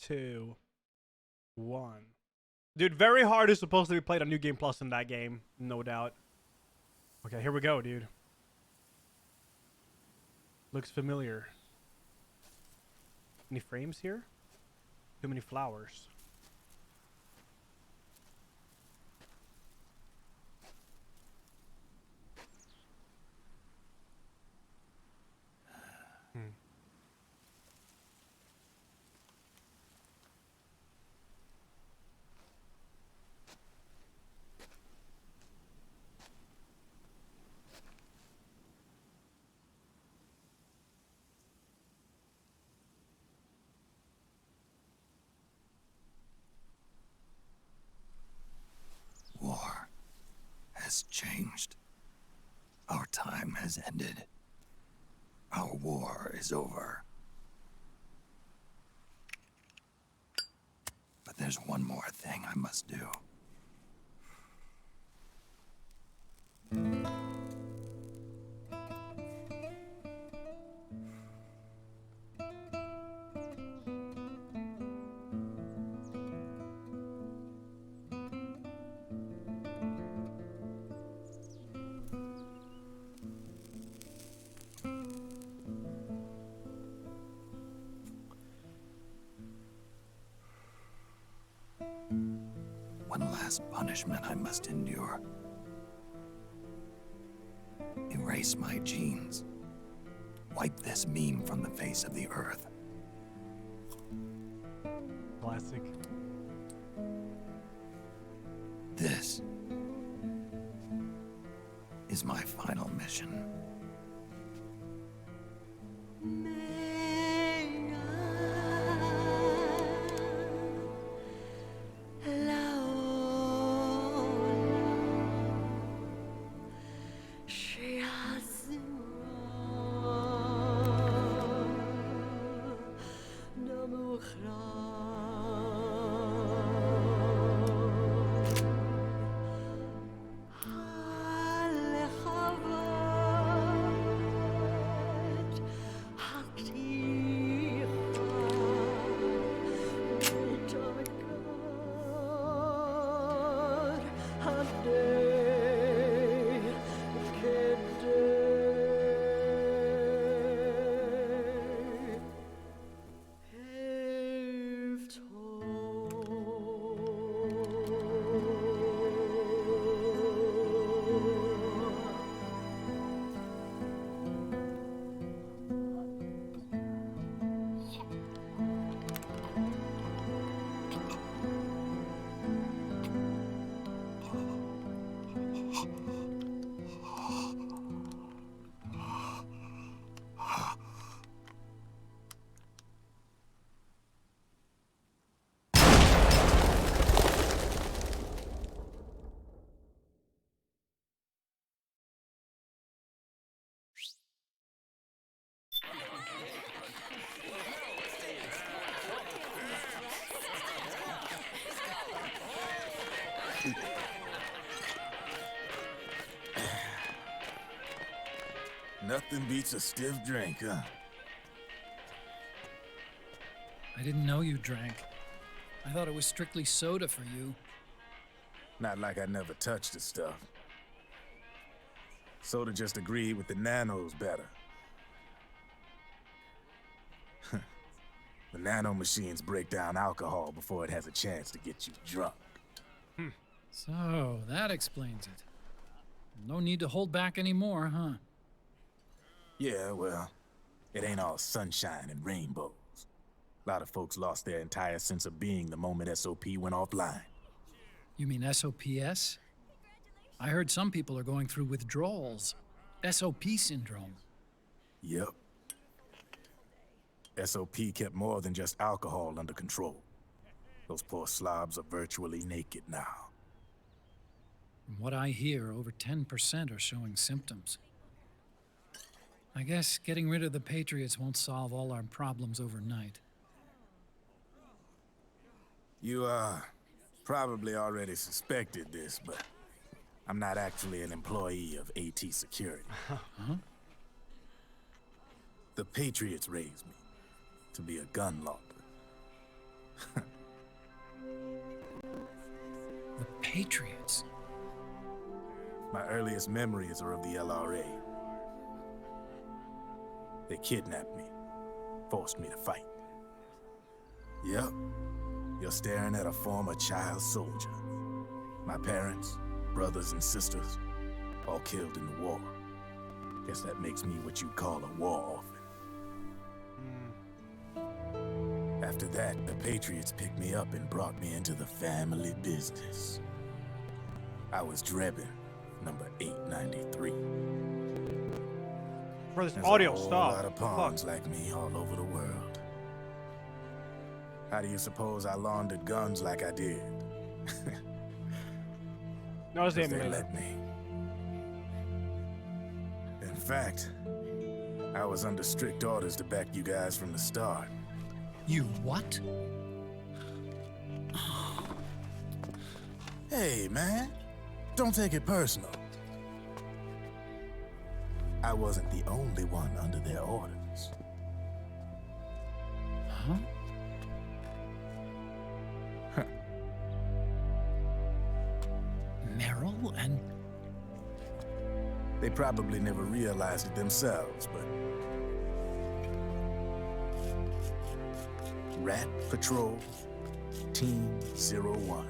2, 1. Dude, very hard is supposed to be played on New Game Plus in that game, no doubt. Okay, here we go, dude. Looks familiar. Any frames here? Too many flowers. War has changed. Our time has ended. Our war is over. But there's one more thing I must do. One last punishment I must endure. Erase my genes. Wipe this meme from the face of the earth. Classic. This is my final mission. Nothing beats a stiff drink, huh? I didn't know you drank. I thought it was strictly soda for you. Not like I never touched the stuff. Soda just agreed with the nanos better. The nano machines break down alcohol before it has a chance to get you drunk. So, that explains it. No need to hold back anymore, huh? Yeah, well, it ain't all sunshine and rainbows. A lot of folks lost their entire sense of being the moment SOP went offline. You mean SOPS? I heard some people are going through withdrawals. SOP syndrome. Yep. SOP kept more than just alcohol under control. Those poor slobs are virtually naked now. From what I hear, over 10% are showing symptoms. I guess getting rid of the Patriots won't solve all our problems overnight. You, probably already suspected this, but I'm not actually an employee of AT Security. Huh? The Patriots raised me to be a gun launder. The Patriots? My earliest memories are of the LRA. They kidnapped me, forced me to fight. Yep, you're staring at a former child soldier. My parents, brothers and sisters, all killed in the war. Guess that makes me what you'd call a war orphan. After that, the Patriots picked me up and brought me into the family business. I was Drebin, number 893. Bro, this There's audio, a whole stop. lot of pawns like me all over the world. How do you suppose I laundered guns like I did? No, 'Cause they let me. In fact, I was under strict orders to back you guys from the start. You what? Hey, man. Don't take it personal. I wasn't the only one under their orders. Huh? Merrill and... They probably never realized it themselves, but... Rat Patrol, Team 01.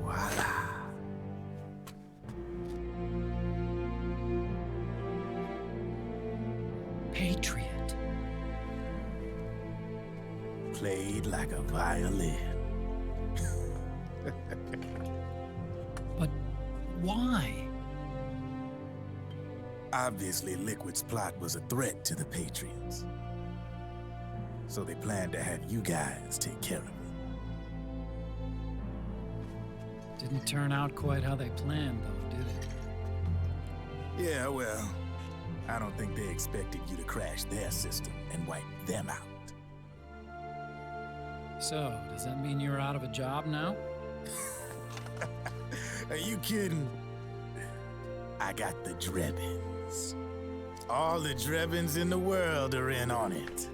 Voila. Patriot. Played like a violin. But why? Obviously, Liquid's plot was a threat to the Patriots. So they planned to have you guys take care of it. Didn't turn out quite how they planned, though, did it? Yeah, well, I don't think they expected you to crash their system and wipe them out. So, does that mean you're out of a job now? Are you kidding? I got the Drebins. All the Drebins in the world are in on it.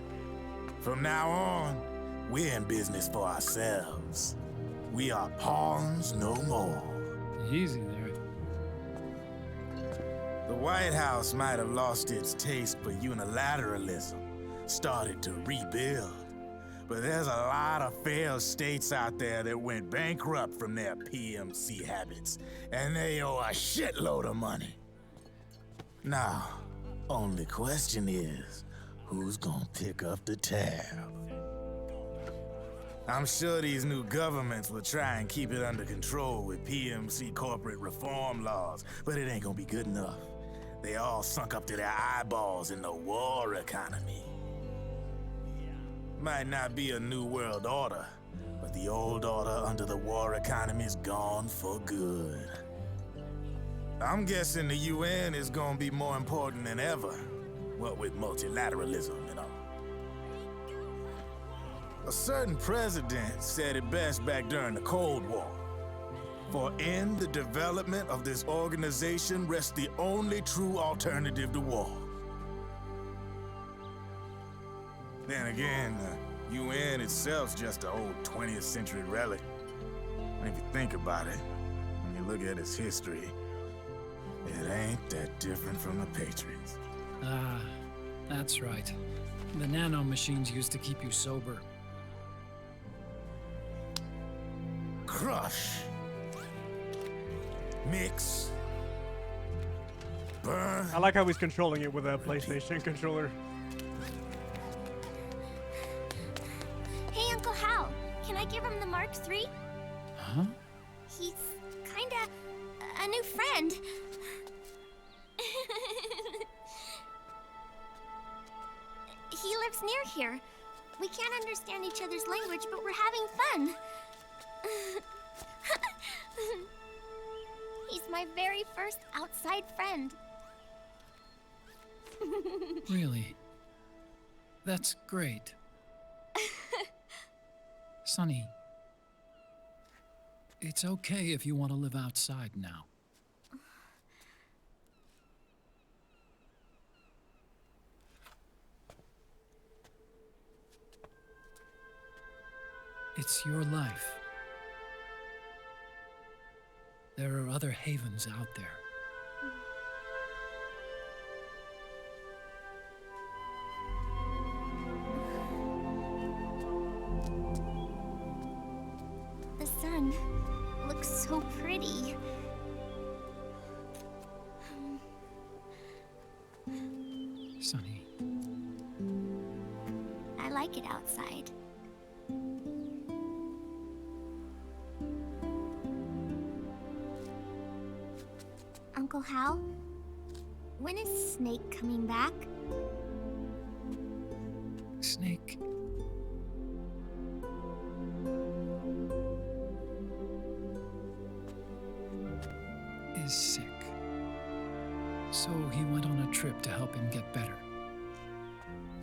From now on, we're in business for ourselves. We are pawns no more. Easy there. The White House might have lost its taste for unilateralism, started to rebuild. But there's a lot of failed states out there that went bankrupt from their PMC habits, and they owe a shitload of money. Now, only question is, who's gonna pick up the tab? I'm sure these new governments will try and keep it under control with PMC corporate reform laws, but it ain't gonna be good enough. They all sunk up to their eyeballs in the war economy. Might not be a new world order, but the old order under the war economy's gone for good. I'm guessing the UN is gonna be more important than ever, what with multilateralism and all. A certain president said it best back during the Cold War. For in the development of this organization rests the only true alternative to war. Then again, the UN itself's just an old 20th century relic. And if you think about it, when you look at its history, it ain't that different from the Patriots. Ah, that's right. The nanomachines used to keep you sober. Crush. Mix. Burn. I like how he's controlling it with a PlayStation controller. Hey, Uncle Hal, can I give him the Mark III? Huh? He's kinda a new friend. He lives near here. We can't understand each other's language, but we're having fun. He's my very first outside friend. Really? That's great. Sonny, it's okay if you want to live outside now. It's your life. There are other havens out there. The sun looks so pretty. Sonny. I like it outside. Uncle Hal, when is Snake coming back? Snake. Is sick. So he went on a trip to help him get better.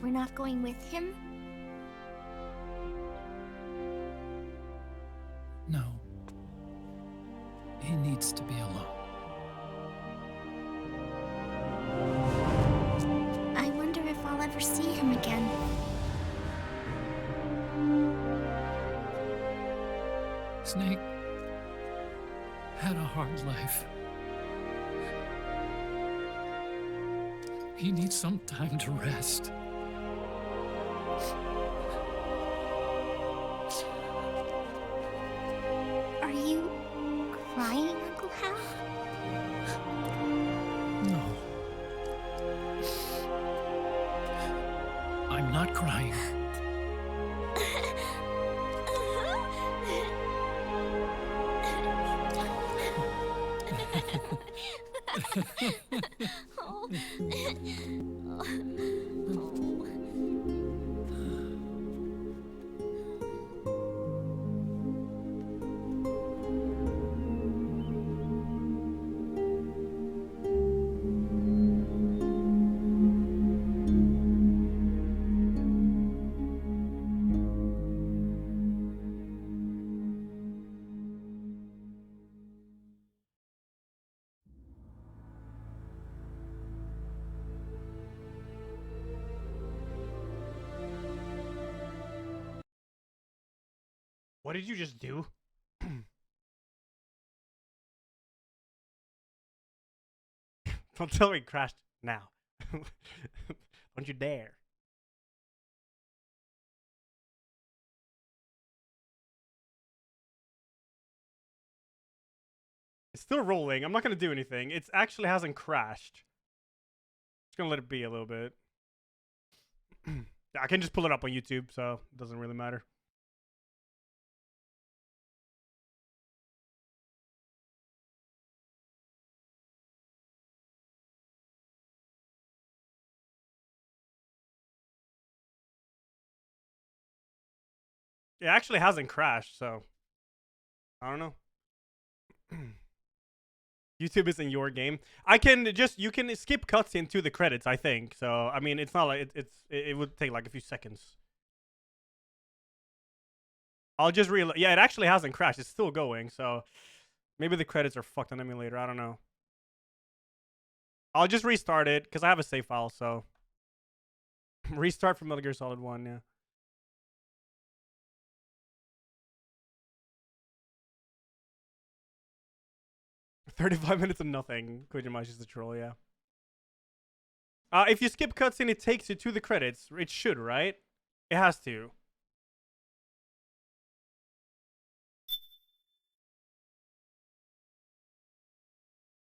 We're not going with him? No. He needs to be alone. I wonder if I'll ever see him again. Snake had a hard life. He needs some time to rest. Are you crying, Uncle Hal? No. I'm not crying. What did you just do? Don't tell me it crashed now. Don't you dare. It's still rolling. I'm not going to do anything. It actually hasn't crashed. Just going to let it be a little bit. I can just pull it up on YouTube, so it doesn't really matter. It actually hasn't crashed, so I don't know. YouTube isn't your game. You can skip cutscene to the credits, I think. So I mean, it's not like it would take like a few seconds. I'll just realize. Yeah, it actually hasn't crashed. It's still going. So Maybe the credits are fucked on emulator. I don't know. I'll just restart it because I have a save file. So restart from Metal Gear Solid 1. Yeah. "35 minutes of nothing." Kojima's just a troll. Yeah. If you skip cutscene, it takes you to the credits. It should, right? It has to.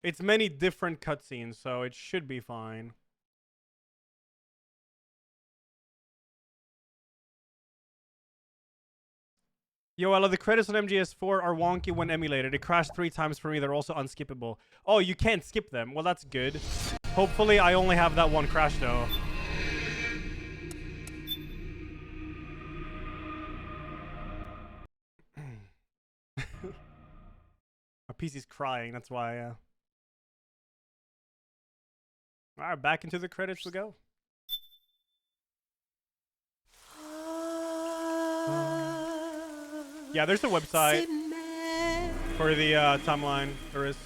It's many different cutscenes, so it should be fine. Yo, Ella, the credits on MGS4 are wonky when emulated. It crashed 3 times for me. They're also unskippable. Oh, you can't skip them. Well, that's good. Hopefully, I only have that one crash, though. My PC's crying. That's why, Alright, back into the credits we go. Yeah, there's a website for the timeline. There is.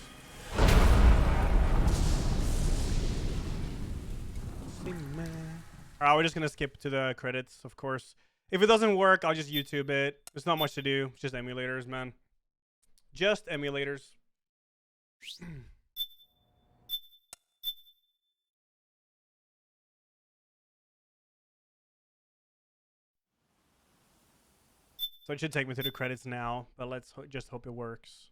Alright, we're just gonna skip to the credits, of course. If it doesn't work, I'll just YouTube it. There's not much to do. It's just emulators, man. Just emulators. So it should take me to the credits now, but let's just hope it works.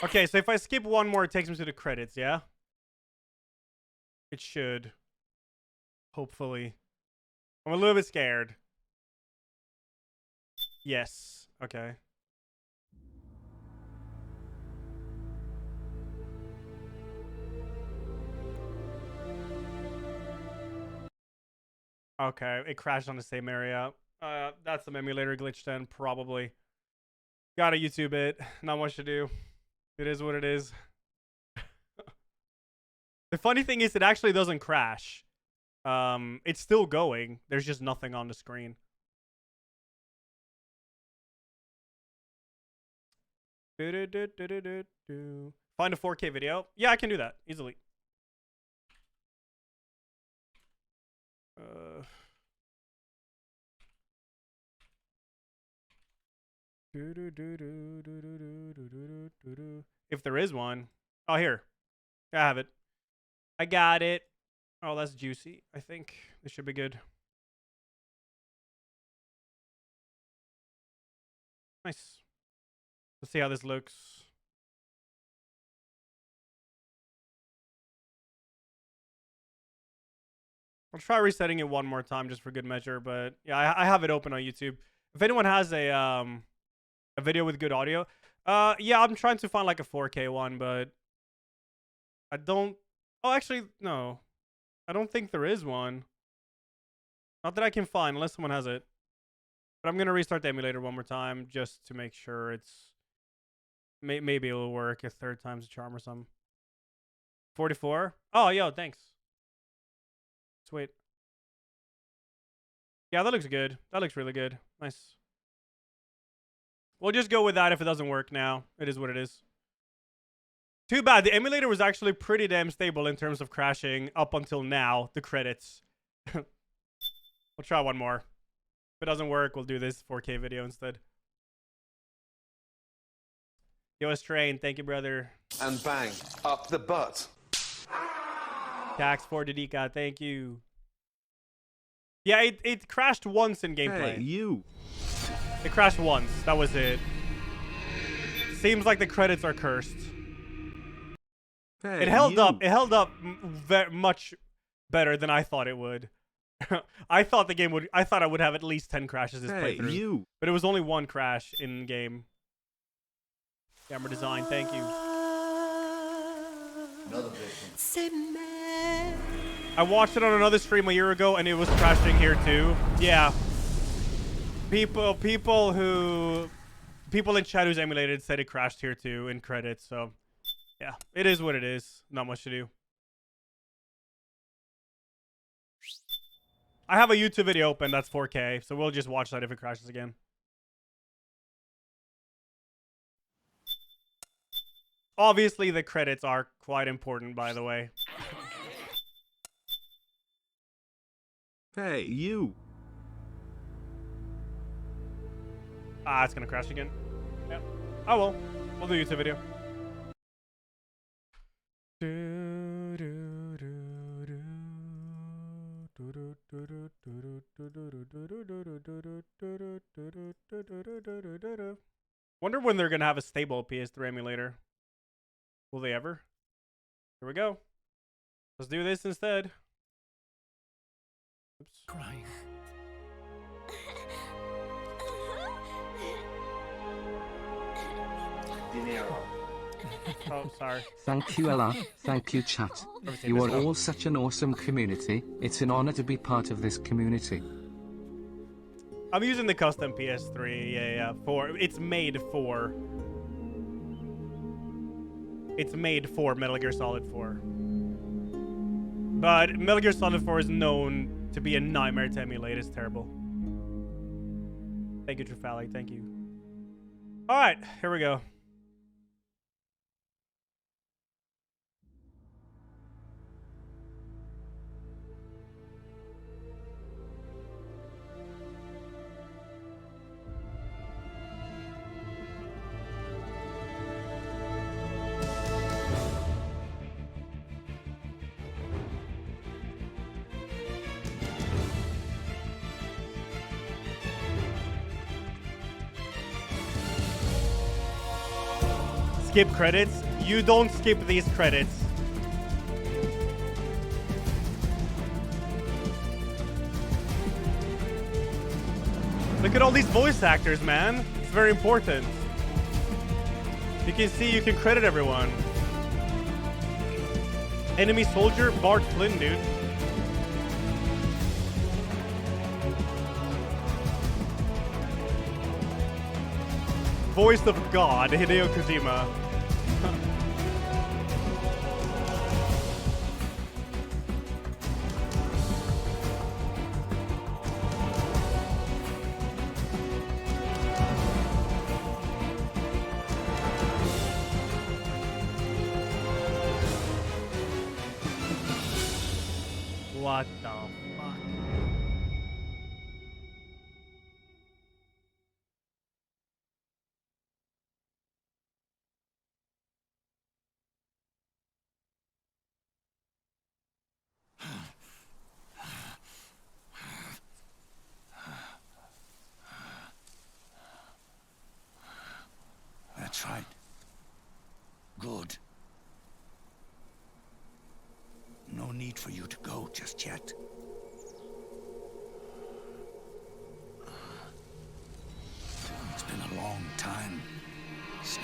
Okay, so if I skip one more, it takes me to the credits, yeah? It should. Hopefully. I'm a little bit scared. Yes. Okay. Okay, it crashed on the same area. That's some emulator glitch then, probably. Gotta YouTube it. Not much to do. It is what it is. The funny thing is, it actually doesn't crash. It's still going. There's just nothing on the screen. Find a 4K video. Yeah, I can do that easily. If there is one. Oh, here. I have it. I got it. Oh, that's juicy. I think this should be good. Nice. Let's see how this looks. I'll try resetting it one more time just for good measure, but yeah, I have it open on YouTube. If anyone has a video with good audio, yeah, I'm trying to find like a 4K one, but I don't. Oh, actually, no, I don't think there is one. Not that I can find, unless someone has it. But I'm gonna restart the emulator one more time just to make sure it's maybe it'll work. A third time's a charm or something. 44. Oh, yo, thanks. Sweet. Yeah, that looks good. That looks really good. Nice. We'll just go with that if it doesn't work now. It is what it is. Too bad. The emulator was actually pretty damn stable in terms of crashing up until now. The credits. We'll try one more. If it doesn't work, we'll do this 4K video instead. Yo, Strain. Thank you, brother. And bang. Up the butt. Tax for Didika, thank you. Yeah, it crashed once in gameplay. Hey, you. It crashed once. That was it. Seems like the credits are cursed. Hey, it held you. up. It held up much better than I thought it would. I thought the game would. I thought I would have at least 10 crashes this playthrough. You. But it was only one crash in game. Camera design, thank you. Another victim. I watched it on another stream a year ago, and it was crashing here too. Yeah. People in chat who's emulated said it crashed here too in credits. So, yeah, it is what it is. Not much to do. I have a YouTube video open that's 4K, so we'll just watch that if it crashes again. Obviously, the credits are quite important, by the way. Hey, you. Ah, it's gonna crash again. Yep. Oh well. We'll do a YouTube video. Wonder when they're gonna have a stable PS3 emulator. Will they ever? Here we go. Let's do this instead. Oops. Crying. Oh, sorry. Thank you, Ella. Thank you, chat. You are all such an awesome community. It's an honor to be part of this community. I'm using the custom PS3. Yeah. It's made for Metal Gear Solid 4. But Metal Gear Solid 4 is known to be a nightmare to emulate. It's terrible. Thank you, Trufali. Thank you. All right, here we go. Skip credits. You don't skip these credits. Look at all these voice actors, man. It's very important. You can see, you can credit everyone. Enemy soldier, Bart Flynn, dude. Voice of God, Hideo Kojima. What the fuck? That's right. Good. No need for you to go just yet. It's been a long time, Snake.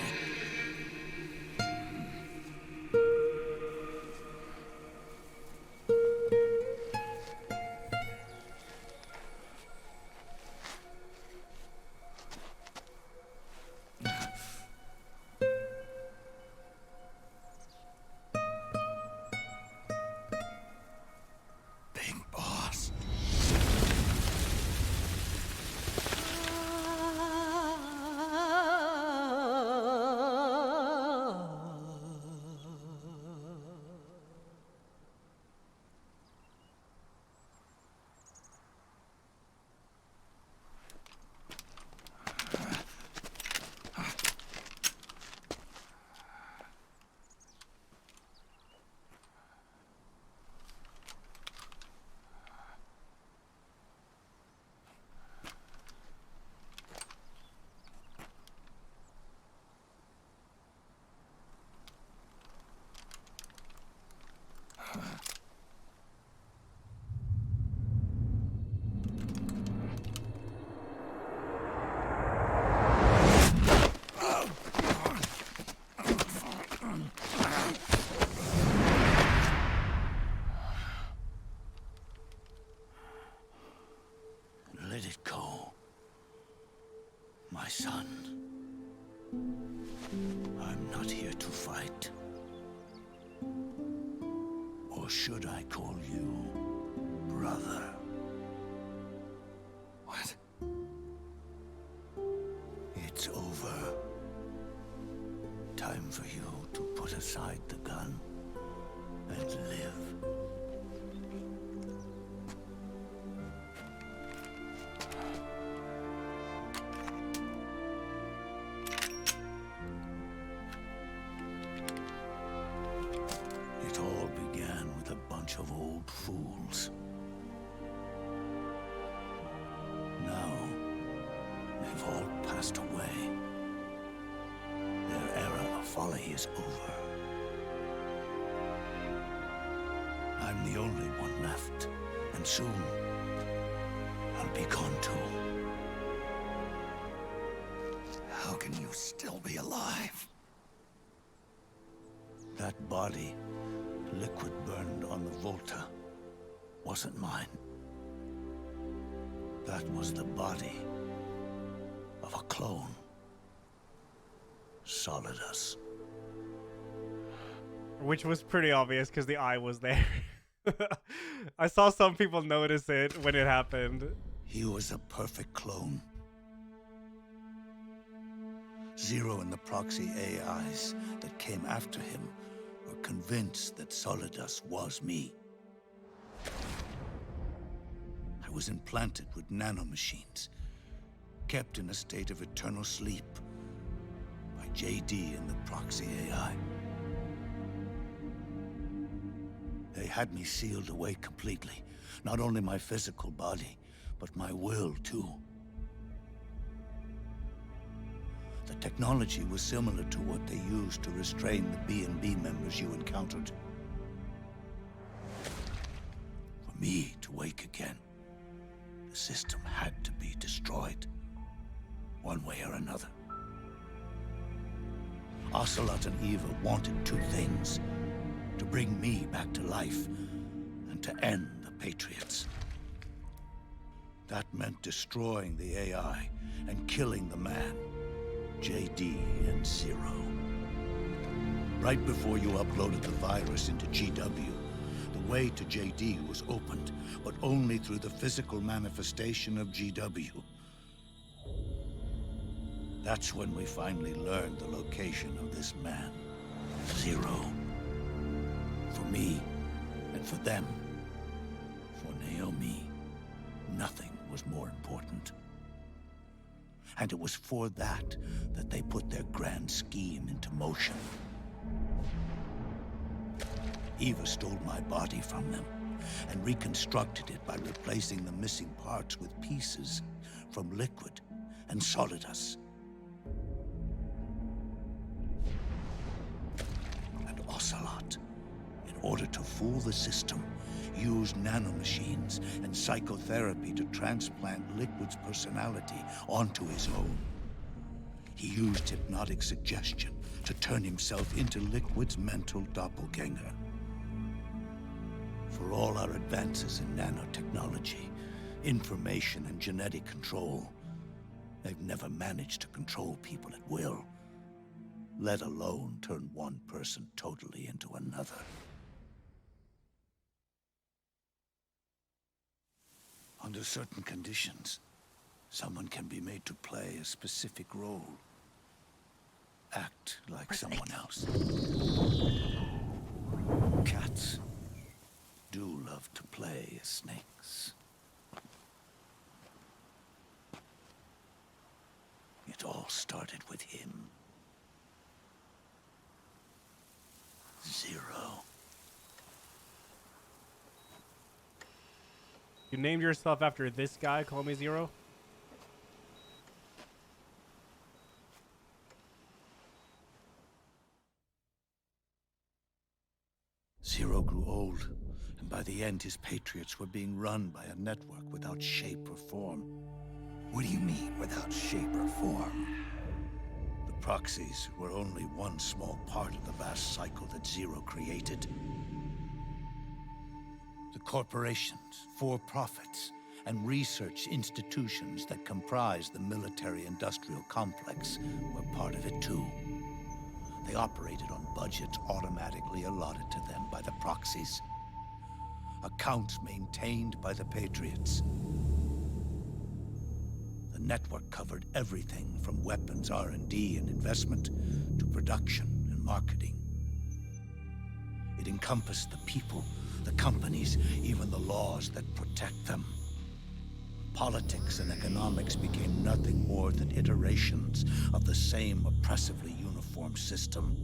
Let it go, my son. I'm not here to fight. Or should I call you brother? It's over. Time for you to put aside the gun and live. It all began with a bunch of old fools. Now, they've all passed away. Their era of folly is over. I'm the only one left, and soon I'll be gone too. How can you still be alive? That body, liquid burned on the Volta, wasn't mine. That was the body of a clone. Solidus. Which was pretty obvious because the eye was there. I saw some people notice it when it happened. He was a perfect clone. Zero and the proxy AIs that came after him were convinced that Solidus was me. I was implanted with nanomachines, kept in a state of eternal sleep by JD and the proxy AI. They had me sealed away completely. Not only my physical body, but my will too. The technology was similar to what they used to restrain the B&B members you encountered. For me to wake again, the system had to be destroyed, one way or another. Ocelot and Eva wanted two things: to bring me back to life, and to end the Patriots. That meant destroying the AI and killing the man, JD and Zero. Right before you uploaded the virus into GW, the way to JD was opened, but only through the physical manifestation of GW. That's when we finally learned the location of this man, Zero. For me, and for them, for Naomi, nothing was more important. And it was for that they put their grand scheme into motion. Eva stole my body from them and reconstructed it by replacing the missing parts with pieces from Liquid and Solidus. And Ocelot, in order to fool the system, used nanomachines and psychotherapy to transplant Liquid's personality onto his own. He used hypnotic suggestion to turn himself into Liquid's mental doppelganger. For all our advances in nanotechnology, information and genetic control, they've never managed to control people at will, let alone turn one person totally into another. Under certain conditions, someone can be made to play a specific role. Act like someone else. Cats do love to play as snakes. It all started with him. Zero. You named yourself after this guy, call me Zero? Zero grew old, and by the end his Patriots were being run by a network without shape or form. What do you mean, without shape or form? The proxies were only one small part of the vast cycle that Zero created. The corporations, for-profits, and research institutions that comprise the military-industrial complex were part of it too. They operated on budgets automatically allotted to them by the proxies. Accounts maintained by the Patriots. The The network covered everything from weapons R&D and investment to production and marketing. It encompassed the people, the companies, even the laws that protect them. Politics and economics became nothing more than iterations of the same oppressively uniform system.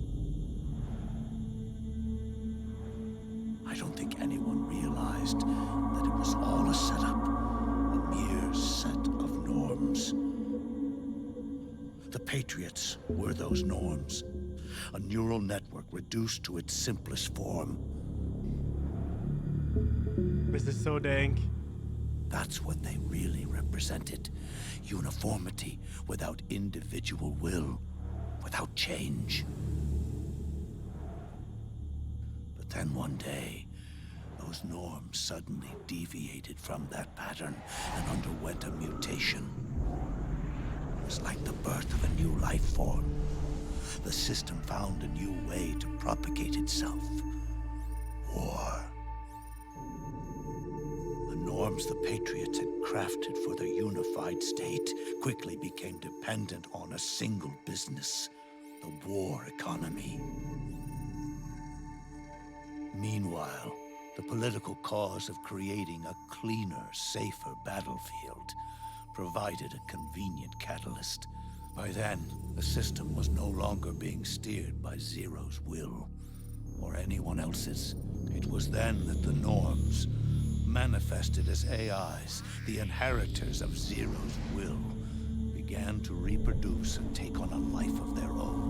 I don't think anyone realized that it was all a setup, a mere set of norms. The Patriots were those norms, a neural network reduced to its simplest form. This is so dank. That's what they really represented. Uniformity without individual will, without change. But then one day, those norms suddenly deviated from that pattern and underwent a mutation. It was like the birth of a new life form. The system found a new way to propagate itself. War. The norms the Patriots had crafted for their unified state quickly became dependent on a single business, the war economy. Meanwhile, the political cause of creating a cleaner, safer battlefield provided a convenient catalyst. By then, the system was no longer being steered by Zero's will, or anyone else's. It was then that the norms, manifested as AIs, the inheritors of Zero's will, began to reproduce and take on a life of their own.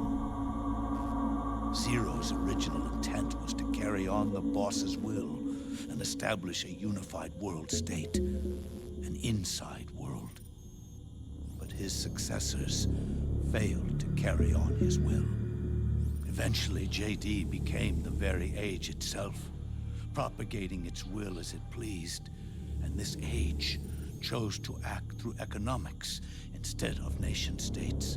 Zero's original intent was to carry on the boss's will and establish a unified world state, an inside world. But his successors failed to carry on his will. Eventually, JD became the very age itself, propagating its will as it pleased, and this age chose to act through economics instead of nation-states.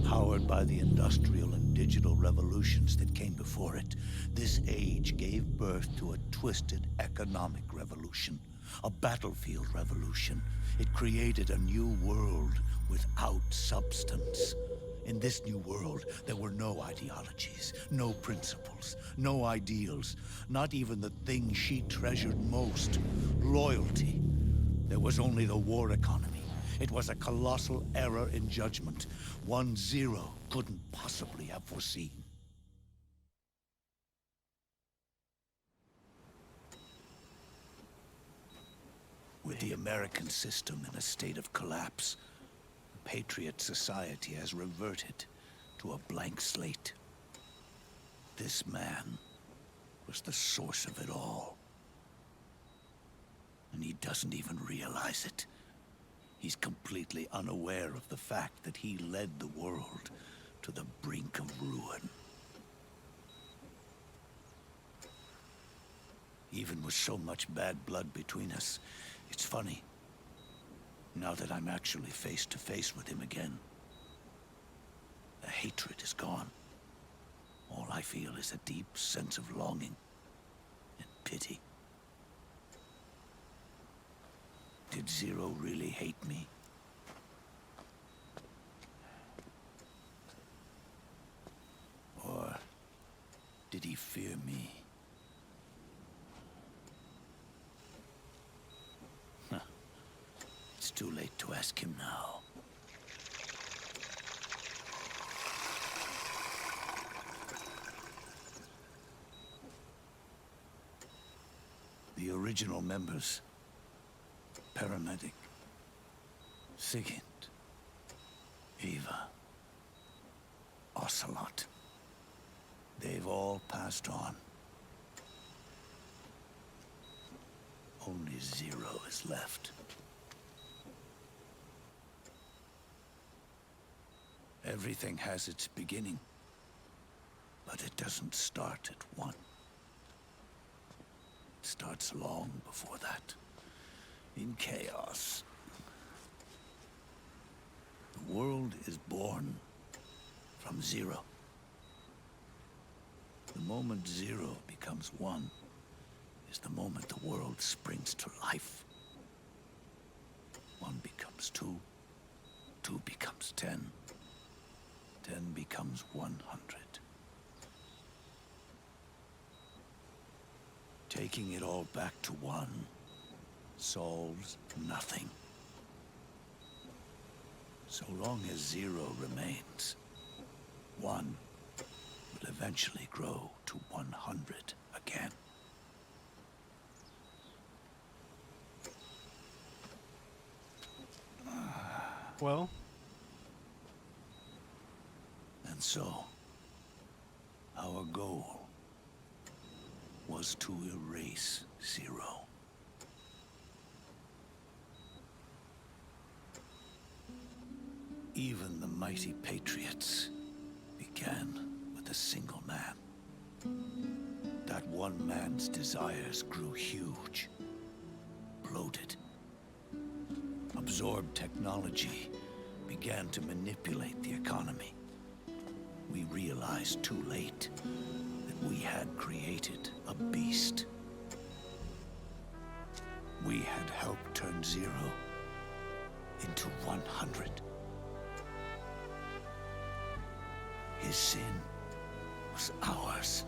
Powered by the industrial and digital revolutions that came before it, this age gave birth to a twisted economic revolution, a battlefield revolution. It created a new world without substance. In this new world, there were no ideologies, no principles, no ideals, not even the thing she treasured most, loyalty. There was only the war economy. It was a colossal error in judgment, one Zero couldn't possibly have foreseen. With the American system in a state of collapse, the Patriot Society has reverted to a blank slate. This man was the source of it all. And he doesn't even realize it. He's completely unaware of the fact that he led the world to the brink of ruin. Even with so much bad blood between us, it's funny. Now that I'm actually face to face with him again, the hatred is gone. All I feel is a deep sense of longing and pity. Did Zero really hate me? Or did he fear me? It's too late to ask him now. The original members, Paramedic, Sigint, Eva, Ocelot. They've all passed on. Only Zero is left. Everything has its beginning, but it doesn't start at one. It starts long before that. In chaos. The world is born from Zero. The moment Zero becomes one is the moment the world springs to life. One becomes two, 2 becomes 10. 10 becomes 100. Taking it all back to 1 solves nothing. So long as 0 remains, 1 will eventually grow to 100 again. Well. And so, our goal was to erase 0. Even the mighty Patriots began with a single man. That one man's desires grew huge, bloated, absorbed technology, began to manipulate the economy. We realized too late that we had created a beast. We had helped turn 0 into 100. His sin was ours.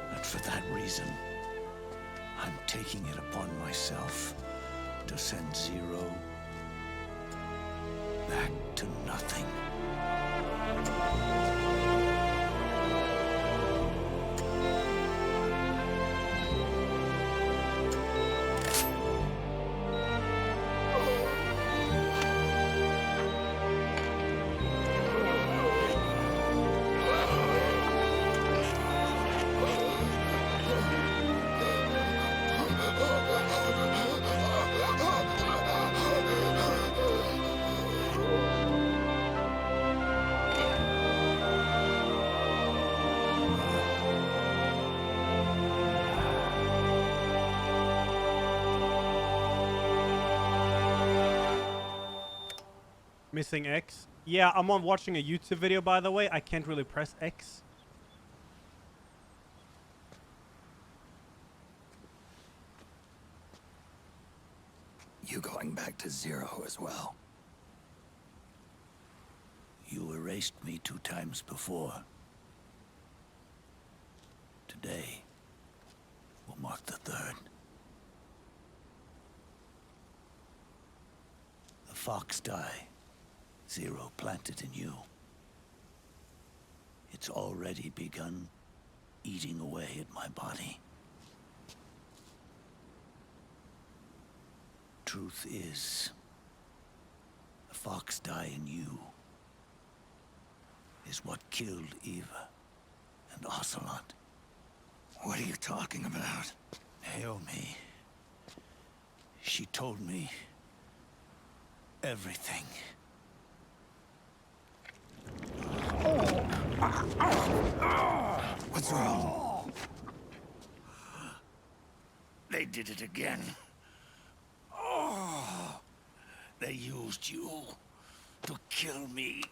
And for that reason, I'm taking it upon myself to send 0 back to nothing. Missing X. Yeah, I'm on watching a YouTube video, by the way. I can't really press X. You going back to 0 as well? You erased me 2 times before. Today will mark the 3rd. The fox die 0 planted in you. It's already begun eating away at my body. Truth is, the fox die in you is what killed Eva and Ocelot. What are you talking about? Naomi. She told me everything. What's wrong? They did it again. They used you to kill me.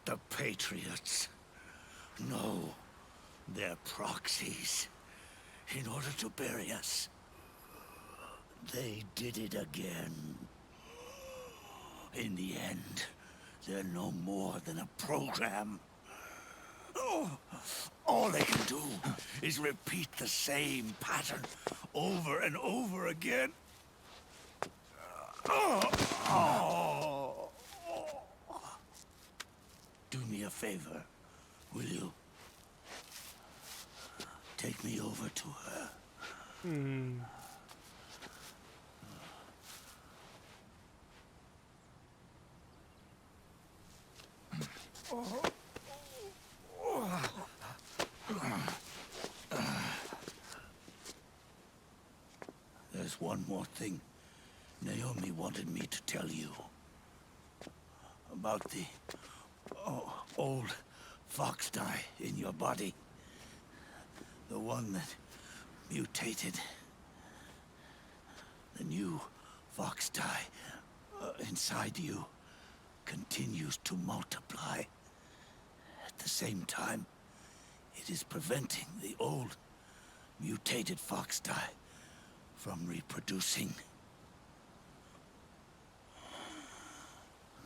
The Patriots. No, they're proxies in order to bury us. They did it again. In the end, they're no more than a program. All they can do is repeat the same pattern over and over again. Do me a favor, will you? Take me over to her. There's one more thing Naomi wanted me to tell you. About the old fox die in your body. The one that mutated. The new fox die inside you continues to multiply. At the same time, it is preventing the old mutated fox die from reproducing.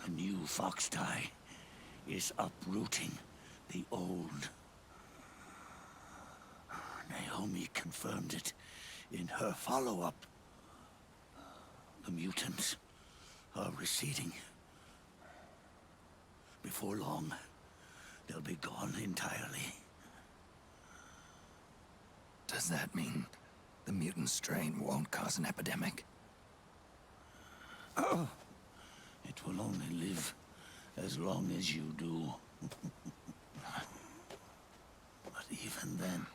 A new fox dye is uprooting the old. Naomi confirmed it in her follow-up. The mutants are receding. Before long, they'll be gone entirely. Does that mean the mutant strain won't cause an epidemic? Oh, it will only live as long as you do. But even then,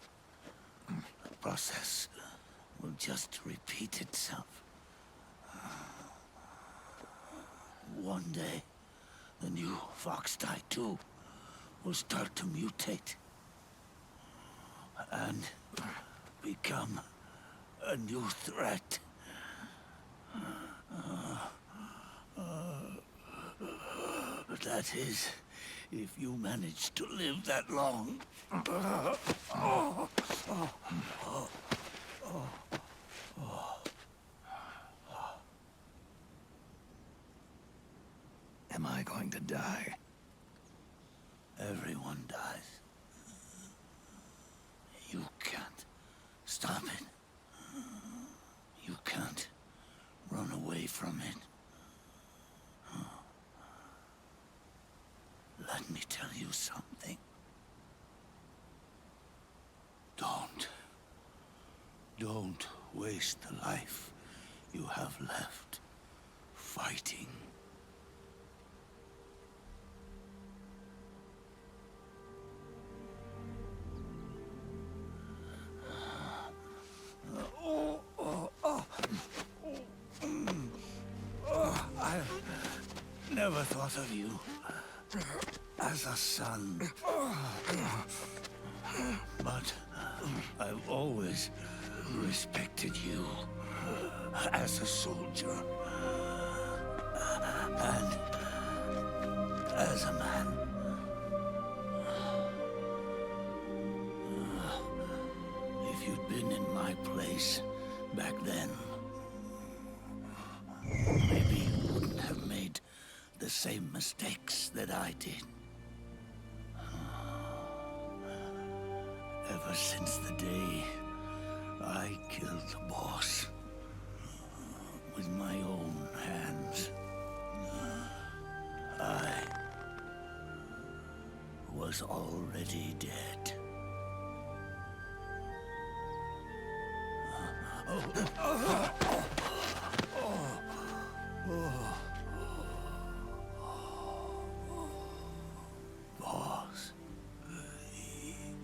the process will just repeat itself. One day, the new fox dye too will start to mutate and become a new threat. That is, if you manage to live that long. Am I going to die? Everyone dies. You can't stop it. You can't run away from it. Let me tell you something. Don't waste the life you have left fighting. I never thought of you as a son. But I've always respected you as a soldier and as a man. If you'd been in my place back then, maybe you wouldn't have made the same mistakes that I did. Ever since the day I killed the boss with my own hands, I was already dead. Boss,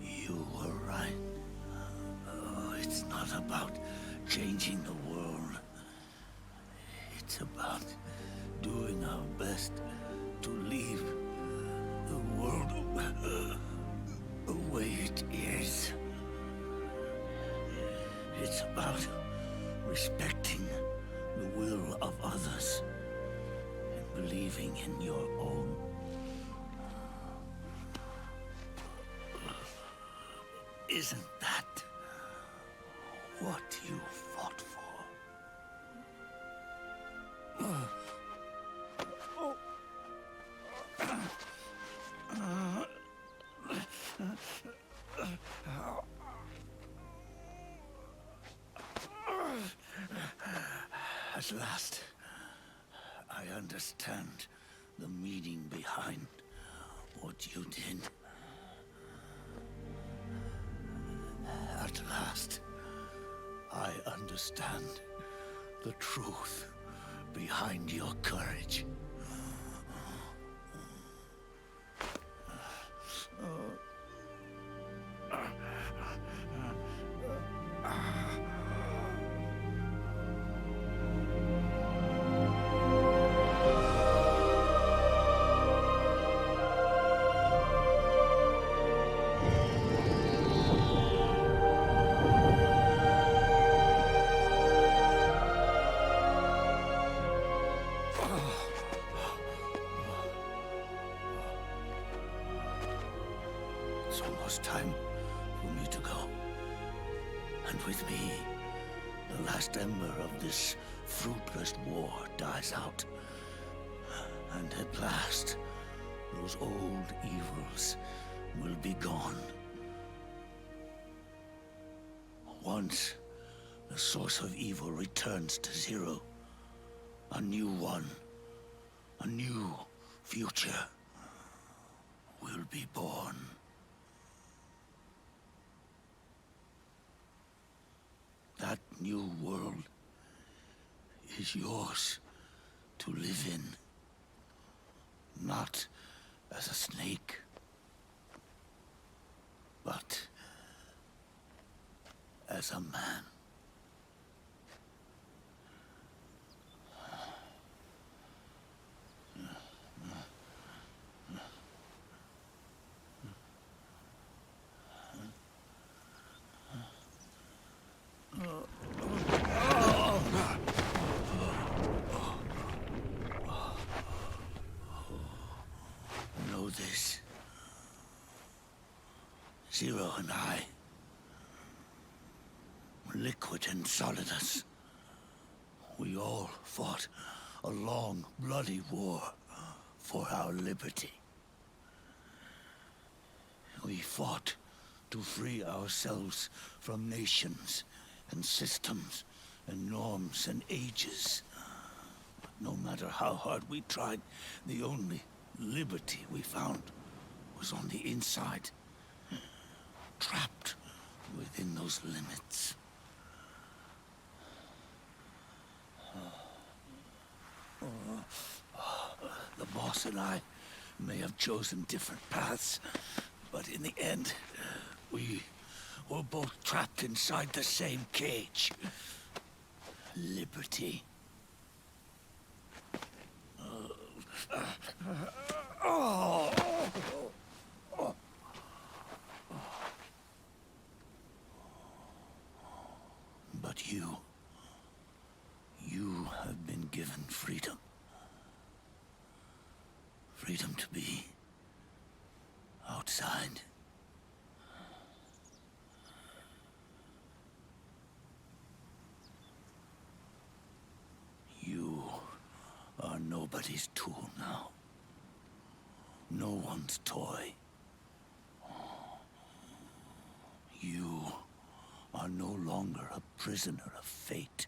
you were right. It's not about changing the world. It's about doing our best to leave the world the way it is. It's about respecting the will of others and believing in your own. Isn't that what you fought for? At last, I understand the meaning behind what you did. At last, I understand the truth behind your courage. It's almost time for me to go. And with me, the last ember of this fruitless war dies out. And at those old evils will be gone. Once the source of evil returns to zero, a new one, a new future will be born. That new world is yours to live in. Not as a snake, but as a man. Know this. Zero and I, Liquid and Solidus, we all fought a long, bloody war for our liberty. We fought to free ourselves from nations and systems and norms and ages. But no matter how hard we tried, the only liberty we found was on the inside, trapped within those limits. The boss and I may have chosen different paths, but in the end, we were both trapped inside the same cage. Liberty. But you have been given freedom. Freedom to be outside. You are nobody's tool now. No one's toy. You are no longer a prisoner of fate.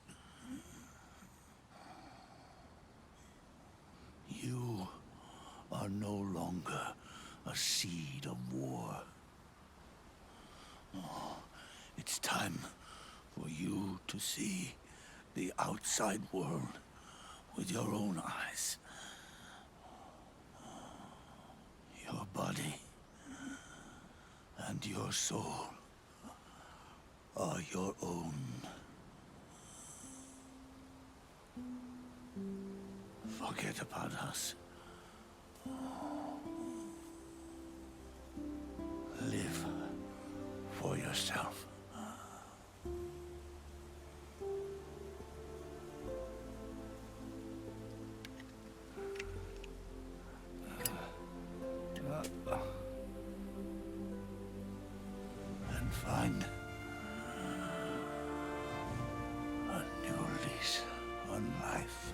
You are no longer a seed of war. Oh, it's time for you to see the outside world with your own eyes. Your body and your soul are your own. Forget about us. Live for yourself. And find a new lease on life.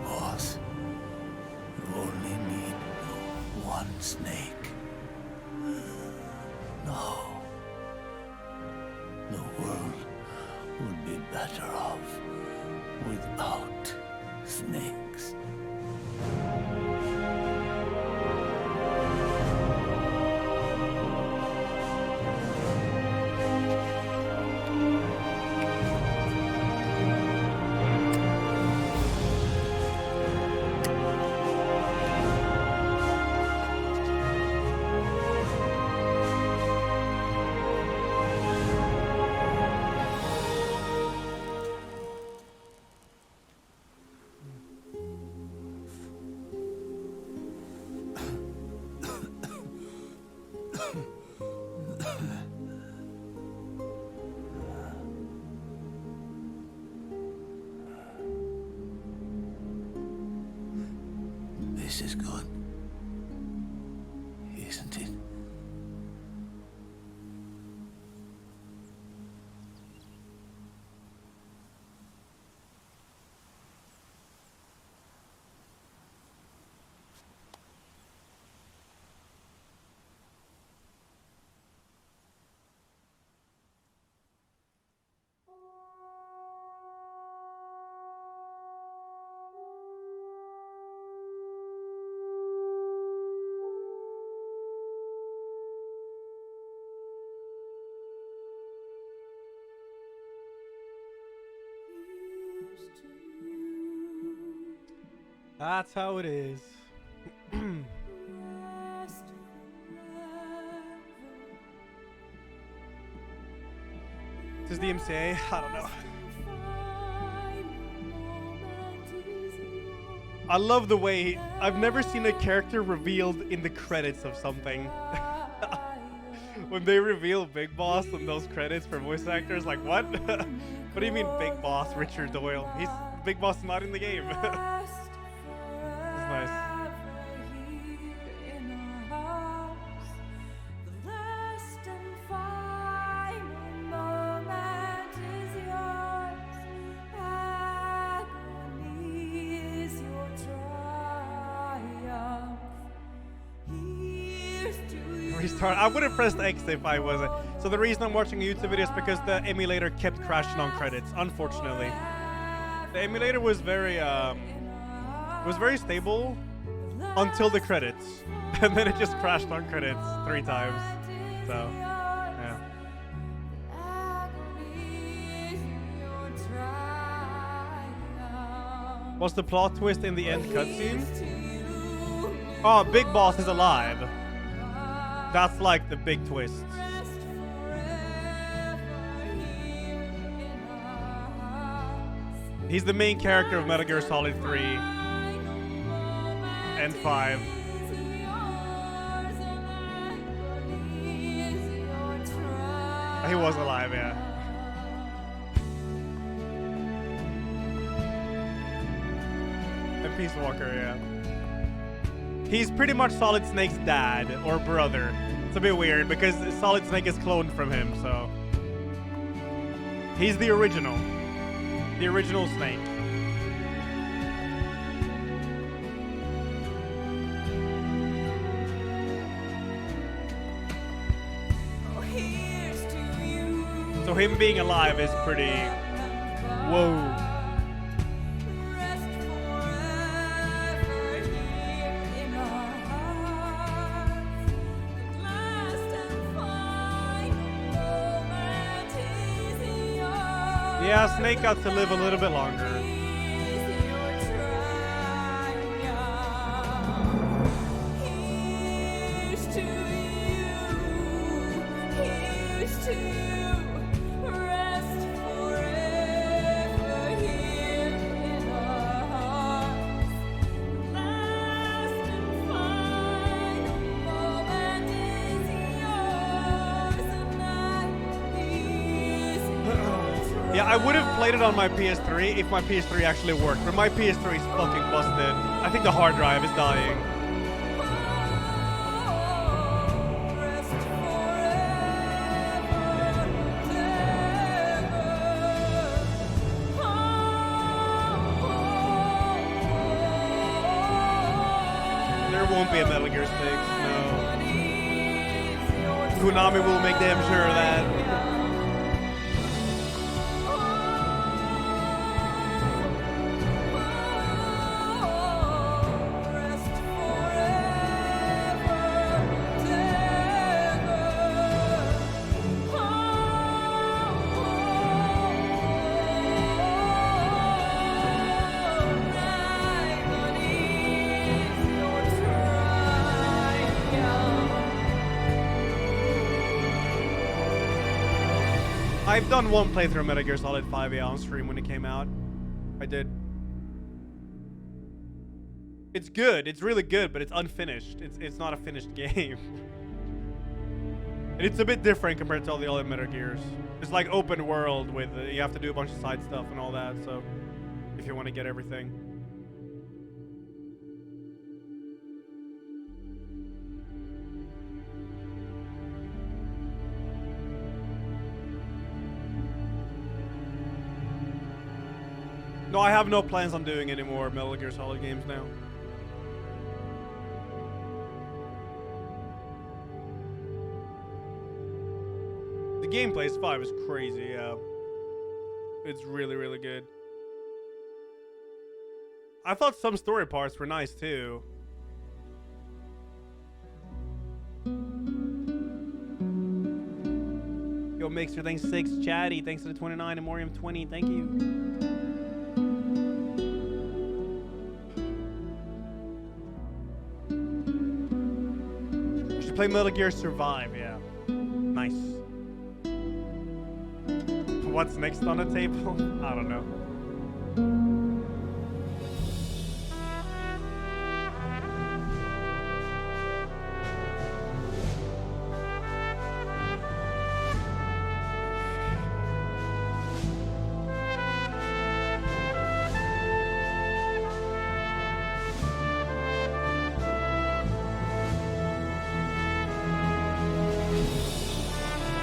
Boss, you only need one snake. No. The world would be better off without snakes. This is good, isn't it? That's how it is. This is the MCA? I don't know. I love the way I've never seen a character revealed in the credits of something. When they reveal Big Boss in those credits for voice actors, like what? What do you mean Big Boss Richard Doyle? He's Big Boss is not in the game. That's nice. Restart. I would have pressed X if I wasn't. So the reason I'm watching a YouTube video is because the emulator kept crashing on credits, unfortunately. The emulator was very stable until the credits. And then it just crashed on credits 3 times. So, yeah. What's the plot twist in the end cutscene? Oh, Big Boss is alive. That's like the big twist. He's the main character of Metal Gear Solid 3 and 5. He was alive, yeah. And Peace Walker, yeah. He's pretty much Solid Snake's dad or brother. It's a bit weird because Solid Snake is cloned from him, so he's the original Snake. So him being alive is pretty whoa. Yeah, Snake got to live a little bit longer. Yeah, I would have played it on my PS3 if my PS3 actually worked, but my PS3 is fucking busted. I think the hard drive is dying. There won't be a Metal Gear 6, no. Konami will make damn sure of that. I've done one playthrough of Metal Gear Solid 5 on stream when it came out. I did. It's good. It's really good, but it's unfinished. It's not a finished game. And it's a bit different compared to all the other Metal Gears. It's like open world with you have to do a bunch of side stuff and all that. So if you want to get everything. No, I have no plans on doing any more Metal Gear Solid games now. The gameplay is 5 is crazy, yeah. It's really, really good. I thought some story parts were nice too. Yo, Mixer, thanks 6. Chatty, thanks to the 29 and Morium 20. Thank you. should play Metal Gear Survive, yeah. Nice. What's next on the table? I don't know.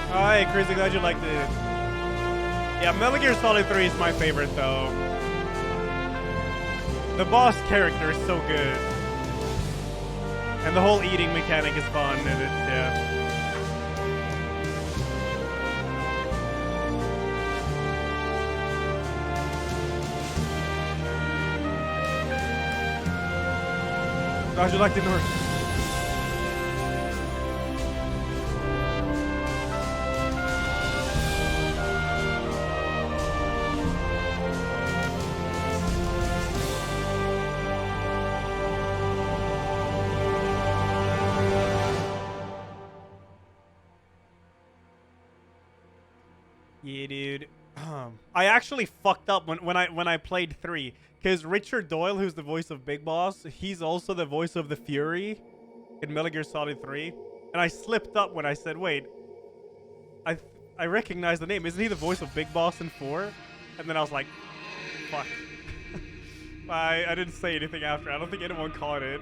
Alright, Crazy, glad you liked it. Yeah, Metal Gear Solid 3 is my favorite, though. The boss character is so good. And the whole eating mechanic is fun, and it's, yeah. Glad you liked it, North. Yeah, dude. I actually fucked up when I played 3, because Richard Doyle, who's the voice of Big Boss, he's also the voice of the Fury in Metal Gear Solid 3, and I slipped up when I said, wait, I recognize the name. Isn't he the voice of Big Boss in 4? And then I was like, fuck. I didn't say anything after. I don't think anyone caught it.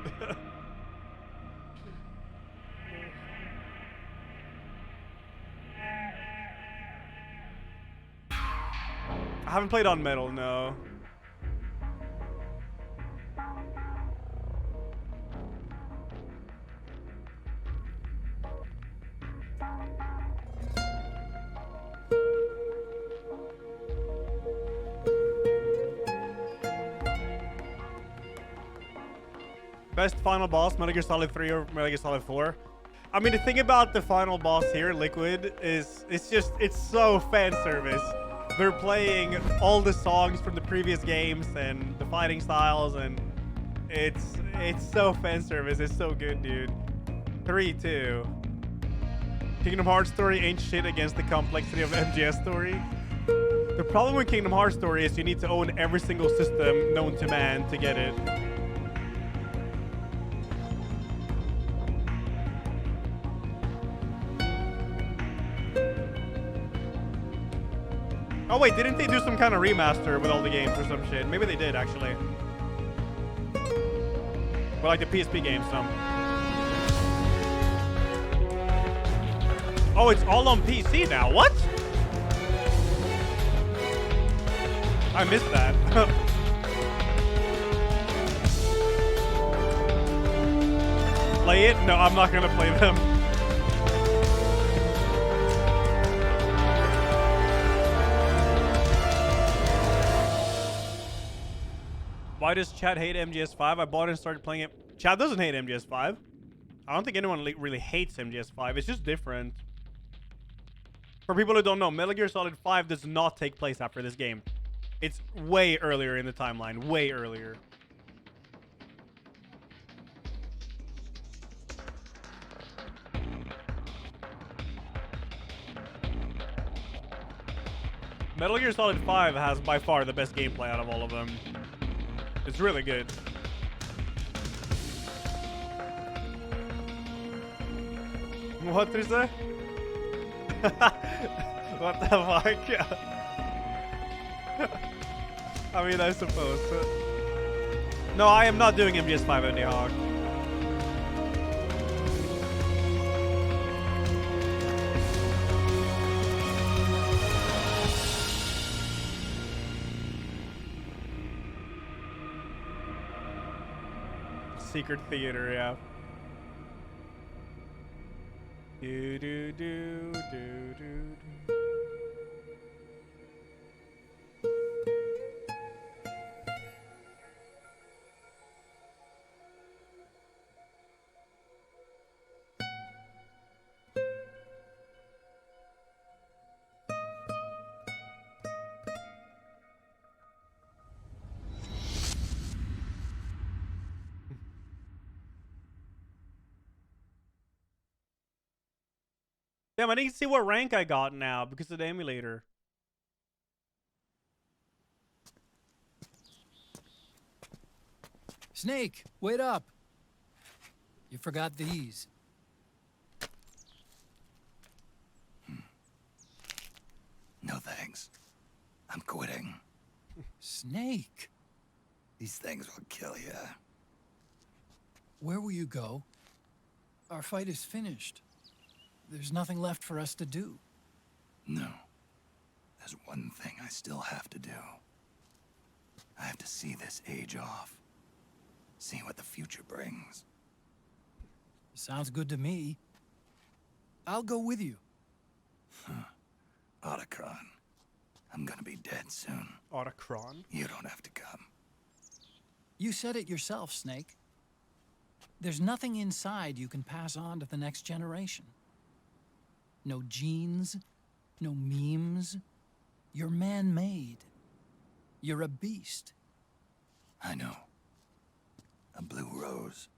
I haven't played on Metal, no. Best final boss, Metal Gear Solid 3 or Metal Gear Solid 4? I mean, the thing about the final boss here, Liquid, is it's so fan service. They're playing all the songs from the previous games and the fighting styles, and it's so fan service. It's so good, dude. 3 too. Kingdom Hearts story ain't shit against the complexity of MGS story. The problem with Kingdom Hearts story is you need to own every single system known to man to get it. Oh wait, didn't they do some kind of remaster with all the games or some shit? Maybe they did, actually. But like the PSP games, some. Oh, it's all on PC now. What? I missed that. Play it? No, I'm not gonna play them. Why does Chad hate MGS5? I bought it and started playing it. Chad doesn't hate MGS5. I don't think anyone really hates MGS5. It's just different. For people who don't know, Metal Gear Solid 5 does not take place after this game. It's way earlier in the timeline. Way earlier. Metal Gear Solid 5 has by far the best gameplay out of all of them. It's really good. What did you say? What the fuck? I mean, I suppose. No, I am not doing MGS5 any hog. Secret theater, yeah. Do do do do do do. Damn, I didn't see what rank I got now because of the emulator. Snake, wait up. You forgot these. No thanks. I'm quitting. Snake. These things will kill you. Where will you go? Our fight is finished. There's nothing left for us to do. No. There's one thing I still have to do. I have to see this age off. See what the future brings. Sounds good to me. I'll go with you. Otacron. I'm gonna be dead soon. Otacron? You don't have to come. You said it yourself, Snake. There's nothing inside you can pass on to the next generation. No genes, no memes. You're man-made. You're a beast. I know. A blue rose.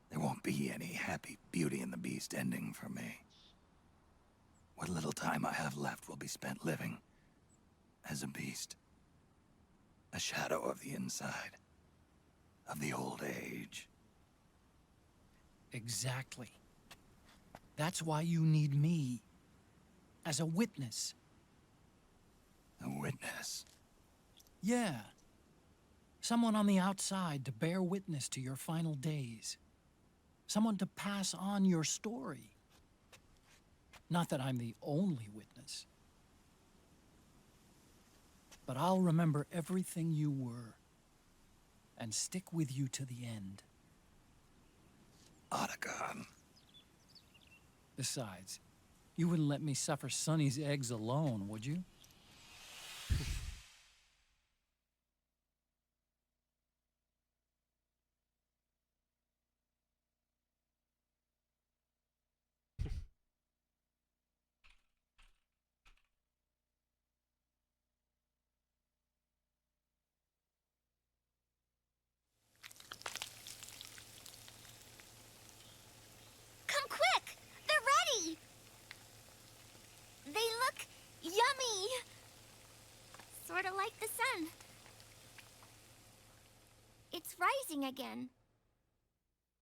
There won't be any happy Beauty and the Beast ending for me. What little time I have left will be spent living as a beast. A shadow of the inside. Of the old age. Exactly. That's why you need me. As a witness. A witness? Yeah. Someone on the outside to bear witness to your final days. Someone to pass on your story. Not that I'm the only witness. But I'll remember everything you were. And stick with you to the end. Otacon. Besides, you wouldn't let me suffer Sonny's eggs alone, would you? Come quick! They're ready! They look yummy! Sort of like the sun. It's rising again.